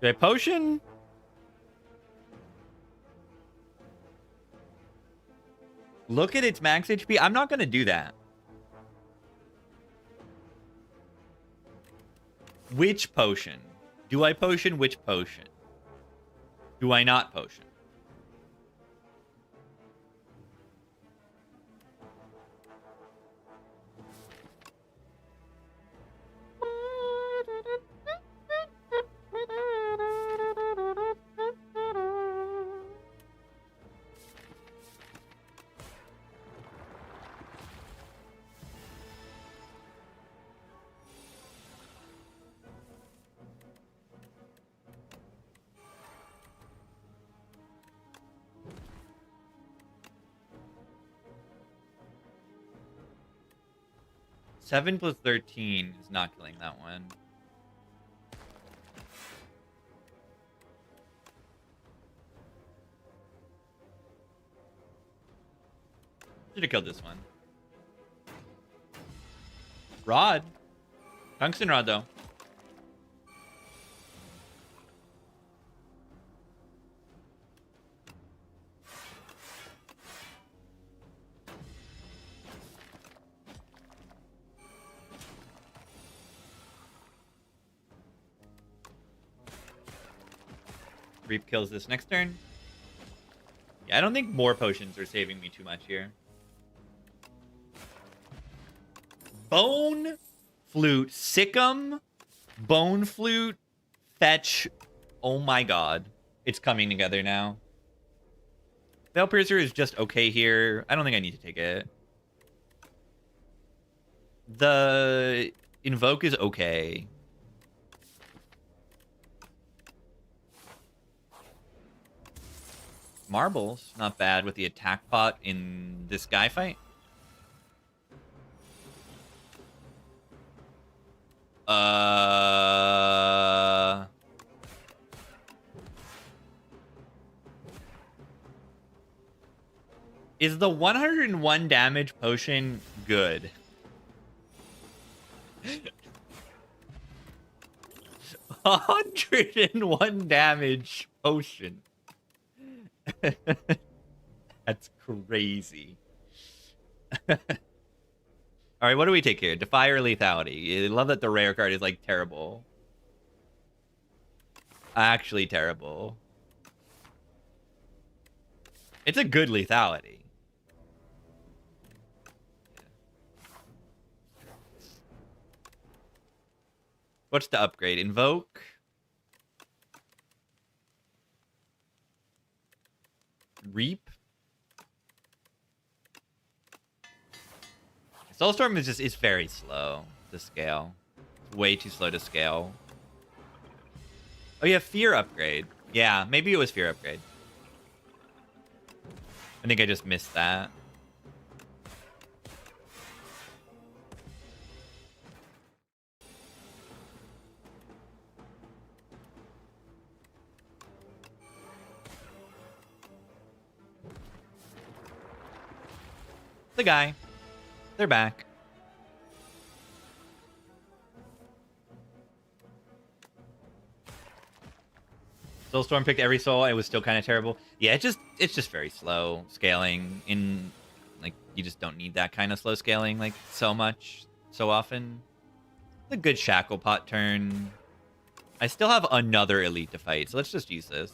Do I potion? Look at its max HP. I'm not going to do that. Which potion? Do I potion which potion? Do I not potion? Seven plus 13 is not killing that one. Should have killed this one. Rod. Tungsten Rod, though. Reap kills this next turn. Yeah, I don't think more potions are saving me too much here. Bone Flute. Sick'em. Bone Flute. Fetch. Oh my god. It's coming together now. Veil Piercer is just okay here. I don't think I need to take it. The Invoke is okay. Marbles, not bad with the attack pot in this guy fight. Is the 101 damage potion good? 101 damage potion. That's crazy. All right, what do we take here? Defy or lethality? I love that the rare card is like terrible. Actually terrible. It's a good lethality. What's the upgrade? Invoke. Reap. Soulstorm is very slow to scale. Way too slow to scale. Oh yeah, Fear upgrade. Yeah, maybe it was Fear upgrade. I think I just missed that. The guy. They're back. Soulstorm picked every soul. It was still kind of terrible. Yeah, it's just very slow scaling. In like you just don't need that kind of slow scaling like so much so often. A good shackle pot turn. I still have another elite to fight, so let's just use this.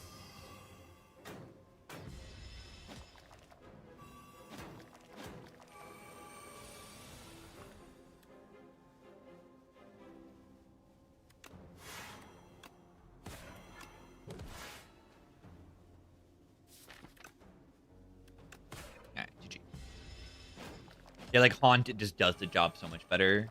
Yeah, like Haunt, it just does the job so much better.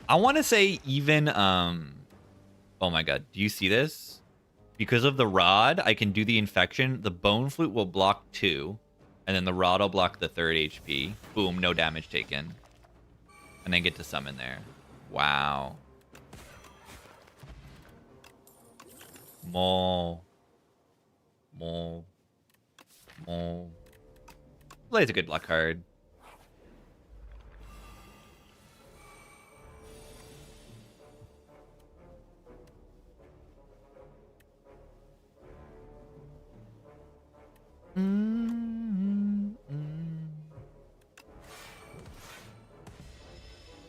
I want to say even, oh my god, do you see this? Because of the rod, I can do the infection. The Bone Flute will block 2, and then the rod will block the 3rd HP. Boom, no damage taken. And then get to summon there. Wow. Mole. Plays a good luck card.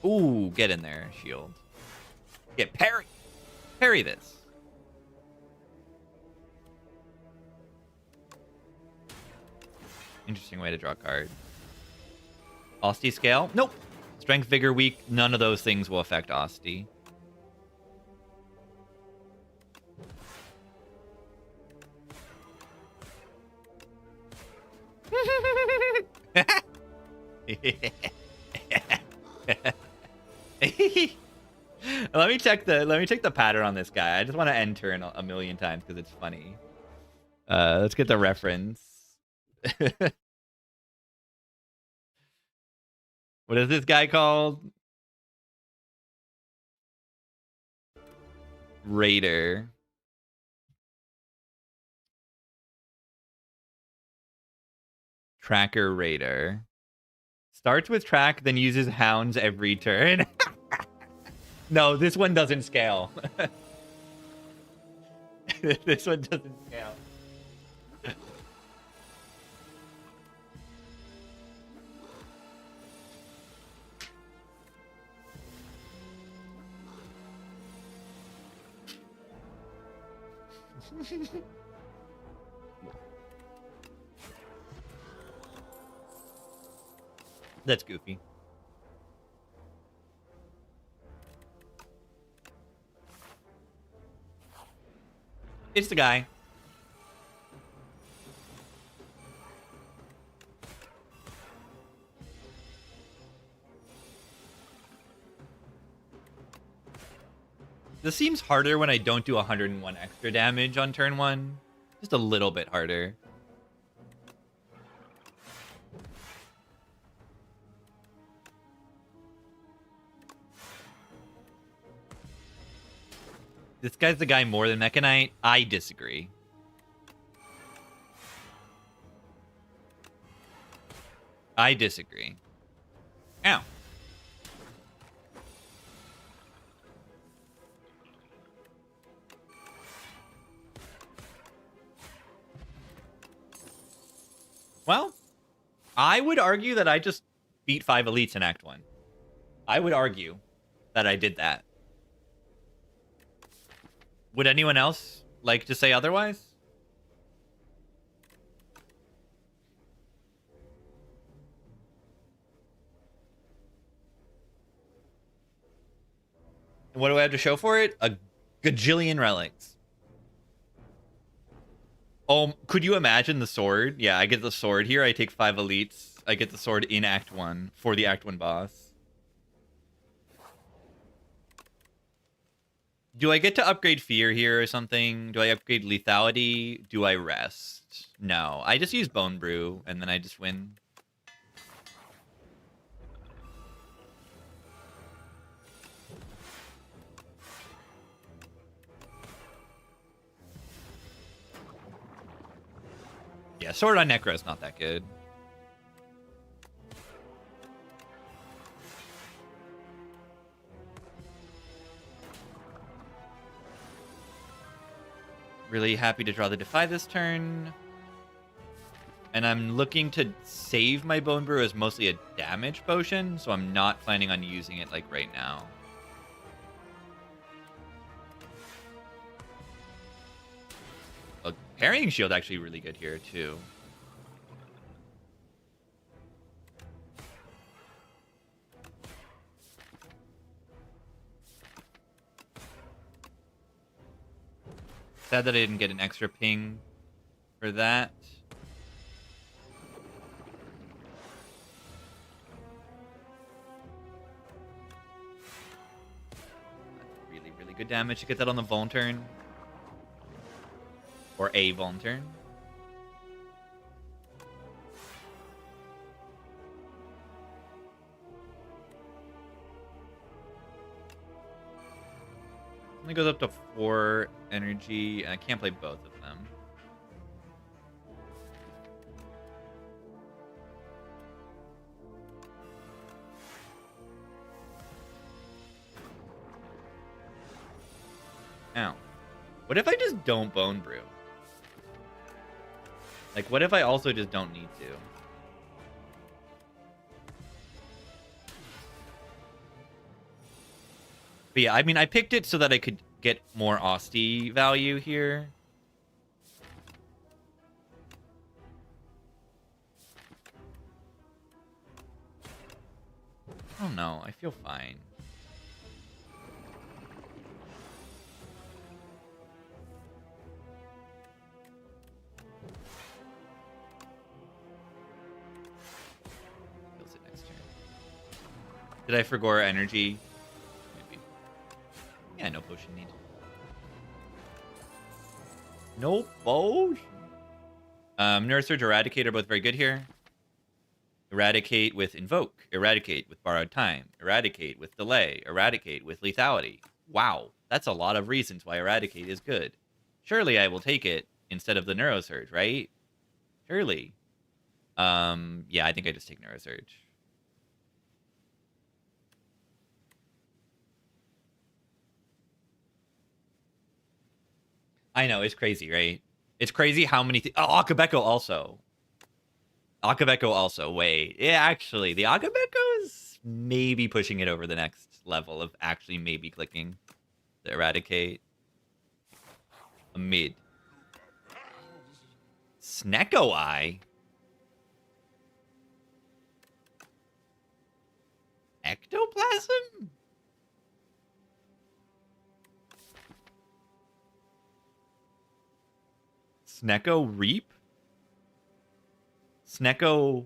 Ooh, get in there, shield. Get parry. Parry this. Interesting way to draw a card. Osty scale? Nope. Strength, vigor, weak. None of those things will affect Osty. Let me check the pattern on this guy. I just want to end turn a million times because it's funny. Let's get the reference. What is this guy called? Raider. Tracker Raider. Starts with track, then uses hounds every turn. No, this one doesn't scale. This one doesn't scale. That's goofy. It's the guy. This seems harder when I don't do 101 extra damage on turn 1. Just a little bit harder. This guy's the guy more than Mechanite? I disagree. I disagree. Ow. Well, I would argue that I just beat 5 elites in Act 1. I would argue that I did that. Would anyone else like to say otherwise? And what do I have to show for it? A gajillion relics. Oh, could you imagine the sword? Yeah, I get the sword here. I take 5 elites. I get the sword in Act 1 for the Act 1 boss. Do I get to upgrade Fear here or something? Do I upgrade Lethality? Do I rest? No, I just use Bone Brew, and then I just win. Yeah, Sword on Necro is not that good. Really happy to draw the Defy this turn. And I'm looking to save my Bone Brew as mostly a damage potion, so I'm not planning on using it, like, right now. A Parrying Shield actually really good here, too. Sad that I didn't get an extra ping for that. That's really, really good damage to get that on the Vuln turn. Or a Vuln turn. Only goes up to 4 energy, and I can't play both of them. Now, what if I just don't Bone Brew? Like, what if I also just don't need to? But yeah, I mean, I picked it so that I could get more Austie value here. I don't know. I feel fine. Kills it next turn. Did I forgo energy? Yeah, no potion need. No potion. Neurosurge, Eradicate are both very good here. Eradicate with Invoke. Eradicate with Borrowed Time. Eradicate with Delay. Eradicate with Lethality. Wow, that's a lot of reasons why Eradicate is good. Surely I will take it instead of the Neurosurge, right? Surely. Yeah, I think I just take Neurosurge. I know, it's crazy, right? It's crazy how many... Oh, Akabeko also. Akabeko also. Wait. Yeah, actually, the Akabeko is maybe pushing it over the next level of actually maybe clicking the Eradicate. A mid. Snecko Eye? Ectoplasm? Snecko Reap? Snecko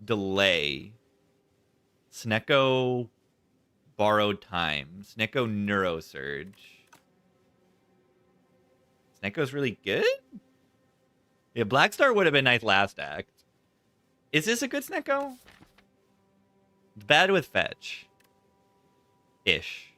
Delay. Snecko Borrowed Time. Snecko Neurosurge. Snecko's really good? Yeah, Black Star would have been nice last act. Is this a good Snecko? It's bad with fetch. Ish.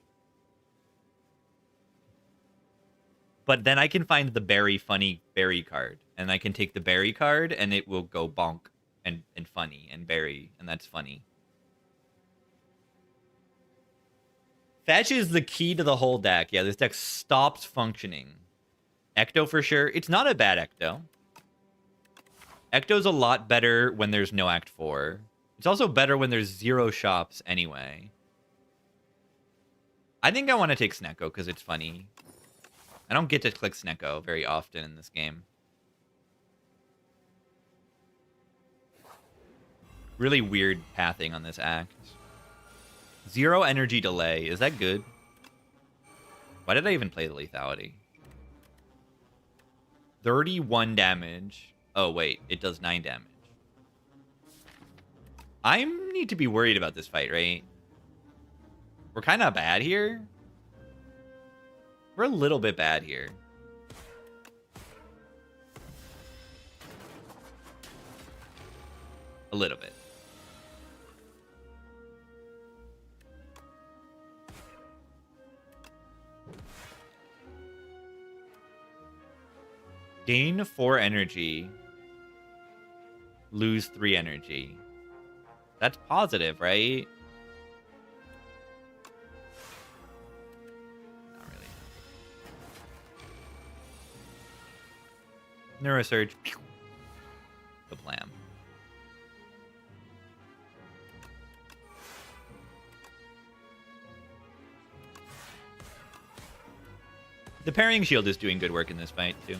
But then I can find the very funny berry card. And I can take the berry card and it will go bonk and funny and berry. And that's funny. Fetch is the key to the whole deck. Yeah, this deck stops functioning. Ecto for sure. It's not a bad Ecto. Ecto's a lot better when there's no Act 4. It's also better when there's 0 shops anyway. I think I want to take Snecko because it's funny. I don't get to click Snecko very often in this game. Really weird pathing on this act. 0 energy delay. Is that good? Why did I even play the lethality? 31 damage. Oh, wait. It does 9 damage. I need to be worried about this fight, right? We're kind of bad here. We're a little bit bad here. A little bit. Gain 4 energy. Lose 3 energy. That's positive, right? Not really. Neurosurge. The blam. The parrying shield is doing good work in this fight, too.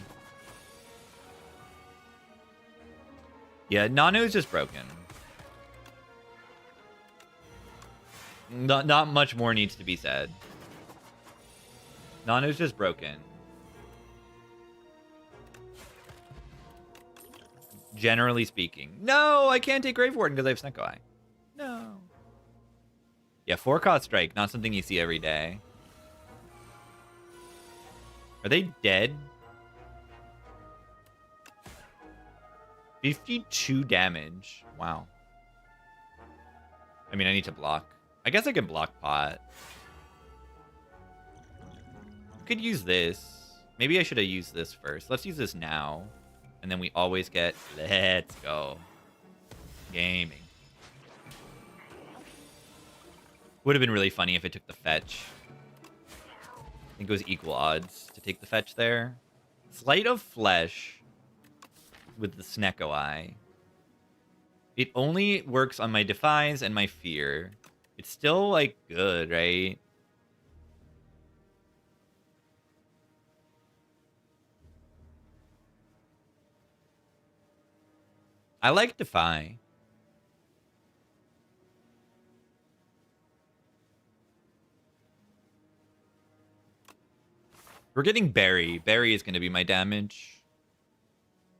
Yeah, Nano's just broken. Not much more needs to be said. Nano's just broken. Generally speaking. No, I can't take Grave Warden because I have Snecko Eye. No. Yeah, 4-cost strike, not something you see every day. Are they dead? 52 damage. Wow. I mean, I need to block. I guess I could block pot. I could use this. Maybe I should have used this first. Let's use this now. And then we always get... Let's go. Gaming. Would have been really funny if it took the fetch. I think it was equal odds to take the fetch there. Sleight of Flesh with the Snecko Eye. It only works on my Defies and my Fear. It's still, like, good, right? I like Defy. We're getting Berry. Berry is going to be my damage.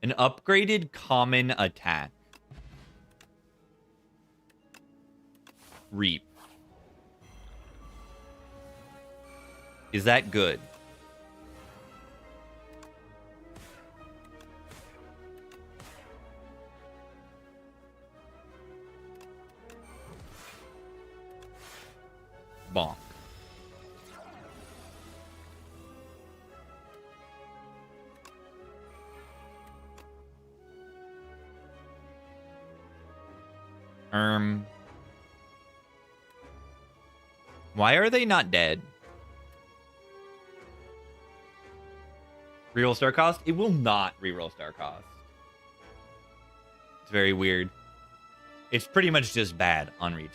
An upgraded common attack. Reap. Is that good? Bonk. Why are they not dead? Reroll star cost? It will not reroll star cost. It's very weird. It's pretty much just bad on Regen.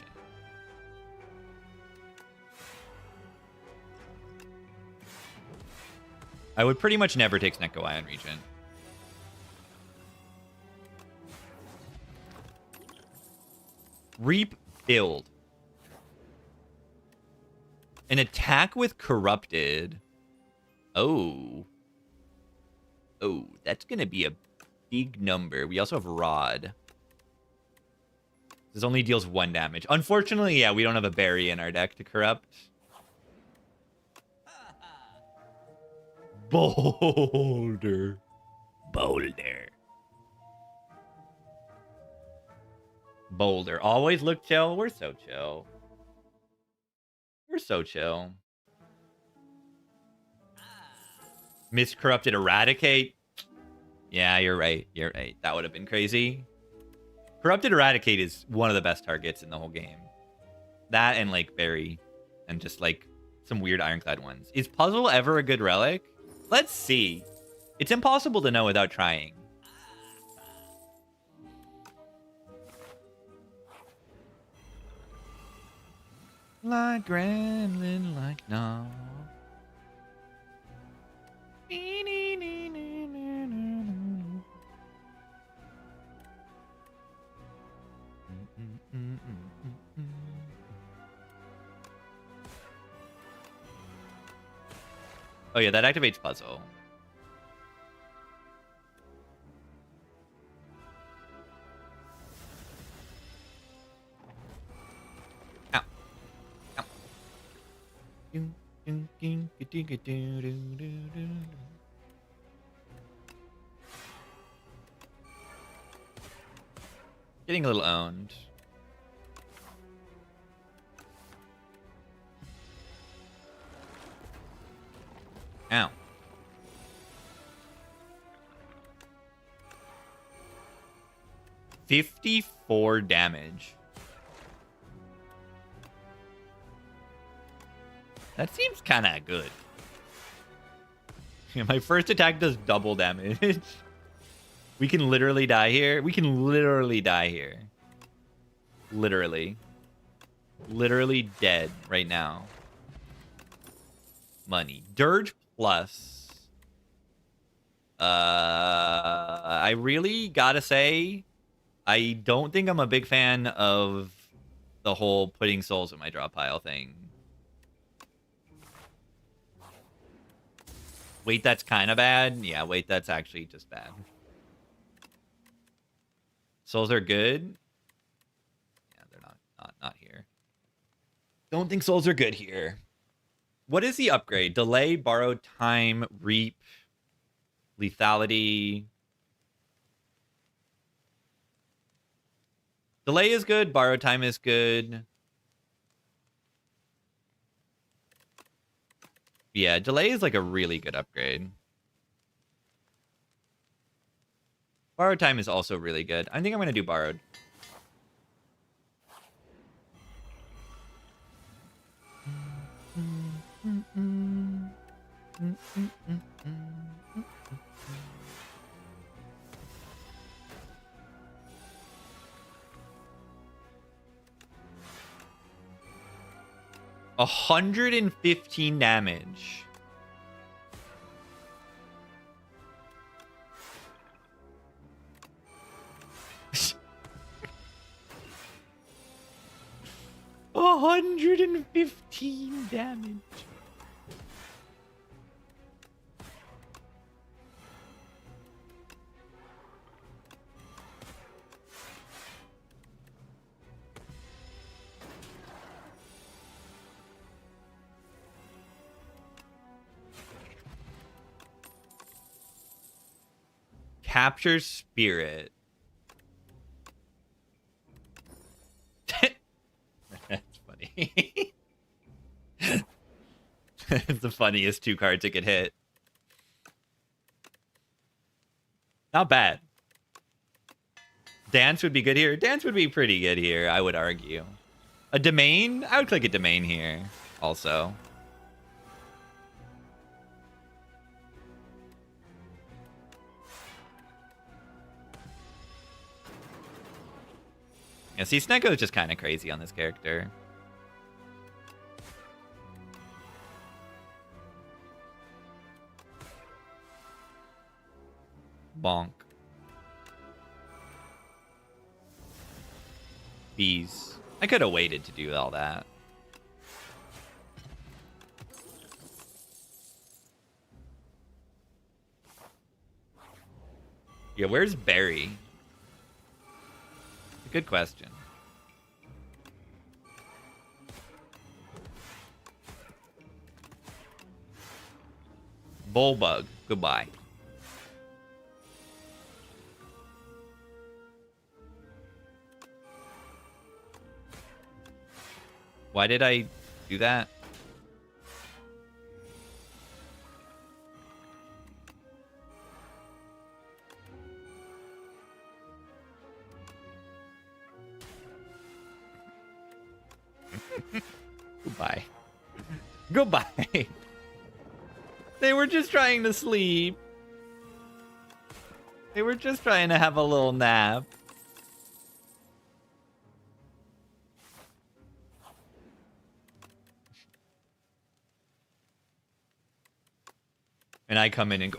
I would pretty much never take Snecko Eye on Regen. Reap build. An attack with Corrupted. Oh. Oh, that's going to be a big number. We also have Rod. This only deals 1 damage. Unfortunately, yeah, we don't have a Berry in our deck to corrupt. Boulder. Boulder. Boulder. Always look chill. We're so chill. We're so chill. Miscorrupted Eradicate. Yeah, you're right. You're right. That would have been crazy. Corrupted Eradicate is one of the best targets in the whole game. That and, like, Berry. And just, like, some weird Ironclad ones. Is Puzzle ever a good relic? Let's see. It's impossible to know without trying. Like gremlin, like no. Oh yeah, that activates puzzle. Ow. Ow. Getting a little owned. Ow. $54 damage. That seems kind of good. Yeah, my first attack does double damage. We can literally die here. We can literally die here. Literally. Literally dead right now. Money. Dirge plus. I really gotta say, I don't think I'm a big fan of the whole putting souls in my draw pile thing. Wait, that's kind of bad? Yeah, wait, that's actually just bad. Souls are good? Yeah, they're not here. Don't think souls are good here. What is the upgrade? Delay, borrow time, reap, lethality. Delay is good, borrow time is good. Yeah, delay is like a really good upgrade. Borrowed time is also really good. I think I'm going to do borrowed. $115 damage. $115 damage. Capture spirit. That's funny. It's the funniest 2 cards it could hit. Not bad. Dance would be good here. Dance would be pretty good here, I would argue. A domain? I would click a domain here also. Yeah, see, Snecko is just kind of crazy on this character. Bonk. Bees. I could have waited to do all that. Yeah, where's Barry? Good question. Bullbug. Goodbye. Why did I do that? Goodbye. Goodbye. They were just trying to sleep. They were just trying to have a little nap. And I come in and go.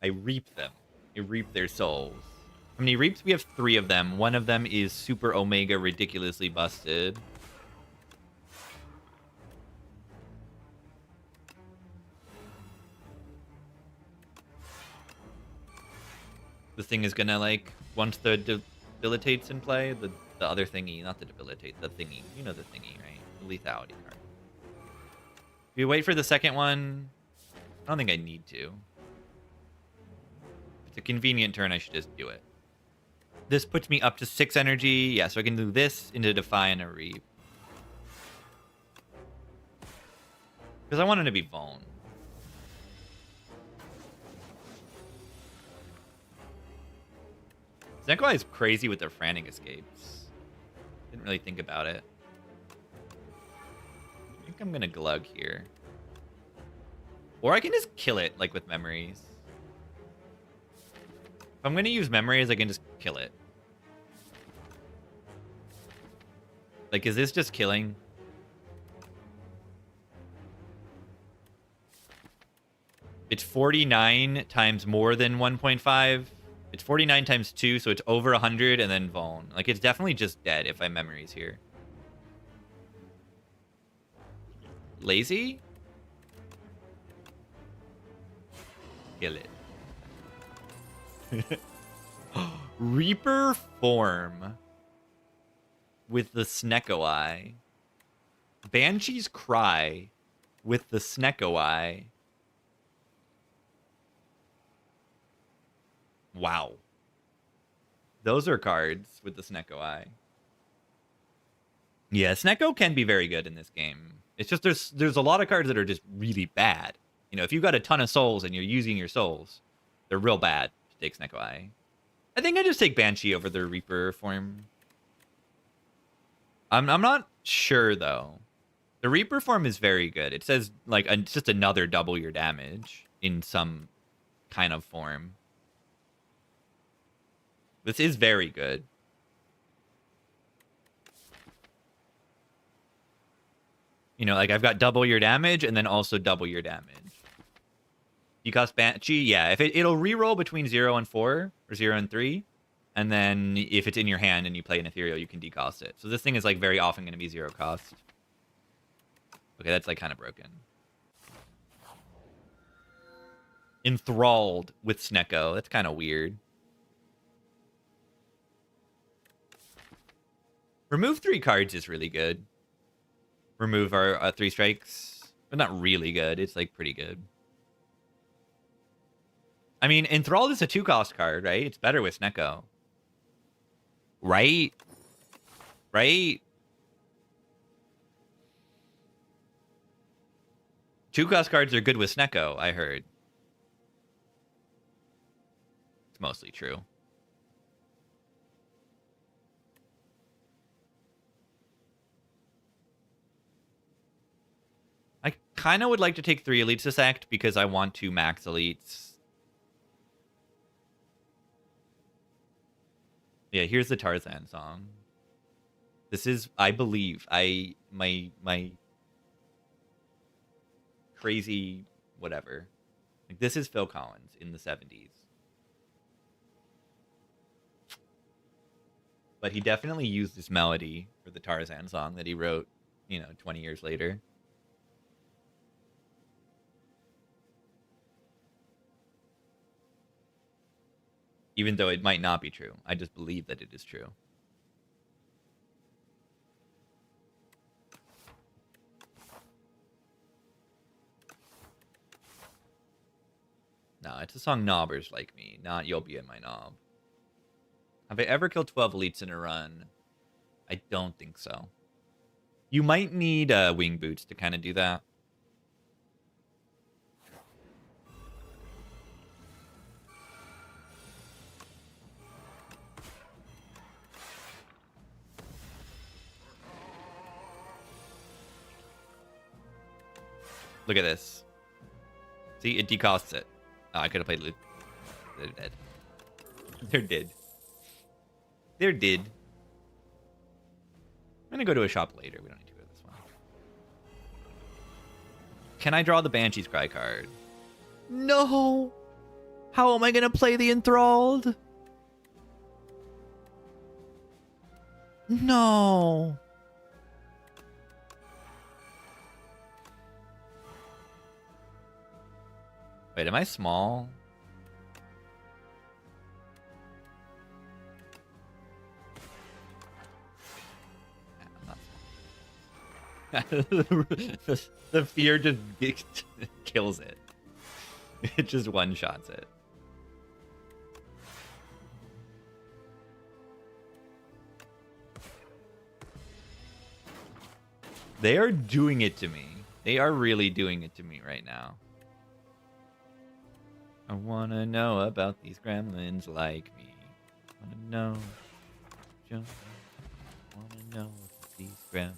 I reap them. I reap their souls. How many Reaps? We have 3 of them. One of them is Super Omega ridiculously busted. The thing is gonna, like, once the debilitate's in play, the other thingy, not the debilitate, the thingy. You know the thingy, right? The lethality card. If you wait for the second one, I don't think I need to. If it's a convenient turn, I should just do it. This puts me up to 6 energy. Yeah, so I can do this into Defy and a Reap. Because I want him to be Vuln. Zenkai is crazy with their Frantic escapes. Didn't really think about it. I think I'm going to Glug here. Or I can just kill it, like, with Memories. If I'm going to use Memories, I can just kill it. Like, is this just killing? It's 49 times more than 1.5. It's 49 times 2, so it's over 100, and then Vuln. Like, it's definitely just dead if I Memories here. Lazy? Kill it. Reaper form with the Snecko Eye. Banshee's Cry with the Snecko Eye. Wow. Those are cards with the Snecko Eye. Yeah, Snecko can be very good in this game. It's just there's a lot of cards that are just really bad. You know, if you've got a ton of souls and you're using your souls, they're real bad to take Snecko Eye. I think I just take Banshee over the Reaper form. I'm not sure, though. The Reaper form is very good. It says, like, it's just another double your damage in some kind of form. This is very good. You know, like, I've got double your damage and then also double your damage. You cost Banshee, yeah. If it'll reroll between 0 and 4 or 0 and 3, and then if it's in your hand and you play an ethereal, you can decost it. So this thing is like very often going to be 0 cost. Okay, that's like kind of broken. Enthralled with Snecko. That's kind of weird. Remove 3 cards is really good. Remove our 3 strikes. But not really good. It's like pretty good. I mean, Enthralled is a 2-cost card, right? It's better with Snecko. Right? Right? 2-cost cards are good with Snecko, I heard. It's mostly true. I kind of would like to take 3 elites this act because I want to max elites. Yeah, here's the Tarzan song. This is, I believe, my crazy whatever. Like, this is Phil Collins in the 70s. But he definitely used this melody for the Tarzan song that he wrote, you know, 20 years later. Even though it might not be true. I just believe that it is true. No, it's a song Knobbers Like Me, not You'll Be in My Knob. Have I ever killed 12 elites in a run? I don't think so. You might need wing boots to kind of do that. Look at this. See, it decosts it. Oh, I could have played loot. They're dead. They're dead. They're dead. I'm going to go to a shop later. We don't need to go to this one. Can I draw the Banshee's Cry card? No! How am I going to play the Enthralled? No. Wait, am I small? The fear just kills it. It just one-shots it. They are doing it to me. They are really doing it to me right now. I want to know about these gremlins like me. I want to know. Just want to know about these gremlins.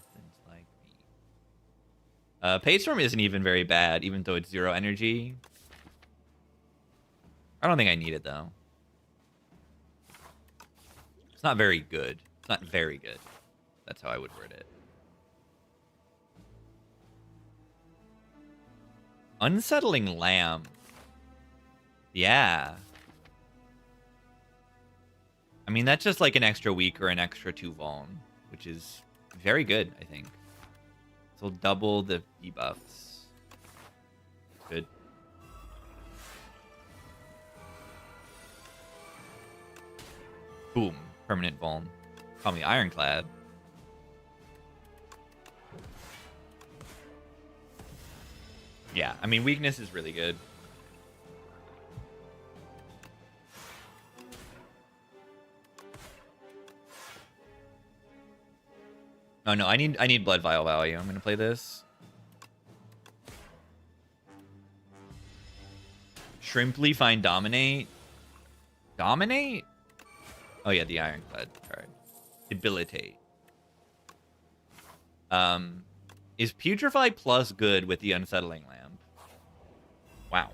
Page Storm isn't even very bad, even though it's 0 energy. I don't think I need it, though. It's not very good. It's not very good. That's how I would word it. Unsettling Lamb. Yeah. I mean, that's just like an extra week or an extra 2 vuln, which is very good, I think. So double the debuffs. Good. Boom. Permanent vuln. Call me Ironclad. Yeah, I mean, weakness is really good. Oh no, I need blood vial value. I'm gonna play this. Shrimply find dominate. Dominate? Oh yeah, the Ironclad card. Debilitate. Is Putrefy plus good with the Unsettling Lamp? Wow.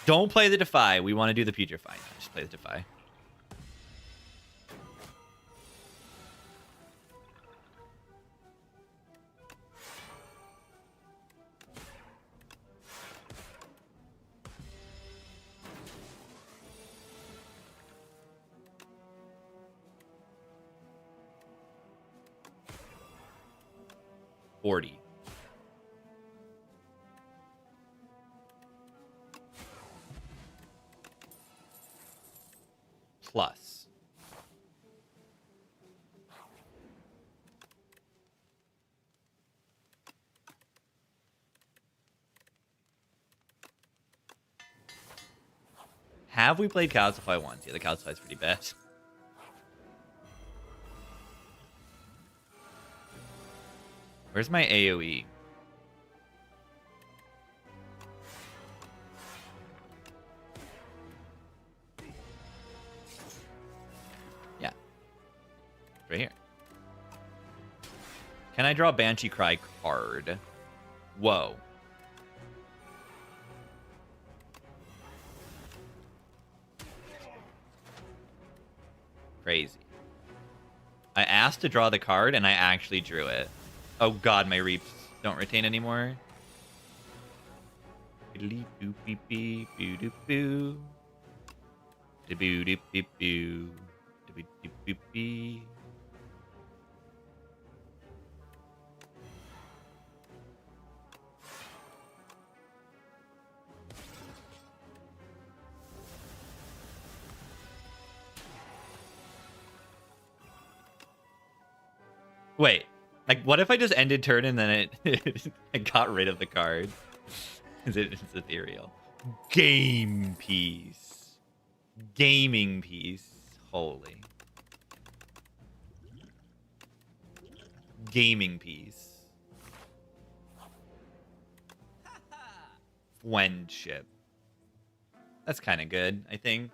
Don't play the Defy. We want to do the Putrefy. Just play the Defy. $40. Plus. Have we played Calcify once? Yeah, the Calcify is pretty bad. Where's my AoE? Yeah. Right here. Can I draw Banshee Cry card? Whoa. Crazy. I asked to draw the card, and I actually drew it. Oh god, my Reaps don't retain anymore. Wait, like, what if I just ended turn and then it got rid of the card? It's ethereal. Game piece. Gaming piece. Holy. Gaming piece. Friendship. That's kind of good, I think.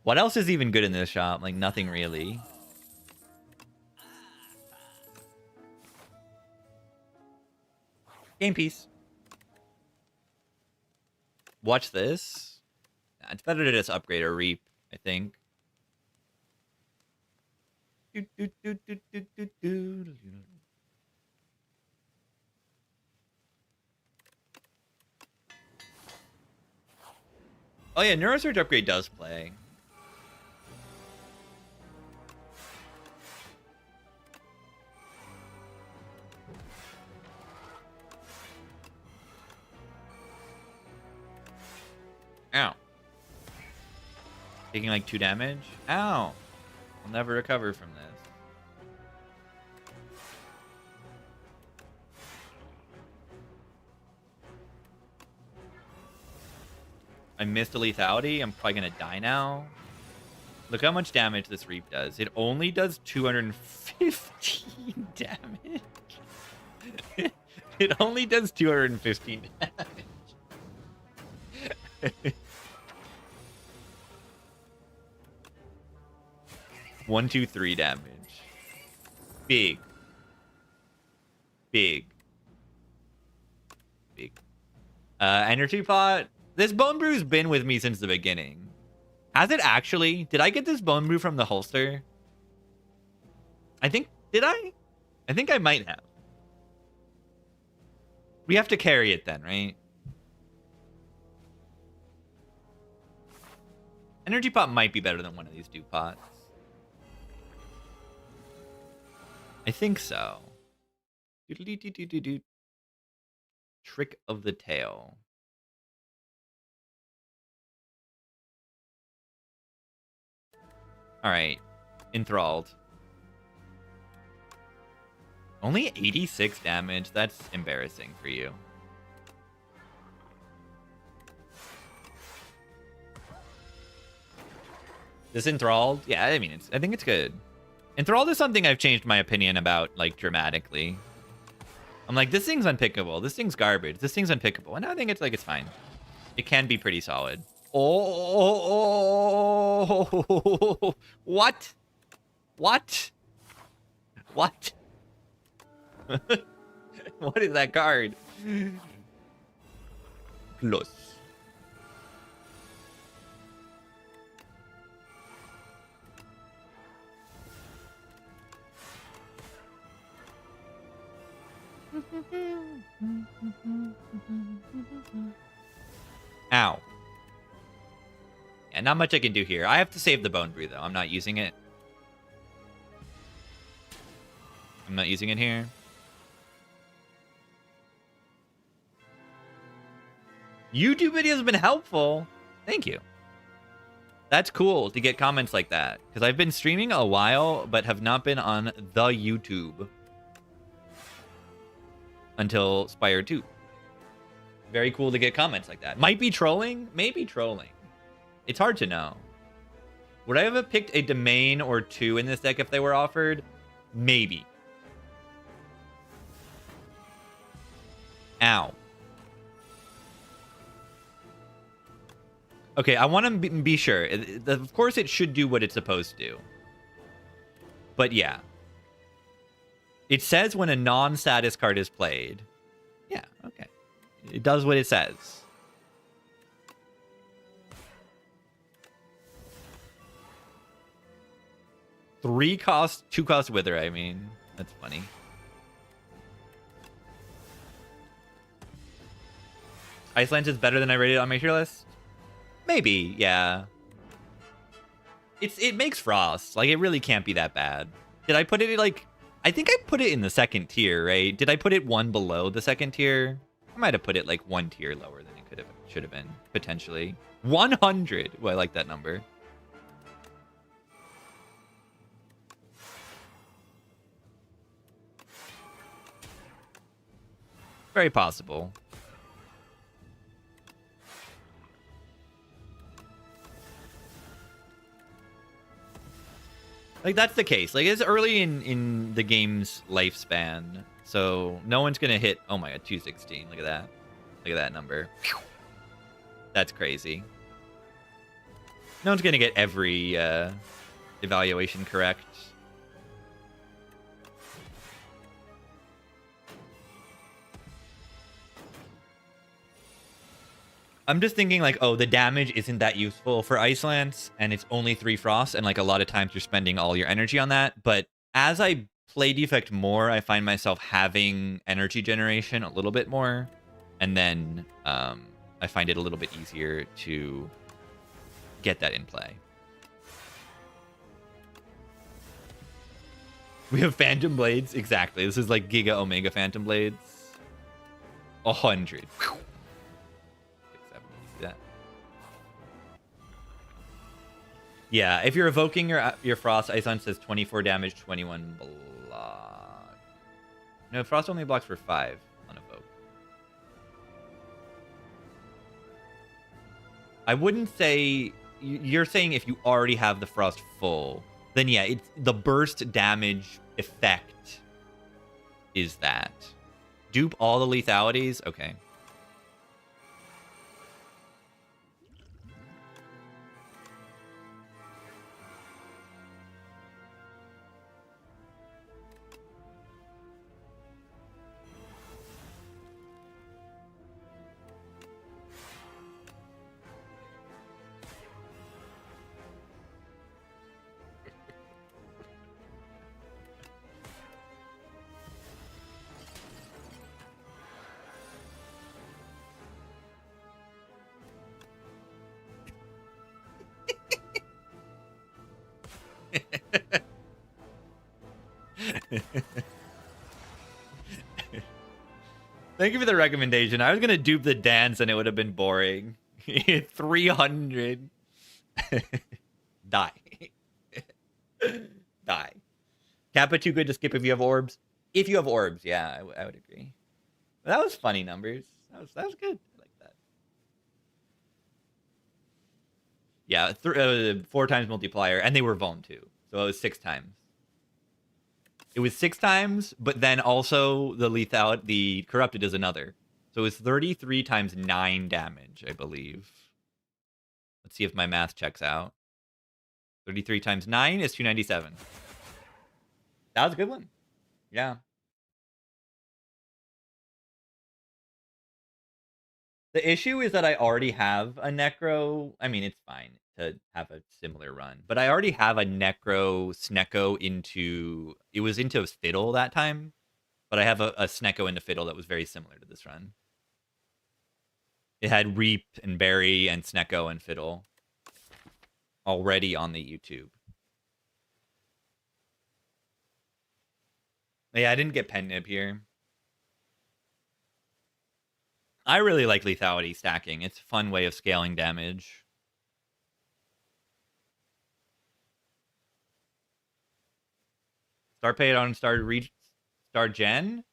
What else is even good in this shop? Like, nothing really. Game piece. Watch this. It's better to just upgrade or reap, I think. Oh yeah, Neurosurge upgrade does play. Ow. Taking like 2 damage. Ow. I'll never recover from this. I missed a lethality. I'm probably going to die now. Look how much damage this Reap does. It only does 215 damage. It only does 215 damage. 1, 2, 3 damage. Big. Big. Big. Energy pot. This Bone Brew's been with me since the beginning. Has it actually? Did I get this Bone Brew from the holster? Did I? I think I might have. We have to carry it then, right? Energy pot might be better than one of these dew pots. I think so. Trick of the tail. All right, enthralled. Only 86 damage. That's embarrassing for you. This enthralled? Yeah, I mean, I think it's good. Enthralled is something I've changed my opinion about, like, dramatically. I'm like, this thing's unpickable. This thing's garbage. This thing's unpickable. And now I think it's like, it's fine. It can be pretty solid. Oh, what? What? What? What is that card? Plus. Ow. Yeah, not much I can do here. I have to save the Bone Brew, though. I'm not using it. I'm not using it here. YouTube videos have been helpful. Thank you. That's cool to get comments like that. Because I've been streaming a while, but have not been on the YouTube until Spire 2. Very cool to get comments like that. Might be trolling. Maybe trolling. It's hard to know. Would I have picked a domain or 2 in this deck if they were offered? Maybe. Ow. Okay, I want to be sure. Of course, it should do what it's supposed to do. But yeah. It says when a non-status card is played. Yeah, okay. It does what it says. 3 cost, 2 cost Wither, I mean. That's funny. Iceland is better than I rated on my tier list? Maybe, yeah. It makes Frost. Like, it really can't be that bad. Did I put it, like... I think I put it in the 2nd tier, right? Did I put it 1 below the 2nd tier? I might have put it, like, 1 tier lower than it should have been, potentially. 100! Oh, I like that number. Very possible. Like, that's the case. Like, it's early in the game's lifespan. So, no one's going to hit... Oh my god, 216. Look at that. Look at that number. That's crazy. No one's going to get every evaluation correct. I'm just thinking, like, oh, the damage isn't that useful for Icelands, and it's only 3 frosts, and, like, a lot of times you're spending all your energy on that. But as I play Defect more, I find myself having energy generation a little bit more, and then I find it a little bit easier to get that in play. We have Phantom Blades. Exactly. This is like Giga Omega Phantom Blades. 100. Whew. 6, 7, yeah, if you're evoking your Frost, Ison says 24 damage, 21 block. No, Frost only blocks for 5 on evoke. I wouldn't say... You're saying if you already have the Frost full, then yeah, it's the burst damage effect is that. Dupe all the lethalities? Okay. Thank you for the recommendation. I was gonna dupe the dance and it would have been boring. 300. Die. Die. Kappa too good to skip if you have orbs. If you have orbs, yeah, I would agree. But that was funny numbers. That was good. I like that. Yeah, 4 times multiplier, and they were Vuln too, so it was 6 times. It was 6 times, but then also the corrupted is another. So it's 33 times 9 damage, I believe. Let's see if my math checks out. 33 times 9 is 297. That was a good one. Yeah. The issue is that I already have a Necro. I mean, it's fine to have a similar run, but I already have a Necro Snecko into... It was into Fiddle that time, but I have a Snecko into Fiddle that was very similar to this run. It had Reap and Berry and Snecko and Fiddle already on the YouTube. Yeah, I didn't get Pen Nib here. I really like lethality stacking. It's a fun way of scaling damage. Star Paid on Star Gen?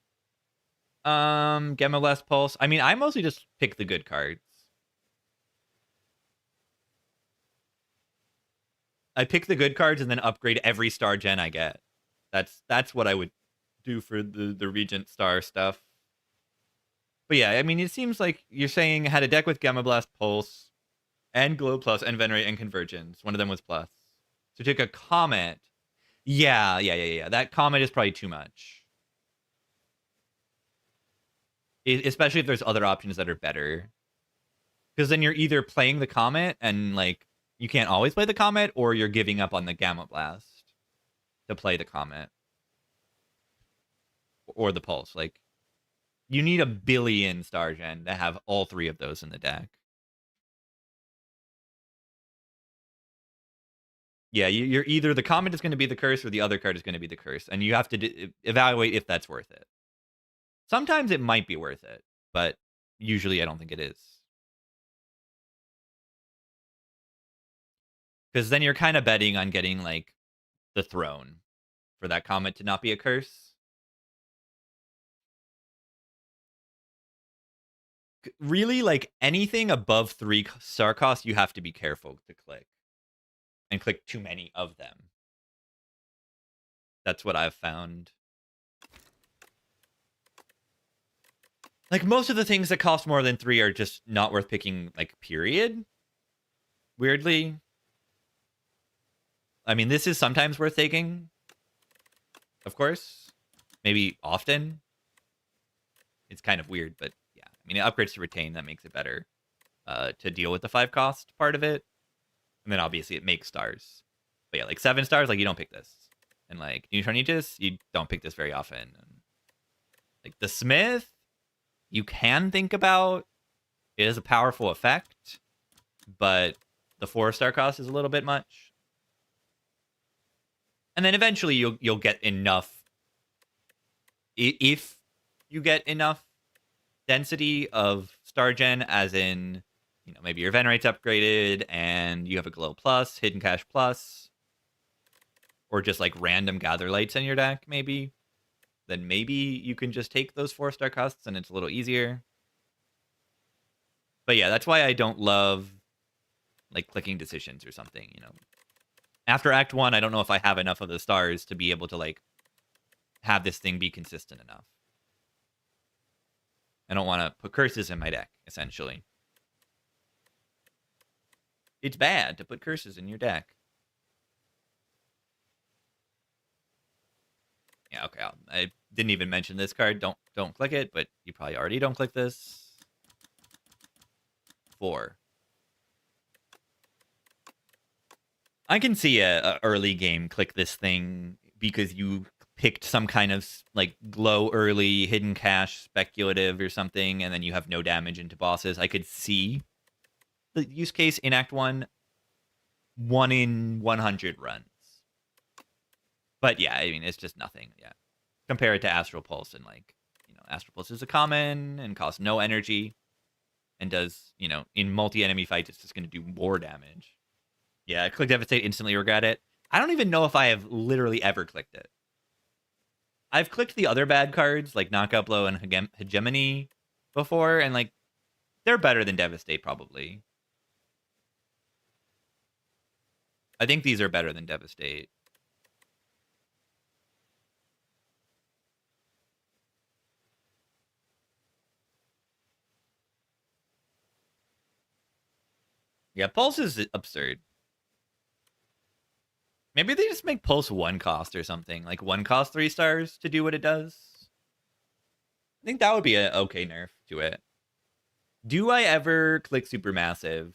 Gamma Blast Pulse. I mean, I mostly just pick the good cards. I pick the good cards and then upgrade every Star Gen I get. That's what I would do for the Regent Star stuff. But yeah, I mean, it seems like you're saying had a deck with Gamma Blast Pulse and Glow Plus and Venerate and Convergence. One of them was Plus. So take a Comet. Yeah. That Comet is probably too much. Especially if there's other options that are better. Because then you're either playing the Comet and, like, you can't always play the Comet, or you're giving up on the Gamma Blast to play the Comet. Or the Pulse. Like, you need 1 billion Star Gen to have all 3 of those in the deck. Yeah, you're either the Comet is going to be the curse or the other card is going to be the curse. And you have to evaluate if that's worth it. Sometimes it might be worth it, but usually I don't think it is. Because then you're kind of betting on getting, like, the throne for that Comet to not be a curse. Really, like, anything above 3 star cost, you have to be careful to click. And click too many of them. That's what I've found. Like, most of the things that cost more than 3 are just not worth picking, like, period. Weirdly. I mean, this is sometimes worth taking. Of course. Maybe often. It's kind of weird, but yeah. I mean, it upgrades to retain. That makes it better to deal with the 5 cost part of it. And then obviously it makes stars. But yeah, like 7 stars, like, you don't pick this. And like Neutron Aegis, you don't pick this very often. And like the Smith, you can think about. It is a powerful effect, but the 4-star cost is a little bit much. And then eventually you'll get enough. If you get enough density of star gen, as in, maybe your event rate's upgraded and you have a glow plus, hidden cache plus, or just like random gather lights in your deck, maybe, then maybe you can just take those 4-star costs and it's a little easier. But yeah, that's why I don't love like clicking decisions or something, After Act 1, I don't know if I have enough of the stars to be able to like have this thing be consistent enough. I don't want to put curses in my deck, essentially. It's bad to put curses in your deck. Yeah, okay. I didn't even mention this card. Don't click it, but you probably already don't click this. 4. I can see a early game click this thing because you picked some kind of like glow early, hidden cache, speculative or something, and then you have no damage into bosses. I could see the use case in Act 1, 1 in 100 runs. But yeah, I mean, it's just nothing. Yeah. Compare it to Astral Pulse, and like, Astral Pulse is a common and costs no energy and does, in multi-enemy fights, it's just going to do more damage. Yeah, click Devastate, instantly regret it. I don't even know if I have literally ever clicked it. I've clicked the other bad cards, like Knockout Blow and Hegemony before, and like, they're better than Devastate, probably. I think these are better than Devastate. Yeah, Pulse is absurd. Maybe they just make Pulse 1 cost or something. Like 1 cost 3 stars to do what it does. I think that would be an okay nerf to it. Do I ever click Supermassive?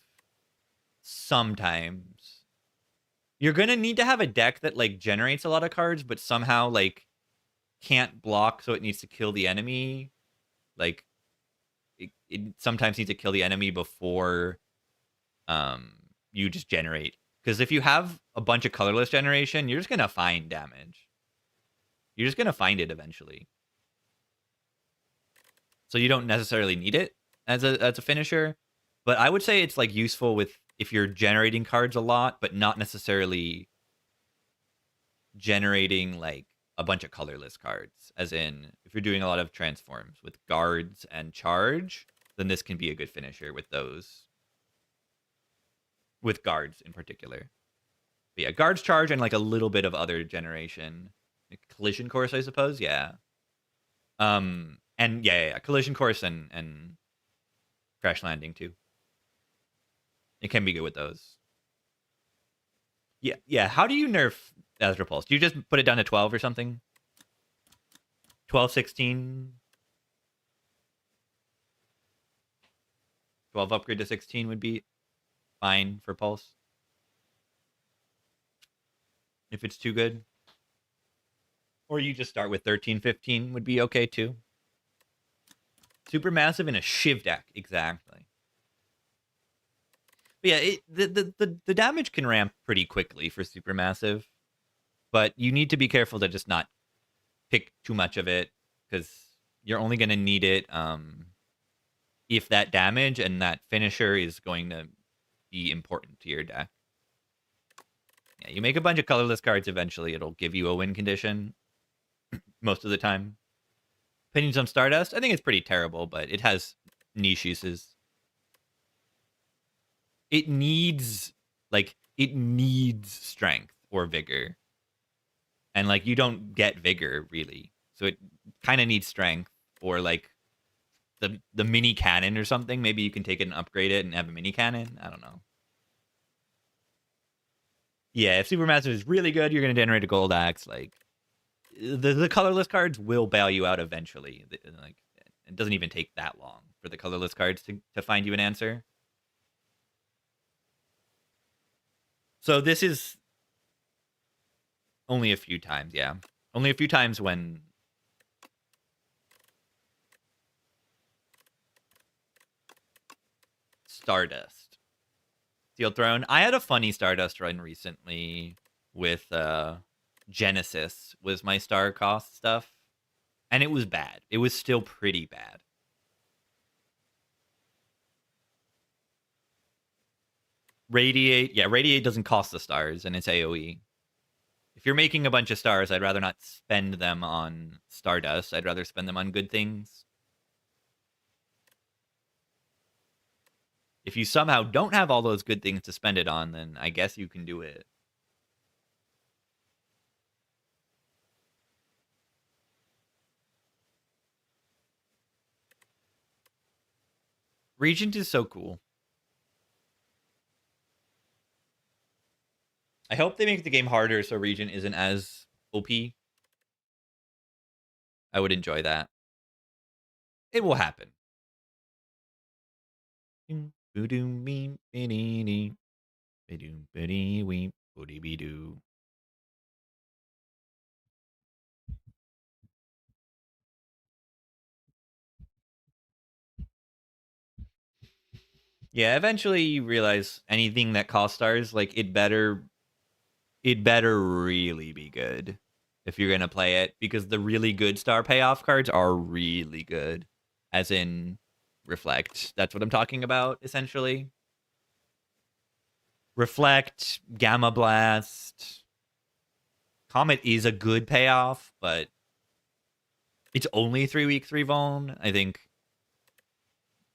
Sometimes. You're going to need to have a deck that like generates a lot of cards, but somehow like can't block, so it needs to kill the enemy. Like it sometimes needs to kill the enemy before you just generate. Because if you have a bunch of colorless generation, you're just going to find damage. You're just going to find it eventually. So you don't necessarily need it as a finisher. But I would say it's like useful with if you're generating cards a lot, but not necessarily generating like a bunch of colorless cards. As in, if you're doing a lot of transforms with guards and charge, then this can be a good finisher with those. With guards in particular. But yeah, guards, charge, and like a little bit of other generation. Like collision course, I suppose. Yeah. And yeah. Collision course and crash landing too. It can be good with those. Yeah. How do you nerf Astral Pulse? Do you just put it down to 12 or something? 12, 16? 12 upgrade to 16 would be fine for Pulse. If it's too good. Or you just start with 13, 15 would be okay too. Supermassive in a Shiv deck, exactly. But yeah, the damage can ramp pretty quickly for Supermassive. But you need to be careful to just not pick too much of it, because you're only going to need it if that damage and that finisher is going to be important to your deck. Yeah, you make a bunch of colorless cards, eventually it'll give you a win condition. Most of the time. Opinions on Stardust? I think it's pretty terrible, but it has niche uses. It needs strength or vigor. And like you don't get vigor really. So it kind of needs strength, or like the mini cannon or something. Maybe you can take it and upgrade it and have a mini cannon. I don't know. Yeah, if Supermassive is really good, you're going to generate a gold axe. Like the colorless cards will bail you out eventually. Like it doesn't even take that long for the colorless cards to find you an answer. So this is only a few times, yeah. Only a few times when Stardust. Steel Throne. I had a funny Stardust run recently with Genesis was my star cost stuff. And it was bad. It was still pretty bad. Radiate, yeah, Radiate doesn't cost the stars, and it's AoE. If you're making a bunch of stars, I'd rather not spend them on Stardust. I'd rather spend them on good things. If you somehow don't have all those good things to spend it on, then I guess you can do it. Regent is so cool. I hope they make the game harder so Regent isn't as OP. I would enjoy that. It will happen. Yeah, eventually you realize anything that costs stars, like it better really be good if you're gonna play it, because the really good star payoff cards are really good. As in Reflect. That's what I'm talking about, essentially. Reflect, Gamma Blast. Comet is a good payoff, but it's only 3-week 3 vuln. I think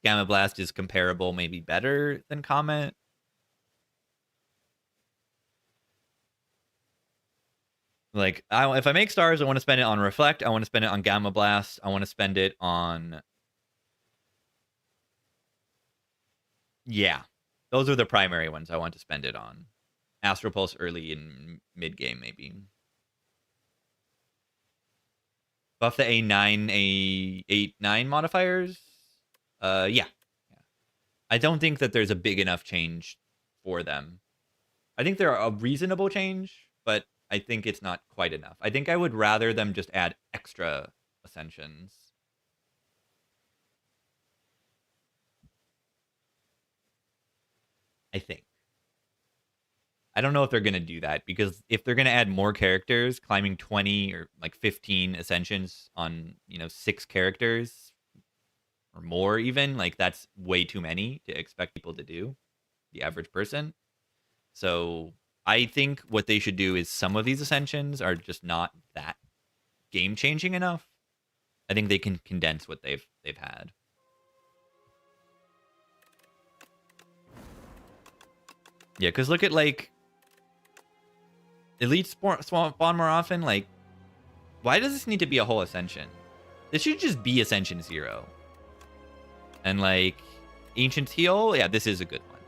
Gamma Blast is comparable, maybe better than Comet. Like, if I make stars, I want to spend it on Reflect. I want to spend it on Gamma Blast. I want to spend it on... Yeah. Those are the primary ones I want to spend it on. Astral Pulse early and mid-game, maybe. Buff the A9, A8, 9 modifiers? Yeah. I don't think that there's a big enough change for them. I think they're a reasonable change, but I think it's not quite enough. I think I would rather them just add extra ascensions. I think. I don't know if they're going to do that, because if they're going to add more characters, climbing 20 or like 15 ascensions on, 6 characters or more even, like that's way too many to expect people to do, the average person. So I think what they should do is some of these ascensions are just not that game changing enough. I think they can condense what they've had. Yeah, because look at like Elite spawn more often. Like, why does this need to be a whole ascension? This should just be Ascension 0. And like Ancient Heal, yeah, this is a good one.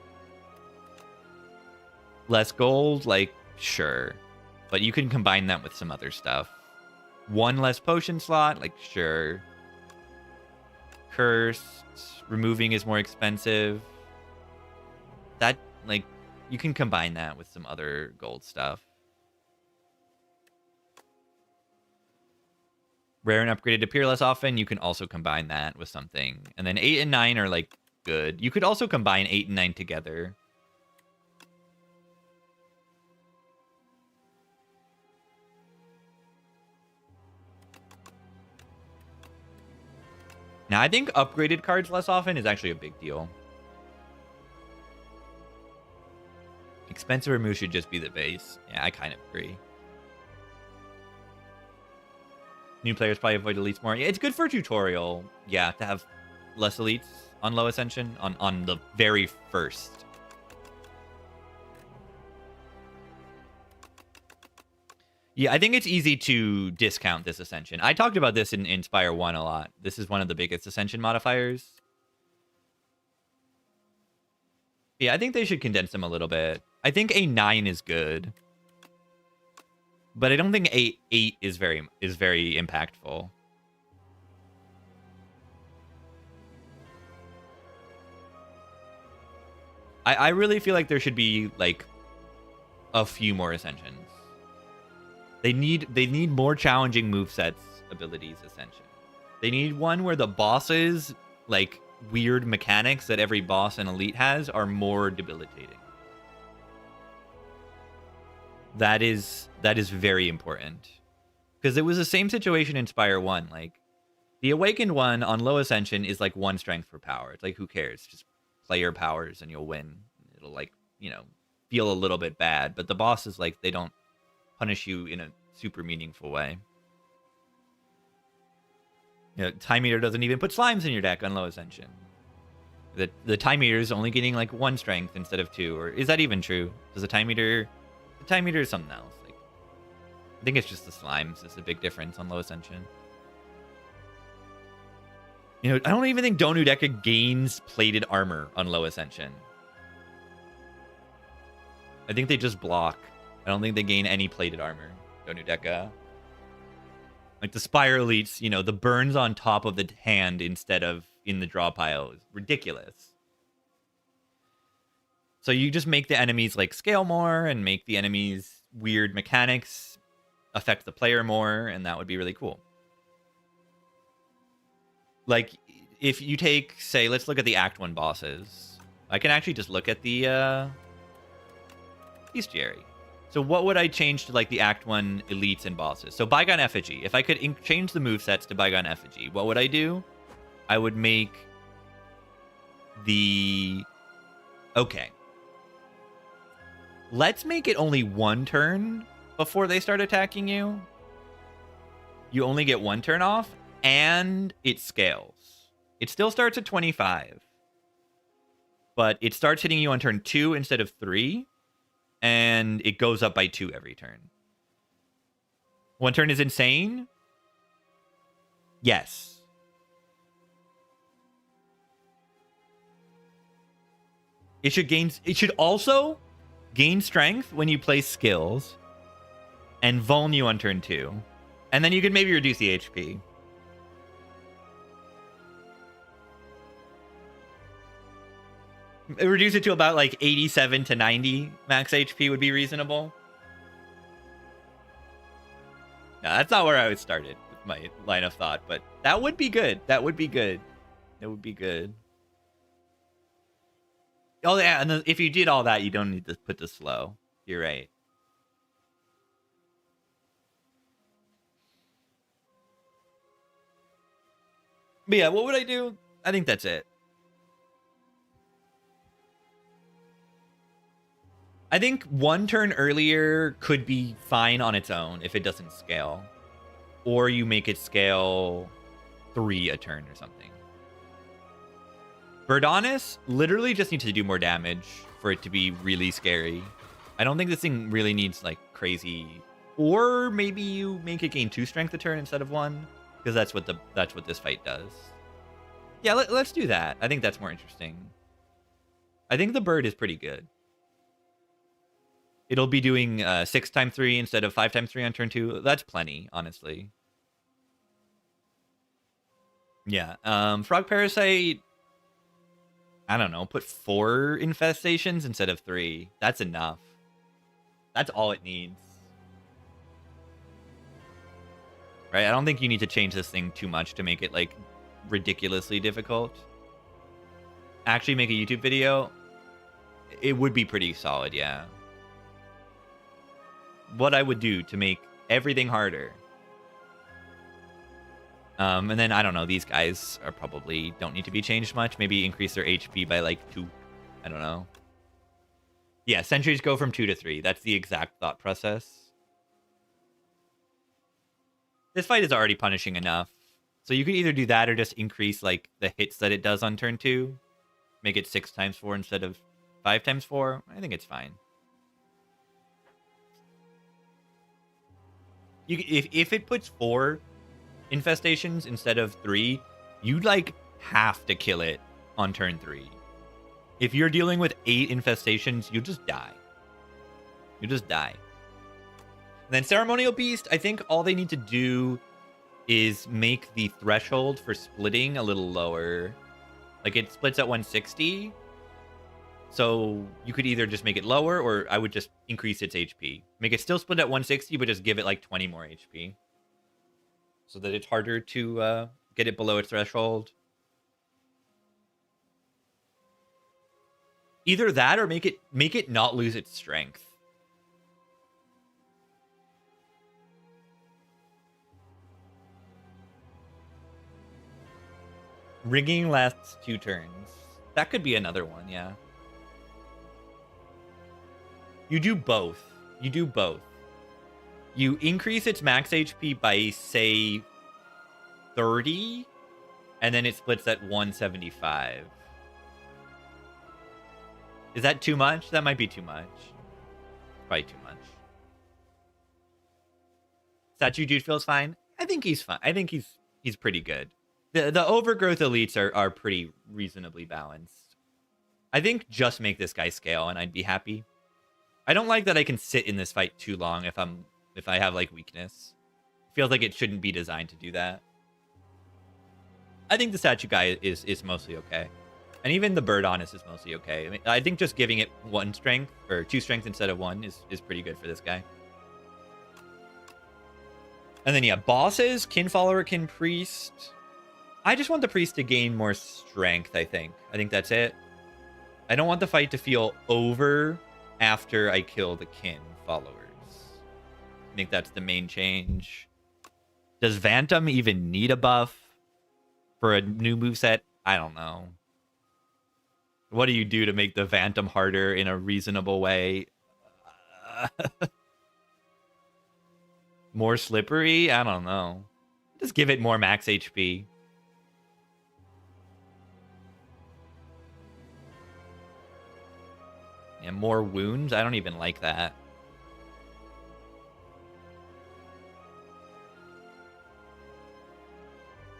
Less gold, like, sure. But you can combine that with some other stuff. One less potion slot, like, sure. Cursed, removing is more expensive. That, like, you can combine that with some other gold stuff. Rare and upgraded appear less often. You can also combine that with something. And then 8 and 9 are, like, good. You could also combine 8 and 9 together. Now, I think upgraded cards less often is actually a big deal. Expensive remove should just be the base. Yeah, I kind of agree. New players probably avoid elites more. Yeah, it's good for tutorial. Yeah, to have less elites on low ascension on the very first. Yeah, I think it's easy to discount this ascension. I talked about this in Inspire 1 a lot. This is one of the biggest ascension modifiers. Yeah, I think they should condense them a little bit. I think A9 is good. But I don't think A8 is very impactful. I really feel like there should be like a few more ascensions. They need more challenging movesets, abilities, ascension. They need one where the bosses, like weird mechanics that every boss and elite has, are more debilitating. That is very important. Because it was the same situation in Spire 1. Like, the Awakened one on low Ascension is like 1 strength per power. It's like, who cares? Just play your powers and you'll win. It'll, like, you know, feel a little bit bad. But the bosses, like, they don't punish you in a super meaningful way. You know, Time Eater doesn't even put slimes in your deck on low Ascension. The Time Eater is only getting like 1 strength instead of 2. Or is that even true? Does the Time Eater... The Time Eater is something else. Like, I think it's just the slimes. It's a big difference on low Ascension. You know, I don't even think Donu Deca gains plated armor on low Ascension. I think they just block. I don't think they gain any plated armor, Donu Deca. Like the Spire Elites, you know, the burns on top of the hand instead of in the draw pile is ridiculous. So you just make the enemies like scale more and make the enemies weird mechanics affect the player more, and that would be really cool. Like if you take, say, let's look at the Act 1 bosses. I can actually just look at the Bestiary. So what would I change to like the Act 1 elites and bosses? So Bygone Effigy. If I could change the movesets to Bygone Effigy, what would I do? I would make the... Okay. Let's make it only 1 turn before they start attacking you. You only get 1 turn off, and it scales. It still starts at 25. But it starts hitting you on turn 2 instead of 3. And it goes up by 2 every turn. 1 turn is insane? Yes. It should also gain strength when you play skills and vuln you on turn 2. And then you could maybe reduce the HP. Reduce it to about like 87 to 90 max HP would be reasonable. No, that's not where I would start it with my line of thought, but that would be good. That would be good. That would be good. Oh yeah, and if you did all that, you don't need to put the slow. You're right. But yeah, what would I do? I think that's it. I think 1 turn earlier could be fine on its own if it doesn't scale. Or you make it scale 3 a turn or something. Birdonis literally just needs to do more damage for it to be really scary. I don't think this thing really needs like crazy... Or maybe you make it gain 2 strength a turn instead of 1. Because that's what this fight does. Yeah, let's do that. I think that's more interesting. I think the bird is pretty good. It'll be doing 6 times 3 instead of 5 times 3 on turn 2. That's plenty, honestly. Yeah. Frog Parasite... I don't know. Put 4 infestations instead of 3. That's enough. That's all it needs. Right? I don't think you need to change this thing too much to make it, like, ridiculously difficult. Actually make a YouTube video? It would be pretty solid, yeah. What I would do to make everything harder. And then, I don't know, these guys are probably don't need to be changed much. Maybe increase their HP by, like, 2. I don't know. Yeah, sentries go from 2 to 3. That's the exact thought process. This fight is already punishing enough. So you could either do that or just increase, like, the hits that it does on turn 2. Make it 6 times 4 instead of 5 times 4. I think it's fine. If it puts 4 infestations instead of 3, you'd like have to kill it on turn 3. If you're dealing with 8 infestations, you just die. You just die. And then Ceremonial Beast, I think all they need to do is make the threshold for splitting a little lower. Like it splits at 160. So you could either just make it lower, or I would just increase its HP. Make it still split at 160, but just give it like 20 more HP. So that it's harder to get it below its threshold. Either that or make it not lose its strength. Rigging lasts 2 turns. That could be another one, yeah. You do both. You do both. You increase its max HP by, say, 30, and then it splits at 175. Is that too much? That might be too much. Probably too much. Statue dude feels fine. I think he's fine. I think he's pretty good. The overgrowth elites are pretty reasonably balanced. I think just make this guy scale and I'd be happy. I don't like that I can sit in this fight too long if I have like weakness. It feels like it shouldn't be designed to do that. I think the statue guy is mostly okay. And even the bird honest is mostly okay. I mean, I think just giving it 1 strength or 2 strength instead of 1 is pretty good for this guy. And then yeah, bosses, kin follower, kin priest. I just want the priest to gain more strength, I think. I think that's it. I don't want the fight to feel over after I kill the kin followers. I think that's the main change. Does Phantom even need a buff for a new moveset? I don't know. What do you do to make the Phantom harder in a reasonable way? More slippery? I don't know. Just give it more max HP. And more wounds? I don't even like that.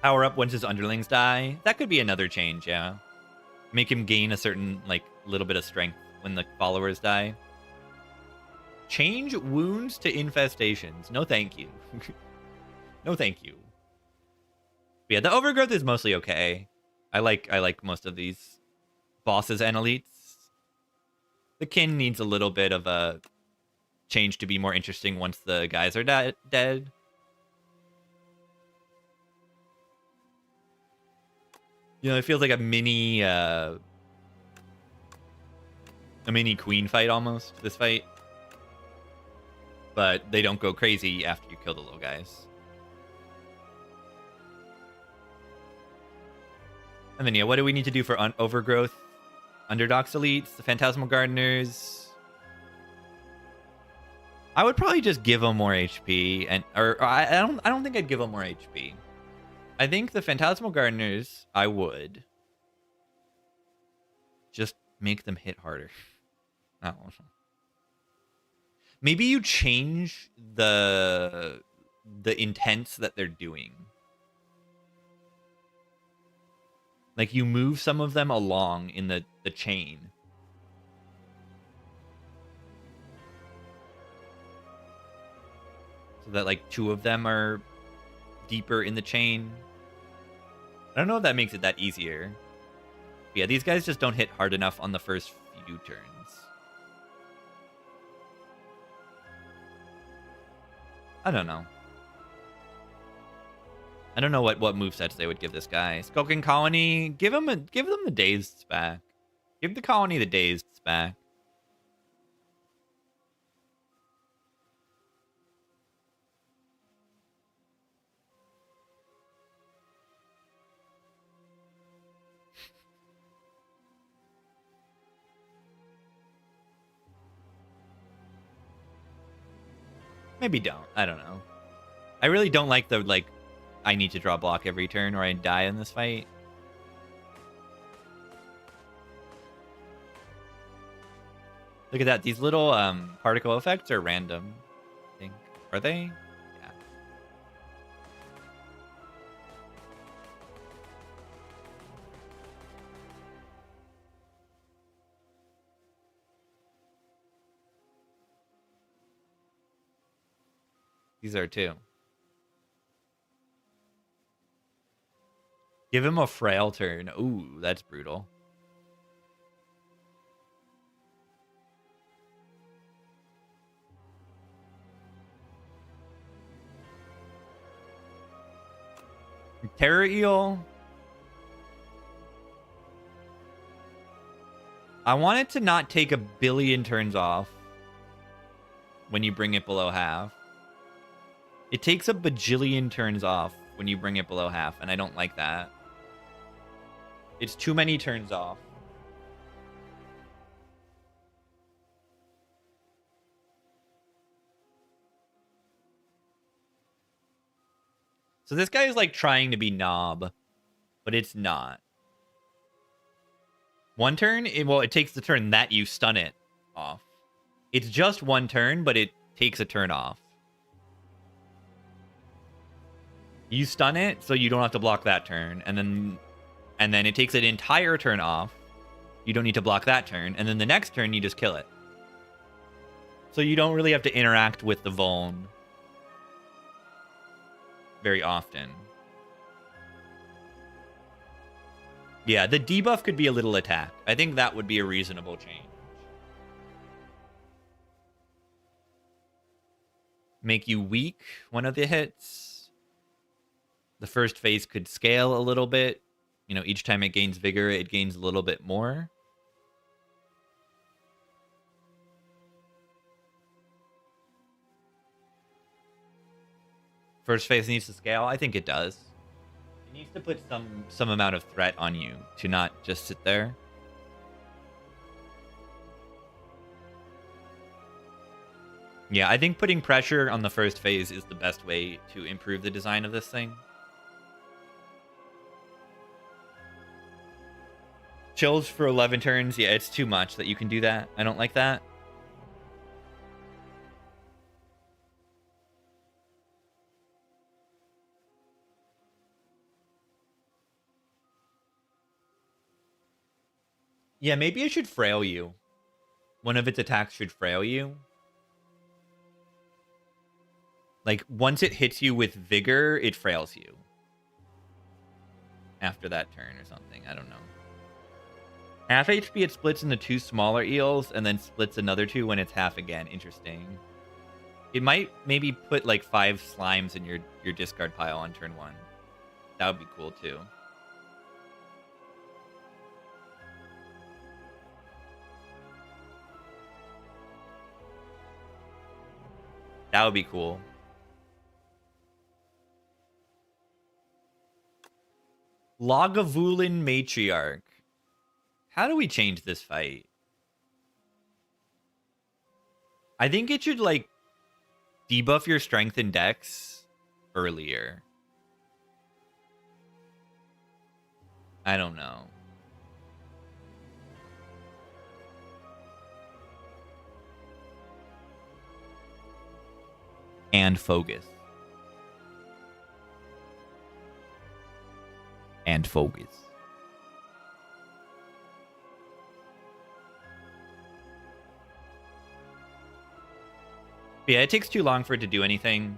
Power up once his underlings die? That could be another change, yeah. Make him gain a certain, like, little bit of strength when the followers die. Change wounds to infestations. No thank you. No thank you. But yeah, the overgrowth is mostly okay. I like most of these bosses and elites. The kin needs a little bit of a change to be more interesting once the guys are dead. You know, it feels like a mini queen fight almost, this fight. But they don't go crazy after you kill the little guys. And then yeah, what do we need to do for overgrowth? Underdox elites, the Phantasmal Gardeners. I would probably just give them more HP, and I don't think I'd give them more HP. I think the Phantasmal Gardeners, I would just make them hit harder. I don't know. Maybe you change the intents that they're doing. Like you move some of them along in the chain. So that like 2 of them are deeper in the chain. I don't know if that makes it that easier. But yeah, these guys just don't hit hard enough on the first few turns. I don't know. I don't know what movesets they would give this guy. Skulking Colony, give them the Dazed back. Give the Colony the Dazed back. Maybe don't. I don't know. I really don't like the, like, I need to draw block every turn or I die in this fight. Look at that. These little particle effects are random, I think. Are they? Yeah. These are too. Give him a frail turn. Ooh, that's brutal. Terror Eel. I want it to not take a billion turns off when you bring it below half. It takes a bajillion turns off when you bring it below half, and I don't like that. It's too many turns off. So this guy is like trying to be knob, but it's not. One turn, it takes the turn that you stun it off. It's just one turn, but it takes a turn off. You stun it, so you don't have to block that turn, and then it takes an entire turn off. You don't need to block that turn, and then the next turn you just kill it. So you don't really have to interact with the Vuln very often. Yeah, the debuff could be a little attack. I think that would be a reasonable change. Make you weak one of the hits. The first phase could scale a little bit. You know, each time it gains vigor, it gains a little bit more. First phase needs to scale. I think it does. It needs to put some amount of threat on you to not just sit there. Yeah, I think putting pressure on the first phase is the best way to improve the design of this thing. Chills for 11 turns. Yeah, it's too much that you can do that. I don't like that. Yeah, maybe it should frail you. One of its attacks should frail you. Like, once it hits you with vigor, it frails you. After that turn or something. I don't know. Half HP, it splits into 2 smaller eels, and then splits another 2 when it's half again. Interesting. It might maybe put, like, 5 slimes in your discard pile on turn 1. That would be cool, too. That would be cool. Lagavulin Matriarch. How do we change this fight? I think it should, like, debuff your strength and dex earlier. I don't know. And focus. And focus. Yeah, it takes too long for it to do anything.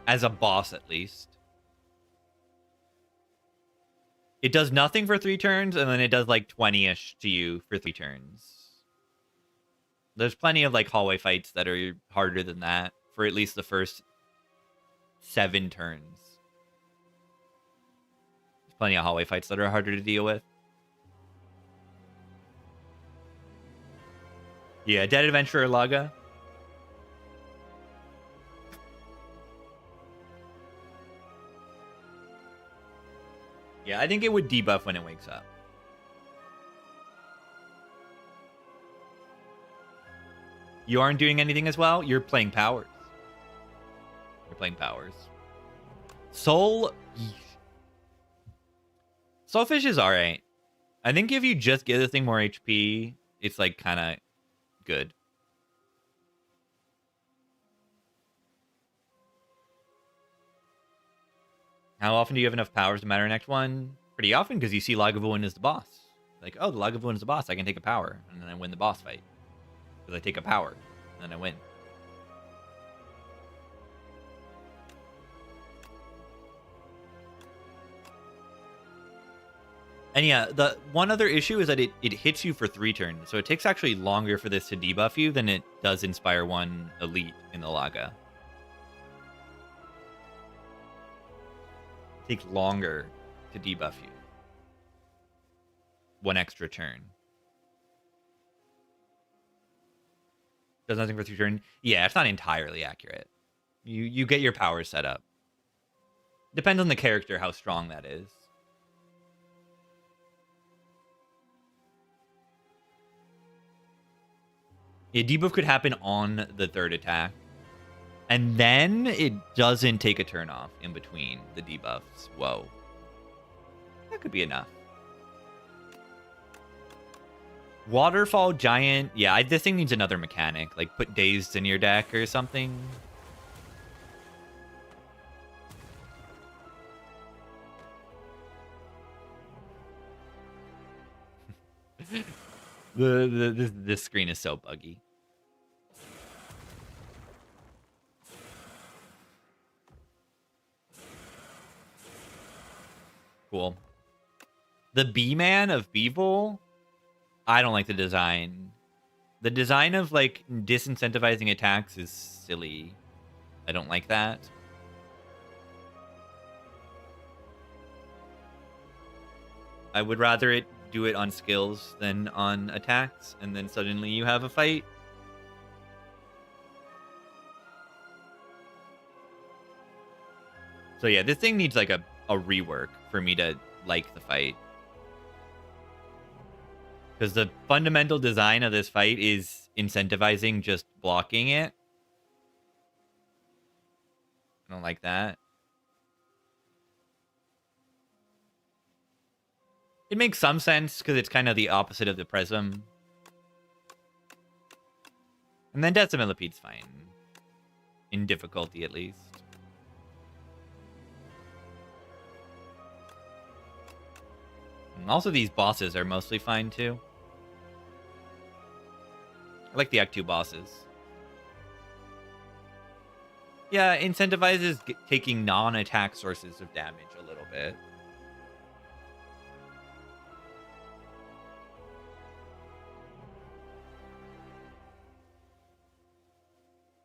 As a boss, at least. It does nothing for 3 turns, and then it does like 20-ish to you for 3 turns. There's plenty of like hallway fights that are harder than that for at least the first 7 turns. There's plenty of hallway fights that are harder to deal with. Yeah, Dead Adventurer Laga. Yeah, I think it would debuff when it wakes up. You aren't doing anything as well? You're playing powers. You're playing powers. Soulfish is alright. I think if you just give the thing more HP, it's like kind of good. How often do you have enough powers to matter in Act 1? Pretty often, because you see Lagavulin is the boss. Like, oh, the Lagavulin is the boss. I can take a power, and then I win the boss fight. Because I take a power, and then I win. And yeah, the one other issue is that it hits you for 3 turns. So it takes actually longer for this to debuff you than it does Inspire 1 Elite in the Laga. Take longer to debuff you. 1 extra turn. Does nothing for 3 turn. Yeah, it's not entirely accurate. You get your power set up. Depends on the character how strong that is. A debuff could happen on the third attack. And then it doesn't take a turn off in between the debuffs. Whoa. That could be enough. Waterfall Giant. Yeah, this thing needs another mechanic. Like, put Dazed in your deck or something. This screen is so buggy. Cool. The B-Man of Beevil, I don't like the design. The design of, like, disincentivizing attacks is silly. I don't like that. I would rather it do it on skills than on attacks, and then suddenly you have a fight. So yeah, this thing needs, like, a rework for me to like the fight. Because the fundamental design of this fight is incentivizing just blocking it. I don't like that. It makes some sense because it's kind of the opposite of the Prism. And then Decimillipede's fine. In difficulty, at least. And also, these bosses are mostly fine, too. I like the Act 2 bosses. Yeah, incentivizes taking non-attack sources of damage a little bit.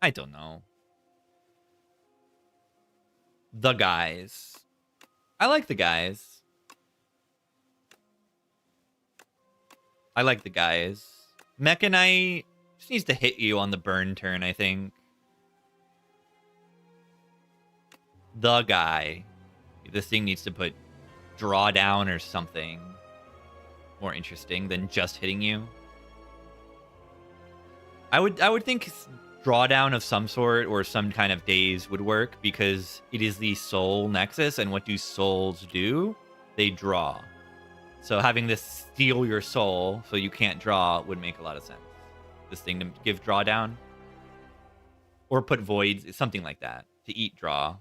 I don't know. The guys. I like the guys. I like the guys. Mechanite just needs to hit you on the burn turn, I think. The guy. This thing needs to put drawdown or something more interesting than just hitting you. I would think drawdown of some sort or some kind of daze would work because it is the soul nexus, and what do souls do? They draw. So having this steal your soul so you can't draw would make a lot of sense. This thing to give drawdown. Or put voids, something like that. To eat draw.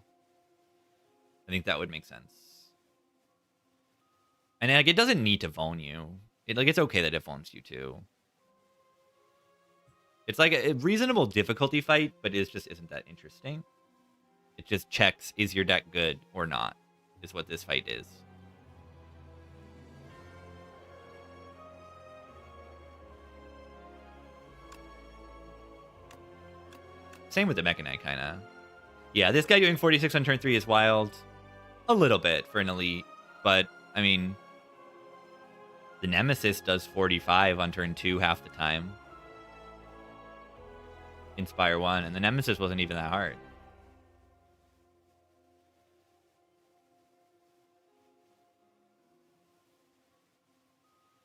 I think that would make sense. And like, it doesn't need to phone you. It's okay that it phones you too. It's like a reasonable difficulty fight, but it just isn't that interesting. It just checks, is your deck good or not, is what this fight is. Same with the Mechanite, kind of. Yeah, this guy doing 46 on turn 3 is wild. A little bit for an elite. But, I mean... the Nemesis does 45 on turn 2 half the time. Inspire 1. And the Nemesis wasn't even that hard.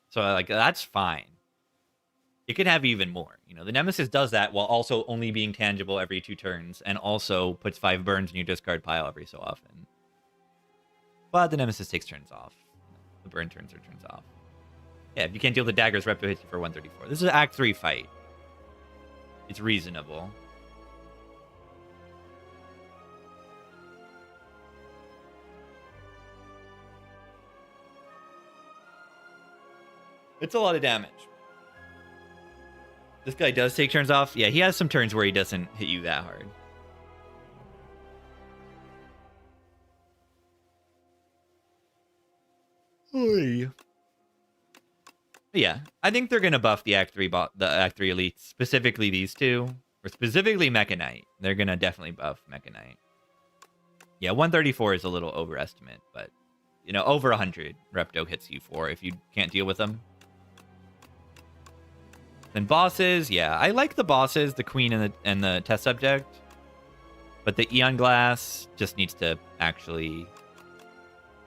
So, like, that's fine. It could have even more. You know, the Nemesis does that while also only being tangible every 2 turns, and also puts 5 burns in your discard pile every so often. But the Nemesis takes turns off. The burn turns are turns off. Yeah, if you can't deal the daggers, Repo hits you for 134. This is an Act 3 fight. It's reasonable. It's a lot of damage. This guy does take turns off. Yeah, he has some turns where he doesn't hit you that hard. Oy. Yeah, I think they're gonna buff the Act 3 elites, specifically these two, or specifically Mechanite. They're gonna definitely buff Mechanite. Yeah, 134 is a little overestimate, but you know, over 100 Repto hits you for if you can't deal with them. Then bosses, yeah, I like the bosses, the Queen and the test subject, but the Eon Glass just needs to actually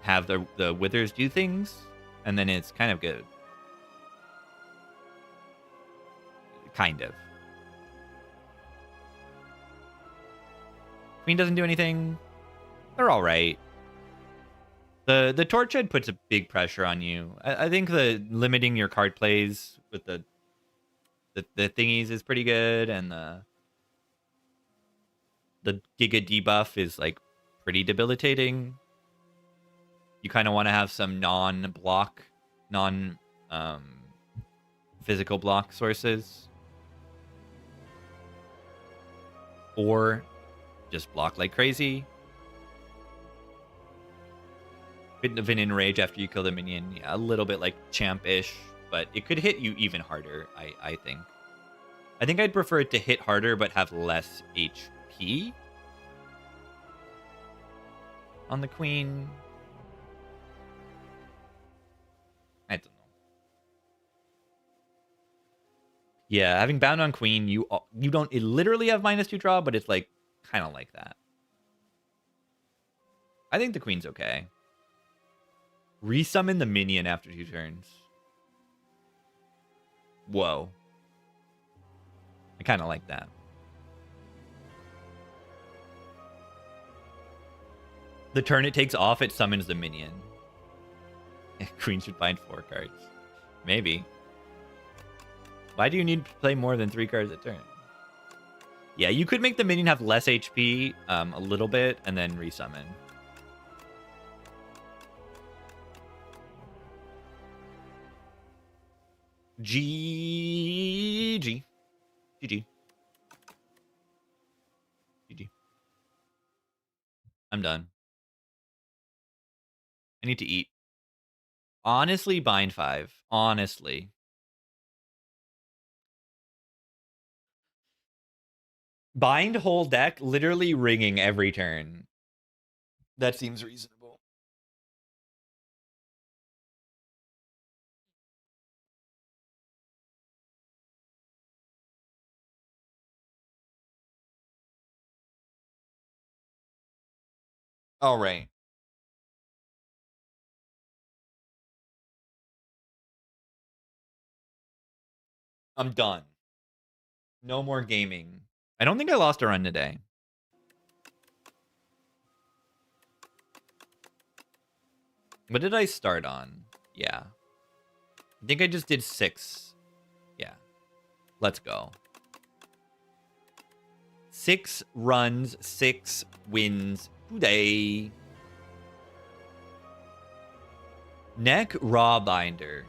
have the Withers do things, and then it's kind of good. Kind of. Queen doesn't do anything. They're all right. The Torch Head puts a big pressure on you. I think the limiting your card plays with the thingies is pretty good, and the Giga debuff is like pretty debilitating. You kind of want to have some non-block, physical block sources, or just block like crazy. Bit of an enrage after you kill the minion. Yeah, a little bit like champ-ish, but it could hit you even harder, I think. I think I'd prefer it to hit harder but have less HP on the queen. I don't know. Yeah, having bound on queen, you don't literally have -2 draw, but it's like kind of like that. I think the queen's okay. Resummon the minion after 2 turns. Whoa. I kind of like that. The turn it takes off, it summons the minion. Queen should find 4 cards. Maybe. Why do you need to play more than 3 cards a turn? Yeah, you could make the minion have less HP a little bit and then resummon. GG. GG. GG. I'm done. I need to eat. Honestly, bind 5. Honestly. Bind whole deck, literally ringing every turn. That seems reasonable. All right. I'm done. No more gaming. I don't think I lost a run today. What did I start on? Yeah. I think I just did 6. Yeah. Let's go. 6 runs, 6 wins today. Neck Raw Binder.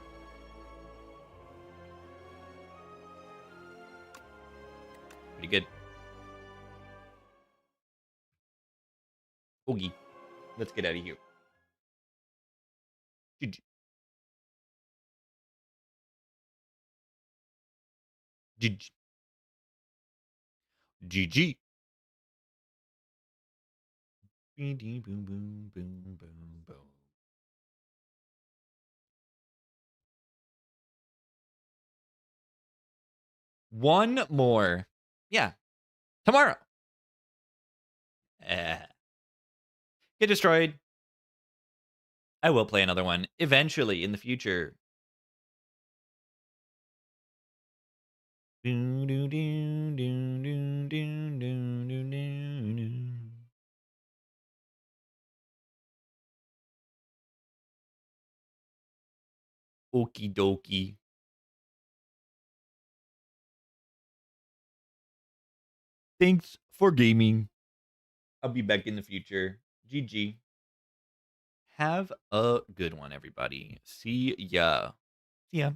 Pretty good. Oogie. Let's get out of here. GG. GG. GG. Boom, boom, boom, boom, boom. One more. Yeah. Tomorrow. Get destroyed. I will play another one eventually in the future. Okie dokie. Thanks for gaming. I'll be back in the future. GG. Have a good one, everybody. See ya. See ya.